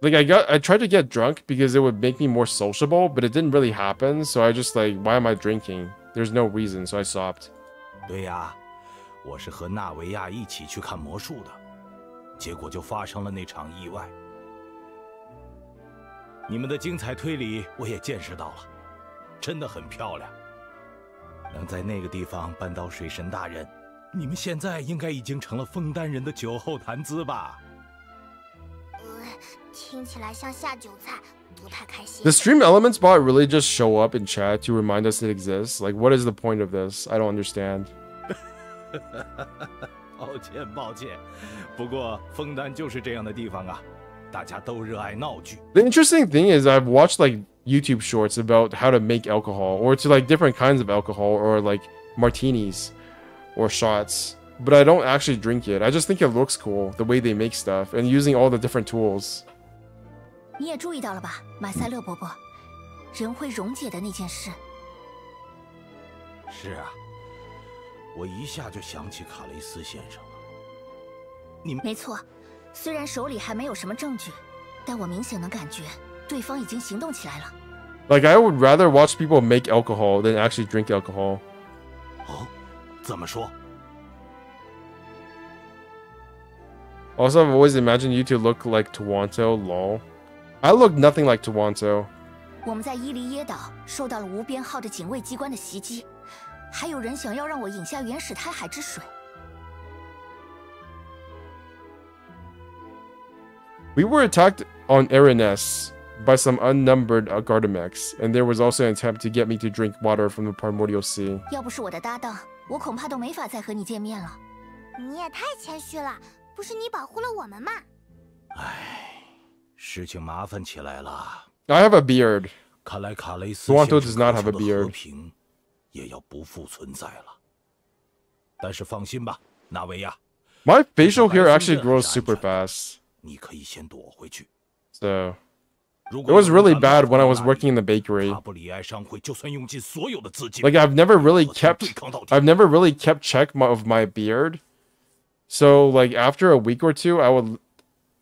[SPEAKER 2] I tried to get drunk because it would make me more sociable, but it didn't really happen. So I just like, why am I drinking? There's no reason, so I stopped.
[SPEAKER 11] 对呀，我是和纳维亚一起去看魔术的，结果就发生了那场意外。你们的精彩推理我也见识到了，真的很漂亮。能在那个地方扳倒水神大人，你们现在应该已经成了枫丹人的酒后谈资吧？
[SPEAKER 4] 听起来像下酒菜，不太开心。
[SPEAKER 2] The stream elements bot really just show up in chat to remind us it exists. Like, what is the point of this? I don't understand.
[SPEAKER 11] 抱歉，不过枫丹就是这样的地方啊，大家都热爱闹剧。
[SPEAKER 2] The interesting thing is I've watched like YouTube shorts about how to make alcohol, or to like different kinds of alcohol, or like martinis or shots, but I don't actually drink it. I just think it looks cool the way they make stuff and using all the different tools.
[SPEAKER 3] 你也注意到了吧，马塞勒伯伯，人会溶解的那件事。
[SPEAKER 11] 是啊，我一下就想起卡雷斯先生了。你们
[SPEAKER 3] 没错，虽然手里还没有什么证据，但我明显能感觉对方已经行动起来了。
[SPEAKER 2] Like I would rather watch people make alcohol than actually drink alcohol.
[SPEAKER 11] 哦，怎么说？
[SPEAKER 2] Also, I've always imagined you to look like Toronto, lol. I look nothing like Toronto.
[SPEAKER 3] 我们在伊犁耶岛受到了无编号的警卫机关的袭击，还有人想要让我饮下原始胎海之水。
[SPEAKER 2] We were attacked on Eriness by some unnumbered Gardamex, and there was also an attempt to get me to drink water from the Primordial Sea.
[SPEAKER 3] 要不是我的搭档，我恐怕都没法再和你见面了。
[SPEAKER 4] 你也太谦虚了，不是你保护了我们吗？
[SPEAKER 11] 唉，事情麻烦起来了。
[SPEAKER 2] I have a beard.
[SPEAKER 11] 看来卡雷斯
[SPEAKER 2] Toronto does not have a
[SPEAKER 11] 和
[SPEAKER 2] beard.
[SPEAKER 11] 平也要不复存在了。但是放心吧，纳维亚。
[SPEAKER 2] My facial hair actually grows super fast.
[SPEAKER 11] 你可以先躲回去。
[SPEAKER 2] So it was really bad when I was working in the bakery.
[SPEAKER 11] 塔布里埃商会就算用尽所有的资金
[SPEAKER 2] Like I've never really kept check of my beard. So like after a week or two, I would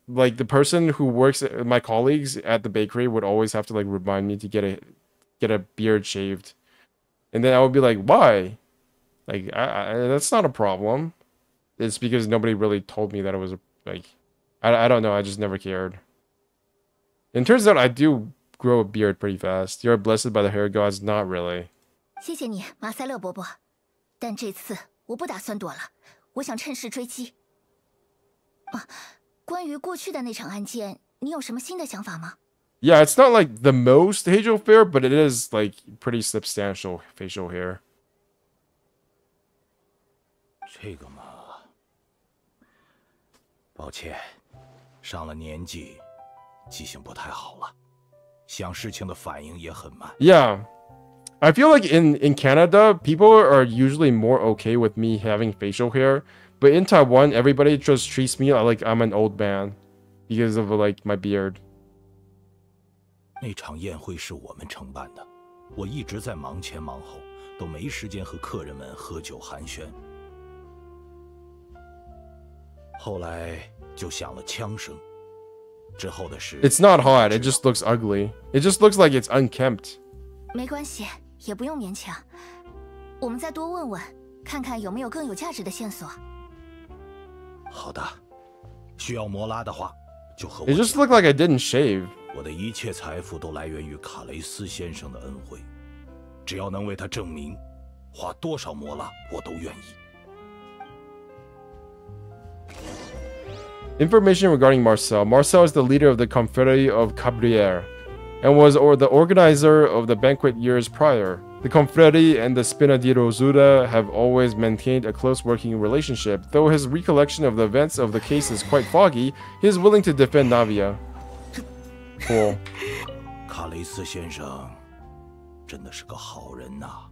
[SPEAKER 2] like the person who works, my colleagues at the bakery would always have to like remind me to get a beard shaved, and then I would be like, why? Like that's not a problem. It's because nobody really told me that it was like I don't know. I just never cared. And it turns out I do grow a beard pretty fast. You're blessed by the hair gods, not really.
[SPEAKER 3] 谢谢你，马塞勒伯伯，但这次我不打算躲了，我想趁势追击。啊，关于过去的那场案件，你有什么新的想法吗？
[SPEAKER 2] Yeah, it's not like the most facial hair, but it is like pretty substantial facial hair.
[SPEAKER 11] 这个嘛，抱歉，上了年纪，记性不太好了，想事情的反应也很慢。
[SPEAKER 2] Yeah. I feel like in Canada, people are usually more okay with me having facial hair. But in Taiwan, everybody just treats me like I'm an old man because of like my beard.
[SPEAKER 11] 那场宴会是我们承办的，我一直在忙前忙后，都没时间和客人们喝酒寒暄。后来就响了枪声，之后的事
[SPEAKER 2] It's not hot. It just looks ugly. It just looks like it's unkempt.
[SPEAKER 3] 没关系，也不用勉强。我们再多问问，看看有没有更有价值的线索。
[SPEAKER 11] 好的，需要摩拉的话，就和我
[SPEAKER 2] It just looked like I didn't shave.
[SPEAKER 11] 我的一切财富都来源于卡雷斯先生的恩惠，只要能为他证明，花多少摩拉我都愿意。
[SPEAKER 2] Information regarding Marcel. Marcel is the leader of the Confrérie of Cabrières and was the organizer of the banquet years prior. The Confrérie and the Spina di Rosura have always maintained a close working relationship. Though his recollection of the events of the case is quite foggy, he is willing to defend Navia. Cool.
[SPEAKER 11] 卡雷斯先生真的是个好人呐。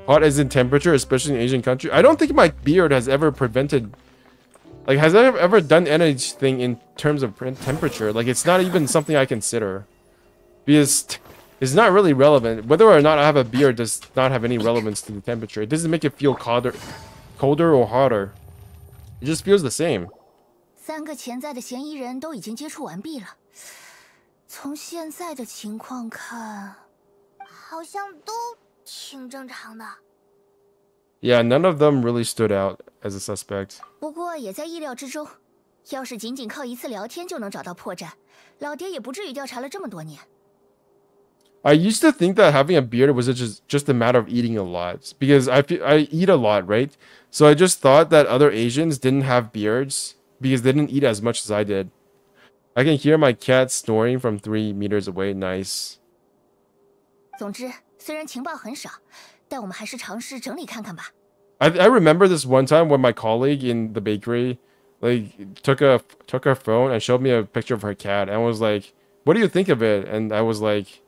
[SPEAKER 2] Hot as in temperature, especially in Asian country. I don't think my beard has ever prevented... Like, has I ever done anything in terms of temperature? Like, it's not even something I consider. Because it's not really relevant. Whether or not I have a beard does not have any relevance to the temperature. It doesn't make it feel colder or hotter. It just feels the same.
[SPEAKER 3] 3个潜在的嫌疑人都已经接触完毕了。从现在的情况看，
[SPEAKER 4] 好像都挺正常的。
[SPEAKER 2] Yeah, none of them really stood out as a suspect.
[SPEAKER 3] 不过也在意料之中。要是仅仅靠一次聊天就能找到破绽，老爹也不至于调查了这么多年。
[SPEAKER 2] I used to think that having a beard was just a matter of eating a lot. Because I eat a lot, right? So I just thought that other Asians didn't have beards because they didn't eat as much as I did. I can hear my cat snoring from 3 meters away. Nice.
[SPEAKER 3] 总之，虽然情报很少，但我们还是尝试整理看看吧。
[SPEAKER 2] I remember this one time when my colleague in the bakery like took her phone and showed me a picture of her cat and was like, "What do you think of it?" And I was like,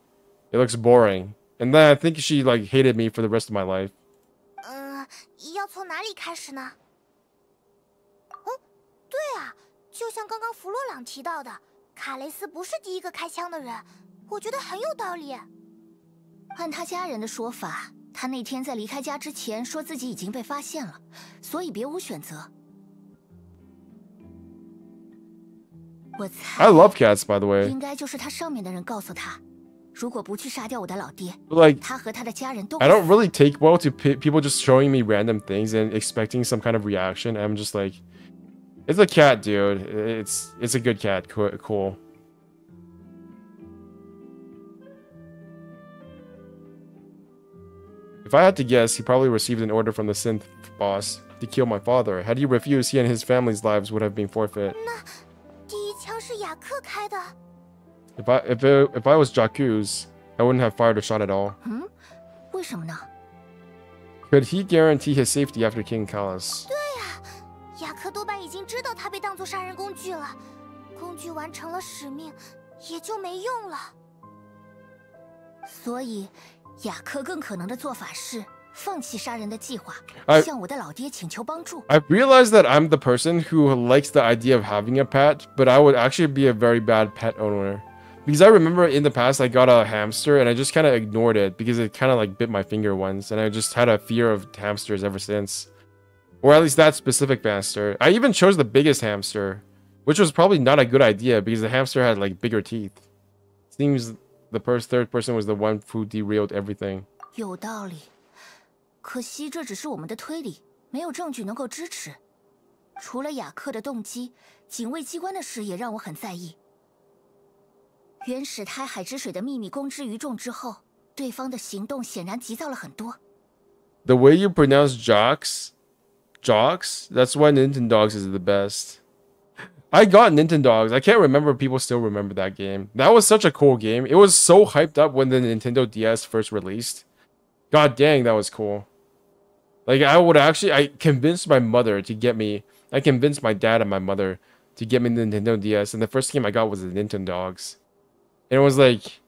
[SPEAKER 2] "It looks boring." And then I think she like hated me for the rest of my life.
[SPEAKER 4] 要从哪里开始呢？对啊，就像刚刚弗洛朗提到的，卡雷斯不是第一个开枪的人，我觉得很有道理。
[SPEAKER 3] 按他家人的说法，他那天在离开家之前说自己已经被发现了，所以别无选择。我猜
[SPEAKER 2] I love cats, by the way.
[SPEAKER 3] 应该就是他上面的人告诉他，如果不去杀掉我的老爹，
[SPEAKER 2] Like
[SPEAKER 3] 他和他的家人都
[SPEAKER 2] I don't really take well to people just showing me random things and expecting some kind of reaction. I'm just like, it's a cat, dude. It's a good cat. Cool. If I had to guess, he probably received an order from the synth boss to kill my father. Had he refused, he and his family's lives would have been forfeit.
[SPEAKER 4] 那第一枪是雅克开的。
[SPEAKER 2] If I was Jakku's, I wouldn't have fired a shot at all.
[SPEAKER 3] 为什么呢？
[SPEAKER 2] Could he guarantee his safety after King Callus?
[SPEAKER 4] 对呀，雅克多半已经知道他被当作杀人工具了，工具完成了使命，也就没用了。
[SPEAKER 3] 所以，雅克更可能的做法是放弃杀人的计划，向我的老爹请求帮助。
[SPEAKER 2] I've realized that I'm the person who likes the idea of having a pet, but I would actually be a very bad pet owner. Because I remember in the past I got a hamster and I just kind of ignored it because it kind of like bit my finger once, and I just had a fear of hamsters ever since. Or at least that specific hamster. I even chose the biggest hamster, which was probably not a good idea because the hamster had like bigger teeth. Seems the third person was the one who derailed everything.
[SPEAKER 3] 有道理，可惜这只是我们的推理，没有证据能够支持。除了雅克的动机，警卫机关的事也让我很在意。原始胎海之水的秘密公之于众之后，对方的行动显然急躁了很多。
[SPEAKER 2] The way you pronounce jocks, that's why Nintendogs is the best. I got Nintendogs. I can't remember if people still remember that game. That was such a cool game. It was so hyped up when the Nintendo DS first released. God dang, that was cool. Like, I convinced my mother to get me, I convinced my dad and my mother to get me the Nintendo DS, and the first game I got was the Nintendogs. And it was like,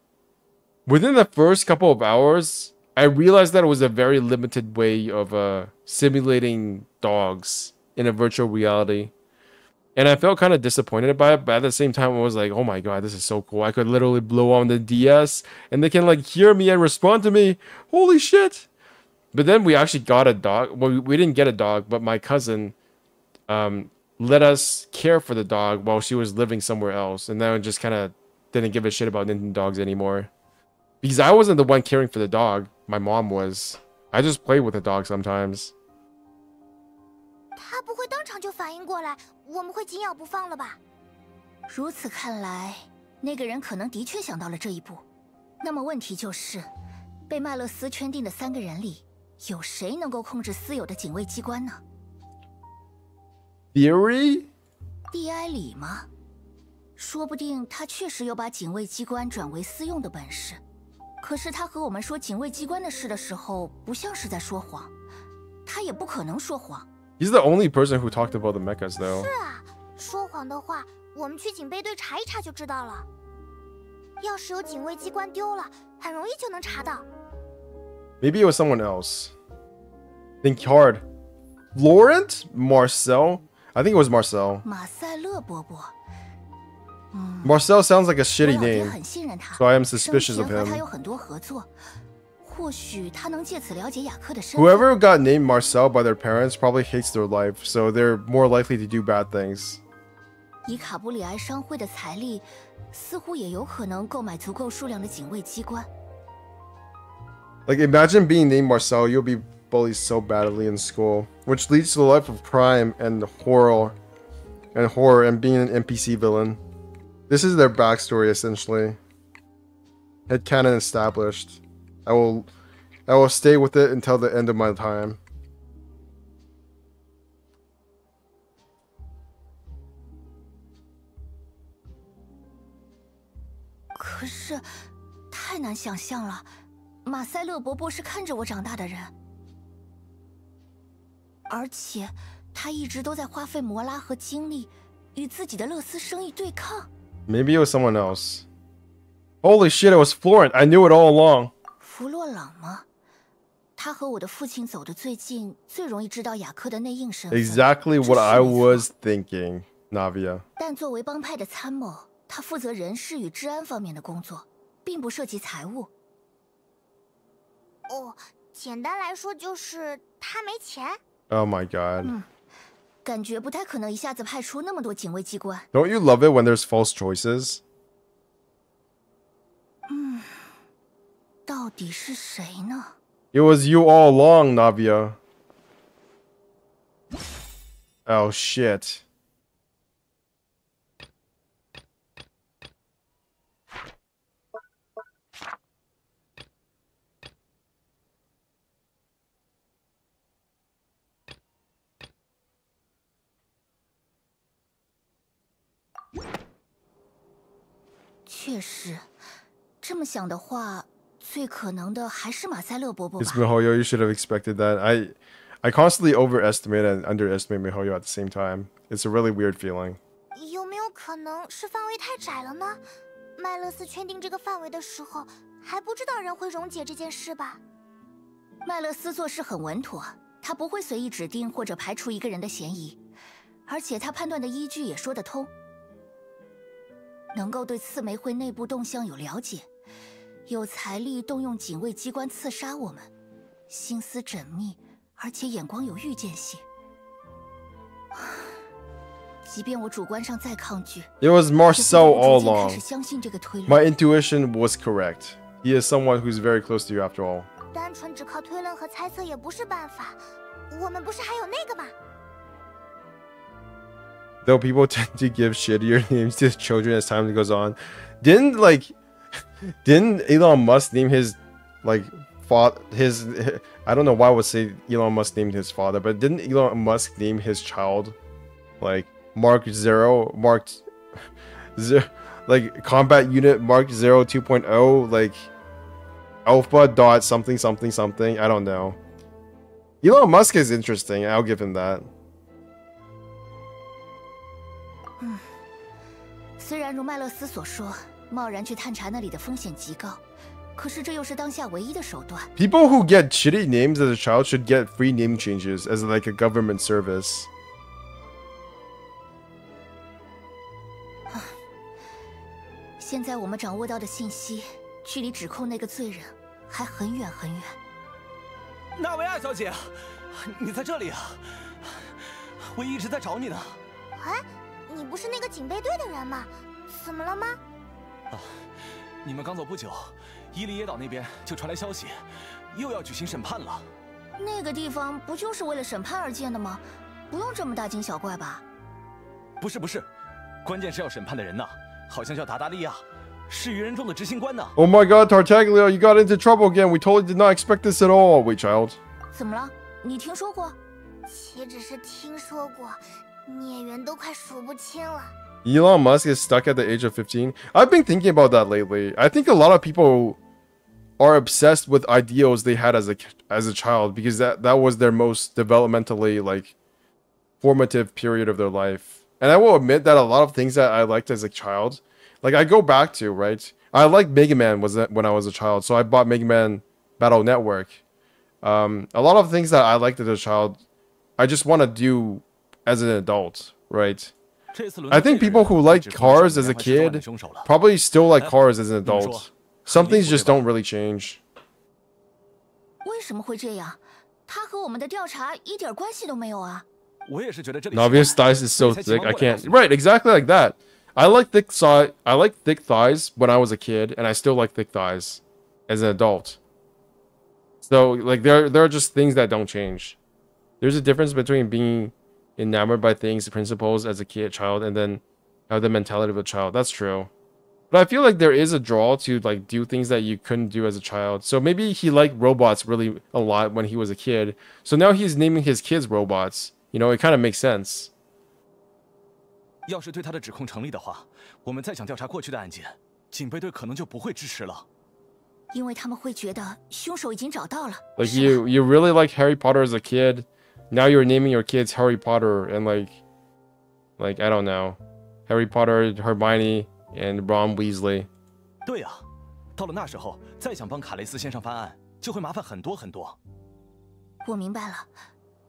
[SPEAKER 2] within the first couple of hours, I realized that it was a very limited way of simulating dogs in a virtual reality. And I felt kind of disappointed by it, but at the same time, I was like, oh my god, this is so cool. I could literally blow on the DS, and they can like hear me and respond to me. Holy shit! But then we actually got a dog. Well, we didn't get a dog, but my cousin let us care for the dog while she was living somewhere else. And then I just kind of didn't give a shit about Nintendogs anymore. Because I wasn't the one caring for the dog. My mom was. I just played with the dog sometimes.
[SPEAKER 4] 他不会当场就反应过来，我们会紧咬不放了吧？
[SPEAKER 3] 如此看来，那个人可能的确想到了这一步。那么问题就是，被麦勒斯圈定的3个人里，有谁能够控制私有的警卫机关呢
[SPEAKER 2] Theory?
[SPEAKER 3] 蒂埃里吗？说不定他确实有把警卫机关转为私用的本事。可是他和我们说警卫机关的事的时候，不像是在说谎。他也不可能说谎。
[SPEAKER 2] He's the only person who talked about the mechas, though.
[SPEAKER 4] 是啊，说谎的话，我们去警备队查一查就知道了。要是有警卫机关丢了，很容易就能查到。
[SPEAKER 2] Maybe it was someone else. Think hard. Laurent? Marcel? I think it was Marcel.
[SPEAKER 3] 马塞勒伯伯。
[SPEAKER 2] Marcel sounds like a shitty name,
[SPEAKER 3] 很信任他，
[SPEAKER 2] so I am suspicious of
[SPEAKER 3] 和他
[SPEAKER 2] him.
[SPEAKER 3] 有很多合作。或许他能借此了解雅克的身份。
[SPEAKER 2] Whoever got named Marcel by their parents probably hates their life, so they're more likely to do bad things.
[SPEAKER 3] 以卡布里埃商会的财力，似乎也有可能购买足够数量的警卫机关。
[SPEAKER 2] Like, imagine being named Marcel, you'll be bullied so badly in school, which leads to the life of crime and horror and being an NPC villain. This is their backstory, essentially. Headcanon established. I will stay with it until the end of my time.
[SPEAKER 3] 可是，太难想象了。马塞勒伯伯是看着我长大的人。而且他一直都在花费摩拉和精力与自己的乐丝生意对抗。
[SPEAKER 2] Maybe it was someone else. Holy shit! It was Florent. I knew it all along.
[SPEAKER 3] 弗洛朗吗？他和我的父亲走得最近，最容易知道雅克的内应身份。
[SPEAKER 2] Exactly what I was thinking, Navia.
[SPEAKER 3] 但作为帮派的参谋，他负责人事与治安方面的工作，并不涉及财务。
[SPEAKER 4] 哦，简单来说就是他没钱。
[SPEAKER 2] Oh my god.
[SPEAKER 3] 感觉不太可能一下子派出那么多警卫机关。
[SPEAKER 2] Don't you love it when there's false choices?
[SPEAKER 3] 到底是谁呢？
[SPEAKER 2] It was you all along, Navia. Oh shit.
[SPEAKER 3] 确实，这么想的话，最可能的还是马塞勒伯伯吧。
[SPEAKER 2] It's Mihoyo. You should have expected that. I constantly overestimate and underestimate Mihoyo at the same time. It's a really weird feeling.
[SPEAKER 4] 有没有可能是范围太窄了呢？麦勒斯圈定这个范围的时候，还不知道人会溶解这件事吧？
[SPEAKER 3] 麦勒斯做事很稳妥，他不会随意指定或者排除一个人的嫌疑，而且他判断的依据也说得通。能够对刺玫会内部动向有了解，有财力动用警卫机关刺杀我们，心思缜密，而且眼光有预见性。即便我主观上再抗拒，
[SPEAKER 2] It was Marcel all
[SPEAKER 3] 逐渐开
[SPEAKER 2] along.
[SPEAKER 3] 始相信这个推论。
[SPEAKER 2] My intuition was correct. He is someone who's very close to you after all.
[SPEAKER 4] 单纯只靠推论和猜测也不是办法，我们不是还有那个吗？
[SPEAKER 2] Though people tend to give shittier names to children as time goes on. Didn't Elon Musk name his I don't know why I would say Elon Musk named his father, but didn't Elon Musk name his child Mark Zero, Combat Unit Mark Zero 2.0, Alpha dot something something something? I don't know. Elon Musk is interesting. I'll give him that.
[SPEAKER 3] 虽然如麦勒斯所说，贸然去探查那里的风险极高，可是这又是当下唯一的手段。
[SPEAKER 2] People who get shitty names as a child should get free name changes as a government service.
[SPEAKER 3] 现在我们掌握到的信息，距离指控那个罪人还很远很远。
[SPEAKER 10] 纳维亚小姐，你在这里啊！我一直在找你呢。
[SPEAKER 4] 哎，你不是那个警备队的人吗？怎么了吗？
[SPEAKER 10] 你们刚走不久，伊犁野岛那边就传来消息，又要举行审判了。
[SPEAKER 3] 那个地方不就是为了审判而建的吗？不用这么大惊小怪吧？
[SPEAKER 10] 不是，关键是要审判的人呐，好像叫达达利亚，是愚人众的执行官呢。
[SPEAKER 2] Oh my god, Tartaglia, you got into trouble again. We totally did not expect this at all, wait child.
[SPEAKER 3] 怎么了？你听说过？
[SPEAKER 4] 岂止是听说过，孽缘都快数不清了。
[SPEAKER 2] Elon Musk is stuck at the age of 15. I've been thinking about that lately. I think a lot of people are obsessed with ideals they had as a child because that was their most developmentally formative period of their life. And I will admit that a lot of things that I liked as a child, I go back to, right? I liked Mega Man when I was a child, so I bought Mega Man Battle Network. A lot of things that I liked as a child, I just want to do as an adult, right? I think people who like cars as a kid probably still like cars as an adult. Some things just don't really change.
[SPEAKER 3] 为什么会这样？他和我们的调查一点关系都没有啊！
[SPEAKER 10] 我也是觉得这里。
[SPEAKER 2] Navia's thighs is so thick. I can't. Right, exactly like that. I like thick thighs when I was a kid, and I still like thick thighs as an adult. So there are just things that don't change. There's a difference between being enamored by things, principles as a child, and then have the mentality of a child. That's true. But I feel like there is a draw to do things that you couldn't do as a child. So maybe he liked robots really a lot when he was a kid. So now he's naming his kids robots. You know, it kind of makes sense.
[SPEAKER 10] 要是对他的指控成立的话，我们再想调查过去的案件，警备队可能就不会支持了。
[SPEAKER 3] 因为他们会觉得凶手已经找到了。
[SPEAKER 2] You really like Harry Potter as a kid. Now you're naming your kids Harry Potter and like I don't know, Harry Potter, Hermione, and Ron Weasley.
[SPEAKER 10] 对呀，到了那时候，再想帮卡雷斯先生翻案，就会麻烦很多很多。
[SPEAKER 3] 我明白了，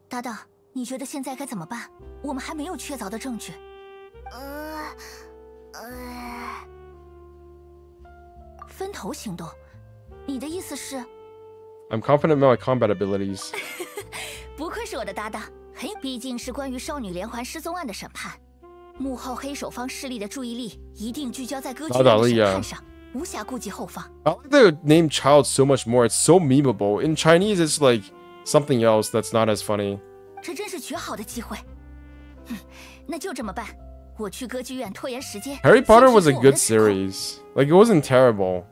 [SPEAKER 3] 搭档，你觉得现在该怎么办？我们还没有确凿的证据。分头行动，你的意思是
[SPEAKER 2] ？I'm confident in my combat abilities.
[SPEAKER 3] 不愧是我的搭档，毕竟是关于少女连环失踪案的审判，幕后黑手方势力的注意力一定聚焦在歌剧院的审判上，无暇顾及后方。
[SPEAKER 2] I like the name child so much more. It's so memeable. In Chinese, it's like something else that's not as funny.
[SPEAKER 3] 这真是绝好的机会。那就这么办。我去歌剧院拖延时间。
[SPEAKER 2] Harry Potter was a good series. Like, it wasn't terrible.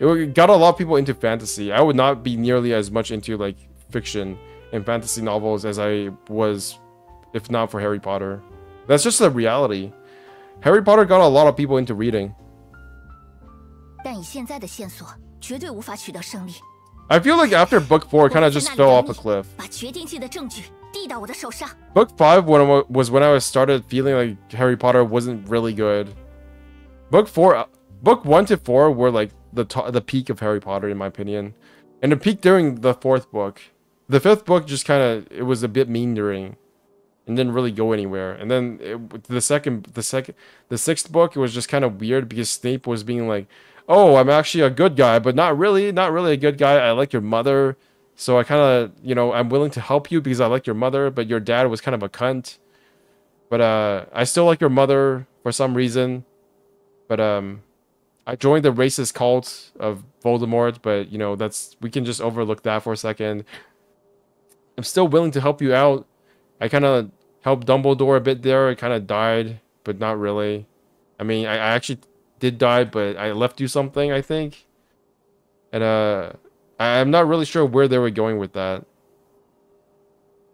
[SPEAKER 2] It got a lot of people into fantasy. I would not be nearly as much into like fiction and fantasy novels as I was if not for Harry Potter. That's just the reality. Harry Potter got a lot of people into reading.
[SPEAKER 3] 但以现在的线索，绝对无法取得胜利。
[SPEAKER 2] I feel like after book 4, it kind of just fell off a cliff.
[SPEAKER 3] 把决定性的证据递到我的手上。
[SPEAKER 2] Book 5 was when I started feeling like Harry Potter wasn't really good. Book 1 to 4 were like the peak of Harry Potter in my opinion, and the peak during the 4th book. The 5th book just kind of, it was a bit meandering and didn't really go anywhere. And then the 6th book, it was just kind of weird because Snape was being like, oh, I'm actually a good guy, but not really a good guy. I like your mother, so I kind of, you know, I'm willing to help you because I like your mother, but your dad was kind of a cunt. But I still like your mother for some reason. But I joined the racist cult of Voldemort, but you know, we can just overlook that for a second. I'm still willing to help you out. I kind of helped Dumbledore a bit there. I kind of died, but not really. I mean, I actually did die, but I left you something, I think. And I'm not really sure where they were going with that.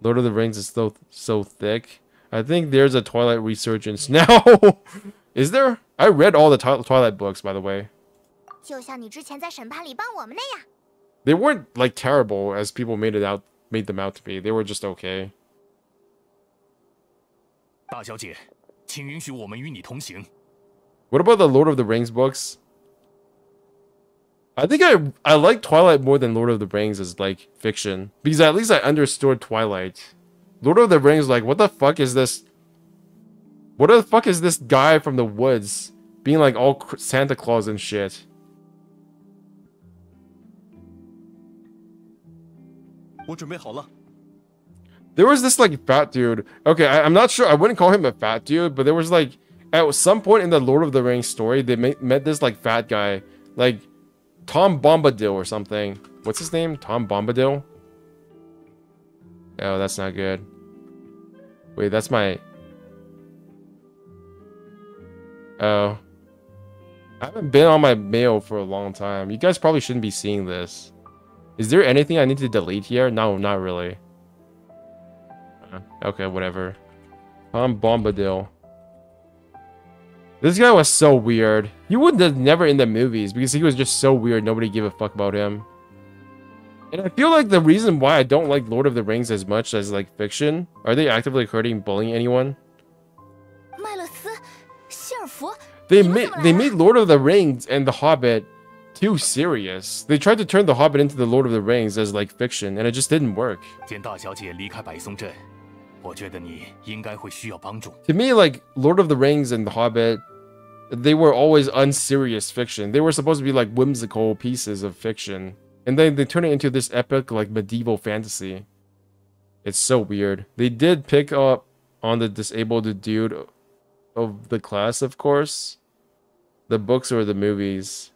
[SPEAKER 2] Lord of the Rings is so thick. I think there's a Twilight resurgence now. Is there? I read all the Twilight books, by the way.
[SPEAKER 4] 就像你之前在审判里帮我们那样。
[SPEAKER 2] They weren't like terrible as people made them out to be. They were just okay.
[SPEAKER 7] 大小姐，请允许我们与你同行。
[SPEAKER 2] What about the Lord of the Rings books? I think I like Twilight more than Lord of the Rings as like fiction because at least I understood Twilight. Lord of the Rings, like, what the fuck is this? What the fuck is this guy from the woods being like all Santa Claus and shit?
[SPEAKER 10] 我准备好了。
[SPEAKER 2] There was this like fat dude. Okay, I'm not sure. I wouldn't call him a fat dude, but there was like at some point in the Lord of the Rings story, they met this like fat guy, like Tom Bombadil or something. What's his name? Tom Bombadil? Oh, that's not good. Wait, that's my... Oh. I haven't been on my mail for a long time. You guys probably shouldn't be seeing this. Is there anything I need to delete here? No, not really. Okay, whatever. Tom Bombadil. This guy was so weird. He was never in the movies because he was just so weird. Nobody gave a fuck about him. And I feel like the reason why I don't like Lord of the Rings as much as like fiction, are they actively hurting, bullying anyone? They made Lord of the Rings and The Hobbit too serious. They tried to turn The Hobbit into the Lord of the Rings as like fiction, and it just didn't work.
[SPEAKER 7] 见大小姐离开百松镇，我觉得你应该会需要帮助。
[SPEAKER 2] To me, like Lord of the Rings and The Hobbit, they were always unserious fiction. They were supposed to be like whimsical pieces of fiction, and then they turn it into this epic like medieval fantasy. It's so weird. They did pick up on the disabled dude of the class, of course. The books or the movies.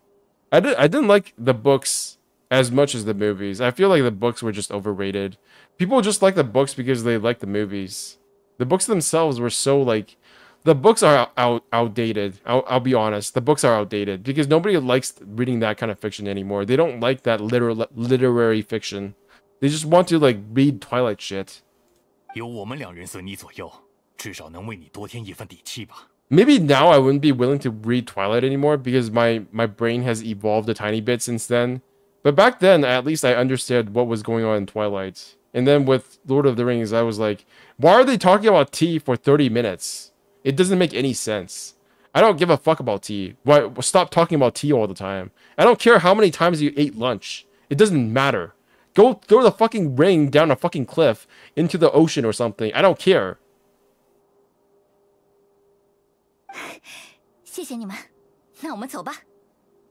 [SPEAKER 2] I didn't like the books as much as the movies. I feel like the books were just overrated. People just like the books because they like the movies. The books themselves were so like... The books are outdated. I'll be honest. The books are outdated because nobody likes reading that kind of fiction anymore. They don't like that literary fiction. They just want to like read Twilight shit.
[SPEAKER 7] 有我们两人随你左右，至少能为你多添一份底气吧。
[SPEAKER 2] Maybe now I wouldn't be willing to read Twilight anymore because my brain has evolved a tiny bit since then. But back then, at least I understood what was going on in Twilight. And then with Lord of the Rings, I was like, why are they talking about tea for 30 minutes? It doesn't make any sense. I don't give a fuck about tea. Why? Stop talking about tea all the time. I don't care how many times you ate lunch. It doesn't matter. Go throw the fucking ring down a fucking cliff into the ocean or something. I don't care.
[SPEAKER 3] 谢谢你们，那我们走吧。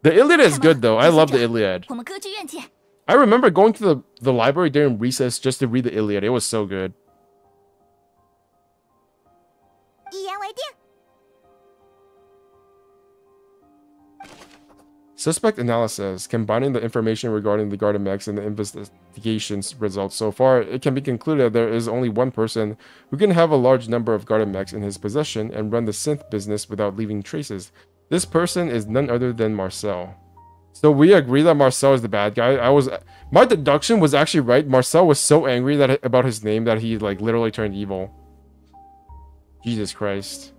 [SPEAKER 2] The Iliad is good though. I love the Iliad.
[SPEAKER 3] 我们歌剧院见。
[SPEAKER 2] I remember going to the library during recess just to read the Iliad. It was so good.
[SPEAKER 4] 一言为定。
[SPEAKER 2] Suspect analysis, combining the information regarding the Garden Mechs and the investigation's results so far, it can be concluded there is only one person who can have a large number of Garden Mechs in his possession and run the synth business without leaving traces. This person is none other than Marcel. So we agree that Marcel is the bad guy. My deduction was actually right. Marcel was so angry about his name that he like literally turned evil. Jesus Christ.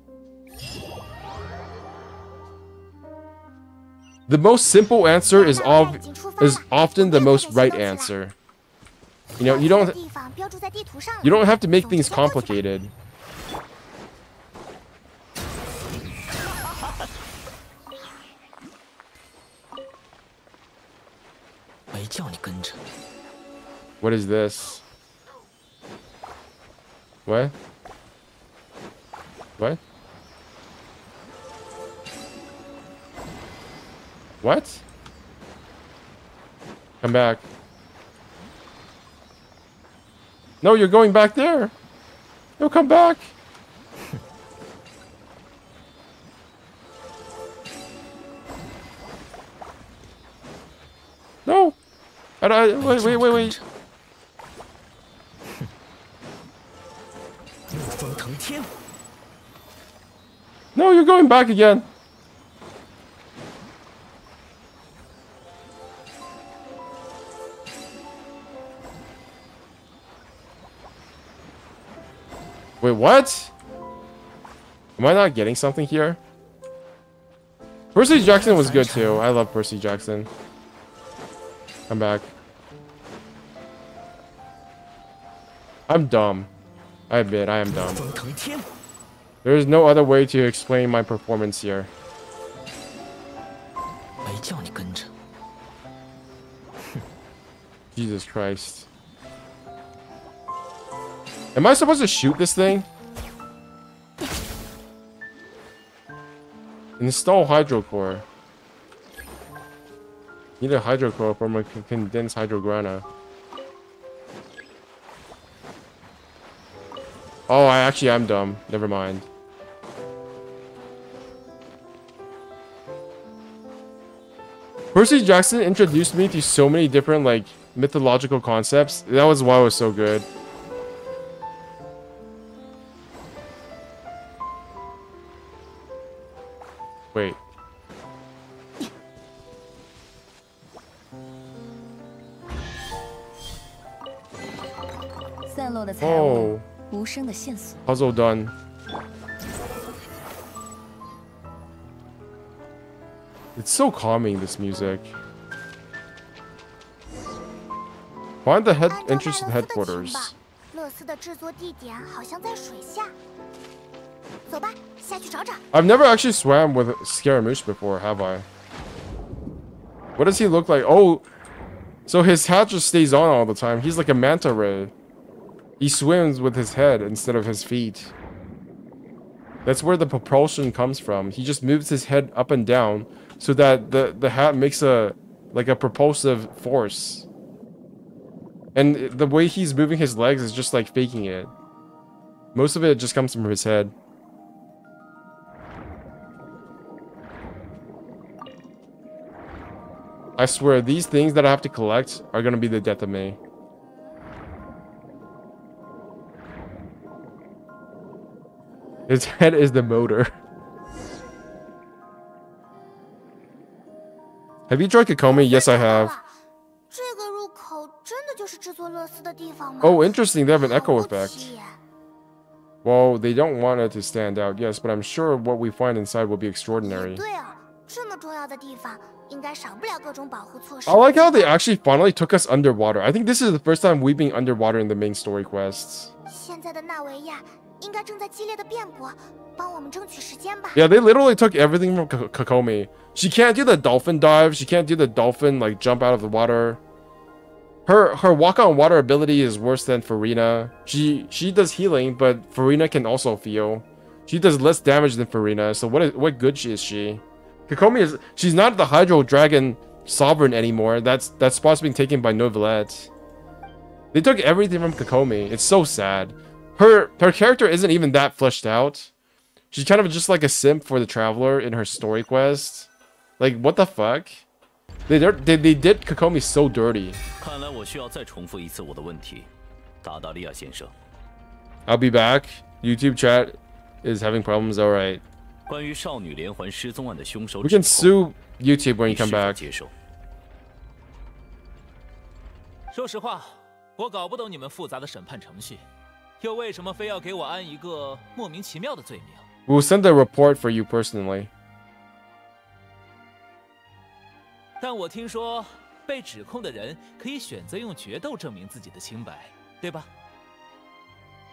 [SPEAKER 2] The most simple answer is often the most right answer. You know, you don't have to make things complicated. What is this? What? What? What? Come back. No, you're going back there. No, come back. No. Wait. No, you're going back again. Wait, what? Am I not getting something here? Percy Jackson was good too. I love Percy Jackson. Come back. I'm dumb. I admit, I am dumb. There is no other way to explain my performance here. Jesus Christ. Am I supposed to shoot this thing? Install hydrocore. Need a hydrocore from a condensed hydrograna. Oh, I actually am dumb. Never mind. Percy Jackson introduced me to so many different, like, mythological concepts. That was why it was so good. Wait. Oh. Puzzle done. It's so calming, this music. Find the entrance to the headquarters. I've never actually swam with Scaramouche before, have I? What does he look like? Oh, so his hat just stays on all the time. He's like a manta ray. He swims with his head instead of his feet. That's where the propulsion comes from. He just moves his head up and down so that the hat makes a propulsive force. And the way he's moving his legs is just like faking it. Most of it just comes from his head. I swear, these things that I have to collect are gonna be the death of me. His head is the motor. Have you tried Kokomi? Yes, I have. Oh, interesting. They have an echo effect. Well, they don't want it to stand out, yes, but I'm sure what we find inside will be extraordinary.
[SPEAKER 4] 这么重要的地方，应该少不了各种保护措施。
[SPEAKER 2] I like how they actually finally took us underwater. I think this is the first time we've been underwater in the main story quests.
[SPEAKER 4] 现在的纳维亚应该正在激烈的辩驳，帮我们争取时间吧。
[SPEAKER 2] Yeah, they literally took everything from Kokomi. She can't do the dolphin dive. She can't do the dolphin like jump out of the water. Her walk on water ability is worse than Furina. She does healing, but Furina can also feel. She does less damage than Furina. So what good is she? Kokomi she's not the Hydro Dragon Sovereign anymore. That spot's being taken by Novelette. They took everything from Kokomi. It's so sad. Her character isn't even that fleshed out. She's kind of just like a simp for the Traveler in her story quest. Like, what the fuck? They did Kokomi so dirty.
[SPEAKER 6] 看来我需要再重复一次我的问题，达达利亚先生。
[SPEAKER 2] I'll be back. YouTube chat is having problems. All right.
[SPEAKER 6] 关于少女连环失踪案的凶手，
[SPEAKER 2] We can sue YouTube when you come back.
[SPEAKER 6] 接受。
[SPEAKER 12] 说实话，我搞不懂你们复杂的审判程序，又为什么非要给我安一个莫名其妙的罪名？
[SPEAKER 2] We'll send a report for you personally.
[SPEAKER 12] 但我听说，被指控的人可以选择用决斗证明自己的清白，对吧？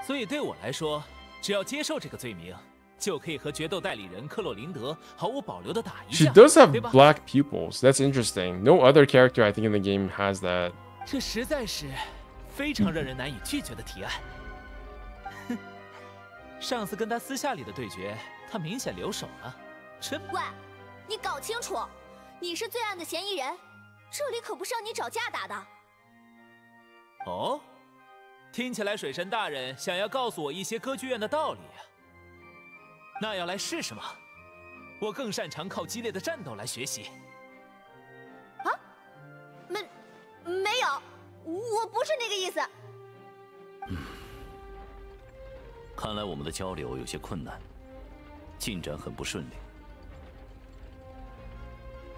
[SPEAKER 12] 所以对我来说，只要接受这个罪名，就可以和决斗代理人克洛琳德毫无保留地打一
[SPEAKER 2] She
[SPEAKER 12] 架，
[SPEAKER 2] does have
[SPEAKER 12] 对吧？
[SPEAKER 2] black pupils. That's interesting. No other character I think in the game has that.
[SPEAKER 12] 这实在是非常让人难以拒绝的提案。哼，上次跟他私下里的对决，他明显留手了。
[SPEAKER 3] 喂，你搞清楚，你是罪案的嫌疑人，这里可不是让你找架打的。
[SPEAKER 12] 哦，听起来水神大人想要告诉我一些歌剧院的道理啊。那要来试试吗？我更擅长靠激烈的战斗来学习。
[SPEAKER 3] 啊？没有，我不是那个意思。
[SPEAKER 6] 看来我们的交流有些困难，进展很不顺利。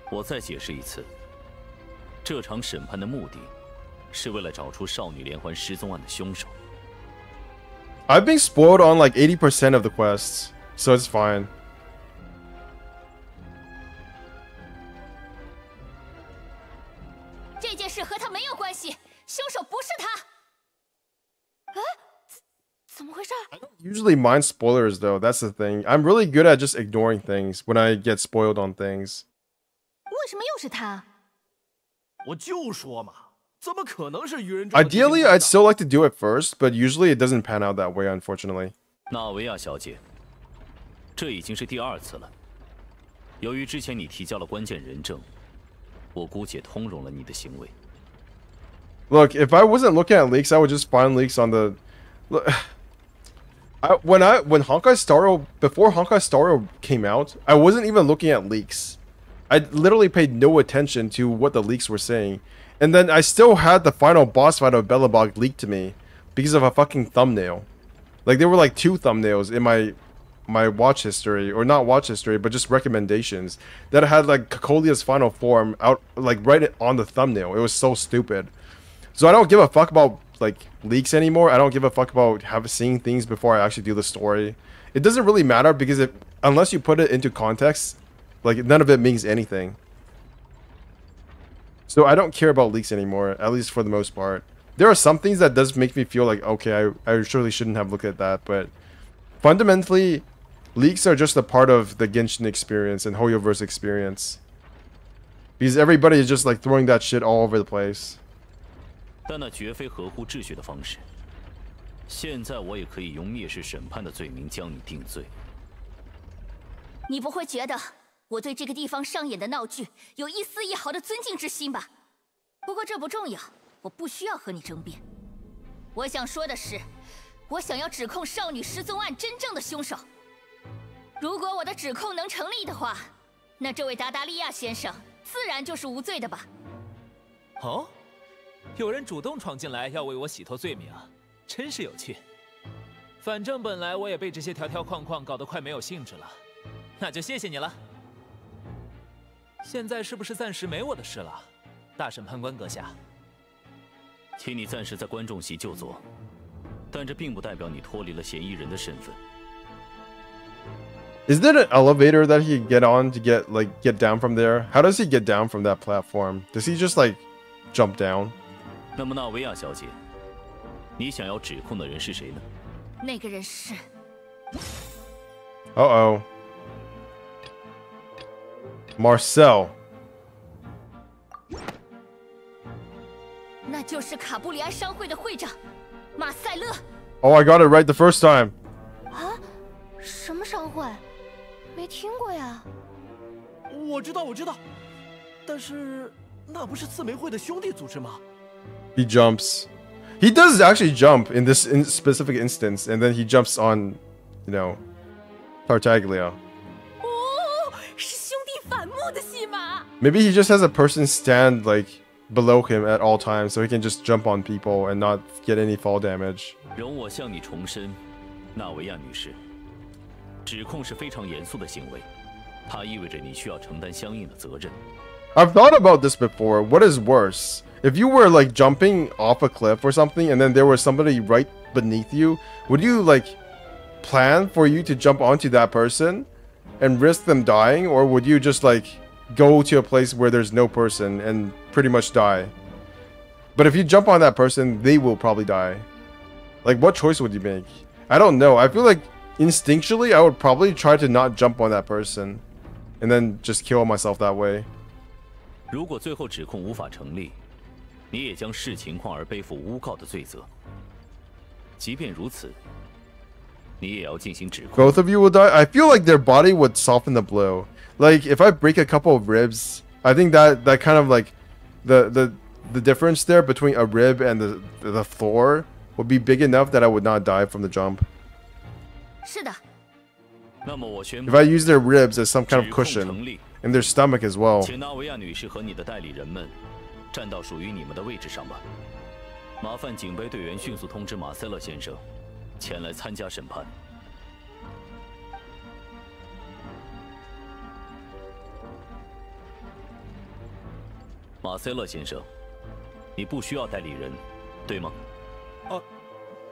[SPEAKER 6] 我再解释一次，这场审判的目的是为了找出少女连环失踪案的凶手。
[SPEAKER 2] I've been spoiled on like 80% of the quests, so it's fine.
[SPEAKER 3] 这件事和他没有关系，凶手不是他。怎么回事？
[SPEAKER 2] Usually mind spoilers though, that's the thing. I'm really good at just ignoring things when I get spoiled on things.
[SPEAKER 8] 为什么又是他？
[SPEAKER 9] 我就说嘛，怎么可能是愚人？
[SPEAKER 2] Ideally, I'd still like to do it first, but usually it doesn't pan out that way, unfortunately.
[SPEAKER 6] 纳维亚小姐，这已经是第2次了。由于之前你提交了关键人证，我姑且通融了你的行为。
[SPEAKER 2] Look, if I wasn't looking at leaks, I would just find leaks on the. Look, when Honkai Star Rail, before Honkai Star Rail came out, I wasn't even looking at leaks. I literally paid no attention to what the leaks were saying, and then I still had the final boss fight of Belobog leaked to me because of a fucking thumbnail. Like there were like 2 thumbnails in my watch history, or not watch history, but just recommendations that had like Kokolia's final form out like right on the thumbnail. It was so stupid. So I don't give a fuck about like leaks anymore. I don't give a fuck about seeing things before I actually do the story. It doesn't really matter because unless you put it into context, like none of it means anything. So I don't care about leaks anymore, at least for the most part. There are some things that does make me feel like, okay, I surely shouldn't have looked at that, but fundamentally, leaks are just a part of the Genshin experience and Hoyoverse experience. Because everybody is just like throwing that shit all over the place.
[SPEAKER 6] 但那绝非合乎秩序的方式。现在我也可以用蔑视审判的罪名将你定罪。
[SPEAKER 3] 你不会觉得我对这个地方上演的闹剧有一丝一毫的尊敬之心吧？不过这不重要，我不需要和你争辩。我想说的是，我想要指控少女失踪案真正的凶手。如果我的指控能成立的话，那这位达达利亚先生自然就是无罪的吧？
[SPEAKER 12] 哦，有人主动闯进来要为我洗脱罪名，真是有趣。反正本来我也被这些条条框框搞得快没有兴致了，那就谢谢你了。现在是不是暂时没我的事了，大审判官阁下？
[SPEAKER 6] 请你暂时在观众席就坐，但这并不代表你脱离了嫌疑人的身份。
[SPEAKER 2] Is there an elevator that he can get on to get down from there? How does he get down from that platform? Does he just like jump down?
[SPEAKER 6] 那么纳维亚小姐，你想要指控的人是谁呢？
[SPEAKER 3] 那个人是
[SPEAKER 2] Uh-oh. Marcel.
[SPEAKER 3] 那就是卡布里埃商会的会长马塞勒。
[SPEAKER 2] Oh, I got it right the first time.
[SPEAKER 4] 啊？什么商会？没听过呀。
[SPEAKER 9] 我知道，但是那不是刺玫会的兄弟组织吗？
[SPEAKER 2] He jumps. He does actually jump in this specific instance, and then he jumps on, Tartaglia.
[SPEAKER 8] 哦，是兄弟反目的戏码。
[SPEAKER 2] Maybe he just has a person stand like below him at all times, so he can just jump on people and not get any fall damage.
[SPEAKER 6] 容我向你重申，纳维亚女士，指控是非常严肃的行为，它意味着你需要承担相应的责任。
[SPEAKER 2] I've thought about this before. What is worse? If you were like jumping off a cliff or something and then there was somebody right beneath you, would you like plan for you to jump onto that person and risk them dying, or would you just like go to a place where there's no person and pretty much die? But if you jump on that person, they will probably die. Like, what choice would you make? I don't know. I feel like instinctually I would probably try to not jump on that person and then just kill myself that way.
[SPEAKER 6] 如果最后指控无法成立，你也将视情况而背负诬告的罪责。即便如此，你也要进行指控。
[SPEAKER 2] Both of you will die? I feel like their body would soften the blow. Like, if I break a couple of ribs, I think that kind of like the difference there between a rib and the floor would be big enough that I would not die from the jump.
[SPEAKER 3] 是的。
[SPEAKER 6] 那么我宣布，
[SPEAKER 2] If I use their ribs as some kind of cushion and their stomach as well.
[SPEAKER 6] 请纳维亚女士和你的代理人们站到属于你们的位置上吧。麻烦警备队员迅速通知马塞勒先生前来参加审判。马塞勒先生，你不需要代理人，对吗？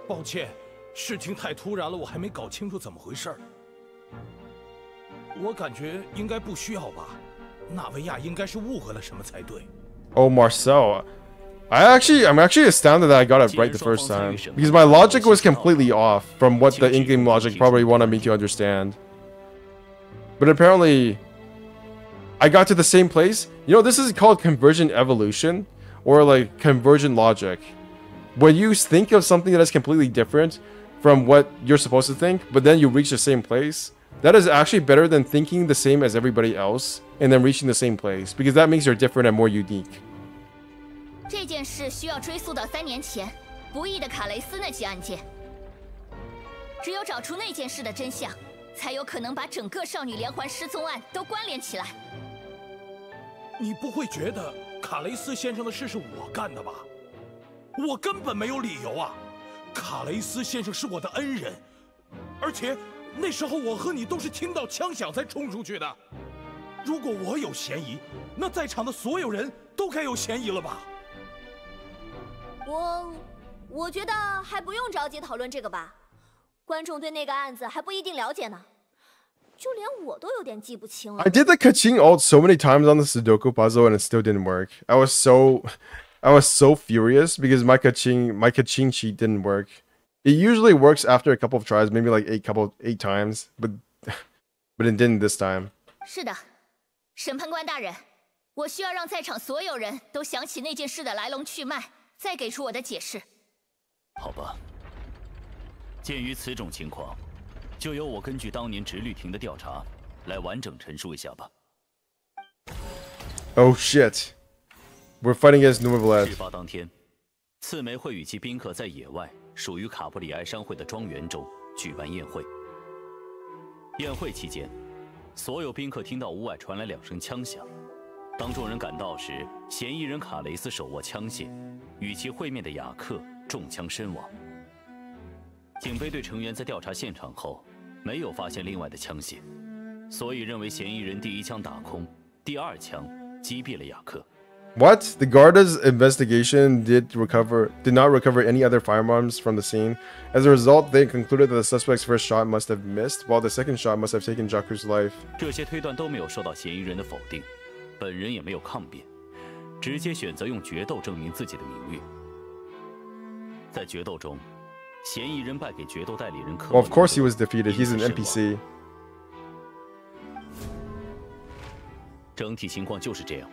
[SPEAKER 9] 抱歉，事情太突然了，我还没搞清楚怎么回事儿。我感觉应该不需要吧，纳维亚应该是误会了什么才对。
[SPEAKER 2] Oh, Marcel. I'm actually astounded that I got it right the first time. Because my logic was completely off from what the in-game logic probably wanted me to understand. But apparently, I got to the same place. You know, this is called convergent evolution, or like convergent logic. When you think of something that is completely different from what you're supposed to think, but then you reach the same place, that is actually better than thinking the same as everybody else and then reaching the same place, because that means you're different and more unique.
[SPEAKER 3] 这件事需要追溯到3年前不义的卡雷斯那起案件。只有找出那件事的真相，才有可能把整个少女连环失踪案都关联起来。
[SPEAKER 9] 你不会觉得卡雷斯先生的事是我干的吧？我根本没有理由啊！卡雷斯先生是我的恩人，而且那时候我和你都是听到枪响才冲出去的。如果我有嫌疑，那在场的所有人都该有嫌疑了吧？
[SPEAKER 4] 我觉得还不用着急讨论这个吧，观众对那个案子还不一定了解呢，就连我都有点记不清了。
[SPEAKER 2] I did the Kaching ult so many times on the Sudoku puzzle and it still didn't work. I was so furious because my Kaching cheat didn't work. It usually works after a couple of tries, maybe like 8 times, but it didn't this time.
[SPEAKER 3] 是的，审判官大人，我需要让在场所有人都想起那件事的来龙去脉，再给出我的解释。
[SPEAKER 6] 好吧。鉴于此种情况，就由我根据当年直律庭的调查来完整陈述一下吧。
[SPEAKER 2] Oh shit. We're fighting against Nouvelle.
[SPEAKER 6] 事发当天，刺玫会与其宾客在野外属于卡布里埃商会的庄园中举办宴会。宴会期间，所有宾客听到屋外传来2声枪响。当众人赶到时，嫌疑人卡雷斯手握枪械，与其会面的雅克中枪身亡。警备队成员在调查现场后，没有发现另外的枪械，所以认为嫌疑人第1枪打空，第2枪击毙了雅克。
[SPEAKER 2] What? The Garda's investigation did not recover any other firearms from the scene. As a result, they concluded that the suspect's first shot must have missed, while the second shot must have taken Jaku's life.
[SPEAKER 6] 这些推断都没有受到嫌疑人的否定，本人也没有抗辩，直接选择用决斗证明自己的名誉。在决斗中，嫌疑人败给决斗代理人克。
[SPEAKER 2] Well, of course he was defeated. He's an NPC.
[SPEAKER 6] 整体情况就是这样。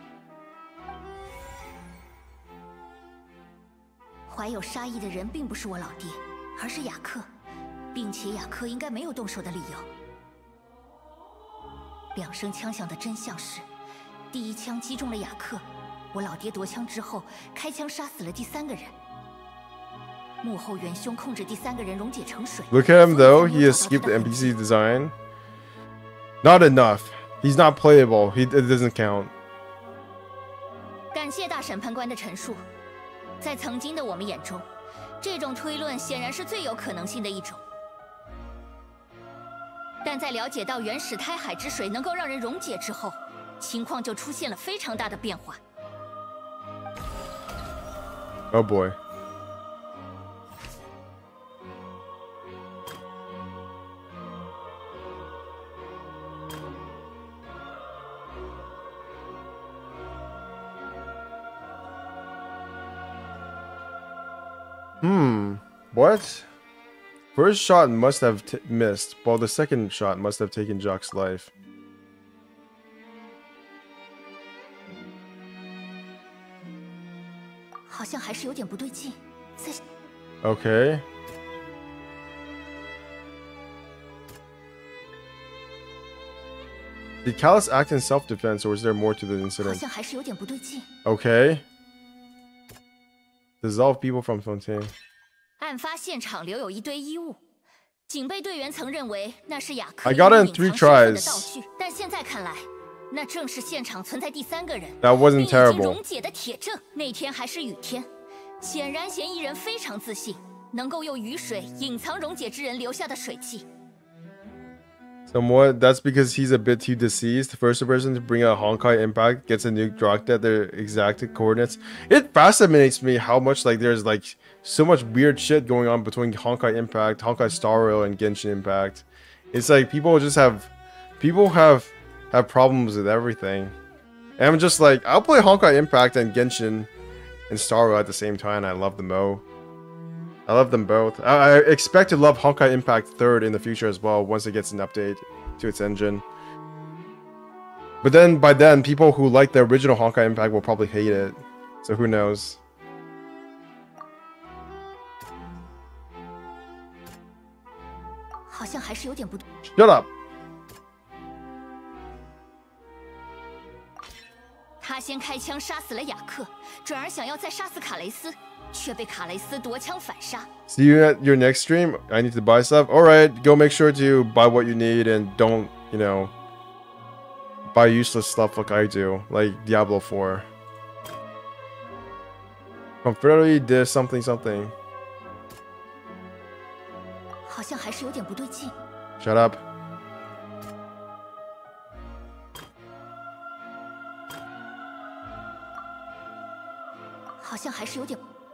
[SPEAKER 3] 怀有杀意的人并不是我老爹，而是雅克，并且雅克应该没有动手的理由。2声枪响的真相是，第1枪击中了雅克，我老爹夺枪之后开枪杀死了第3个人。幕后元凶控制第3个人溶解成水。
[SPEAKER 2] Look at him though. He escaped the NPC design. Not enough. He's not playable. It doesn't count.
[SPEAKER 3] 感谢大审判官的陈述。 在曾经的我们眼中，这种推论显然是最有可能性的一种。但在了解到原始胎海之水能够让人溶解之后，情况就出现了非常大的变化。
[SPEAKER 2] Oh boy. What? First shot must have missed, while the second shot must have taken Jock's life. Okay. Did Callus act in self-defense, or was there more to the incident? Okay. Dissolve people from Fontaine.
[SPEAKER 3] 案发现场留有一堆衣物，警备队员曾认为那是雅克
[SPEAKER 2] I got it in 3 tries.
[SPEAKER 3] 道具，但现在看来，那正是现场存在第3个人
[SPEAKER 2] That wasn't
[SPEAKER 3] 并已经
[SPEAKER 2] terrible.
[SPEAKER 3] 溶解的铁证。那天还是雨天，显然嫌疑人非常自信，能够用雨水隐藏溶解之人留下的水迹。
[SPEAKER 2] Somewhat. That's because he's a bit too deceased. First person to bring a Honkai impact gets a nuke dropped at their exact coordinates. It fascinates me how much like there's like so much weird shit going on between Honkai Impact, Honkai Star Rail, and Genshin Impact. It's like people have problems with everything. And I'm just like, I'll play Honkai Impact and Genshin and Star Rail at the same time. I love them both. I love them both. I expect to love Honkai Impact 3rd in the future as well once it gets an update to its engine. But then by then, people who like the original Honkai Impact will probably hate it. So who knows? Shut up.
[SPEAKER 3] 他先开枪杀死了雅克，转而想要再杀死卡雷斯，却被卡雷斯夺枪反杀。
[SPEAKER 2] See you at your next stream. I need to buy stuff. All right, go make sure to buy what you need and don't, you know, buy useless stuff like I do, like Diablo 4. Confederate did something something.
[SPEAKER 3] 好像还是有点不对劲。
[SPEAKER 2] Shut up.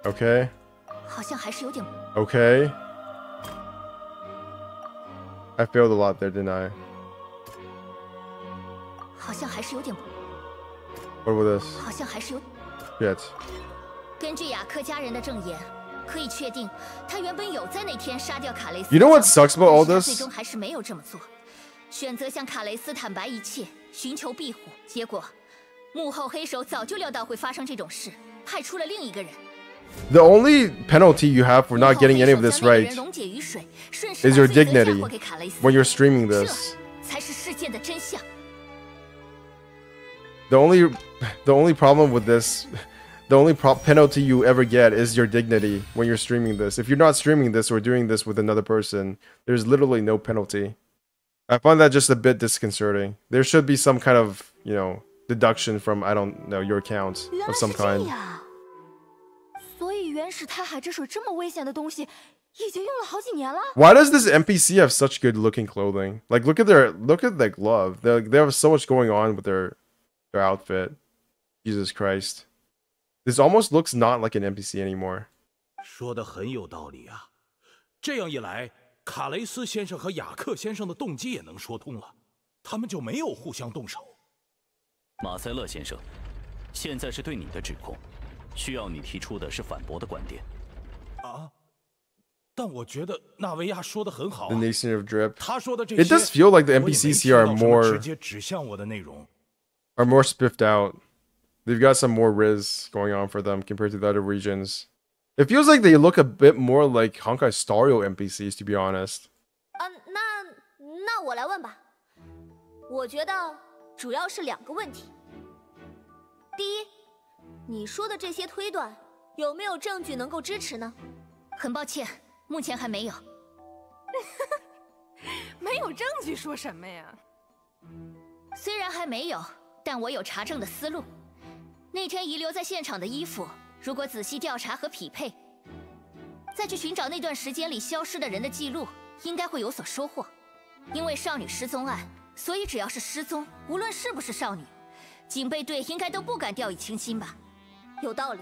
[SPEAKER 2] Okay. Okay. I failed a lot there, didn't I? What about this? Shit.
[SPEAKER 3] 根据雅克家人的证言，可以确定他原本有在那天杀掉卡雷斯。
[SPEAKER 2] You know what sucks about all this?
[SPEAKER 3] 最终还是没有这么做，选择向卡雷斯坦白一切，寻求庇护。结果，幕后黑手早就料到会发生这种事，派出了另一个人。
[SPEAKER 2] The only penalty you have for not getting any of this right is your dignity when you're streaming this.
[SPEAKER 3] 才是事件的真相。
[SPEAKER 2] The only problem with this, the only penalty you ever get is your dignity when you're streaming this. If you're not streaming this or doing this with another person, there's literally no penalty. I find that just a bit disconcerting. There should be some kind of, you know, deduction from, I don't know, your account of some kind.
[SPEAKER 4] 所以原始胎海之水这么危险的东西，已经用了好几年了。
[SPEAKER 2] Why does this NPC have such good looking clothing? Like look at their glove. They have so much going on with their outfit. Jesus Christ. This almost looks not like an NPC anymore.
[SPEAKER 11] 说的很有道理啊。这样一来，卡雷斯先生和雅克先生的动机也能说通了，他们就没有互相动手。
[SPEAKER 6] 马塞勒先生，现在是对你的指控，需要你提出的是反驳的观点。
[SPEAKER 11] 啊？但我觉得纳维亚说的很好、啊。
[SPEAKER 2] The Nation of Drip.
[SPEAKER 11] 他说的这些
[SPEAKER 2] It does feel like the NPCs here are
[SPEAKER 11] 直接指向我的内容
[SPEAKER 2] more spiffed out. They've got some more riz going on for them compared to the other regions. It feels like they look a bit more like Honkai Stario NPCs, to be honest.
[SPEAKER 4] 那我来问吧。我觉得主要是2个问题。第一，你说的这些推断有没有证据能够支持呢？
[SPEAKER 3] 很抱歉，目前还没有。
[SPEAKER 13] 没有证据说什么呀？
[SPEAKER 3] 虽然还没有，但我有查证的思路。那天遗留在现场的衣服，如果仔细调查和匹配，再去寻找那段时间里消失的人的记录，应该会有所收获。因为少女失踪案，所以只要是失踪，无论是不是少女，警备队应该都不敢掉以轻心吧？
[SPEAKER 4] 有道理，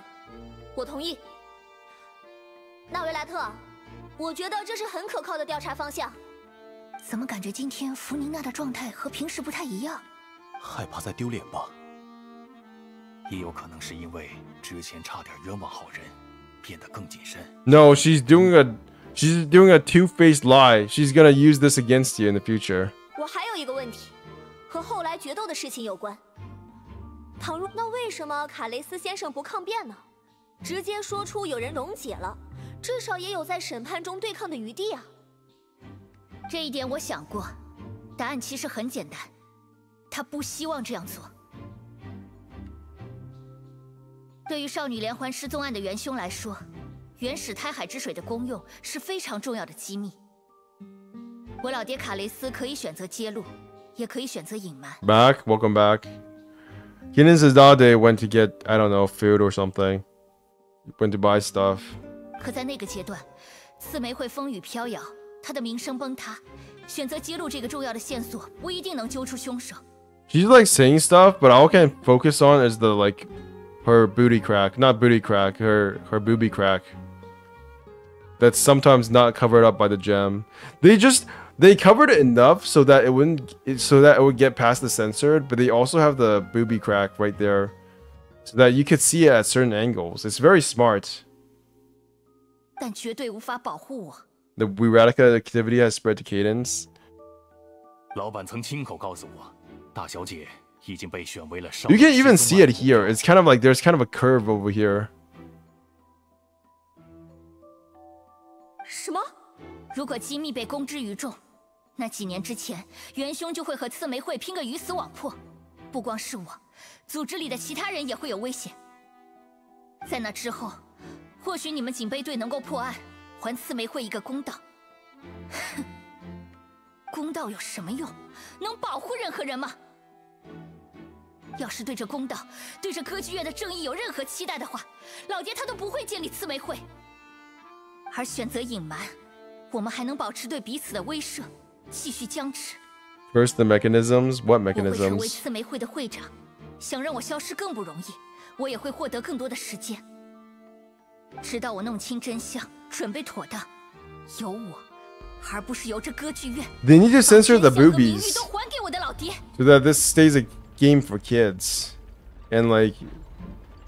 [SPEAKER 4] 我同意。纳维莱特，我觉得这是很可靠的调查方向。
[SPEAKER 3] 怎么感觉今天弗宁娜的状态和平时不太一样？
[SPEAKER 7] 害怕再丢脸吧？也有可能是因为之前差点冤枉好人，变得更谨慎。
[SPEAKER 2] No, she's doing a two-faced lie. She's gonna use this against you in the future.
[SPEAKER 4] 我还有一个问题，和后来决斗的事情有关。那为什么卡雷斯先生不抗辩呢？直接说出有人溶解了，至少也有在审判中对抗的余地啊。
[SPEAKER 3] 这一点我想过，答案其实很简单，他不希望这样做。对于少女连环失踪案的元凶来说，原始胎海之水的功用是非常重要的机密。我老爹卡雷斯可以选择揭露，也可以选择隐瞒。
[SPEAKER 2] Welcome back. Kin and Zadade went to get, I don't know, food or something. Went to buy stuff.
[SPEAKER 3] 可在那个阶段，刺玫会风雨飘摇，她的名声崩塌。选择揭露这个重要的线索，不一定能揪出凶手。
[SPEAKER 2] She's like saying stuff, but all I can focus on is the like her booty crack, not booty crack, her booby crack. That's sometimes not covered up by the gem. They covered it enough so that it would get past the censored, but they also have the booby crack right there, so that you could see it at certain angles. It's very smart.
[SPEAKER 3] 但绝对无法保护我。
[SPEAKER 2] The Wiratica activity has spread to Cadence.
[SPEAKER 7] 老板曾亲口告诉我，大小姐已经被选为了少。
[SPEAKER 2] You can even see it here. It's kind of like there's kind of a curve over here.
[SPEAKER 3] 什么？如果机密被公之于众，那几年之前，元凶就会和刺玫会拼个鱼死网破。不光是我，组织里的其他人也会有危险。在那之后，或许你们警备队能够破案，还刺玫会一个公道。哼，公道有什么用？能保护任何人吗？要是对这公道，对这歌剧院的正义有任何期待的话，老爹他都不会建立刺玫会。而选择隐瞒，我们还能保持对彼此的威慑，继续僵持。
[SPEAKER 2] First, the mechanisms. What
[SPEAKER 3] 我会成为
[SPEAKER 2] mechanisms?
[SPEAKER 3] 刺玫会的会长，想让我消失更不容易，我也会获得更多的时间。直到我弄清真相，准备妥当，由我，而不是由这歌剧院。
[SPEAKER 2] They need to censor the
[SPEAKER 3] 把真相和名誉
[SPEAKER 2] boobies
[SPEAKER 3] 都还给我的老爹。
[SPEAKER 2] so that this stays a game for kids and like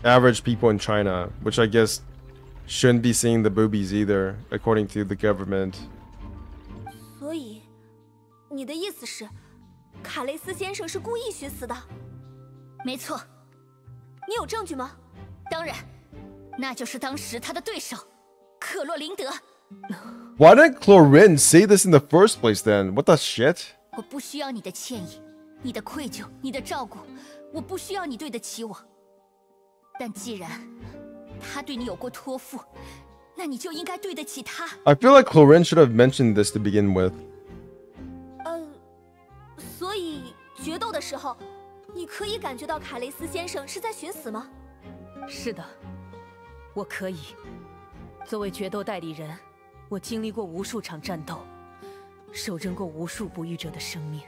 [SPEAKER 2] average people in China, which I guess shouldn't be seeing the boobies either, according to the government.
[SPEAKER 4] 所以，你的意思是，卡雷斯先生是故意寻死的？
[SPEAKER 3] 没错。
[SPEAKER 4] 你有证据吗？
[SPEAKER 3] 当然，那就是当时他的对手，克洛琳德。
[SPEAKER 2] Why didn't Chlorine say this in the first place then? What the shit?
[SPEAKER 3] 我不需要你的歉意，你的愧疚，你的照顾，我不需要你对得起我。但既然他对你有过托付，那你就应该对得起他。
[SPEAKER 2] I feel like Chlorine should have mentioned this to begin with.
[SPEAKER 4] 所以决斗的时候，你可以感觉到卡雷斯先生是在寻死吗？
[SPEAKER 5] 是的，我可以。作为决斗代理人，我经历过无数场战斗，手刃过无数不育者的生命。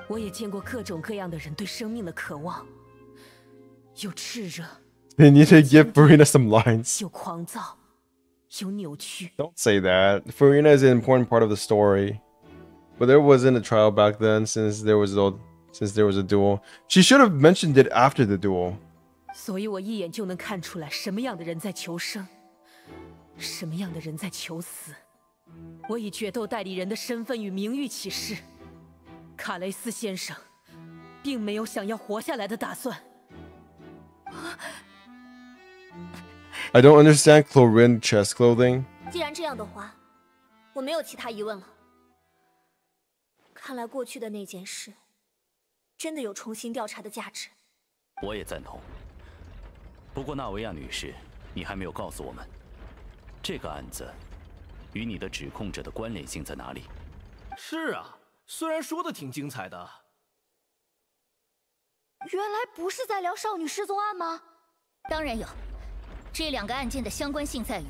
[SPEAKER 5] 我也见过各种各样的人对生命的渴望，有炽热，
[SPEAKER 2] They need to give Furina some lines.
[SPEAKER 5] 有狂躁，有扭曲。
[SPEAKER 2] Don't say that. Furina is an important part of the story. But there wasn't a trial back then since there was a duel. She should have mentioned it after the duel.
[SPEAKER 5] 所以我一眼就能看出来什么样的人在求生，什么样的人在求死。我以决斗代理人的身份与名誉起誓，卡雷斯先生并没有想要活下来的打算。
[SPEAKER 2] I don't understand Chlorine chest clothing.
[SPEAKER 4] 既然这样的话，我没有其他疑问了。看来过去的那件事，真的有重新调查的价值。
[SPEAKER 6] 我也赞同。不过纳维亚女士，你还没有告诉我们，这个案子与你的指控者的关联性在哪里？
[SPEAKER 9] 是啊，虽然说的挺精彩的。
[SPEAKER 4] 原来不是在聊少女失踪案吗？
[SPEAKER 3] 当然有，这两个案件的相关性在于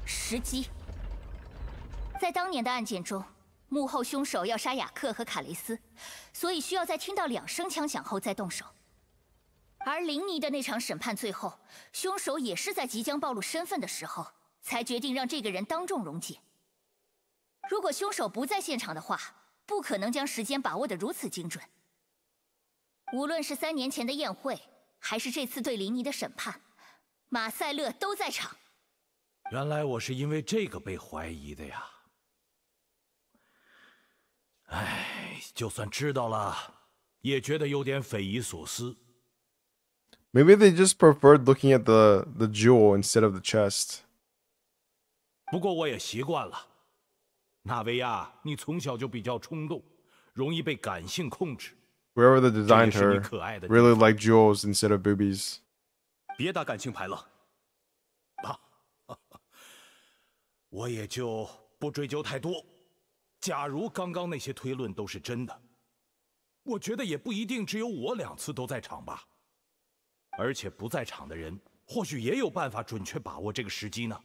[SPEAKER 3] 时机。在当年的案件中，幕后凶手要杀雅克和卡雷斯，所以需要在听到2声枪响后再动手。而林尼的那场审判最后，凶手也是在即将暴露身份的时候，才决定让这个人当众溶解。如果凶手不在现场的话，不可能将时间把握得如此精准。无论是3年前的宴会，还是这次对林尼的审判，马塞勒都在场。
[SPEAKER 11] 原来我是因为这个被怀疑的呀！唉，就算知道了，也觉得有点匪夷所思。
[SPEAKER 2] Maybe they just preferred looking at the jewel instead of the chest.
[SPEAKER 11] 不过我也习惯了。纳维亚，你从小就比较冲动，容易被感性控制。
[SPEAKER 2] Whoever that designed her really liked jewels instead of boobies.
[SPEAKER 9] 别打感情牌了。
[SPEAKER 11] 我也就不追究太多。假如刚刚那些推论都是真的，我觉得也不一定只有我2次都在场吧。而且不在场的人，或许也有办法准确把握这个时机呢。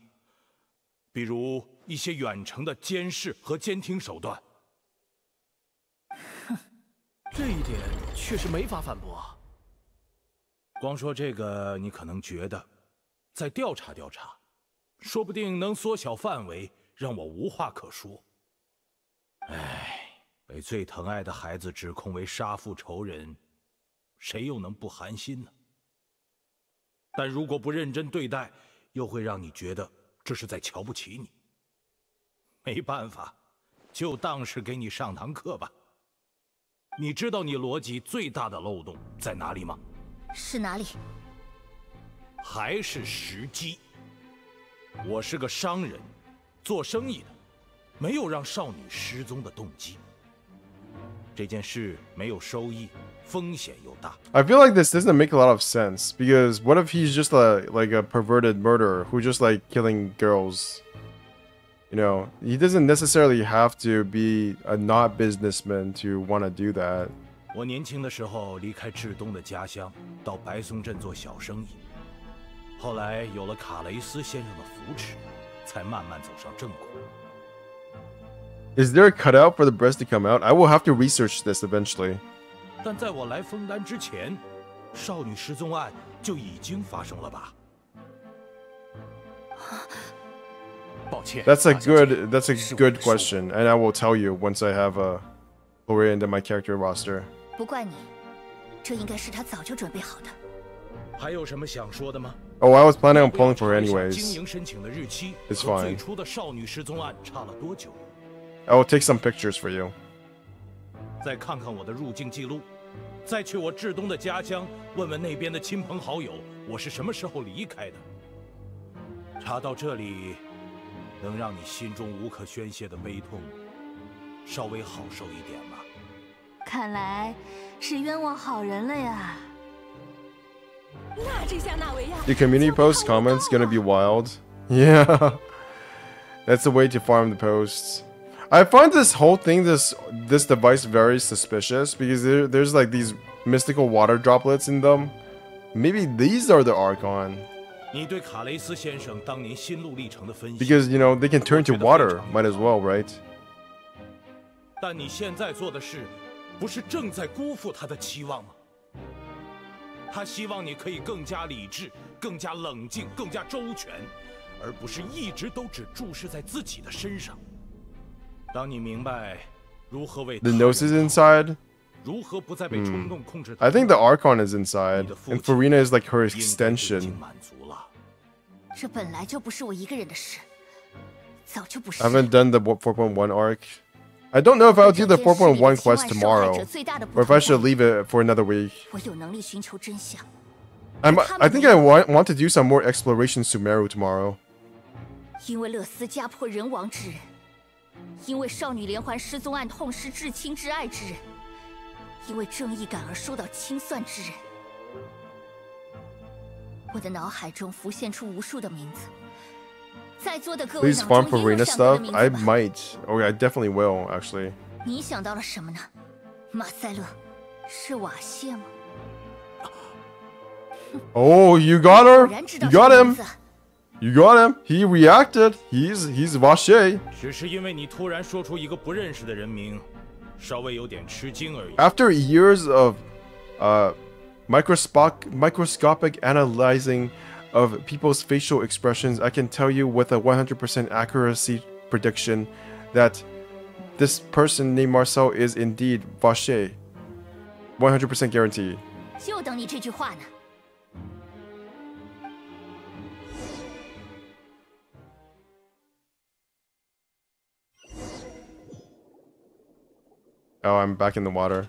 [SPEAKER 11] 比如一些远程的监视和监听手段。
[SPEAKER 9] 这一点确实没法反驳。
[SPEAKER 11] 光说这个，你可能觉得再调查调查，说不定能缩小范围，让我无话可说。唉，被最疼爱的孩子指控为杀父仇人，谁又能不寒心呢？但如果不认真对待，又会让你觉得这是在瞧不起你。没办法，就当是给你上堂课吧。你知道你逻辑最大的漏洞在哪里吗？
[SPEAKER 3] 是哪里？
[SPEAKER 11] 还是时机。我是个商人，做生意的，没有让少女失踪的动机。这件事没有收益，风险又大。
[SPEAKER 2] I feel like this doesn't make a lot of sense because what if he's just like a perverted murderer who just like killing girls? You know, he doesn't necessarily have to be a not businessman to want to do that.
[SPEAKER 11] 我年轻的时候离开至东的家乡，到白松镇做小生意。后来有了卡雷斯先生的扶持，才慢慢走上正轨。
[SPEAKER 2] Is there a cutout for the breast to come out? I will have to research this eventually.
[SPEAKER 11] 但在我来枫丹之前，少女失踪案就已经发生了吧？
[SPEAKER 7] 抱歉。
[SPEAKER 2] That's a good question, and I will tell you once I have Gloria into my character roster.
[SPEAKER 3] 不怪你，这应该是他早就准备好的。
[SPEAKER 11] 还有什么想说的吗？
[SPEAKER 2] Oh, I was planning on pulling for her
[SPEAKER 11] 经
[SPEAKER 2] anyways.
[SPEAKER 11] 营申请的日期
[SPEAKER 2] It's
[SPEAKER 11] 和
[SPEAKER 2] fine.
[SPEAKER 11] 最初的少女失踪案差了多久？
[SPEAKER 2] I will take some pictures for you.
[SPEAKER 11] 再看看我的入境记录，再去我至东的家乡问问那边的亲朋好友，我是什么时候离开的。查到这里，能让你心中无可宣泄的悲痛稍微好受一点吧。
[SPEAKER 8] 看来是冤枉好人了呀。
[SPEAKER 13] 那这下纳维亚
[SPEAKER 2] The community post comments gonna be wild. Yeah, that's the way to farm the posts. I find this whole thing, this device very suspicious because there's like these mystical water droplets in them. Maybe these are the Archon.
[SPEAKER 11] 你对卡雷斯先生当年心路历程的分析
[SPEAKER 2] Because, you know, they can turn to water. Might as well, right?
[SPEAKER 11] 但你现在做的事，不是正在辜负他的期望吗？他希望你可以更加理智、更加冷静、更加周全，而不是一直都只注视在自己的身上。当你明白如何为
[SPEAKER 2] The nose is inside.
[SPEAKER 11] 如何不再被冲动控制，
[SPEAKER 2] I think the Archon is inside, and Furina is like her extension.
[SPEAKER 3] 这本来就不是我一个人的事，早就不是。
[SPEAKER 2] I haven't done the 4.1 arc. I don't know if I'll do the 4.1 quest tomorrow, or if I should leave it for another week.
[SPEAKER 3] 我有能力寻求真相。
[SPEAKER 2] I think I want to do some more exploration Sumeru tomorrow.
[SPEAKER 3] 因为勒斯家破人亡之人，因为少女连环失踪案痛失至亲至爱之人，因为正义感而受到清算之人。我的脑海中浮现出无数的名字。在座的各位
[SPEAKER 2] Please
[SPEAKER 3] 脑
[SPEAKER 2] farm
[SPEAKER 3] 中也有
[SPEAKER 2] Furina
[SPEAKER 3] 闪过的
[SPEAKER 2] stuff.
[SPEAKER 3] 名
[SPEAKER 2] I
[SPEAKER 3] 字吧？
[SPEAKER 2] might. Okay, I definitely will, actually.
[SPEAKER 3] 你想到了什么呢？马塞勒，是瓦谢吗？
[SPEAKER 2] Oh, you got her? You got him? You got him? He reacted. He's Vache.
[SPEAKER 11] 只是因为你突然说出一个不认识的人名，稍微有点吃惊而已。
[SPEAKER 2] After years of microscopic analyzing of people's facial expressions, I can tell you with a 100% accuracy prediction that this person named Marcel is indeed Vache. 100% guaranteed.
[SPEAKER 3] 就等你这句话呢。
[SPEAKER 2] Oh, I'm back in the water.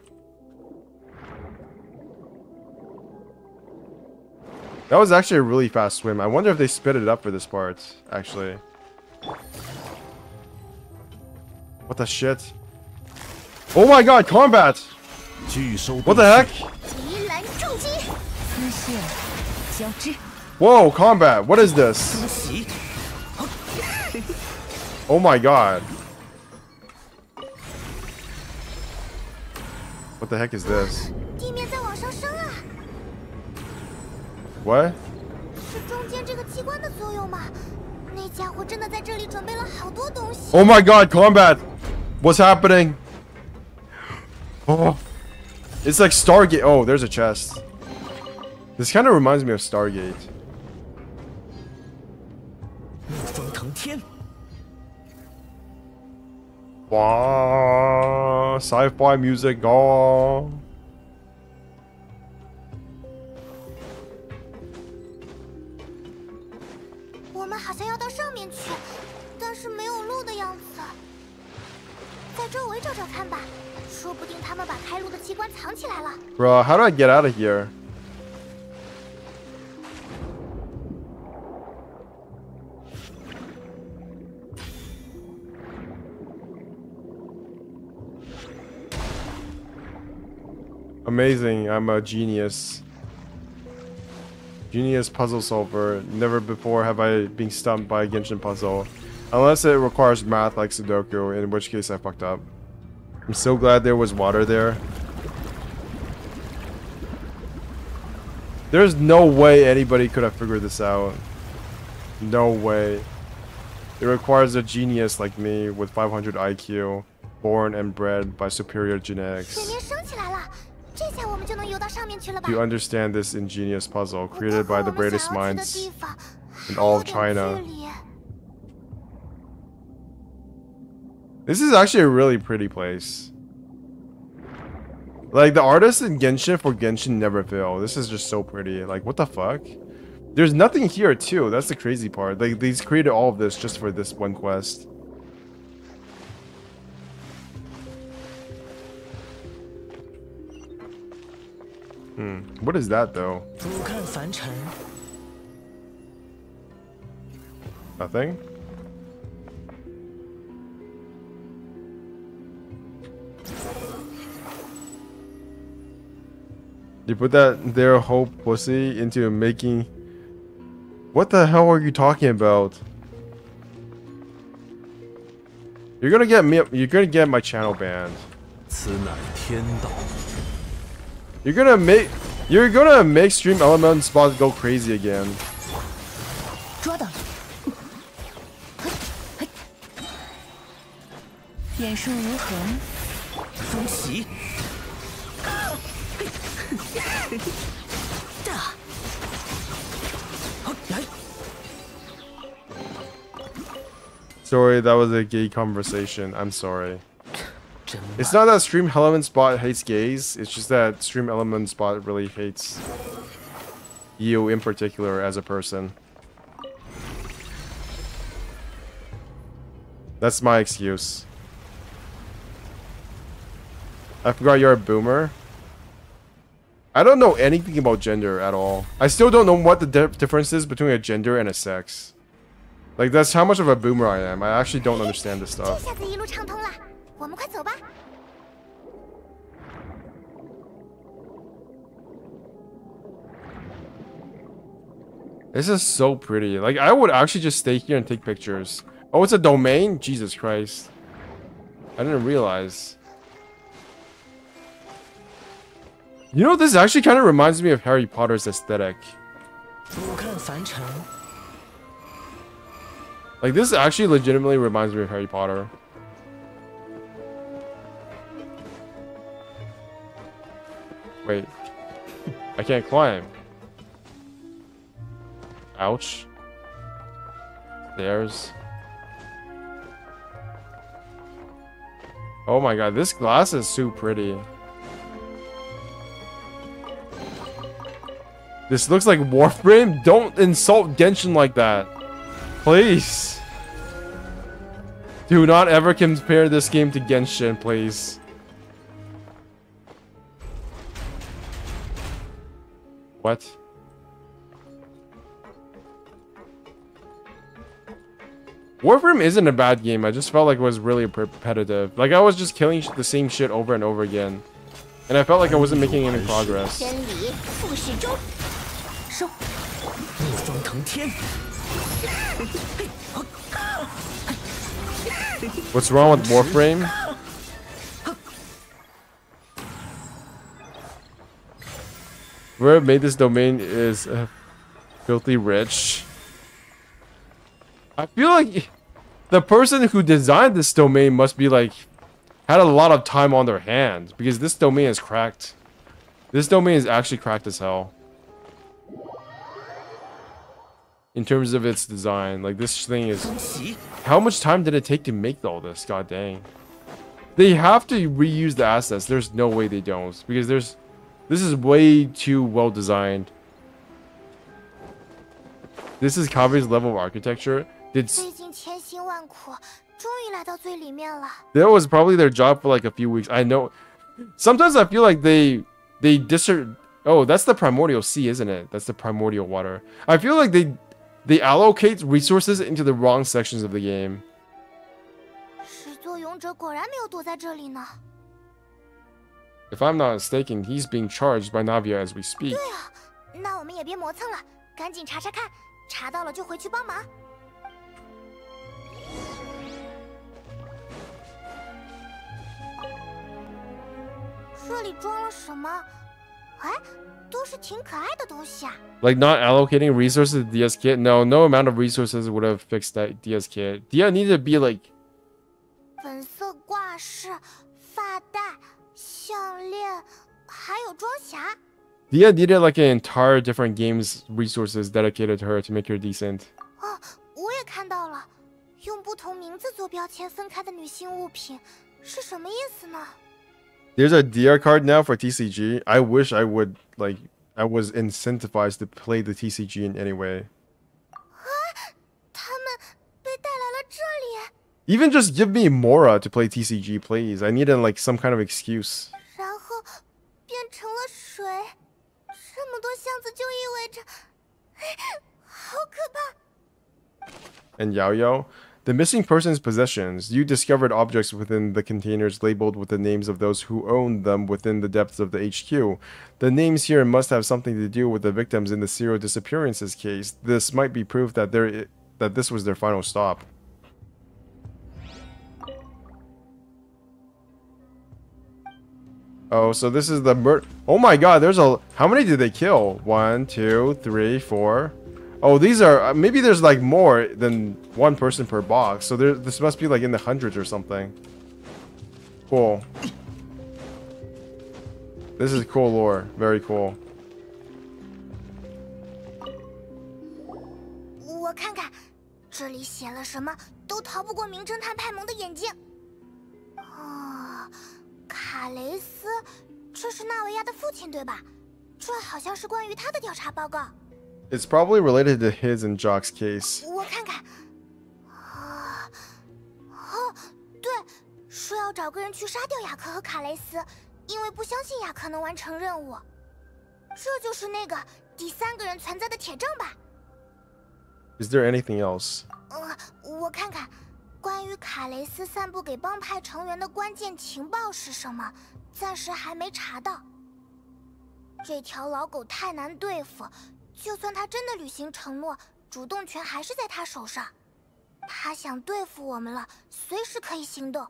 [SPEAKER 2] That was actually a really fast swim. I wonder if they sped it up for this part, actually. What the shit? Oh my god, combat! What the heck? Whoa, combat! What is this? Oh my god. What the heck is this? What?
[SPEAKER 4] 是中间这个机关的作用吗？那家伙真的在这里准备了好多东西。
[SPEAKER 2] Oh my god, combat! What's happening? Oh. It's like Stargate. Oh, there's a chest. This kind of reminds me of Stargate. Wow, sci-fi music, oh.
[SPEAKER 4] 我们好像要到上面去，但是没有路的样子。在周围找找看吧，说不定他们把开路的机关藏起来了。
[SPEAKER 2] Bro, how do I get out of here? Amazing, I'm a genius. Genius puzzle solver. Never before have I been stumped by a Genshin puzzle. Unless it requires math like Sudoku, in which case I fucked up. I'm so glad there was water there. There's no way anybody could have figured this out. No way. It requires a genius like me with 500 IQ, born and bred by superior genetics.
[SPEAKER 4] 水面升起来了，这下我们就能游到上面去了吧？
[SPEAKER 2] To understand this ingenious puzzle created by the greatest minds in all of China. This is actually a really pretty place. Like, the artists in Genshin for Genshin never fail. This is just so pretty. Like, what the fuck? There's nothing here, too. That's the crazy part. Like, these created all of this just for this one quest. What is that, though? Nothing? You put that there hope pussy into making... What the hell are you talking about? You're gonna get me. You're gonna get my channel banned. You're gonna make stream element spots go crazy again.
[SPEAKER 8] 抓到了，眼术如何？风袭。
[SPEAKER 2] Sorry, that was a gay conversation. I'm sorry. It's not that Stream Element Spot hates gays. It's just that Stream Element Spot really hates you in particular as a person. That's my excuse. I forgot you're a boomer. I don't know anything about gender at all. I still don't know what the difference is between a gender and a sex. Like, that's how much of a boomer I am. I actually don't understand this stuff. This is so pretty. Like, I would actually just stay here and take pictures. Oh, it's a domain? Jesus Christ. I didn't realize. You know, this actually kind of reminds me of Harry Potter's aesthetic. Like, this actually legitimately reminds me of Harry Potter. Wait. I can't climb. Ouch. Stairs. Oh my god, this glass is so pretty. This looks like Warframe. Don't insult Genshin like that. Please. Do not ever compare this game to Genshin, please. What? Warframe isn't a bad game. I just felt like it was really repetitive. Like, I was just killing the same shit over and over again. And I felt like I wasn't making any progress. What's wrong with Warframe? Whoever made this domain is filthy rich. I feel like the person who designed this domain must be like had a lot of time on their hands, because this domain is cracked. This domain is actually cracked as hell. In terms of its design, like, this thing is... How much time did it take to make all this? God dang. They have to reuse the assets. There's no way they don't, because this is way too well designed. This is Kabe's level of architecture. That was probably their job for like a few weeks. I know. Sometimes I feel like they Oh, that's the primordial sea, isn't it? That's the primordial water. I feel like they allocate resources into the wrong sections of the game. If I'm not mistaken, he's being charged by Navia as we speak. Like, not allocating resources to DS Kit? No amount of resources would have fixed that DS Kit. Dia needed to be like... Dia needed like an entire different game's resources dedicated to her to make her decent. There's a DR card now for TCG. I wish I would, like, I was incentivized to play the TCG in any way. Even just give me Mora to play TCG, please. I need like some kind of excuse. And Yao Yao? The missing person's possessions. You discovered objects within the containers labeled with the names of those who owned them within the depths of the HQ. The names here must have something to do with the victims in the serial disappearances case. This might be proof that this was their final stop. Oh, so this is the oh my god, there's a... How many did they kill? 1, 2, 3, 4... Oh, these are... maybe there's like more than one person per box. So this must be like in the hundreds or something. Cool. This is cool lore. Very cool.
[SPEAKER 4] 这里写了什么都逃不过名侦探派蒙的眼睛。哦，卡雷斯，这是纳维亚的父亲对吧？这好像是关于他的调查报告。
[SPEAKER 2] It's probably related to his and Jock's case.
[SPEAKER 4] 我看看。哦，对，说要找个人去杀掉雅克和卡雷斯，因为不相信雅克能完成任务。这就是那个第3个人存在的铁证吧？
[SPEAKER 2] Is there anything else?
[SPEAKER 4] 我看看，关于卡雷斯散布给帮派成员的关键情报是什么？暂时还没查到。这条老狗太难对付，就算他真的履行承诺，主动权还是在他手上。他想对付我们了，随时可以行动。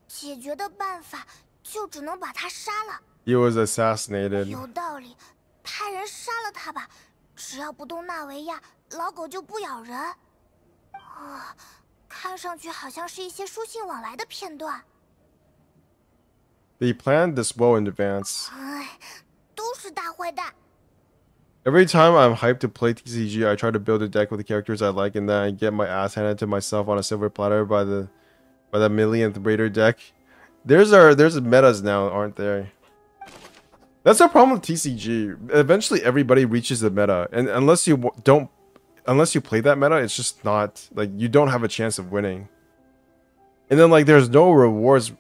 [SPEAKER 4] 解决的办法就只能把他杀了。
[SPEAKER 2] He was assassinated.
[SPEAKER 4] 有道理，派人杀了他吧。只要不动纳维亚，老狗就不咬人。看上去好像是一些书信往来的片段。
[SPEAKER 2] They planned this well in advance.
[SPEAKER 4] 都是大坏蛋。
[SPEAKER 2] Every time I'm hyped to play TCG, I try to build a deck with the characters I like, and then I get my ass handed to myself on a silver platter by the millionth Raider deck. There's metas now, aren't there? That's the problem with TCG. Eventually, everybody reaches the meta, and unless you play that meta, it's just not like you don't have a chance of winning. And then like there's no rewards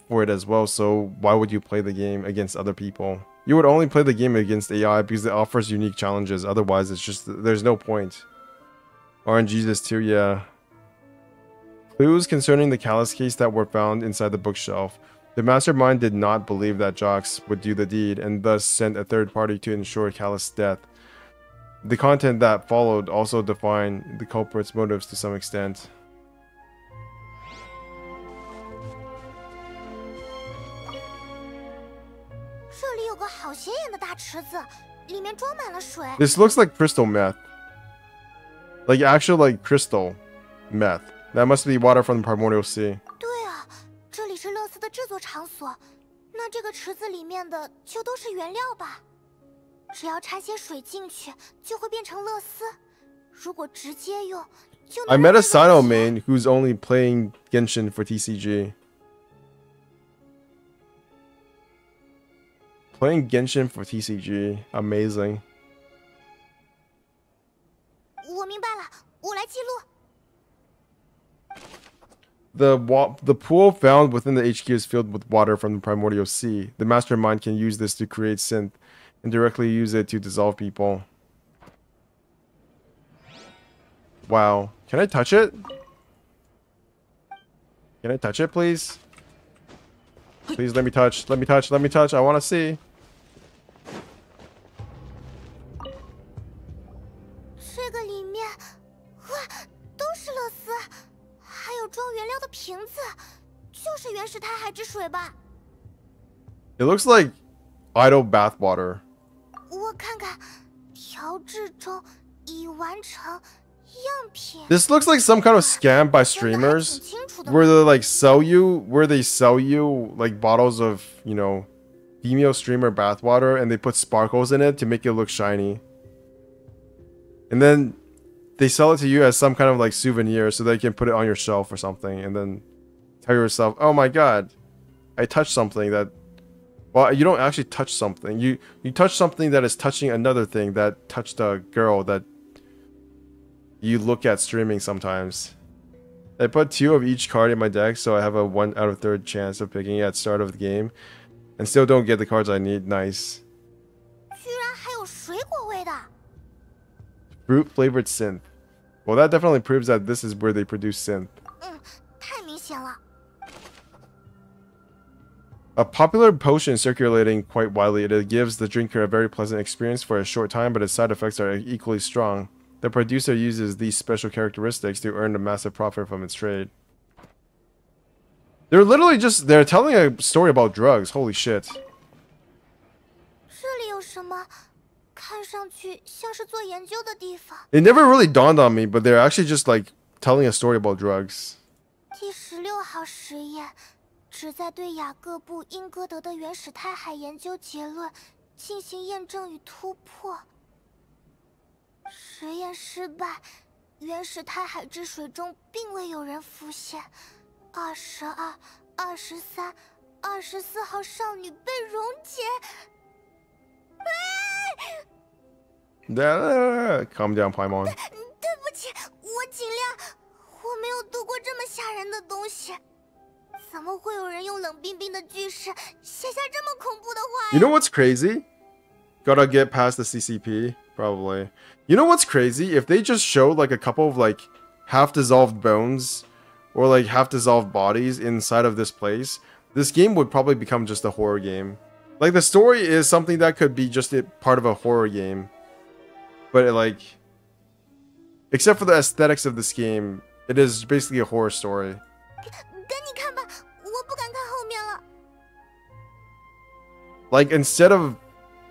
[SPEAKER 2] for it as well, so why would you play the game against other people? You would only play the game against AI because it offers unique challenges. Otherwise, it's just there's no point. RNG's this too, yeah. Clues concerning the Callus case that were found inside the bookshelf. The mastermind did not believe that Jox would do the deed, and thus sent a third party to ensure Callus' death. The content that followed also defined the culprit's motives to some extent. This looks like crystal meth. Like actual like crystal meth. That must be water from the primordial sea.
[SPEAKER 4] 对啊，这里是乐丝的制作场所，那这个池子里面的就都是原料吧？只要掺些水进去，就会变成乐丝。如果直接用，就能。
[SPEAKER 2] I met a Sino main who's only playing Genshin for TCG. Playing Genshin for TCG, amazing.
[SPEAKER 4] 我明白了，我来记录。
[SPEAKER 2] The pool found within the HQ is filled with water from the primordial sea. The mastermind can use this to create synth and directly use it to dissolve people. Wow. Can I touch it? Can I touch it, please? Please let me touch. Let me touch. Let me touch. I want to see.
[SPEAKER 4] 这个里面，哇，都是乐丝，还有装原料的瓶子，就是原始胎海之水吧？
[SPEAKER 2] It looks like idle bath water.
[SPEAKER 4] 我看看，调制中已完成样品。
[SPEAKER 2] This looks like some kind of scam by streamers, where they sell you like bottles of, you know, female streamer bathwater, and they put sparkles in it to make it look shiny. And then they sell it to you as some kind of like souvenir so they can put it on your shelf or something, and then tell yourself, oh my god, I touched something that, well, you don't actually touch something. You touch something that is touching another thing that touched a girl that you look at streaming sometimes. I put 2 of each card in my deck, so I have a 1 out of 3rd chance of picking it at start of the game, and still don't get the cards I need. Nice.
[SPEAKER 4] 居然还有水果味的。
[SPEAKER 2] Fruit flavored synth. Well, that definitely proves that this is where they produce synth.
[SPEAKER 4] 太明显了。
[SPEAKER 2] A popular potion circulating quite widely, it gives the drinker a very pleasant experience for a short time, but its side effects are equally strong. The producer uses these special characteristics to earn a massive profit from its trade. They're literally they're telling a story about drugs. Holy shit.
[SPEAKER 4] 这里有什么？看上去像是做研究的地方。
[SPEAKER 2] It never really dawned on me, but they're actually just like telling a story about drugs.
[SPEAKER 4] 第16号实验旨在对雅各布·英戈德的原始胎海研究结论进行验证与突破。实验失败，原始太海之水中并未有人浮现。22、23、24号少女被溶解。
[SPEAKER 2] Calm down, Paimon.
[SPEAKER 4] 对不起，我尽量。我没有读过这么吓人的东西。怎么会有人用冷冰冰的句式写下这么恐怖的话呀
[SPEAKER 2] You know what's crazy? Gotta get past the CCP, probably. You know what's crazy? If they just showed like a couple of like half-dissolved bones or like half-dissolved bodies inside of this place, this game would probably become just a horror game. Like the story is something that could be just a part of a horror game. But it, like, except for the aesthetics of this game, it is basically a horror story.
[SPEAKER 4] 跟你看吧，我不敢看后面了。
[SPEAKER 2] Like instead of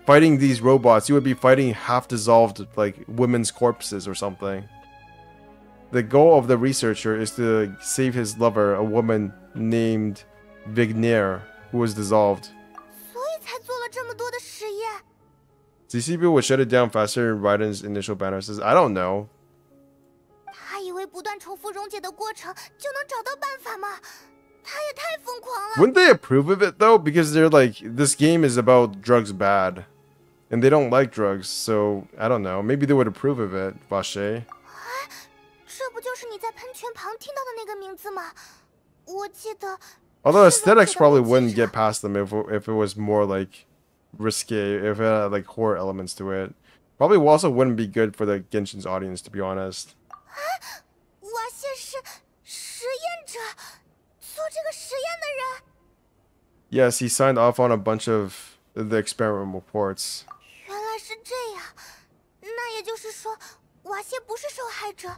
[SPEAKER 2] fighting these robots, you would be fighting half-dissolved like women's corpses or something. The goal of the researcher is to save his lover, a woman named Vigner, who was dissolved.
[SPEAKER 4] 所以才做了这么多的实验。
[SPEAKER 2] CCP would shut it down faster. Raiden's initial banner says, I don't know.
[SPEAKER 4] 他以为不断重复溶解的过程就能找到办法吗？他也太疯狂了。
[SPEAKER 2] Wouldn't they approve of it though? Because they're like, this game is about drugs bad. And they don't like drugs, so I don't know. Maybe they would approve of it, Vache.
[SPEAKER 4] 这不就是你在喷泉旁听到的那个名字吗？我记得。
[SPEAKER 2] Although aesthetics probably wouldn't get past them if it was more like risque, if it had like horror elements to it. Probably also wouldn't be good for the Genshin's audience, to be honest.
[SPEAKER 4] 瓦谢是实验者，做这个实验的人。
[SPEAKER 2] Yes, he signed off on a bunch of the experiment reports.
[SPEAKER 4] 原来是这样，那也就是说，瓦谢不是受害者，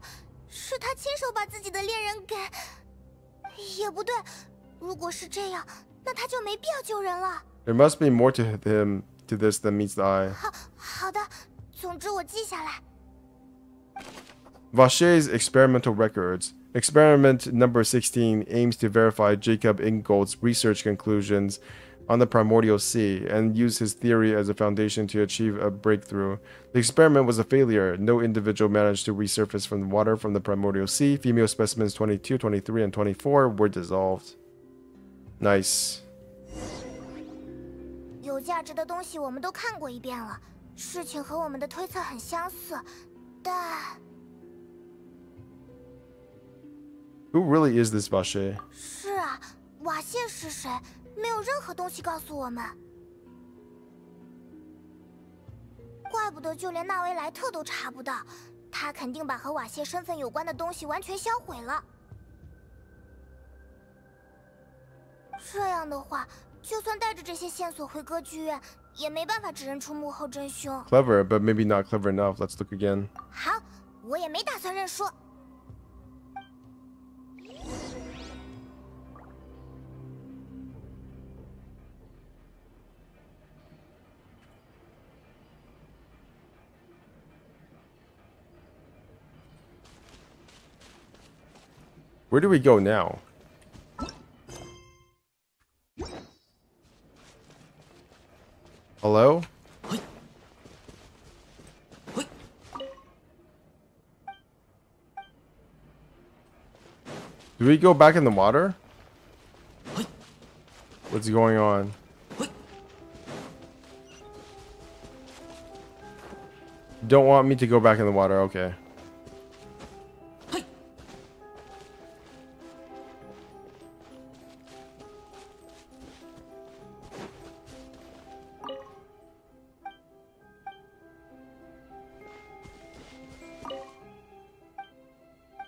[SPEAKER 4] 是他亲手把自己的恋人给……也不对，如果是这样，那他就没必要救人了。
[SPEAKER 2] There must be more to this than meets the eye.
[SPEAKER 4] 好的，总之我记下来。
[SPEAKER 2] Vache's experimental records. Experiment number 16 aims to verify Jacob Ingold's research conclusions on the primordial sea and use his theory as a foundation to achieve a breakthrough. The experiment was a failure. No individual managed to resurface from the water from the primordial sea. Female specimens 22, 23, and 24 were dissolved. Nice.
[SPEAKER 4] 有价值的东西我们都看过一遍了，事情和我们的推测很相似，但
[SPEAKER 2] Who really is this Vache?
[SPEAKER 4] 是啊，瓦谢是谁？没有任何东西告诉我们。怪不得就连纳维莱特都查不到，他肯定把和瓦谢身份有关的东西完全销毁了。这样的话，就算带着这些线索回歌剧院，也没办法指认出幕后真凶。
[SPEAKER 2] Clever, but maybe not clever enough. Let's look again.
[SPEAKER 4] 好，我也没打算认输。
[SPEAKER 2] Where do we go now? Hello? Do we go back in the water? What's going on? Don't want me to go back in the water, okay.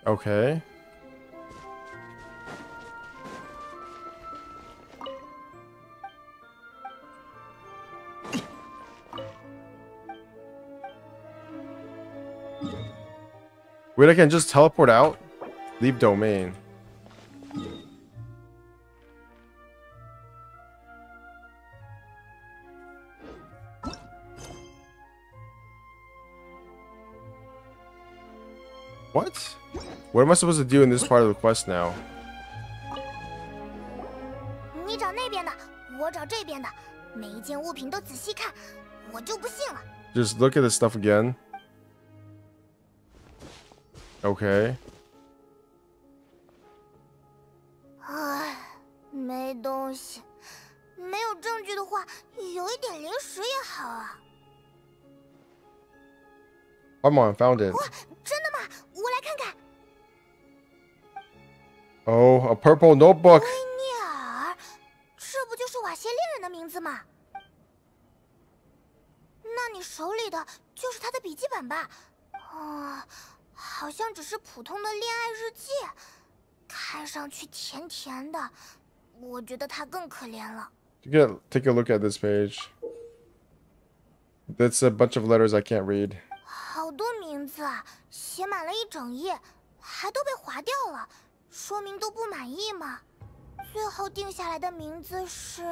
[SPEAKER 2] Okay. Wait, I can just teleport out? Leave domain. What? What am I supposed to do in this part of the quest now?
[SPEAKER 4] 你找那边的，我找这边的，每一件物品都仔细看，我就不信了。
[SPEAKER 2] Just look at this stuff again. Okay.
[SPEAKER 4] 唉，没东西，没有证据的话，有一点零食也好啊。
[SPEAKER 2] Come on, found it.
[SPEAKER 4] 哇，真的吗？我来看看。
[SPEAKER 2] Oh, a purple notebook.
[SPEAKER 4] 威涅尔，这不就是瓦谢恋人的名字吗？那你手里的就是他的笔记本吧？好像只是普通的恋爱日记，看上去甜甜的。我觉得他更可怜了。
[SPEAKER 2] Take a look at this page. That's a bunch of letters I can't read.
[SPEAKER 4] 好多名字啊，写满了一整页，还都被划掉了，说明都不满意嘛。最后定下来的名字是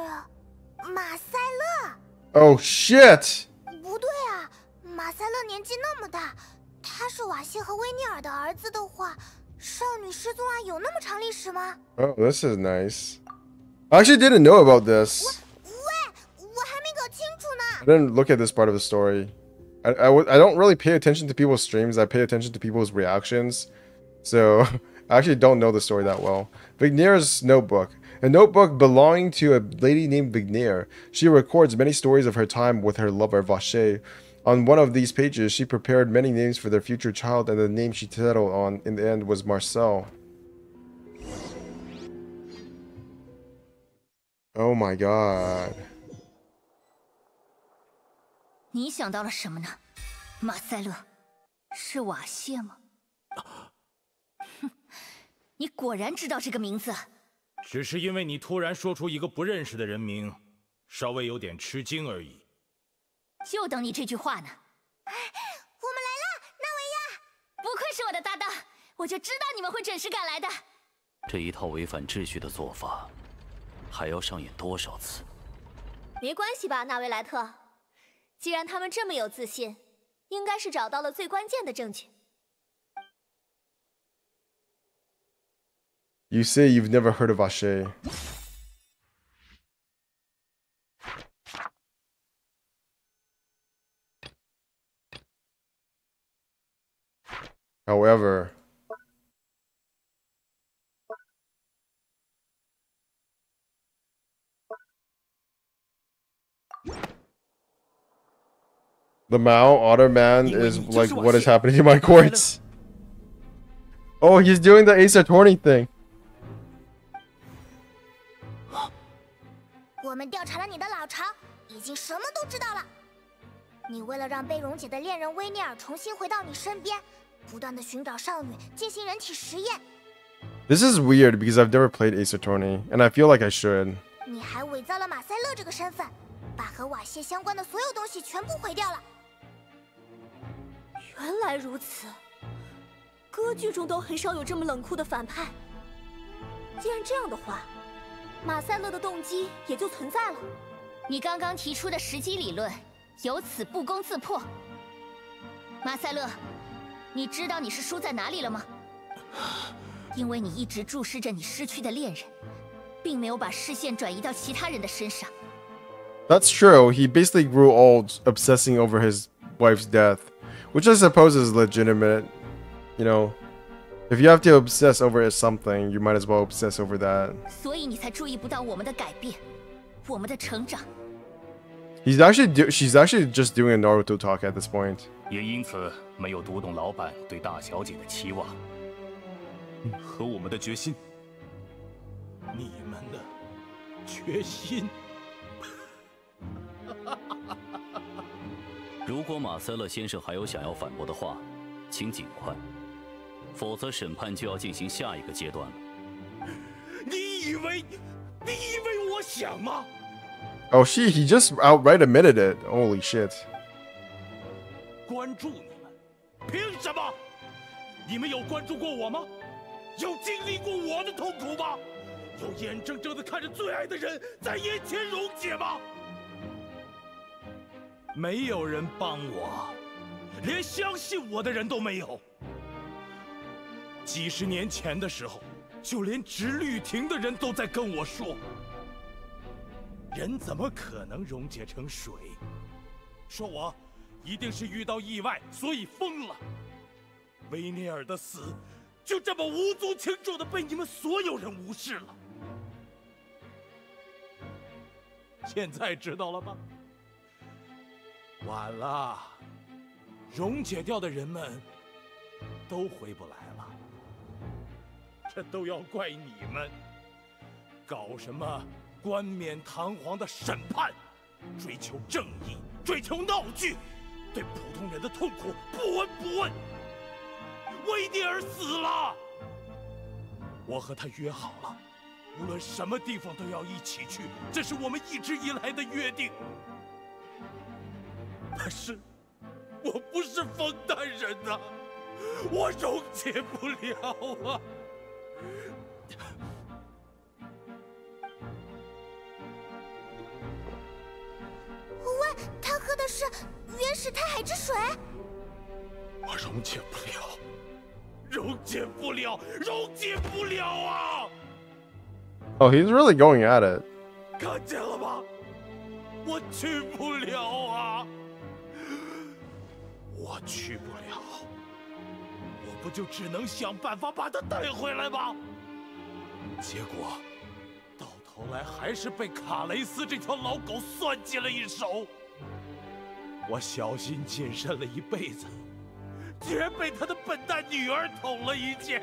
[SPEAKER 4] 马塞勒。
[SPEAKER 2] Oh shit!
[SPEAKER 4] 不对啊，马塞勒年纪那么大，他是瓦谢和威涅尔的儿子的话，少女失踪案有那么长历史吗？
[SPEAKER 2] Oh, this is nice. I actually didn't know about this.
[SPEAKER 4] 喂，我还没搞清楚呢。
[SPEAKER 2] I didn't look at this part of the story. I don't really pay attention to people's streams. I pay attention to people's reactions. So I actually don't know the story that well. Vigneer's notebook. A notebook belonging to a lady named Vigneer. She records many stories of her time with her lover Vache. On one of these pages, she prepared many names for their future child, and the name she settled on in the end was Marcel. Oh my god.
[SPEAKER 3] 你想到了什么呢，马塞勒？是瓦谢吗？哼，你果然知道这个名字。
[SPEAKER 11] 只是因为你突然说出一个不认识的人名，稍微有点吃惊而已。
[SPEAKER 3] 就等你这句话呢。
[SPEAKER 4] 我们来了，纳维亚！
[SPEAKER 3] 不愧是我的搭档，我就知道你们会准时赶来的。
[SPEAKER 6] 这一套违反秩序的做法，还要上演多少次？
[SPEAKER 14] 没关系吧，纳维莱特。既然他们这么有自信，应该是找到了最关键的证据。
[SPEAKER 2] You say you've never heard of Vache. However, the Mao Otter Man is like, what is happening in my courts? Oh, he's doing the Ace Attorney thing.
[SPEAKER 4] 我们调查了你的老巢，已经什么都知道了。你为了让被溶解的恋人威涅尔重新回到你身边，不断的寻找少女，进行人体实验。
[SPEAKER 2] This is weird because I've never played Ace Attorney, and I feel like I should.
[SPEAKER 4] 你还伪造了马塞勒这个身份，把和瓦谢相关的所有东西全部毁掉了。
[SPEAKER 14] 原来如此，歌剧中都很少有这么冷酷的反派。既然这样的话，马塞勒的动机也就存在了。
[SPEAKER 3] 你刚刚提出的时机理论，由此不攻自破。马塞勒，你知道你是输在哪里了吗？因为你一直注视着你失去的恋人，并没有把视线转移到其他人的身上。
[SPEAKER 2] That's true. He basically grew old obsessing over his wife's death, which I suppose is legitimate. You know, if you have to obsess over something, you might as well obsess over that.
[SPEAKER 3] 所以你才注意不到我们的改变，我们的成长。
[SPEAKER 2] She's actually just doing a Naruto talk at this point.
[SPEAKER 7] 也因此没有读懂老板对大小姐的期望和我们的决心。
[SPEAKER 11] 你们的决心。
[SPEAKER 6] 如果马塞勒先生还有想要反驳的话，请尽快，否则审判就要进行下一个阶段了。
[SPEAKER 11] 你以为我想吗？
[SPEAKER 2] Oh, he just outright admitted it. Holy shit.
[SPEAKER 11] 关注你们，凭什么？你们有关注过我吗？有经历过我的痛苦吗？有眼睁睁地看着最爱的人在眼前溶解吗？没有人帮我，连相信我的人都没有。几十年前的时候，就连执律庭的人都在跟我说。人怎么可能溶解成水？说我一定是遇到意外，所以疯了。维涅尔的死就这么无足轻重的被你们所有人无视了。现在知道了吧？晚了，溶解掉的人们都回不来了。这都要怪你们，搞什么冠冕堂皇的审判，追求正义，追求闹剧，对普通人的痛苦不闻不问。维涅尔死了，我和他约好了，无论什么地方都要一起去，这是我们一直以来的约定。可是，我不是枫丹人呐，我溶解不了啊！
[SPEAKER 4] 喂，他喝的是原始太海之水。
[SPEAKER 11] 我溶解不了，溶解不了，溶解不了啊！
[SPEAKER 2] Oh, he's really going at it.
[SPEAKER 11] 看见了吧？我去不了啊！我去不了，我不就只能想办法把他带回来吗？结果，到头来还是被卡雷斯这条老狗算计了一手。我小心谨慎了一辈子，居然被他的笨蛋女儿捅了一剑。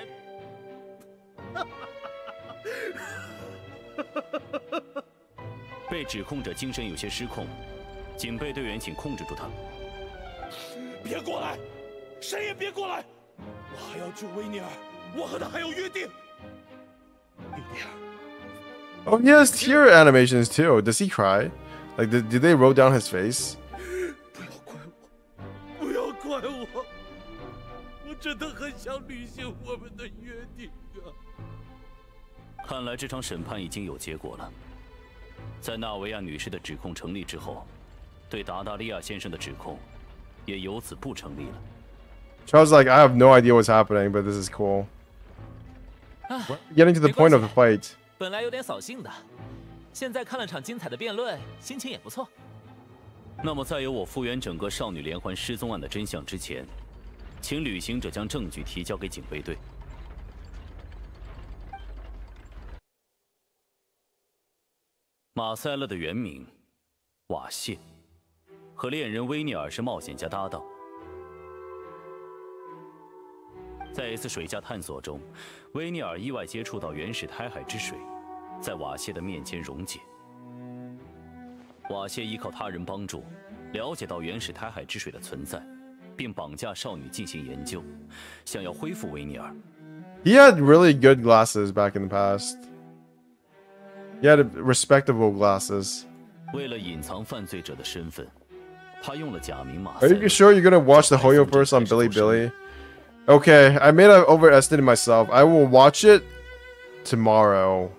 [SPEAKER 6] 被指控者精神有些失控，警备队员请控制住他。
[SPEAKER 11] 别过来，谁也别过来！我还要救维尼尔，我和他还有约定。维尼尔。
[SPEAKER 2] Oh, he has tear animations too. Does he cry? Like, did they roll down his face?
[SPEAKER 11] 不要怪我，不要怪我，我真的很想履行我们的约定啊！
[SPEAKER 6] 看来这场审判已经有结果了。在纳维亚女士的指控成立之后，对达达利亚先生的指控也由此不成立了。
[SPEAKER 2] Charles like, I have no idea what's happening, but this is cool. Getting to the point of the fight.
[SPEAKER 12] 本来有点扫兴的，现在看了场精彩的辩论，心情也不错。
[SPEAKER 6] 那么，在由我复原整个少女连环失踪案的真相之前，请旅行者将证据提交给警备队。马塞勒的原名瓦谢，和恋人威涅尔是冒险家搭档。在一次水下探索中，威涅尔意外接触到原始胎海之水，在瓦谢的面前溶解。瓦谢依靠他人帮助，了解到原始胎海之水的存在，并绑架少女进行研究，想要恢复威涅尔。
[SPEAKER 2] He had really good glasses back in the past. He had respectable glasses.
[SPEAKER 6] 为了隐藏犯罪者的身份，他用了假名马
[SPEAKER 2] Are you sure you're gonna watch the Hoyo first on Bilibili? Okay, I may have overestimated myself. I will watch it tomorrow.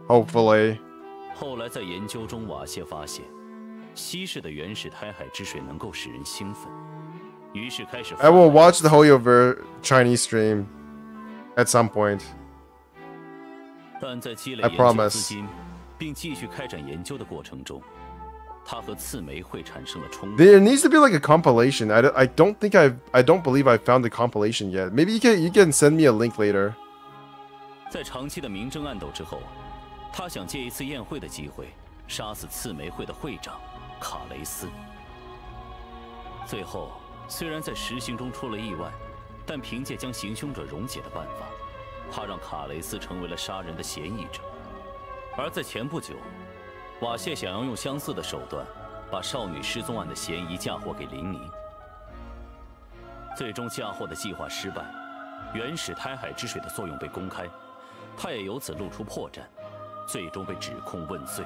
[SPEAKER 2] Hopefully.
[SPEAKER 6] 后来在研究中，瓦谢发现，稀释的原始胎海之水能够使人兴奋，于是开始。
[SPEAKER 2] I will watch the Hoyo Chinese stream at some point.
[SPEAKER 6] 但在积累
[SPEAKER 2] I
[SPEAKER 6] 研究
[SPEAKER 2] promise.
[SPEAKER 6] 资金，并继续开展研究的过程中，他和刺玫会产生了冲突。
[SPEAKER 2] There needs to be like a compilation. I don't believe I found the compilation yet. Maybe you can send me a link later.
[SPEAKER 6] 在长期的明争暗斗之后，他想借一次宴会的机会，杀死刺玫会的会长卡雷斯。最后，虽然在实行中出了意外，但凭借将行凶者溶解的办法，他让卡雷斯成为了杀人的嫌疑者。而在前不久，瓦谢想要用相似的手段，把少女失踪案的嫌疑嫁祸给林尼。最终嫁祸的计划失败，原始胎海之水的作用被公开，他也由此露出破绽，最终被指控问罪。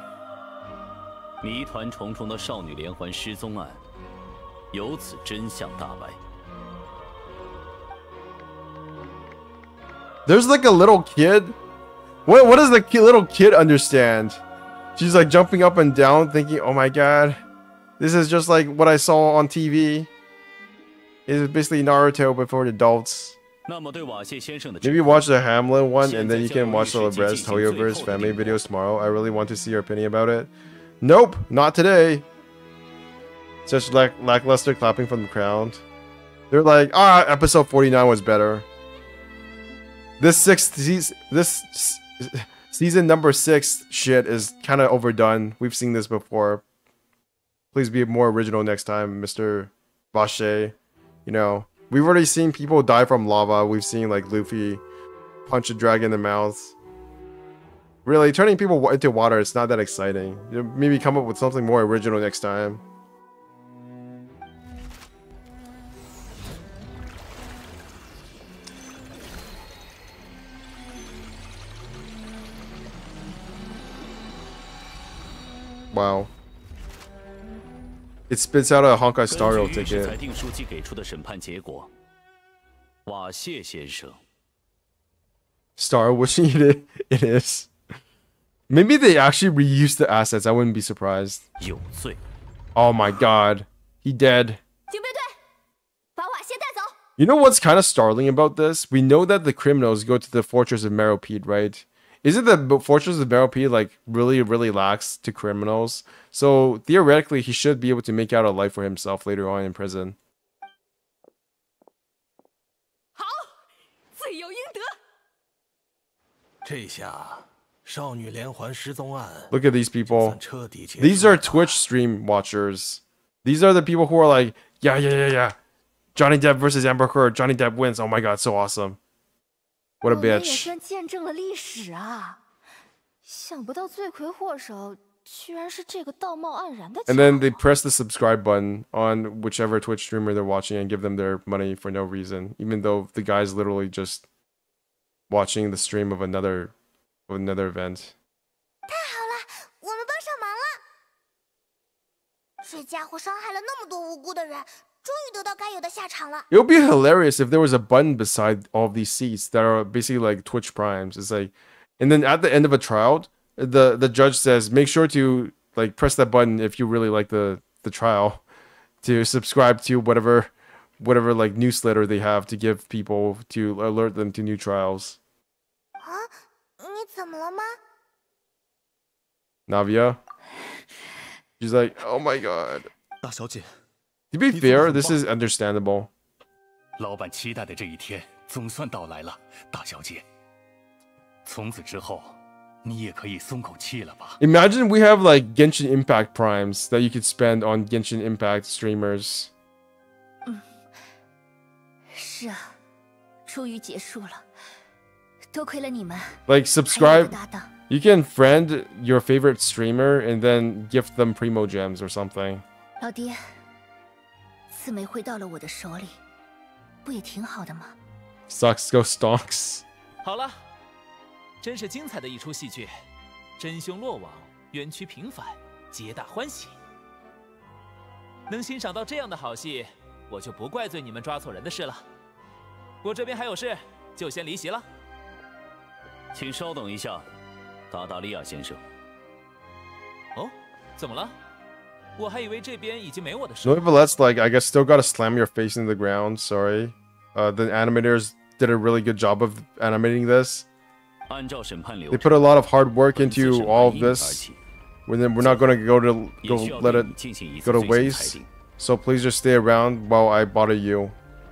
[SPEAKER 6] 谜团重重的少女连环失踪案，由此真相大白。
[SPEAKER 2] There's like a little kid. What does the little kid understand? She's like jumping up and down, thinking, "Oh my god, this is just like what I saw on TV." It's basically Naruto but for adults.
[SPEAKER 6] 那么对瓦谢先生的
[SPEAKER 2] Maybe watch the Hamlin one, and then you can watch the rest Hoyoverse family videos tomorrow. I really want to see your opinion about it. Nope, not today. Such lackluster clapping from the crowd. They're like, ah, episode 49 was better. This season number 6 shit is kind of overdone. We've seen this before. Please be more original next time, Mr. Vache. You know, we've already seen people die from lava. We've seen like Luffy punch a dragon in the mouth. Really, turning people into water, it's not that exciting. You know, maybe come up with something more original next time. Wow. It spits out a Honkai Star Rail ticket.
[SPEAKER 6] 裁定书记给出的审判结果，瓦谢先生
[SPEAKER 2] Star, wishing it is. Maybe they actually reused the assets. I wouldn't be surprised.
[SPEAKER 6] 有罪。
[SPEAKER 2] Oh my god. He dead.
[SPEAKER 14] 警备队，把瓦谢带走。
[SPEAKER 2] You know what's kind of startling about this? We know that the criminals go to the Fortress of Meropide, right? Isn't the Fortress of Meropide like really lax to criminals? So theoretically, he should be able to make out a life for himself later on in prison.
[SPEAKER 13] 好，罪有应得。
[SPEAKER 9] 这下少女连环失踪案
[SPEAKER 2] Look at these people.
[SPEAKER 9] 彻底结束。
[SPEAKER 2] These are Twitch stream watchers. These are the people who are like, yeah. Johnny Depp versus Amber Heard. Johnny Depp wins. Oh my god, so awesome. What a
[SPEAKER 3] 我们也
[SPEAKER 2] bitch.
[SPEAKER 3] 算见证了历史啊！想不到罪魁祸首居然是这个道貌岸然的。
[SPEAKER 2] And then they press the subscribe button on whichever Twitch streamer they're watching and give them their money for no reason, even though the guy's literally just watching the stream of another event.
[SPEAKER 4] 太好了，我们帮上忙了。这家伙伤害了那么多无辜的人，终于得到该有的下场了。
[SPEAKER 2] It would be hilarious if there was a button beside all of these seats that are basically like Twitch Primes. It's like, and then at the end of a trial, the judge says, make sure to like press that button if you really like the trial, to subscribe to whatever like newsletter they have to give people to alert them to new trials.
[SPEAKER 4] 啊，你怎么了吗？
[SPEAKER 2] Navia, she's like, oh my god.
[SPEAKER 9] 大小姐，
[SPEAKER 2] To be fair, this is understandable.
[SPEAKER 7] 老板期待的这一天总算到来了，大小姐。从此之后，你也可以松口气了吧？
[SPEAKER 2] Imagine we have like Genshin Impact primes that you could spend on Genshin Impact streamers.
[SPEAKER 3] 是啊，终于结束了，多亏了你们。
[SPEAKER 2] Like
[SPEAKER 3] 还有
[SPEAKER 2] subscribe.
[SPEAKER 3] 个搭档。
[SPEAKER 2] You can friend your favorite streamer and then gift them Primo Gems or something.
[SPEAKER 3] 老爹，四枚灰到了我的手里，不也挺好的吗？
[SPEAKER 2] Sucks go stonks.
[SPEAKER 12] 好了，真是精彩的一出戏剧，真凶落网，冤屈平反，皆大欢喜。能欣赏到这样的好戏，我就不怪罪你们抓错人的事了。我这边还有事，就先离席了。
[SPEAKER 6] 请稍等一下，达达利亚先生。
[SPEAKER 12] 哦，怎么了？我还以为这边已经没我的事。
[SPEAKER 2] No, but let's like I guess still gotta slam your face in the ground. Sorry. The animators did a really good job of animating this.
[SPEAKER 6] 按照审判流
[SPEAKER 2] They
[SPEAKER 6] 程，
[SPEAKER 2] put a lot of hard work
[SPEAKER 6] 本次
[SPEAKER 2] into
[SPEAKER 6] 审
[SPEAKER 2] all
[SPEAKER 6] 判
[SPEAKER 2] of
[SPEAKER 6] 因而
[SPEAKER 2] this.
[SPEAKER 6] 起，
[SPEAKER 2] We're not gonna go
[SPEAKER 6] 也需要
[SPEAKER 2] let
[SPEAKER 6] 对
[SPEAKER 2] it
[SPEAKER 6] 你进行一
[SPEAKER 2] go
[SPEAKER 6] 次
[SPEAKER 2] to
[SPEAKER 6] 最终裁
[SPEAKER 2] waste.
[SPEAKER 6] 定。
[SPEAKER 2] So please just stay around while I bother you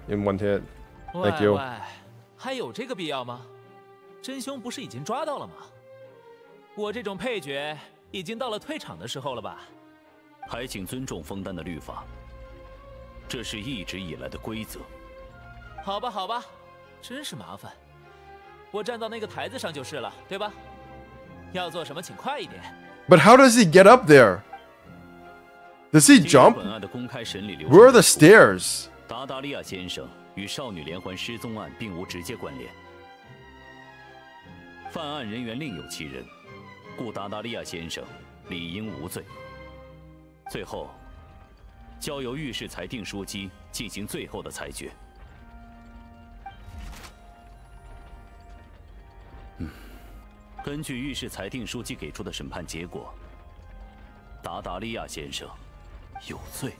[SPEAKER 2] in one hit. Thank you.
[SPEAKER 12] 喂，还有这个必要吗？真凶不是已经抓到了吗？我这种配角已经到了退场的时候了吧？
[SPEAKER 6] 还请尊重枫丹的律法，这是一直以来的规则。
[SPEAKER 12] 好吧，好吧，真是麻烦。我站到那个台子上就是了，对吧？要做什么请快一点。
[SPEAKER 2] But how does he get up there? Does he
[SPEAKER 6] 经过
[SPEAKER 2] jump?
[SPEAKER 6] 本案的公开审理流
[SPEAKER 2] Where are the
[SPEAKER 6] 程指出
[SPEAKER 2] stairs?
[SPEAKER 6] 达达利亚先生与少女连环失踪案并无直接关联，犯案人员另有其人，故达达利亚先生理应无罪。最后，交由狱事裁定书机进行最后的裁决。根据狱事裁定书机给出的审判结果，达达利亚先生有罪。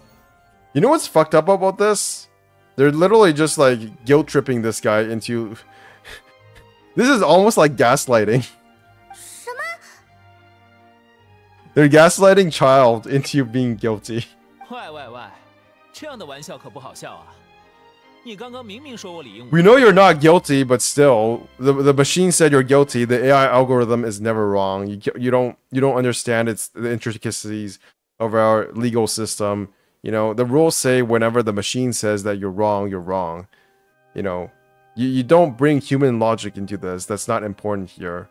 [SPEAKER 2] You know what's fucked up about this? They're literally just like guilt tripping this guy into. This is almost like gaslighting.
[SPEAKER 4] 什么？
[SPEAKER 2] They're gaslighting child into being guilty.
[SPEAKER 12] 喂，这样的玩笑可不好笑啊！你刚刚明明说我理应。
[SPEAKER 2] We know you're not guilty, but still, the machine said you're guilty. The AI algorithm is never wrong. You don't understand the intricacies of our legal system. You know, the rules say whenever the machine says that you're wrong, you're wrong. You know, you don't bring human logic into this. That's not important here.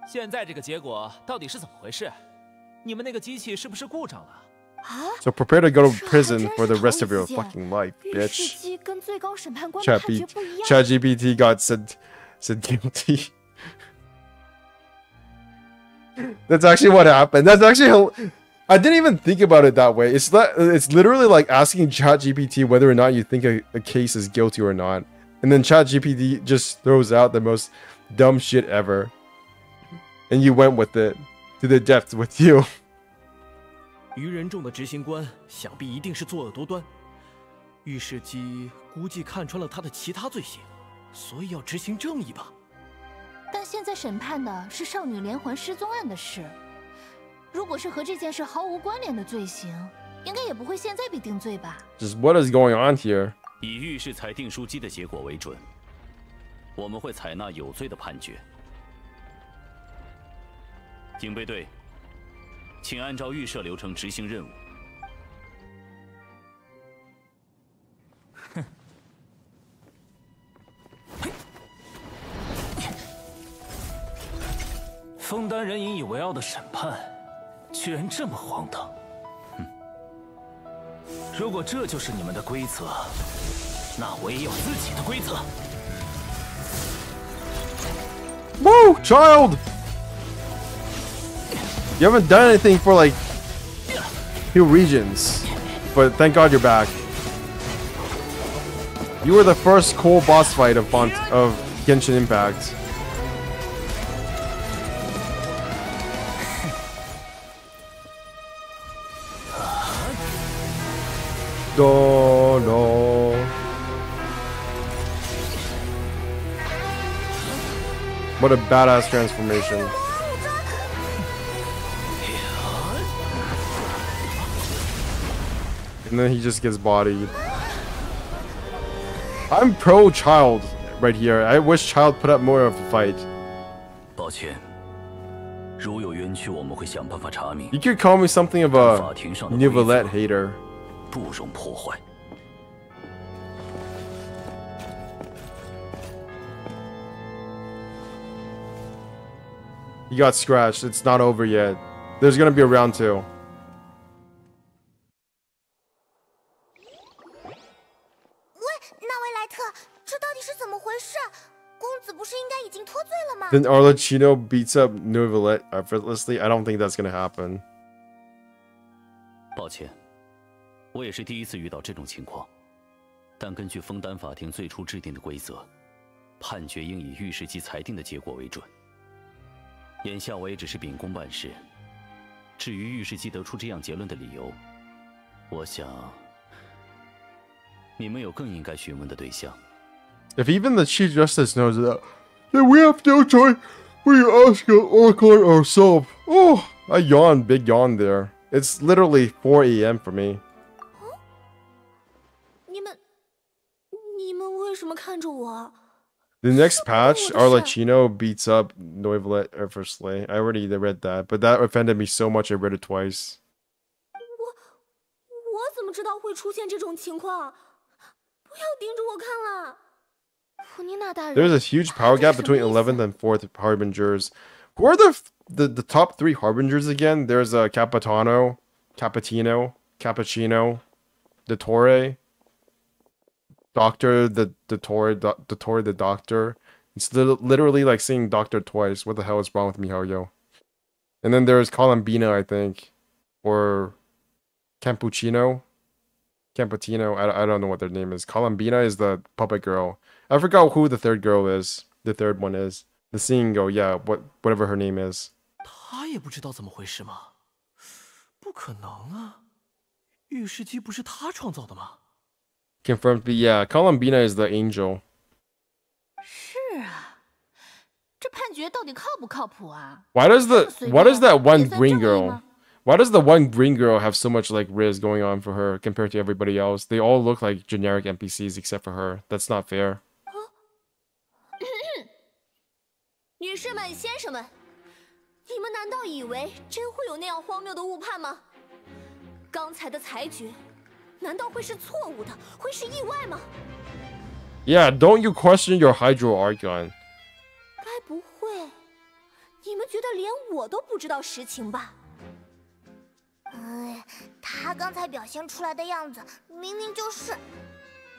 [SPEAKER 12] 现在这个结果到底是怎么回事？你们那个机器是不是故障了？
[SPEAKER 2] So prepare to go to prison for the rest of your fucking life, bitch. ChatGPT got said guilty. That's actually what happened. That's actually I didn't even think about it that way. It's literally like asking ChatGPT whether or not you think a case is guilty or not, and then ChatGPT just throws out the most dumb shit ever, and you went with it to the depths with you.
[SPEAKER 9] 于人众的执行官想必一定是作恶多端，御史机估计看穿了他的其他罪行，所以要执行正义吧。
[SPEAKER 8] 但现在审判的是少女连环失踪案的事，如果是和这件事毫无关联的罪行，应该也不会现在被定罪吧
[SPEAKER 2] ？Just what is going on here？
[SPEAKER 6] 以御史裁定书机的结果为准，我们会采纳有罪的判决。警备队。 请按照预设流程执行任务。
[SPEAKER 12] 枫丹人引以为傲的审判，居然这么荒唐。如果这就是你们的规则，那我也有自己的规则。
[SPEAKER 2] Woo, child! You haven't done anything for like few regions, but thank God you're back. You were the first cool boss fight of Genshin Impact. No. What a badass transformation. And then he just gets bodied. I'm pro Child right here. I wish Child put up more of a fight.
[SPEAKER 6] 抱歉，如有冤屈，我们会想办法查明。
[SPEAKER 2] You could call me something of a Nivelette hater.
[SPEAKER 6] 不容破坏。
[SPEAKER 2] He got scratched. It's not over yet. There's gonna be a round 2. Then Arlecchino beats up Neuvillette effortlessly. I don't think that's gonna happen.
[SPEAKER 6] 抱歉，我也是第一次遇到这种情况。但根据枫丹法庭最初制定的规则，判决应以御史机裁定的结果为准。眼下我也只是秉公办事。至于御史机得出这样结论的理由，我想你们有更应该询问的对象。
[SPEAKER 2] If even the Chief Justice knows that, then we have no choice. We ask Archon ourselves. Oh, I yawned, big yawn there. It's literally 4 a.m. for me.
[SPEAKER 14] 你们为什么看着我？
[SPEAKER 2] The next patch, Arlecchino beats up Neuvillette effortlessly. I already read that, but that offended me so much I read it twice.
[SPEAKER 14] 我怎么知道会出现这种情况？不要盯着我看了。普尼娜大人。
[SPEAKER 2] There's a huge power gap between 11th and 4th Harbingers. Who are the top 3 Harbingers again? There's a Capitano, Cappuccino, Dottore, Doctor, the Doctor. It's literally like saying Doctor twice. What the hell is wrong with MiHoYo? And then there's Columbina, I think, or Camputino. I don't know what their name is. Columbina is the puppet girl. I forgot who the third girl is. The third one is the singing girl. Yeah, whatever her name is.
[SPEAKER 9] 他也不知道怎么回事吗？不可能啊！御史机不是他创造的吗？
[SPEAKER 2] Confirmed. But yeah, Columbina is the angel.
[SPEAKER 8] 是啊，这判决到底靠不靠谱啊？
[SPEAKER 2] What is that one green girl? Why does the one green girl have so much like riz going on for her compared to everybody else? They all look like generic NPCs except for her. That's not fair.
[SPEAKER 14] 女士们、先生们，你们难道以为真会有那样荒谬的误判吗？刚才的裁决，难道会是错误的，会是意外吗？
[SPEAKER 2] Yeah, don't you question your Hydro Archon?
[SPEAKER 14] 该不会，你们觉得连我都不知道实情吧？
[SPEAKER 4] 他刚才表现出来的样子，明明就是……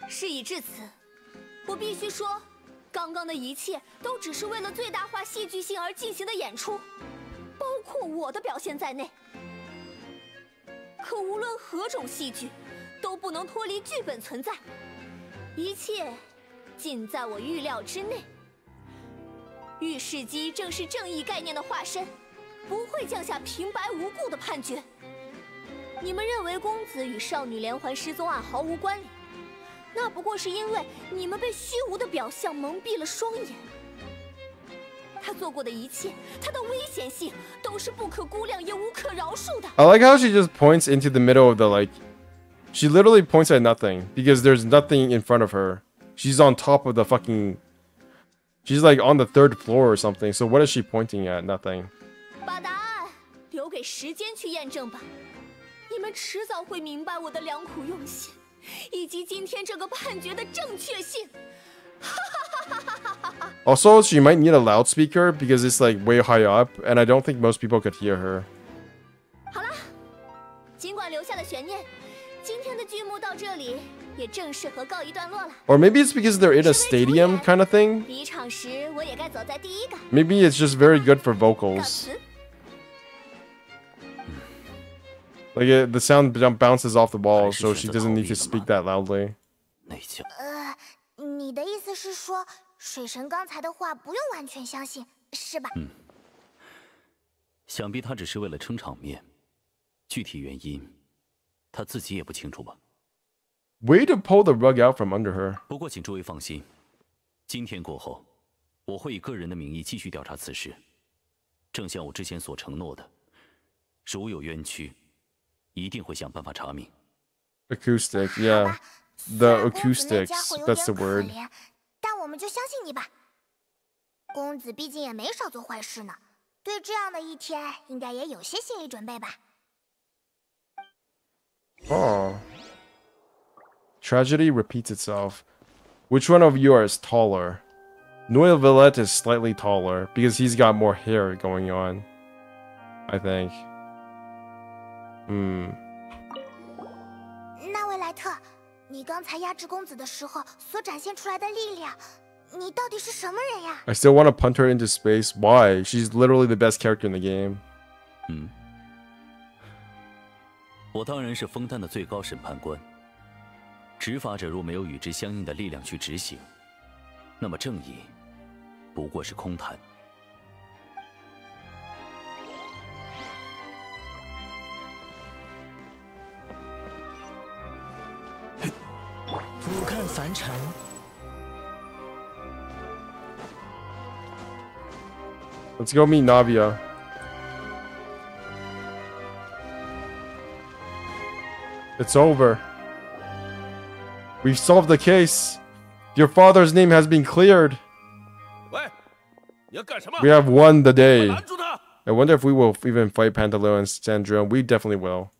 [SPEAKER 14] 事已至此，我必须说，刚刚的一切都只是为了最大化戏剧性而进行的演出，包括我的表现在内。可无论何种戏剧，都不能脱离剧本存在，一切尽在我预料之内。御世姬正是正义概念的化身，不会降下平白无故的判决。你们认为公子与少女连环失踪案毫无关联，那不过是因为你们被虚无的表象蒙蔽了双眼。他做过的一切，他的危险性都是不可估量也无可饶恕的。
[SPEAKER 2] I like how she just points into the middle of the like. She literally points at nothing because there's nothing in front of her. She's on top of the fucking. She's like on the 3rd floor or something. So what is she pointing at? Nothing.
[SPEAKER 14] 把答案留给时间去验证吧。你们迟早会明白我的良苦用心，以及今天这个判决的正确性。
[SPEAKER 2] Also, she might need a loudspeaker because it's like way high up, and I don't think most people could hear her.
[SPEAKER 14] 好了，尽管留下了悬念，今天的剧目到这里也正式和告一段落了。
[SPEAKER 2] Or maybe it's because they're in a stadium kind of thing.
[SPEAKER 14] 离场时我也该走在第一个。
[SPEAKER 2] Maybe it's just very good for vocals. Like the sound bounces off the wall, so she doesn't need to speak that loudly.
[SPEAKER 4] 你的意思是说，水神刚才的话不用完全相信，是吧？
[SPEAKER 6] 想必他只是为了撑场面，具体原因，他自己也不清楚吧。
[SPEAKER 2] Way to pull the rug out from under her.
[SPEAKER 6] 不过请诸位放心，今天过后，我会以个人的名义继续调查此事，正像我之前所承诺的，如有冤屈，一定会想办法查明。
[SPEAKER 2] Acoustic, yeah. The acoustics, that's the word.
[SPEAKER 4] 但我们就相信你吧。公子毕竟也没少做坏事呢，对这样的一天，应该也有些心理准备吧。
[SPEAKER 2] Oh. Tragedy repeats itself. Which one of you is taller? Noel Villette is slightly taller because he's got more hair going on. I think.
[SPEAKER 4] 那位莱特，你刚才压制公子的时候所展现出来的力量，你到底是什么人呀？
[SPEAKER 2] I still want to punt her into space. Why? She's literally the best character in the game.
[SPEAKER 6] 我当然是枫丹的最高审判官。执法者若没有与之相应的力量去执行，那么正义不过是空谈。
[SPEAKER 15] 俯瞰凡尘。
[SPEAKER 2] Let's go meet Navia. It's over. We've solved the case. Your father's name has been cleared. We have won the day. I wonder if we will even fight Pantalo and Sandra. We definitely will.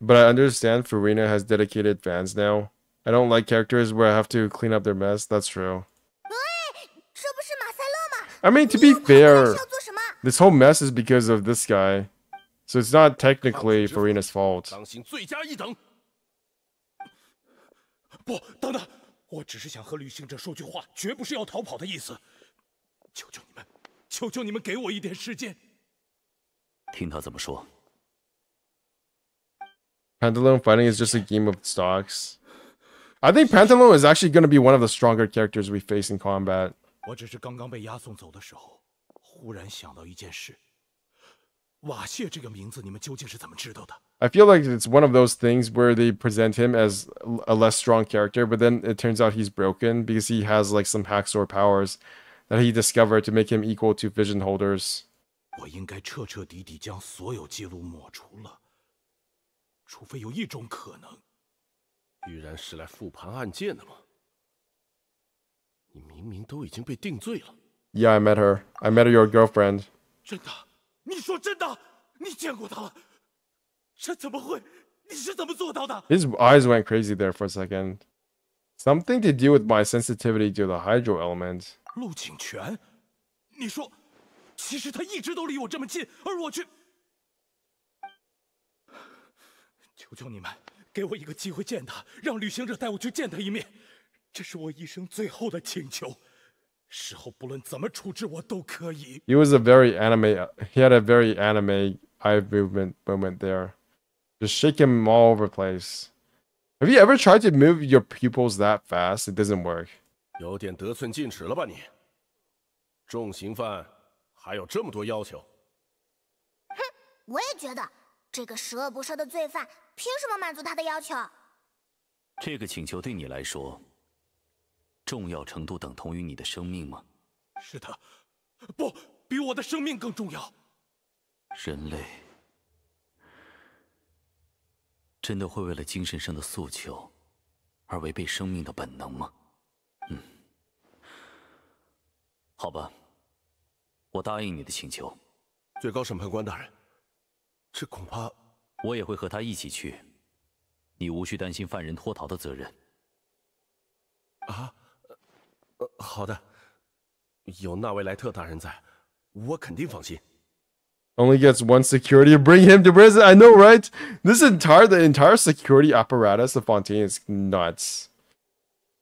[SPEAKER 2] But I understand Furina has dedicated fans now. I don't like characters where I have to clean up their mess. That's true. I mean, to be fair, this whole mess is because of this guy. So it's not technically Furina's fault.
[SPEAKER 9] 不，等等，我只是想和旅行者说句话，绝不是要逃跑的意思。求求你们，求求你们给我一点时间。
[SPEAKER 6] 听他怎么说。
[SPEAKER 2] Pantaloon fighting is just a game of stocks. I think Pantaloon is actually going to be one of the stronger characters we face in combat.
[SPEAKER 9] 我只是刚刚被押送走的时候，忽然想到一件事。瓦谢这个名字，你们究竟是怎么知道的？
[SPEAKER 2] I feel like it's one of those things where they present him as a less strong character, but then it turns out he's broken because he has like some hacksaw powers that he discovered to make him equal to vision holders.
[SPEAKER 11] 我应该彻彻底底将所有记录抹除了，除非有一种可能。
[SPEAKER 16] 居然是来复盘案件的吗？你明明都已经被定罪了。
[SPEAKER 2] Yeah, I met her. I met your girlfriend.
[SPEAKER 11] 真的？你说真的？你见过她了？这怎么会？你是怎么做到的？
[SPEAKER 2] His eyes went crazy there for a second. Something to do with my sensitivity to the hydro element.
[SPEAKER 11] 陆景泉，你说，其实他一直都离我这么近，而我却……求求你们，给我一个机会见他，让旅行者带我去见他一面，这是我一生最后的请求。事后不论怎么处置我都可以。
[SPEAKER 2] He was a very anime. He had a very anime eye movement moment there. Just shake him all over the place. Have you ever tried to move your pupils that fast? It doesn't work.
[SPEAKER 16] 有点得寸进尺了吧你？重刑犯还有这么多要求？
[SPEAKER 4] 哼，我也觉得，这个十恶不赦的罪犯，凭什么满足他的要求？
[SPEAKER 6] 这个请求对你来说，重要程度等同于你的生命吗？
[SPEAKER 11] 是的，不，比我的生命更重要。
[SPEAKER 6] 人类真的会为了精神上的诉求而违背生命的本能吗？好吧，我答应你的请求。
[SPEAKER 16] 最高审判官大人，这恐怕
[SPEAKER 6] 我也会和他一起去，你无需担心犯人脱逃的责任。
[SPEAKER 16] 啊，好的，有纳维莱特大人在，我肯定放心。
[SPEAKER 2] Only gets one security to bring him to prison. I know, right? The entire security apparatus of Fontaine is nuts.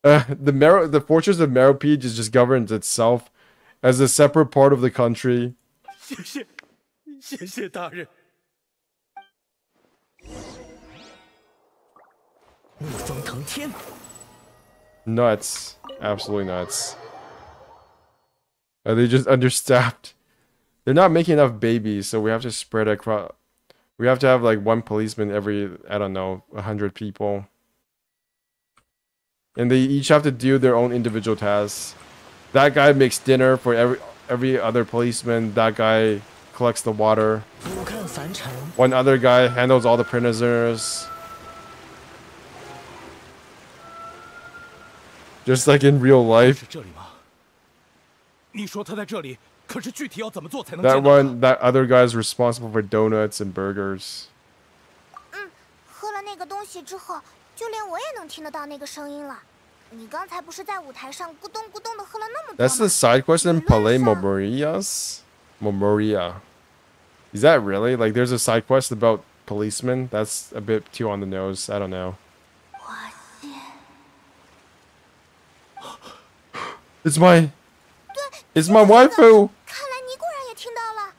[SPEAKER 2] The fortress of Meropide just governs itself as a separate part of the country.
[SPEAKER 11] 谢谢大人。
[SPEAKER 15] 逆风腾天。
[SPEAKER 2] Nuts, absolutely nuts. Are they just understaffed? They're not making enough babies, so we have to spread across. We have to have like one policeman every, I don't know, 100 people. And they each have to do their own individual tasks. That guy makes dinner for every other policeman. That guy collects the water. One other guy handles all the prisoners. Just like in real life.
[SPEAKER 11] 是这里吗？你说他在这里，可是具体要怎么做才能
[SPEAKER 2] that other guy is responsible for donuts and burgers.
[SPEAKER 4] 喝了那个东西之后，就连我也能听得到那个声音了。你刚才不是在舞台上咕咚咕咚的喝了那么多吗？
[SPEAKER 2] That's the side quest in Palais Momorias? Momoria. Is that really? Like, there's a side quest about policemen? That's a bit too on the nose. I don't know. It's my waifu!
[SPEAKER 4] 看来你果然也听到了。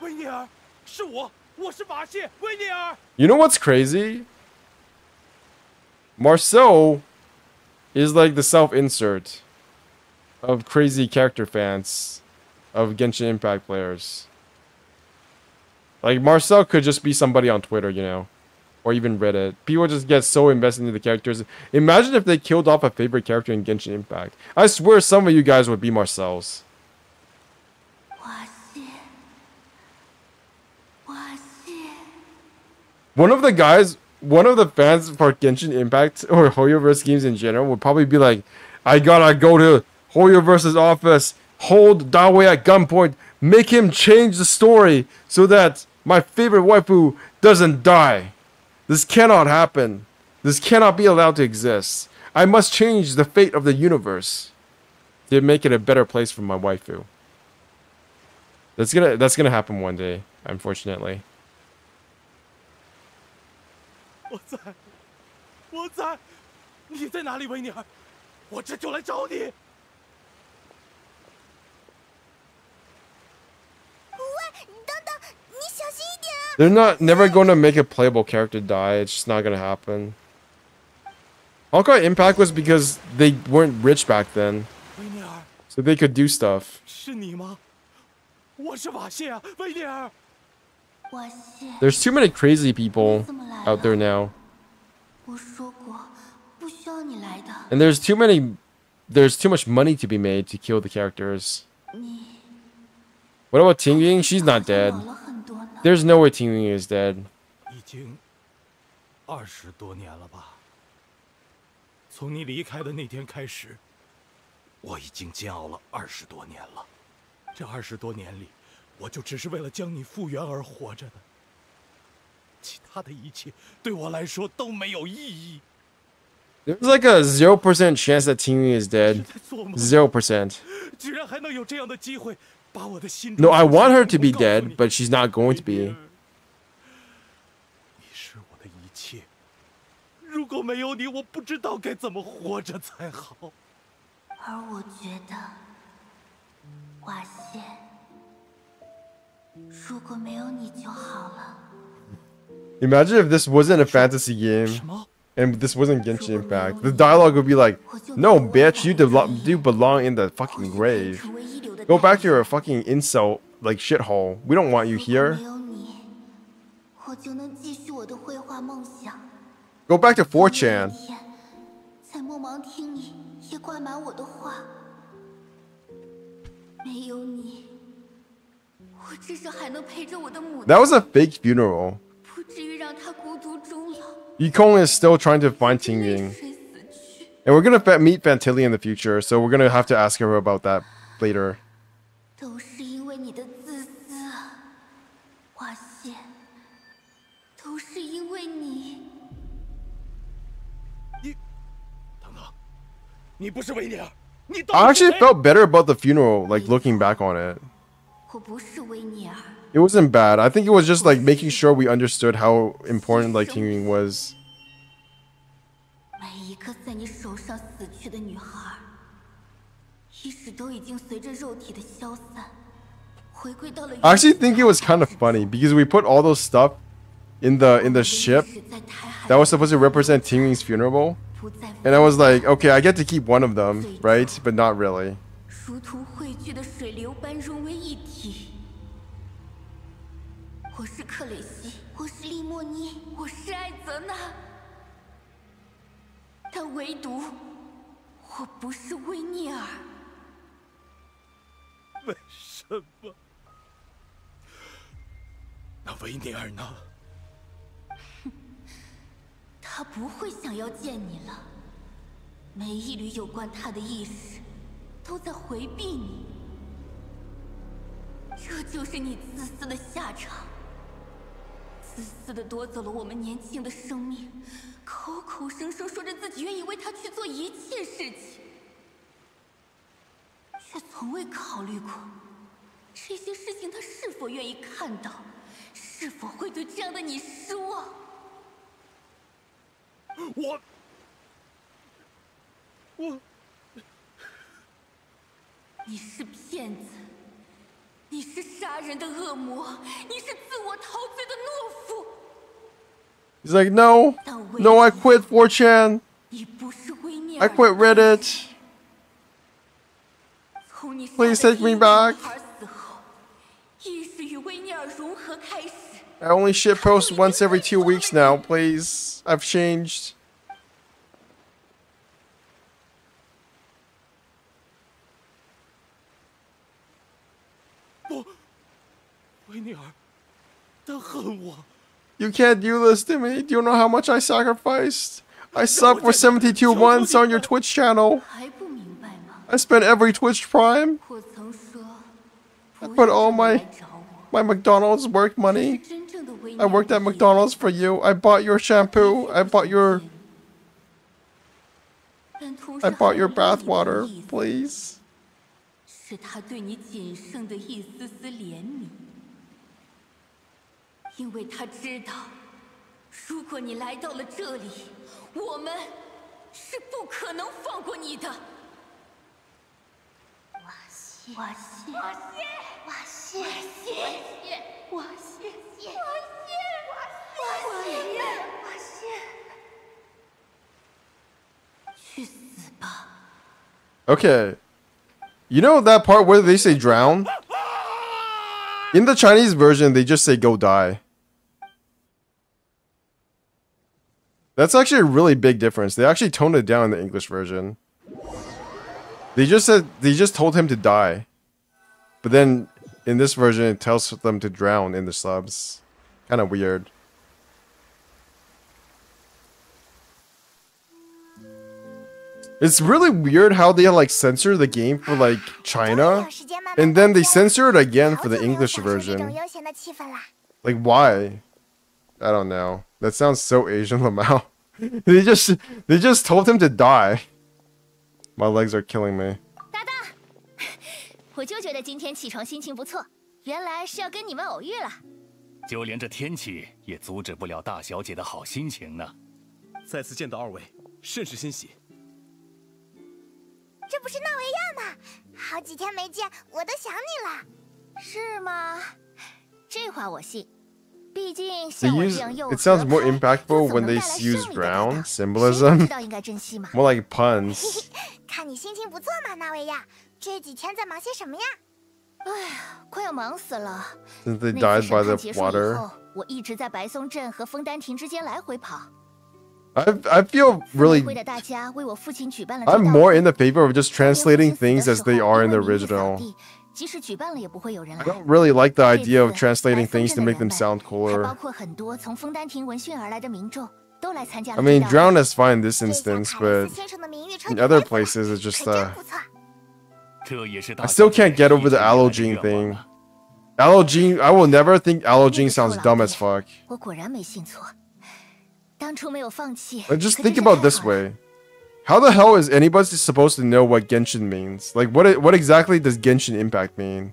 [SPEAKER 11] 维尼尔，是我是瓦谢，维尼尔。
[SPEAKER 2] You know what's crazy? Marcel is like the self-insert of crazy character fans of Genshin Impact players. Like, Marcel could just be somebody on Twitter, you know, or even Reddit. People just get so invested into the characters. Imagine if they killed off a favorite character in Genshin Impact. I swear some of you guys would be Marcel's. One of the fans for Genshin Impact or Hoyoverse games in general would probably be like, I gotta go to Hoyoverse's office, hold Dawei at gunpoint, make him change the story so that my favorite waifu doesn't die. This cannot happen. This cannot be allowed to exist. I must change the fate of the universe to make it a better place for my waifu. That's gonna happen one day, unfortunately.
[SPEAKER 11] 我在，你在哪里，维尼尔？我这就来找你。
[SPEAKER 4] 喂，等等，你小心一点啊！
[SPEAKER 2] They're never going to make a playable character die. It's just not gonna happen. Hawkeye Impact was because they weren't rich back then,
[SPEAKER 11] 维尼尔，
[SPEAKER 2] so they could do stuff.
[SPEAKER 11] 是你吗？我是瓦谢啊，维尼尔。
[SPEAKER 2] There's too many crazy people out there now. And there's too many there's too much money to be made to kill the characters. What about Tingying? She's not dead. There's no way Tingying is dead.
[SPEAKER 11] 已经20多年了吧？从你离开的那天开始，我已经煎熬了20多年了。这20多年里，我就只是为了将你复原而活着的。其他的一切对我来说都没有意义。
[SPEAKER 2] There's like a 0% chance that Tingying is dead. 0%.
[SPEAKER 11] 居然还能有这样的机会，把我的心。
[SPEAKER 2] No, I want her to be dead, but she's not going to be.
[SPEAKER 11] 你是我的一切，如果没有你，我不知道该怎么活着才好。
[SPEAKER 4] 而我觉得，瓦谢，如果没有你就好了。
[SPEAKER 2] Imagine if this wasn't a fantasy game and this wasn't Genshin Impact. The dialogue would be like, "No, bitch, you belong in the fucking grave. Go back to your fucking incel like shithole. We don't want you here.
[SPEAKER 4] 我就能继续我的绘画梦想。
[SPEAKER 2] Go back to 4chan."
[SPEAKER 4] 在梦盲厅里也挂满我的画。没有你，我至少还能陪着我的母亲。
[SPEAKER 2] That was a fake funeral.
[SPEAKER 4] 不至于让她孤独终老。
[SPEAKER 2] Yikong is still trying to find Tingying. And we're gonna meet Fantilli in the future, so we're gonna have to ask her about that later.
[SPEAKER 4] 都是因为你的自私啊，瓦谢。都是因为你。
[SPEAKER 11] 你不是维尼尔，你
[SPEAKER 2] I actually felt better about the funeral, like looking back on it.
[SPEAKER 4] 我不是维尼尔。
[SPEAKER 2] It wasn't bad. I think it was just like making sure we understood how important like Tingying was.
[SPEAKER 4] 每一个在你手上死去的女孩，意识都已经随着肉体的消散，回归到了。
[SPEAKER 2] I actually think it was kind of funny because we put all those stuff in the ship that was supposed to represent Tingying's funeral, and I was like, okay, I get to keep one of them, right? But not really.
[SPEAKER 4] 殊途汇聚的水流般融为一体。 我是克蕾西，我是利莫妮，我是艾泽娜，但唯独我不是维尼尔。
[SPEAKER 11] 为什么？那维尼尔呢？
[SPEAKER 4] 他不会想要见你了。每一缕有关他的意识都在回避你，这就是你自私的下场。 自私的夺走了我们年轻的生命，口口声声说着自己愿意为他去做一切事情，却从未考虑过这些事情他是否愿意看到，是否会对这样的你失望。你是骗子。 你是杀人的恶魔，你是自我陶醉的懦夫。
[SPEAKER 2] He's like, no, no, I quit 4chan. I quit Reddit. Please take me back. I only shitpost once every 2 weeks now, please. I've changed.
[SPEAKER 11] 维尼尔，他恨我。
[SPEAKER 2] You can't do this to me. Do you know how much I sacrificed? I subbed for 72 months on your Twitch channel. I spent every Twitch Prime. I put all my McDonald's work money. I worked at McDonald's for you. I bought your shampoo. I bought your bath water, please.
[SPEAKER 4] 是他对你仅剩的一丝丝怜悯，因为他知道，如果你来到了这里，我们是不可能放过你的。瓦谢，瓦谢，瓦谢，瓦谢，瓦谢，瓦谢，瓦谢，去死吧！
[SPEAKER 2] Okay. You know that part where they say drown? In the Chinese version, they just say go die. That's actually a really big difference. They actually toned it down in the English version. They just told him to die. But then in this version it tells them to drown in the subs. Kind of weird. It's really weird how they like censor the game for like China and then they censor it again for the English version. Like why? I don't know. That sounds so Asian, Lamau. they just told him to die. My legs are killing me.
[SPEAKER 3] 大大，我就觉得今天起床心情不错，原来是要跟你们偶遇了。
[SPEAKER 7] 就连这天气也阻止不了大小姐的好心情呢。
[SPEAKER 16] 再次见到二位，甚是欣喜。
[SPEAKER 4] 这不是纳维亚吗？好几天没见，我都想你了。
[SPEAKER 3] 是吗？这话我信。
[SPEAKER 2] It sounds more impactful when they use drown symbolism. More like puns.
[SPEAKER 4] 看你心情不错嘛，纳维亚。这几天在忙些什么呀？
[SPEAKER 3] 哎呀，快要忙死了。
[SPEAKER 2] Since they died by the water.
[SPEAKER 3] 我一直在白松镇和枫丹亭之间来回跑。
[SPEAKER 2] I feel really. I'm more in the favor of just translating things as they are in the original. I don't really like the idea of translating things to make them sound cooler. I mean, drown is fine in this instance, but in other places it's just I still can't get over the Allogene thing. Allogene, I will never think Allogene sounds dumb as fuck. But just think about it this way. How the hell is anybody supposed to know what Genshin means? Like, what exactly does Genshin Impact mean?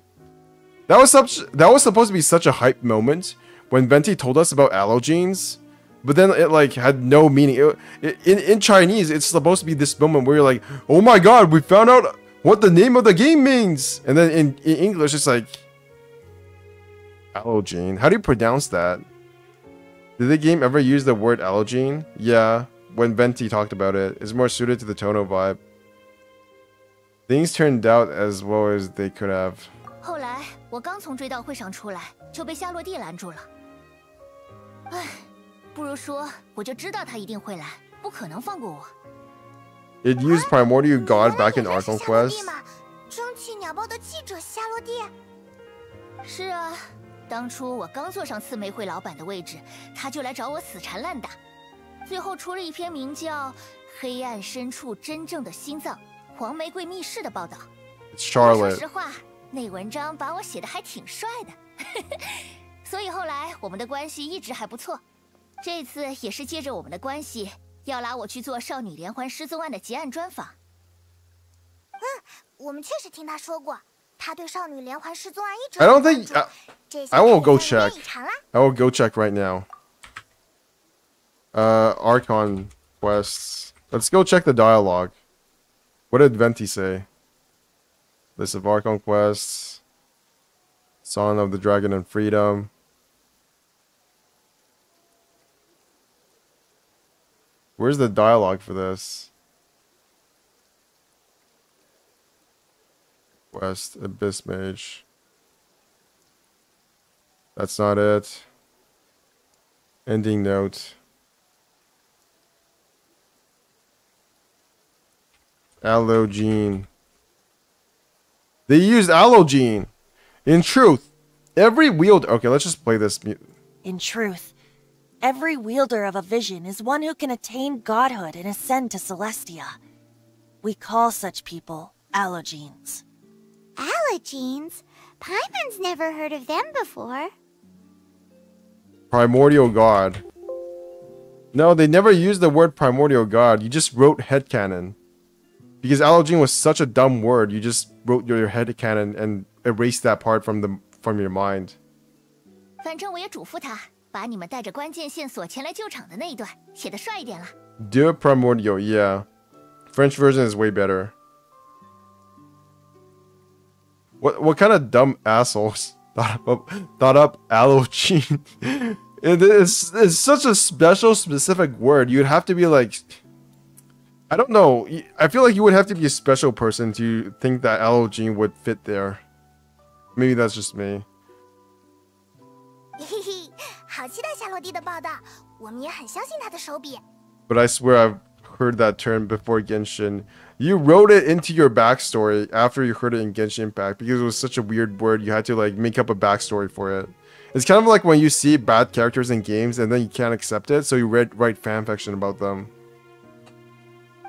[SPEAKER 2] That was supposed to be such a hype moment when Venti told us about allogenes, but then it like had no meaning. In Chinese, it's supposed to be this moment where you're like, "Oh my God, we found out what the name of the game means," and then in English, it's like allogene. How do you pronounce that? Did the game ever use the word allogene? Yeah. When Venti talked about it, it's more suited to the Tono vibe. Things turned out as well as they could have.
[SPEAKER 3] 后来我刚从追悼会上出来，就被夏洛蒂拦住了。唉，不如说我就知道他一定会来，不可能放过我。
[SPEAKER 2] It used Primordial God back in Archon Quest.
[SPEAKER 4] 蒸汽鸟报的记者夏洛蒂。
[SPEAKER 3] 是啊，当初我刚坐上刺玫瑰老板的位置，他就来找我死缠烂打。 最后出了一篇名叫《黑暗深处真正的心脏：黄玫瑰密室》的报道。说实话，那文章把我写的还挺帅的，所以后来我们的关系一直还不错。这次也是借着我们的关系，要拉我去做少女连环失踪案的结案专访。
[SPEAKER 4] 我们确实听他说过，他对少女连环失踪案一直。
[SPEAKER 2] I don't think I will go check. I will go check right now. Archon quests. Let's go check the dialogue. What did Venti say? List of Archon quests. Song of the Dragon and Freedom. Where's the dialogue for this? Quest, Abyss Mage. That's not it. Ending note. Allogene. They used allogene. In truth, every wielder... Okay, let's just play this.
[SPEAKER 17] In truth, every wielder of a vision is one who can attain godhood and ascend to Celestia. We call such people allogenes.
[SPEAKER 4] Allogenes? Paimon's never heard of them before.
[SPEAKER 2] Primordial God. No, they never used the word primordial God. You just wrote headcanon. Because allogene was such a dumb word, you just wrote your headcanon and erased that part from your mind.
[SPEAKER 3] 反正我也嘱咐他，把你们带着关键线索前来救场的那一段写得帅一点了。
[SPEAKER 2] De primordial, yeah. French version is way better. What kind of dumb assholes thought up allogene? It's such a special, specific word. You'd have to be like, I don't know. I feel like you would have to be a special person to think that allogene would fit there. Maybe that's just me.
[SPEAKER 4] 嘿嘿，好期待夏洛蒂的报道，我们也很相信他的手笔。
[SPEAKER 2] But I swear I've heard that term before Genshin. You wrote it into your backstory after you heard it in Genshin Impact because it was such a weird word. You had to like make up a backstory for it. It's kind of like when you see bad characters in games and then you can't accept it, so you write fanfiction about them.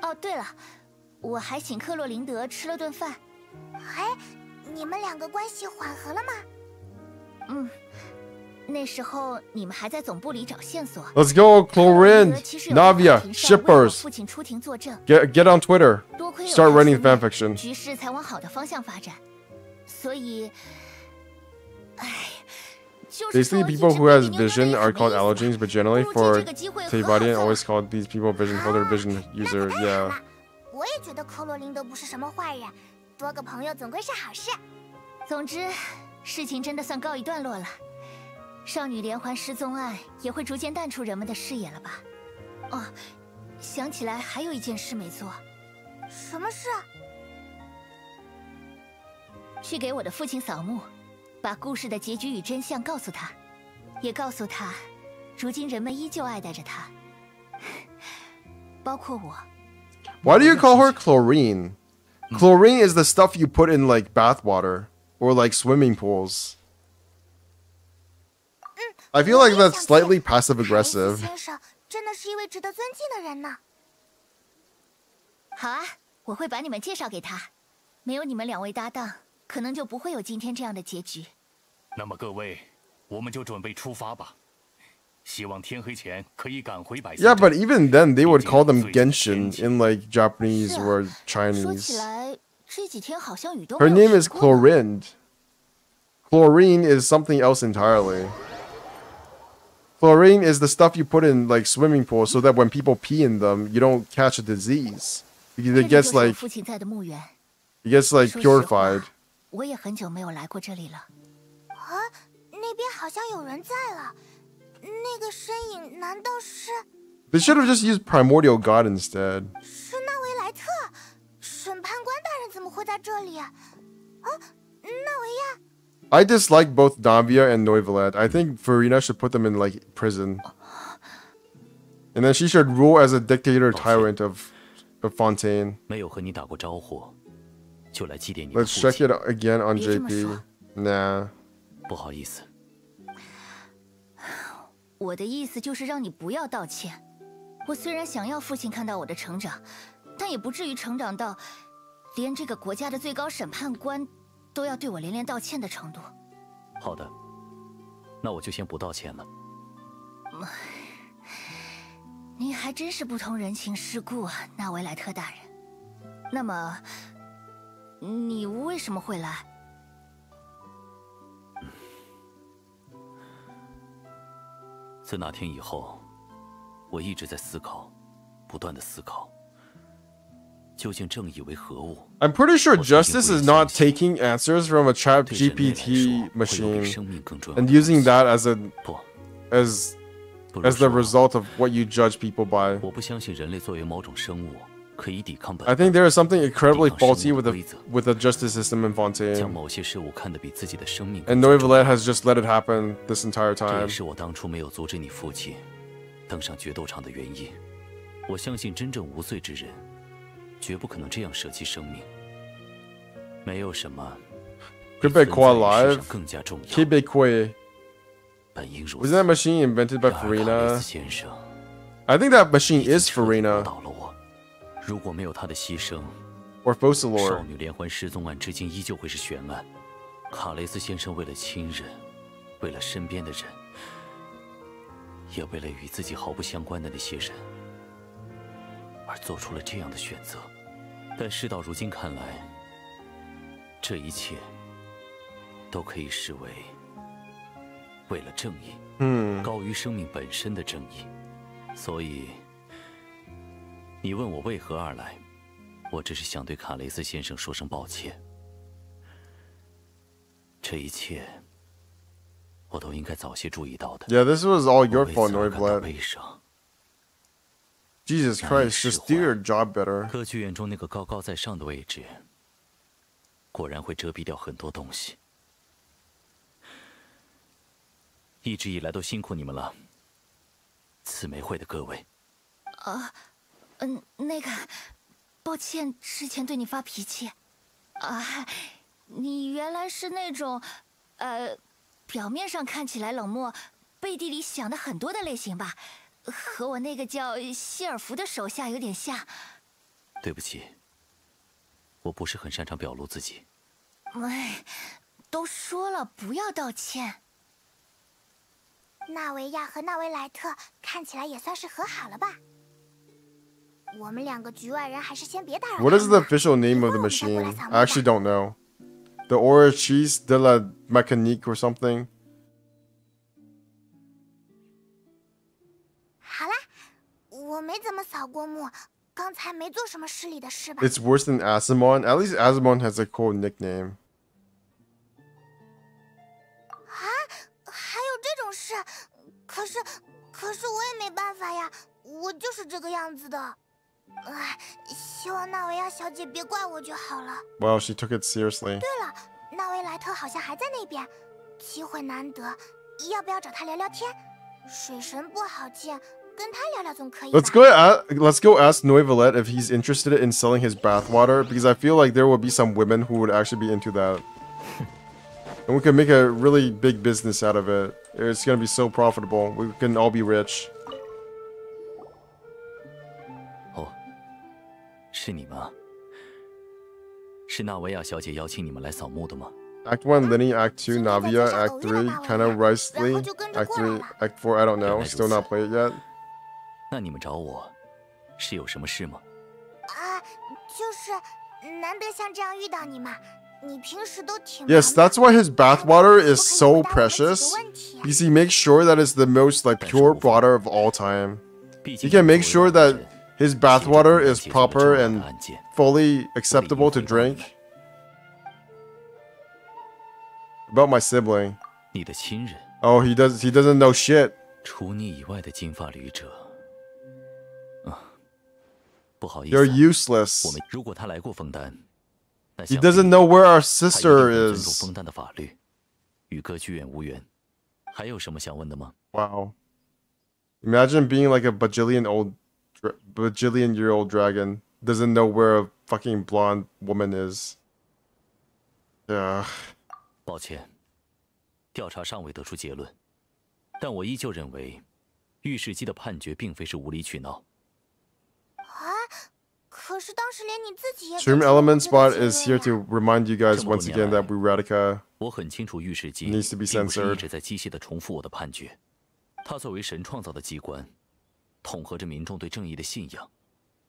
[SPEAKER 3] 哦，对了，我还请克洛琳德吃了顿饭。
[SPEAKER 4] 哎，你们两个关系缓和了吗？
[SPEAKER 3] 嗯。 那时候你们还在总部里找线索。
[SPEAKER 2] Let's go, Chlorine, Navia, shippers. Get on Twitter. Start writing fanfiction.
[SPEAKER 3] 局势才往好的方向发展。所以，哎，
[SPEAKER 2] Basically, people who has vision are called allergens, but generally for Teyvadian, always called these people vision holder, vision user. Yeah.
[SPEAKER 4] 我也觉得克洛琳德不是什么坏人，多个朋友总归是好事。
[SPEAKER 3] 总之，事情真的算告一段落了。 少女连环失踪案也会逐渐淡出人们的视野了吧？哦，想起来还有一件事没做。
[SPEAKER 4] 什么事？
[SPEAKER 3] 去给我的父亲扫墓，把故事的结局与真相告诉他，也告诉他，如今人们依旧爱戴着他，包括我。
[SPEAKER 2] Why do you call her chlorine? Chlorine is the stuff you put in like bath water or like swimming pools. I feel like that's slightly passive aggressive.
[SPEAKER 4] 先生真的是一位值得尊敬的人呢。
[SPEAKER 3] 好啊，我会把你们介绍给他。没有你们两位搭档，可能就不会有今天这样的结局。
[SPEAKER 7] 那么各位，我们就准备出发吧。希望天黑前可以赶回百姓。
[SPEAKER 2] Yeah, but even then they would call them Genshin in like Japanese or
[SPEAKER 3] 说
[SPEAKER 2] Chinese.
[SPEAKER 3] 起来，这几天好像雨都
[SPEAKER 2] Her
[SPEAKER 3] 没有
[SPEAKER 2] name is
[SPEAKER 3] 停过呢
[SPEAKER 2] Chlorinde. Chlorine is something else entirely. Chlorine is the stuff you put in like swimming pools so that when people pee in them, you don't catch a disease because it
[SPEAKER 3] 这
[SPEAKER 2] gets
[SPEAKER 3] 就是我
[SPEAKER 2] like
[SPEAKER 3] 父亲在的墓园。
[SPEAKER 2] it gets like
[SPEAKER 3] 说实话
[SPEAKER 2] purified.
[SPEAKER 3] 我也很久没有来过这里了。
[SPEAKER 4] 啊，那边好像有人在了，那个身影难道是？
[SPEAKER 2] They should have just used primordial god instead.
[SPEAKER 4] 是纳维莱特？审判官大人怎么会在这里？啊，纳维亚。
[SPEAKER 2] I dislike both Navia and Noivelet. I think Furina should put them in like prison. And then she should rule as a dictator tyrant of Fontaine.
[SPEAKER 6] 没有和你打过招呼，就来祭奠你的
[SPEAKER 2] Let's
[SPEAKER 6] 父
[SPEAKER 2] check
[SPEAKER 6] 亲。
[SPEAKER 2] it again on
[SPEAKER 3] 别这么
[SPEAKER 2] JP.
[SPEAKER 3] 说。
[SPEAKER 2] Nah.
[SPEAKER 6] 不好意思，
[SPEAKER 3] 我的意思就是让你不要道歉。我虽然想要父亲看到我的成长，但也不至于成长到连这个国家的最高审判官都要对我连连道歉的程度。
[SPEAKER 6] 好的，那我就先不道歉了。
[SPEAKER 3] 你还真是不通人情世故啊，纳维莱特大人。那么，你为什么会来？
[SPEAKER 6] 自那天以后，我一直在思考，不断的思考，究竟正义为何物？
[SPEAKER 2] I'm pretty sure justice is not taking answers from a chat GPT machine and using that as the result of what you judge people by.
[SPEAKER 6] 我不相信人类作为某种生物可以抵抗本
[SPEAKER 2] I think there is something incredibly faulty with the justice system in
[SPEAKER 6] 将
[SPEAKER 2] Fontaine.
[SPEAKER 6] 某些事物看得比自己的生命
[SPEAKER 2] And Noivelet has just let it happen this entire
[SPEAKER 6] 这也
[SPEAKER 2] time.
[SPEAKER 6] 是我当初没有阻止你父亲登上决斗场的原因。我相信真正无罪之人，绝不可能这样舍弃生命。没有什么比存在于
[SPEAKER 2] Quebecois
[SPEAKER 6] 世
[SPEAKER 2] alive.
[SPEAKER 6] 上更加重要。
[SPEAKER 2] Quebecois.
[SPEAKER 6] 本应如
[SPEAKER 2] Wasn't
[SPEAKER 6] 此。
[SPEAKER 2] that machine invented by
[SPEAKER 6] 然而卡雷斯
[SPEAKER 2] Furina?
[SPEAKER 6] 先生
[SPEAKER 2] I think that machine
[SPEAKER 6] 已经
[SPEAKER 2] is
[SPEAKER 6] 彻底驳
[SPEAKER 2] Furina
[SPEAKER 6] 倒了我。如果没有他的牺牲，
[SPEAKER 2] or
[SPEAKER 6] 少
[SPEAKER 2] Focalor.
[SPEAKER 6] 女连环失踪案至今依旧会是悬案。卡雷斯先生为了亲人，为了身边的人，也为了与自己毫不相关的那些人，而做出了这样的选择。但事到如今看来，这一切都可以视为为了正义，高于生命本身的正义。所以，你问我为何而来，我只是想对卡雷斯先生说声抱歉。这一切，我都应该早些注意到的。
[SPEAKER 2] Yeah, this was all your
[SPEAKER 6] 我为
[SPEAKER 2] fault,
[SPEAKER 6] 此而感到
[SPEAKER 2] Noivelet.
[SPEAKER 6] 悲伤。
[SPEAKER 2] Jesus Christ, just do your job better.
[SPEAKER 6] 歌剧院中那个高高在上的位置，果然会遮蔽掉很多东西。一直以来都辛苦你们了，慈眉会的各位。
[SPEAKER 3] 那个，抱歉，之前对你发脾气。啊，你原来是那种，表面上看起来冷漠，背地里想的很多的类型吧？和我那个叫希尔弗的手下有点像。
[SPEAKER 6] 对不起，我不是很擅长表露自己。
[SPEAKER 3] 哎，都说了不要道歉。
[SPEAKER 4] 纳维亚和纳维莱特看起来也算是和好了吧？我们两个局外人还是先别打扰他们。
[SPEAKER 2] What is the official name of the machine? I actually don't know. The Orchis de la Mécanique or something.
[SPEAKER 4] 好啦，我没怎么扫过墓，刚才没做什么失礼的事吧？
[SPEAKER 2] It's worse than Asimon. At least Asimon has a cool nickname.
[SPEAKER 4] 啊，还有这种事？可是我也没办法呀，我就是这个样子的。唉，希望纳维亚小姐别怪我就好了。
[SPEAKER 2] Wow, she took it seriously.
[SPEAKER 4] 对了，纳维莱特好像还在那边，机会难得，要不要找他聊聊天？水神不好见，跟他聊聊总可以吧？
[SPEAKER 2] Let's go ask Noivellette if he's interested in selling his bathwater, because I feel like there will be some women who would actually be into that. And we can make a really big business out of it. It's gonna be so profitable. We can all be rich.
[SPEAKER 6] 是你吗？是纳维亚小姐邀请你们来扫墓的吗？
[SPEAKER 2] Act 1, Lenny. Act 2, Navia. Act 3, kind of Ricely. Act 3, Act 4, I don't know. Still not played yet.
[SPEAKER 6] 那你们找我，是有什么事吗？
[SPEAKER 4] 啊，就是难得像这样遇到你嘛。你平时都挺
[SPEAKER 2] Yes, that's why his bathwater is so precious. Because he makes sure that it's the most like pure water of all time. He can make sure that his bathwater is proper and fully acceptable to drink. About my sibling.
[SPEAKER 6] 你的亲人。
[SPEAKER 2] Oh, he doesn't know shit.
[SPEAKER 6] 除你以外的金发旅者。不好意思。
[SPEAKER 2] You're useless.
[SPEAKER 6] 我们如果他来过枫丹，那
[SPEAKER 2] He doesn't know where our
[SPEAKER 6] 他
[SPEAKER 2] sister
[SPEAKER 6] 一定会尊重
[SPEAKER 2] is.
[SPEAKER 6] 枫丹的法律，与歌剧院无缘。还有什么想问的吗？
[SPEAKER 2] Wow. Imagine being like a bajillion-year-old dragon. Doesn't know where a fucking blonde woman is. Yeah.
[SPEAKER 6] 抱歉，调查尚未得出结论，但我依旧认为，御史机的判决并非是无理取闹。
[SPEAKER 4] 啊，可是当时连你自己也
[SPEAKER 2] Stream Element Spot is here to remind you guys once again that Radica
[SPEAKER 6] 我很清楚御史机
[SPEAKER 2] needs to be
[SPEAKER 6] 并不是一
[SPEAKER 2] censored.
[SPEAKER 6] 直在机械地重复我的判决。它作为神创造的机关，统合着民众对正义的信仰，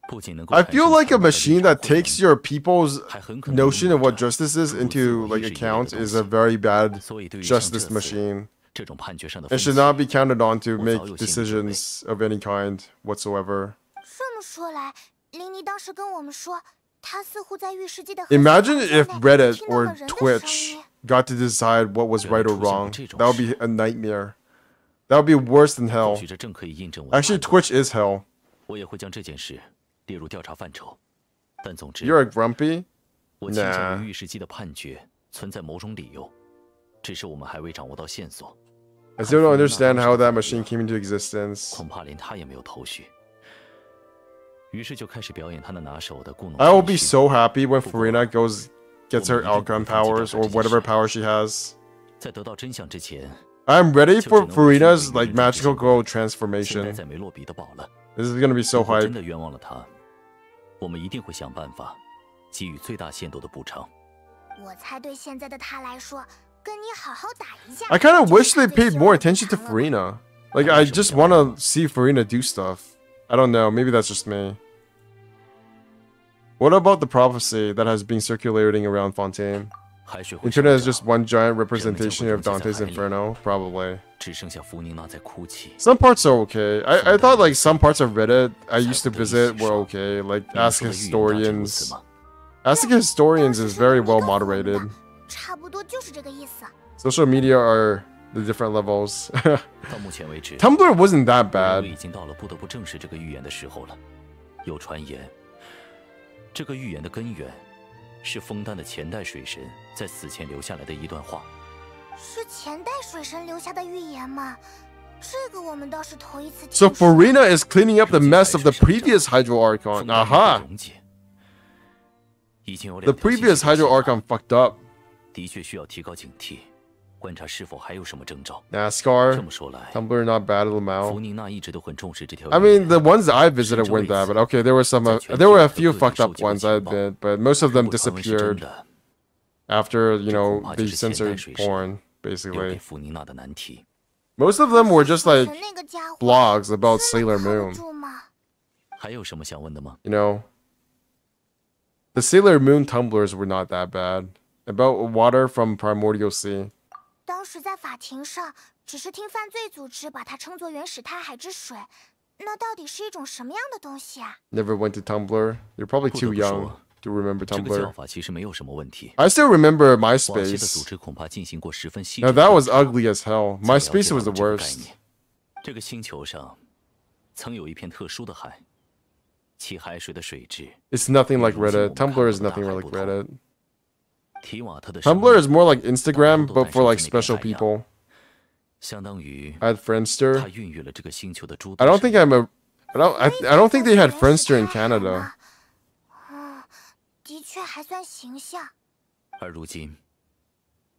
[SPEAKER 6] 不仅能够
[SPEAKER 2] I feel like a machine that takes your people's notion of what justice is into like account is a very bad justice machine.
[SPEAKER 6] 这种判决上的
[SPEAKER 2] It should not be counted on to make decisions of any kind whatsoever.
[SPEAKER 4] 这么说来，琳妮当时跟我们说，她似乎在御史机的
[SPEAKER 2] Imagine if Reddit or Twitch got to decide what was right or wrong. That would be a nightmare. That would be worse than hell.
[SPEAKER 6] 或许这正可以印证我的
[SPEAKER 2] Actually, Twitch is hell.
[SPEAKER 6] 我也会将这件事列入调查范畴。但总之
[SPEAKER 2] You're a grumpy?
[SPEAKER 6] 我倾向
[SPEAKER 2] Nah.
[SPEAKER 6] 于御史机的判决存在某种理由，只是我们还未掌握到线索。
[SPEAKER 2] I still don't understand how that machine came into existence.
[SPEAKER 6] 恐怕连他也没有头绪。于是就开始表演他那拿手的故弄
[SPEAKER 2] I will be so happy when Furina gets her Archon powers or whatever power she has.
[SPEAKER 6] 在得到真相之前，
[SPEAKER 2] I'm ready for Furina's like magical girl
[SPEAKER 6] 现在
[SPEAKER 2] transformation.
[SPEAKER 6] 在梅洛比的堡了。
[SPEAKER 2] This is gonna be so
[SPEAKER 6] 如果真
[SPEAKER 2] hype.
[SPEAKER 6] 的冤枉了他，我们一定会想办法给予最大限度的补偿。
[SPEAKER 4] 我猜对现在的他来说，跟你好好打一架。
[SPEAKER 2] I kind of wish they paid more attention to Furina. Like, I just want to see Furina do stuff. I don't know. Maybe that's just me. What about the prophecy that has been circulating around Fontaine? Internet is just one giant representation of Dante's Inferno? Probably.
[SPEAKER 6] 只剩下福宁娜在哭泣。
[SPEAKER 2] Some parts are okay. I thought like some parts of Reddit I used to visit were okay. Like Ask Historians. Asking Historians is very well moderated.
[SPEAKER 4] 差不多就是这个意思。
[SPEAKER 2] Social media are the different levels.
[SPEAKER 6] 到目前为止
[SPEAKER 2] Tumblr wasn't that
[SPEAKER 6] 我
[SPEAKER 2] bad.
[SPEAKER 6] 已经到了不得不正视这个预言的时候了。有传言，这个预言的根源是枫丹的前代水神在死前留下来的一段话。
[SPEAKER 4] 是前代水神留下的预言吗？
[SPEAKER 2] So Furina is cleaning up the mess of the previous Hydro Archon. Aha! The previous Hydro Archon fucked up.
[SPEAKER 6] 的确需要提高警惕，观察是否还有什么征兆。
[SPEAKER 2] NASCAR,
[SPEAKER 6] 这么说来，
[SPEAKER 2] Tumblr not bad, Lamau.
[SPEAKER 6] 弗宁娜一直都很重视这条。
[SPEAKER 2] I mean, the ones I visited weren't that, but okay, there were some. There were a few fucked up ones I did, but most of them disappeared after they censored porn, basically.
[SPEAKER 6] 弗宁娜的难题。
[SPEAKER 2] Most of them were just like blogs about Sailor Moon.
[SPEAKER 6] 还有什么想问的吗？
[SPEAKER 2] You know, the Sailor Moon tumblers were not that bad. About water from Primordial Sea.
[SPEAKER 4] 当时在法庭上，只是听犯罪组织把它称作原始太海之水，那到底是一种什么样的东西啊？
[SPEAKER 2] Never went to Tumblr. You're probably too young to remember
[SPEAKER 6] 这个
[SPEAKER 2] Tumblr.
[SPEAKER 6] 叫法其实没有什么问题。
[SPEAKER 2] I still remember
[SPEAKER 6] 瓦西的
[SPEAKER 2] MySpace.
[SPEAKER 6] 组织恐怕进行过十分细致
[SPEAKER 2] Now
[SPEAKER 6] 的
[SPEAKER 2] that
[SPEAKER 6] 调
[SPEAKER 2] was
[SPEAKER 6] 查
[SPEAKER 2] ugly as hell.
[SPEAKER 6] 才了
[SPEAKER 2] MySpace
[SPEAKER 6] 解
[SPEAKER 2] was
[SPEAKER 6] 到
[SPEAKER 2] the
[SPEAKER 6] 这个概
[SPEAKER 2] worst.
[SPEAKER 6] 念。这个星球上曾有一片特殊的海，其海水的水质
[SPEAKER 2] It's nothing like Reddit. Tumblr is nothing like Reddit.
[SPEAKER 6] 提瓦特的
[SPEAKER 2] Tumblr is more like Instagram, but for like special people.
[SPEAKER 6] 相当于
[SPEAKER 2] I had Friendster.
[SPEAKER 6] 它孕育了这个星球的诸
[SPEAKER 2] I don't think I'm a. I don't think they had Friendster in Canada.
[SPEAKER 4] 的确还算形象。
[SPEAKER 6] 而如今，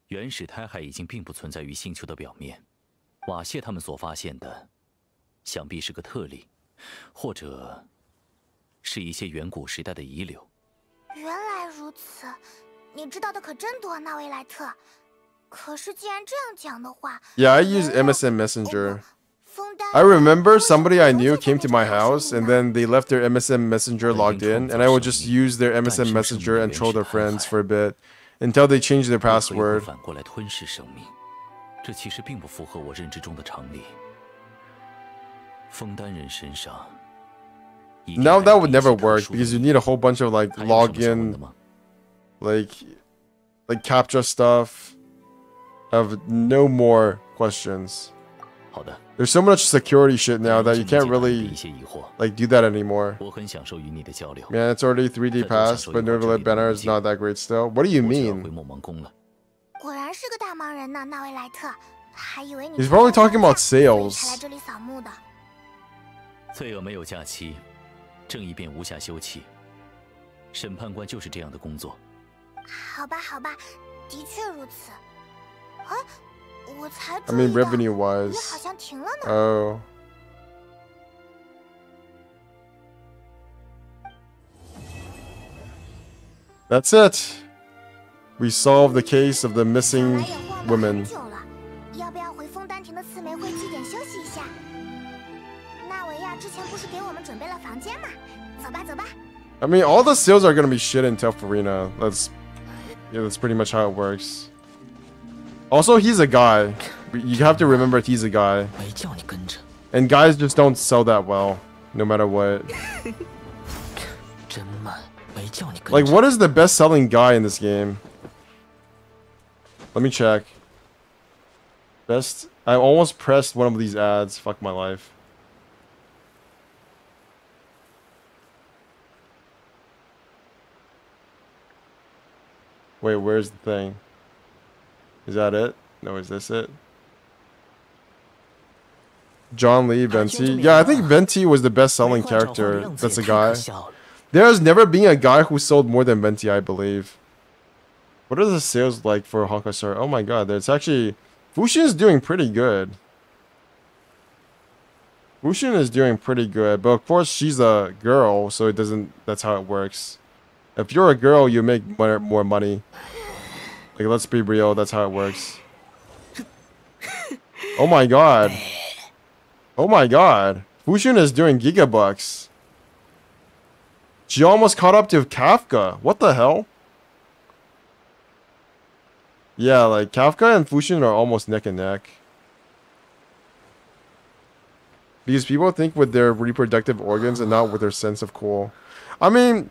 [SPEAKER 6] 原始胎海已经并不存在于星球的表面。瓦谢他们所发现的，想必是个特例，或者是一些远古时代的遗留。
[SPEAKER 4] 原来如此，你知道的可真多，纳维莱特。可是既然这样讲的话
[SPEAKER 2] Yeah, I use MSN Messenger. I remember somebody I knew came to my house and then they left their MSN Messenger logged in, and I would just use their MSN Messenger and troll their friends for a bit until they changed their password.
[SPEAKER 6] 反过来吞噬生命，这其实并不符合我认知中的常理。枫丹人身上
[SPEAKER 2] Now that would never work because you need a whole bunch of like login, like captcha stuff. I have no more questions.
[SPEAKER 6] 好的。
[SPEAKER 2] There's so much security shit now that you can't really like do that anymore.
[SPEAKER 6] 我很享受与你的交流。
[SPEAKER 2] Man, it's already 3D past, but Novelet Banner is not that great still. What do you mean?
[SPEAKER 4] 果然是个大忙人呢，纳维莱特。还以为你
[SPEAKER 2] He's probably talking about
[SPEAKER 4] 才来
[SPEAKER 2] sales.
[SPEAKER 4] 这里扫墓的。
[SPEAKER 6] 罪恶没有假期，正义便无暇休憩。审判官就是这样的工作。
[SPEAKER 4] 好吧，好吧，的确如此。哎，我才
[SPEAKER 2] I mean,
[SPEAKER 4] 注意到
[SPEAKER 2] revenue wise.
[SPEAKER 4] 雨好像停了呢。
[SPEAKER 2] Oh. That's it. We solved the case of the missing women.
[SPEAKER 4] 要不要回枫丹亭的刺玫会祭典休息一下？纳维亚之前不是给我们准备了房间吗？走吧，走吧。
[SPEAKER 2] I mean, all the sales are gonna be shit until Furina. That's pretty much how it works. Also, he's a guy. You have to remember he's a guy. And guys just don't sell that well, no matter what. Like, what is the best-selling guy in this game? Let me check. Best... I almost pressed one of these ads. Fuck my life. Wait, where's the thing? Is that it? No, is this it? John Lee, Venti. Yeah, I think Venti was the best-selling character. That's a guy. There has never been a guy who sold more than Venti, I believe. What are the sales like for Honkai Star? Oh my god, it's actually... Fushin is doing pretty good. Fushin is doing pretty good, but of course she's a girl, so it doesn't... That's how it works. If you're a girl, you make more money. Like, let's be real, that's how it works. Oh my god. Oh my god. Fushin is doing gigabucks. She almost caught up to Kafka. What the hell? Yeah, like, Kafka and Fushin are almost neck and neck. Because people think with their reproductive organs and not with their sense of cool. I mean,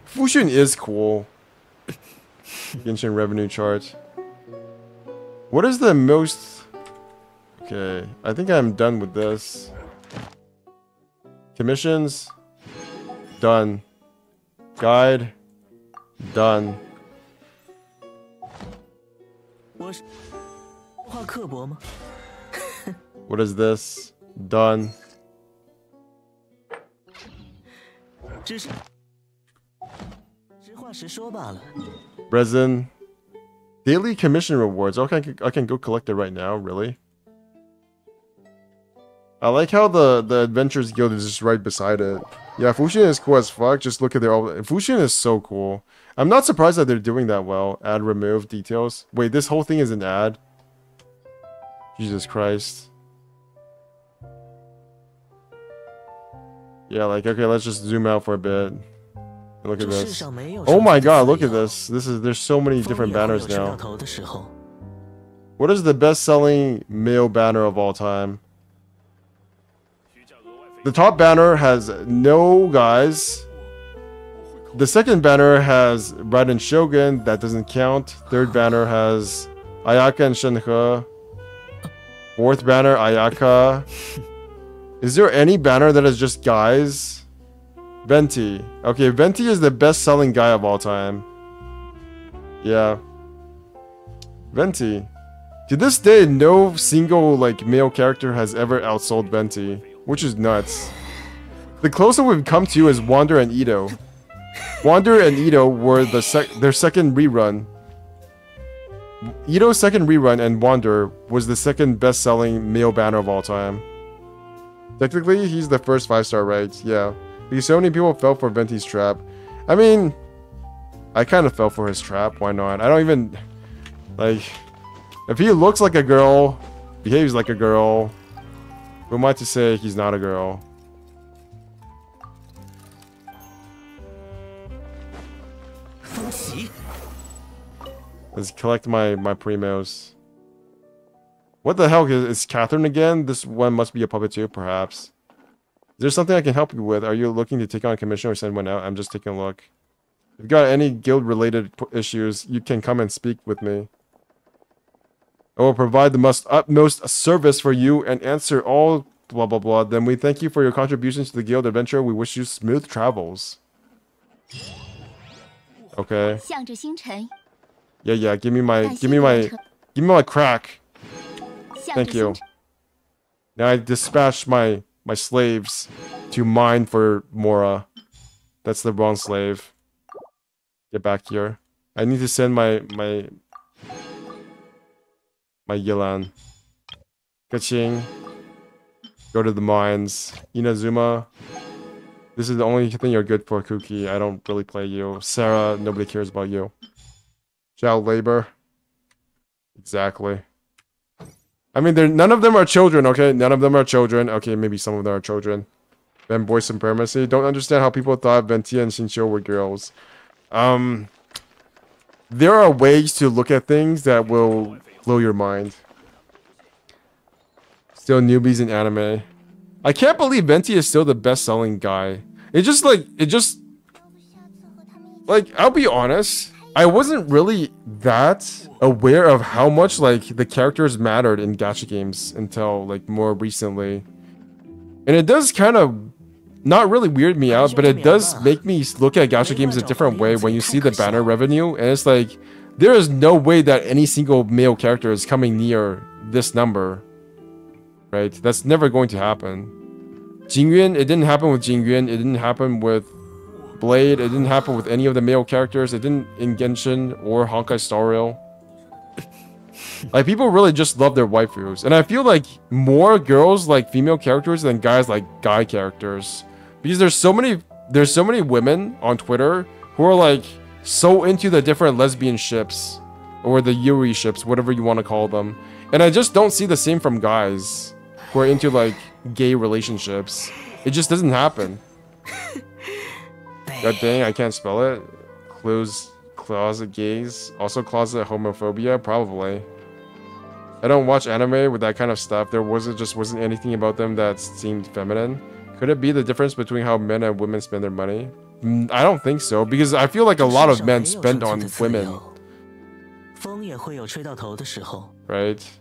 [SPEAKER 2] Fushin is cool. Genshin revenue chart. What is the most... Okay, I think I'm done with this. Commissions. Done. Guide. Done.
[SPEAKER 15] 我是话刻薄吗？
[SPEAKER 2] What is this? Done. Resin. Daily commission rewards. Okay, I can go collect it right now, really? I like how the Adventurers Guild is just right beside it. Yeah, Fuxin is cool as fuck. Just look at their... Fuxin is so cool. I'm not surprised that they're doing that well. Add, remove, details. Wait, this whole thing is an ad? Jesus Christ. Yeah, like, okay, let's just zoom out for a bit. Look at this. Oh my god, look at this. There's so many different banners now. What is the best-selling male banner of all time? The top banner has no guys. The second banner has Raiden Shogun. That doesn't count. Third banner has Ayaka and Shenhe. Fourth banner, Ayaka. Is there any banner that is just guys? Venti. Okay, Venti is the best-selling guy of all time. Yeah. Venti. To this day, no single like male character has ever outsold Venti, which is nuts. The closest we've come to is Wander and Ito. Wander and Ito were their second rerun. Ito's second rerun and Wander was the second best-selling male banner of all time. Technically, he's the first 5-star, right? Yeah. Because so many people fell for Venti's trap. I mean, I kind of fell for his trap. Why not? I don't even... Like, if he looks like a girl, behaves like a girl, who am I to say he's not a girl? Let's collect my primos. What the hell is Catherine again? This one must be a puppet too, perhaps. Is there something I can help you with? Are you looking to take on a commission or send one out? I'm just taking a look. If you've got any guild-related issues, you can come and speak with me. I will provide the utmost service for you and answer all blah blah blah. Then we thank you for your contributions to the guild adventure. We wish you smooth travels. Okay. Yeah, give me my crack. Thank you. Now I dispatch my slaves to mine for Mora. That's the wrong slave. Get back here. I need to send my Yilan. Kaching. Go to the mines. Inazuma. This is the only thing you're good for, Kuki. I don't really play you. Sarah, nobody cares about you. Child labor. Exactly. I mean, none of them are children, okay? None of them are children. Okay, maybe some of them are children. Then boy supremacy. Don't understand how people thought Ventia and Shincho were girls. There are ways to look at things that will blow your mind. Still newbies in anime. I can't believe Venti is still the best-selling guy. I'll be honest. I wasn't really that aware of how much, like, the characters mattered in gacha games until, like, more recently. And it does kind of not really weird me out, but it does make me look at gacha games a different way when you see the banner revenue. And it's like, there is no way that any single male character is coming near this number. Right? That's never going to happen. Jingyun, it didn't happen with Jingyun. It didn't happen with Blade. It didn't happen with any of the male characters. It didn't in Genshin or Honkai Star Rail. Like, people really just love their waifus. And I feel like more girls like female characters than guys like guy characters. Because there's so many women on Twitter who are like so into the different lesbian ships. Or the Yuri ships, whatever you want to call them. And I just don't see the same from guys who are into like gay relationships. It just doesn't happen. God dang, I can't spell it. Closet gays. Also closet homophobia? Probably. I don't watch anime with that kind of stuff. There wasn't anything about them that seemed feminine. Could it be the difference between how men and women spend their money? I don't think so, because I feel like a lot of men spend on women. Right?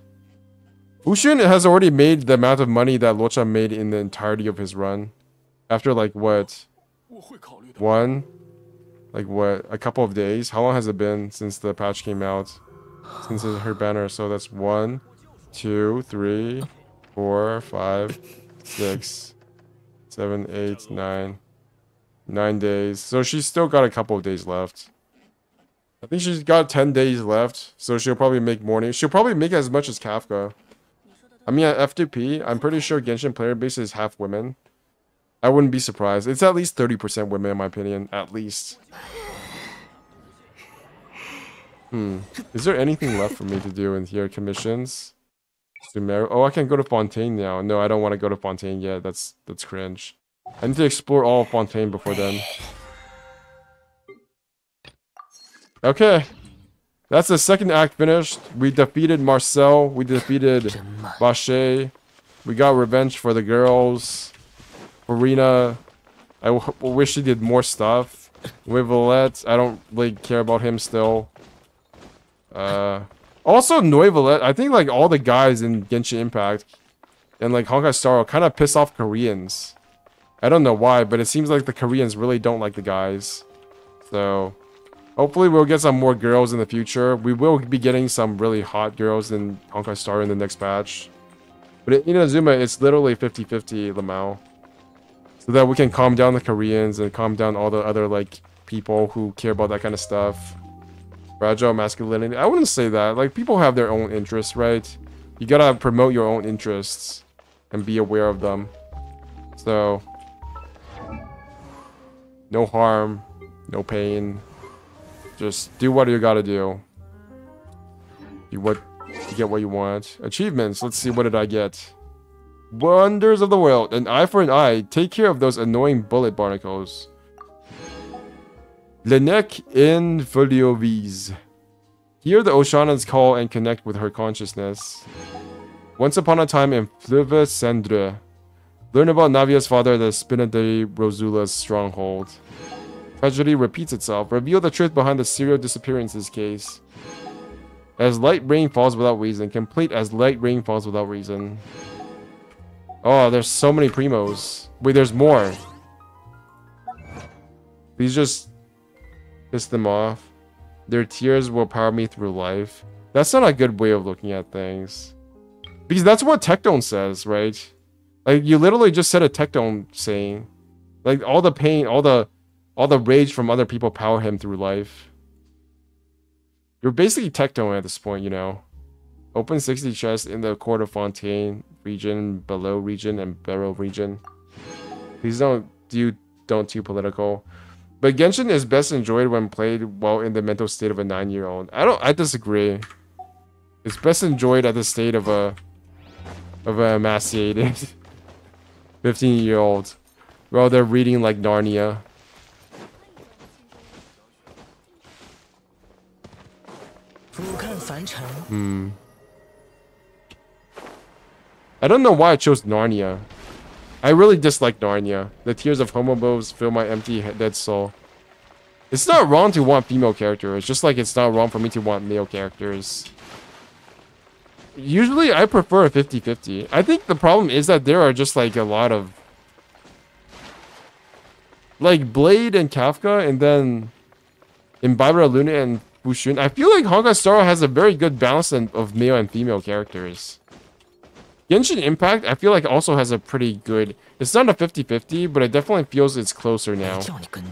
[SPEAKER 2] Ushin has already made the amount of money that Locha made in the entirety of his run. After like what? A couple of days? How long has it been since the patch came out? Since her banner, so that's 1, 2, 3, 4, 5, 6, 7, 8, 9. 9 days. So she's still got a couple of days left. I think she's got 10 days left. So she'll probably make morning. She'll probably make as much as Kafka. I mean, at F2P, I'm pretty sure Genshin player base is half women. I wouldn't be surprised. It's at least 30% women, in my opinion. At least. Is there anything left for me to do in here? Commissions? Oh, I can go to Fontaine now. No, I don't want to go to Fontaine yet. That's cringe. I need to explore all of Fontaine before then. Okay. That's the second act finished. We defeated Marcel. We defeated Vache. We got revenge for the girls. Furina. I wish he did more stuff. With Valette, I don't really care about him still. Also, Noivalette, I think like all the guys in Genshin Impact and like Honkai Star kind of piss off Koreans. I don't know why, but it seems like the Koreans really don't like the guys. So, hopefully we'll get some more girls in the future. We will be getting some really hot girls in Honkai Star in the next batch. But in Inazuma, it's literally 50-50 Lamau. So that we can calm down the Koreans and calm down all the other like people who care about that kind of stuff. Fragile masculinity. I wouldn't say that. Like, people have their own interests, right? You gotta promote your own interests and be aware of them. So, no harm, no pain. Just do what you gotta do. You get what you want. Achievements. Let's see, what did I get? Wonders of the world. An eye for an eye. Take care of those annoying bullet barnacles. Lenek in Foliovis. Hear the Oshanans call and connect with her consciousness. Once upon a time in Fleuve Cendre. Learn about Navia's father, the Spina de Rosula's stronghold. Tragedy repeats itself. Reveal the truth behind the serial disappearances case. As light rain falls without reason. Complete as light rain falls without reason. Oh, there's so many primos. Wait, there's more. Please just piss them off. Their tears will power me through life. That's not a good way of looking at things. Because that's what Tectone says, right? Like, you literally just said a Tectone saying. Like, all the pain, all the rage from other people power him through life. You're basically Tectone at this point, you know. Open 60 chests in the Court of Fontaine region, Below region, and Barrow region. Please don't too political. But Genshin is best enjoyed when played while in the mental state of a 9-year-old. I disagree. It's best enjoyed at the state of a emaciated 15-year-old. While they're reading like Narnia. I don't know why I chose Narnia. I really dislike Narnia. The tears of homobos fill my empty dead soul. It's not wrong to want female characters, just like it's not wrong for me to want male characters. Usually, I prefer a 50-50. I think the problem is that there are just like a lot of... like Blade and Kafka, and then in Barbara Luna and Fushun. I feel like Honkai Star has a very good balance of male and female characters. Genshin Impact, I feel like also has a pretty good... It's not a 50-50, but it definitely feels it's closer now.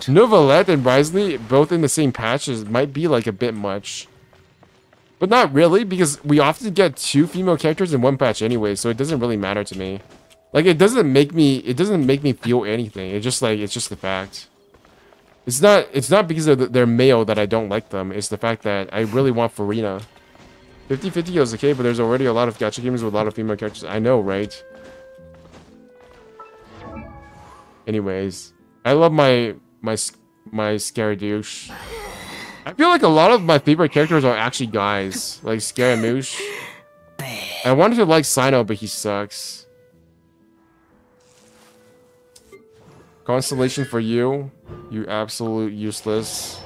[SPEAKER 2] Novelette and Risley, both in the same patch, might be like a bit much. But not really, because we often get 2 female characters in one patch anyway, so it doesn't really matter to me. Like, it doesn't make me feel anything. It's just like, it's just the fact. It's not because they're male that I don't like them. It's the fact that I really want Furina. 50-50 is okay, but there's already a lot of gacha games with a lot of female characters. I know, right? Anyways, I love my Scaradouche. I feel like a lot of my favorite characters are actually guys, like Scaramouche. I wanted to like Sino, but he sucks. Constellation for you, you absolute useless.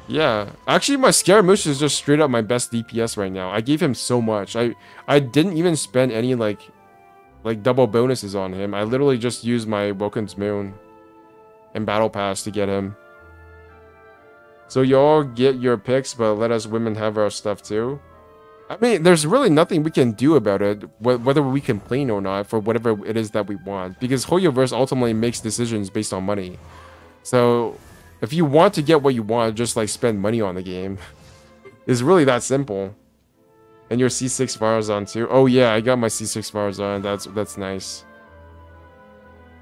[SPEAKER 2] Yeah, actually my Scaramouche is just straight up my best DPS right now. I gave him so much. I didn't even spend any like double bonuses on him. I literally just used my Woken's Moon and Battle Pass to get him. So y'all get your picks, but let us women have our stuff too. I mean, there's really nothing we can do about it, whether we complain or not, for whatever it is that we want. Because Hoyoverse ultimately makes decisions based on money. So, if you want to get what you want, just like spend money on the game. It's really that simple. And your C6 Farazan too. Oh yeah, I got my C6 Farazan. That's nice.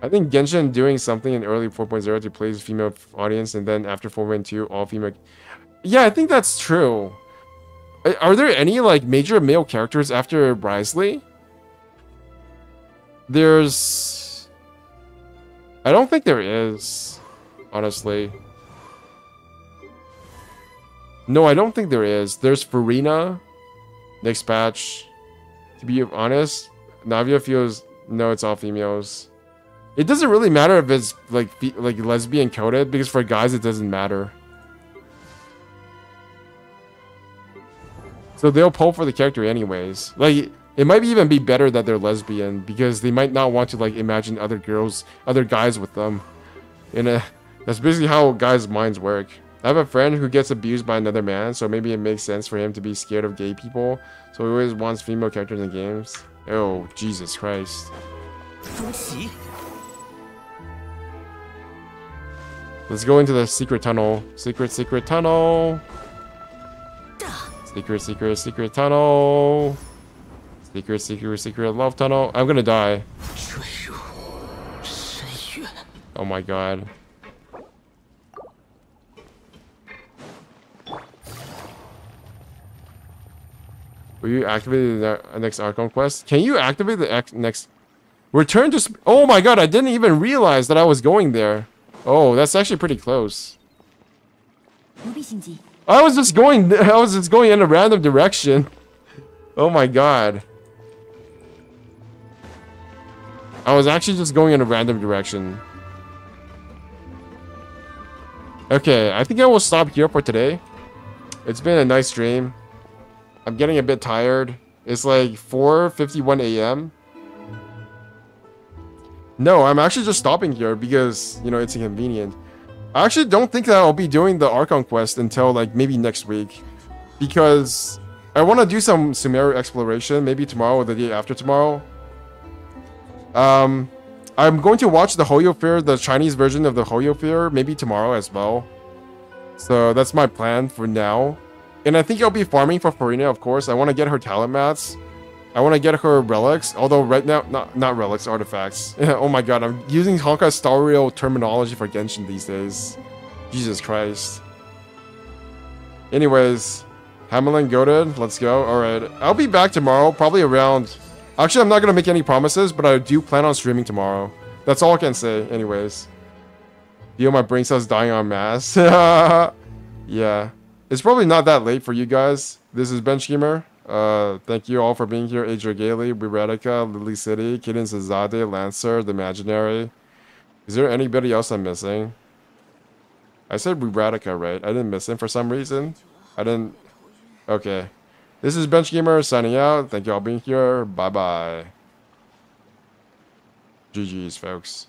[SPEAKER 2] I think Genshin doing something in early 4.0 to please female audience, and then after 4.2 all female. Yeah, I think that's true. Are there any like major male characters after Risley? I don't think there is, honestly. No, I don't think there is. There's Furina, next patch. To be honest, Navia feels no, it's all females. It doesn't really matter if it's like lesbian coded, because for guys it doesn't matter. So they'll pull for the character anyways. Like, it might even be better that they're lesbian, because they might not want to like imagine other guys with them. That's basically how guys' minds work. I have a friend who gets abused by another man, so maybe it makes sense for him to be scared of gay people. So he always wants female characters in games. Oh, Jesus Christ. Let's go into the secret tunnel. Secret tunnel. Secret tunnel. Secret love tunnel. I'm gonna die. Oh my god. Will you activate the next Archon quest? Can you activate the next... Return to... Oh my god, I didn't even realize that I was going there. Oh, that's actually pretty close. I was just going in a random direction. Oh my god. I was actually just going in a random direction. Okay, I think I will stop here for today. It's been a nice stream. I'm getting a bit tired. It's like 4:51 a.m. No, I'm actually just stopping here because, you know, it's inconvenient. I actually don't think that I'll be doing the Archon quest until like maybe next week, because I want to do some Sumeru exploration, maybe tomorrow or the day after tomorrow. I'm going to watch the Hoyo Fair, the Chinese version of the Hoyo Fair, maybe tomorrow as well. So that's my plan for now. And I think I'll be farming for Furina, of course. I want to get her talent mats. I want to get her relics, although right now, not relics, artifacts. Oh my god, I'm using Honkai Star Rail terminology for Genshin these days. Jesus Christ. Anyways, Hamelin goated, let's go. Alright, I'll be back tomorrow, probably around... Actually, I'm not going to make any promises, but I do plan on streaming tomorrow. That's all I can say, anyways. Feel my brain cells dying en masse. Yeah. It's probably not that late for you guys. This is Bench Gamer. Thank you all for being here. Adria Gailey, Wiretica, Lily City, Kiden Sazade, Lancer, The Imaginary. Is there anybody else I'm missing? I said Wiretica, right? I didn't miss him for some reason. I didn't... Okay. This is Bench Gamer signing out. Thank you all for being here. Bye-bye. GG's, folks.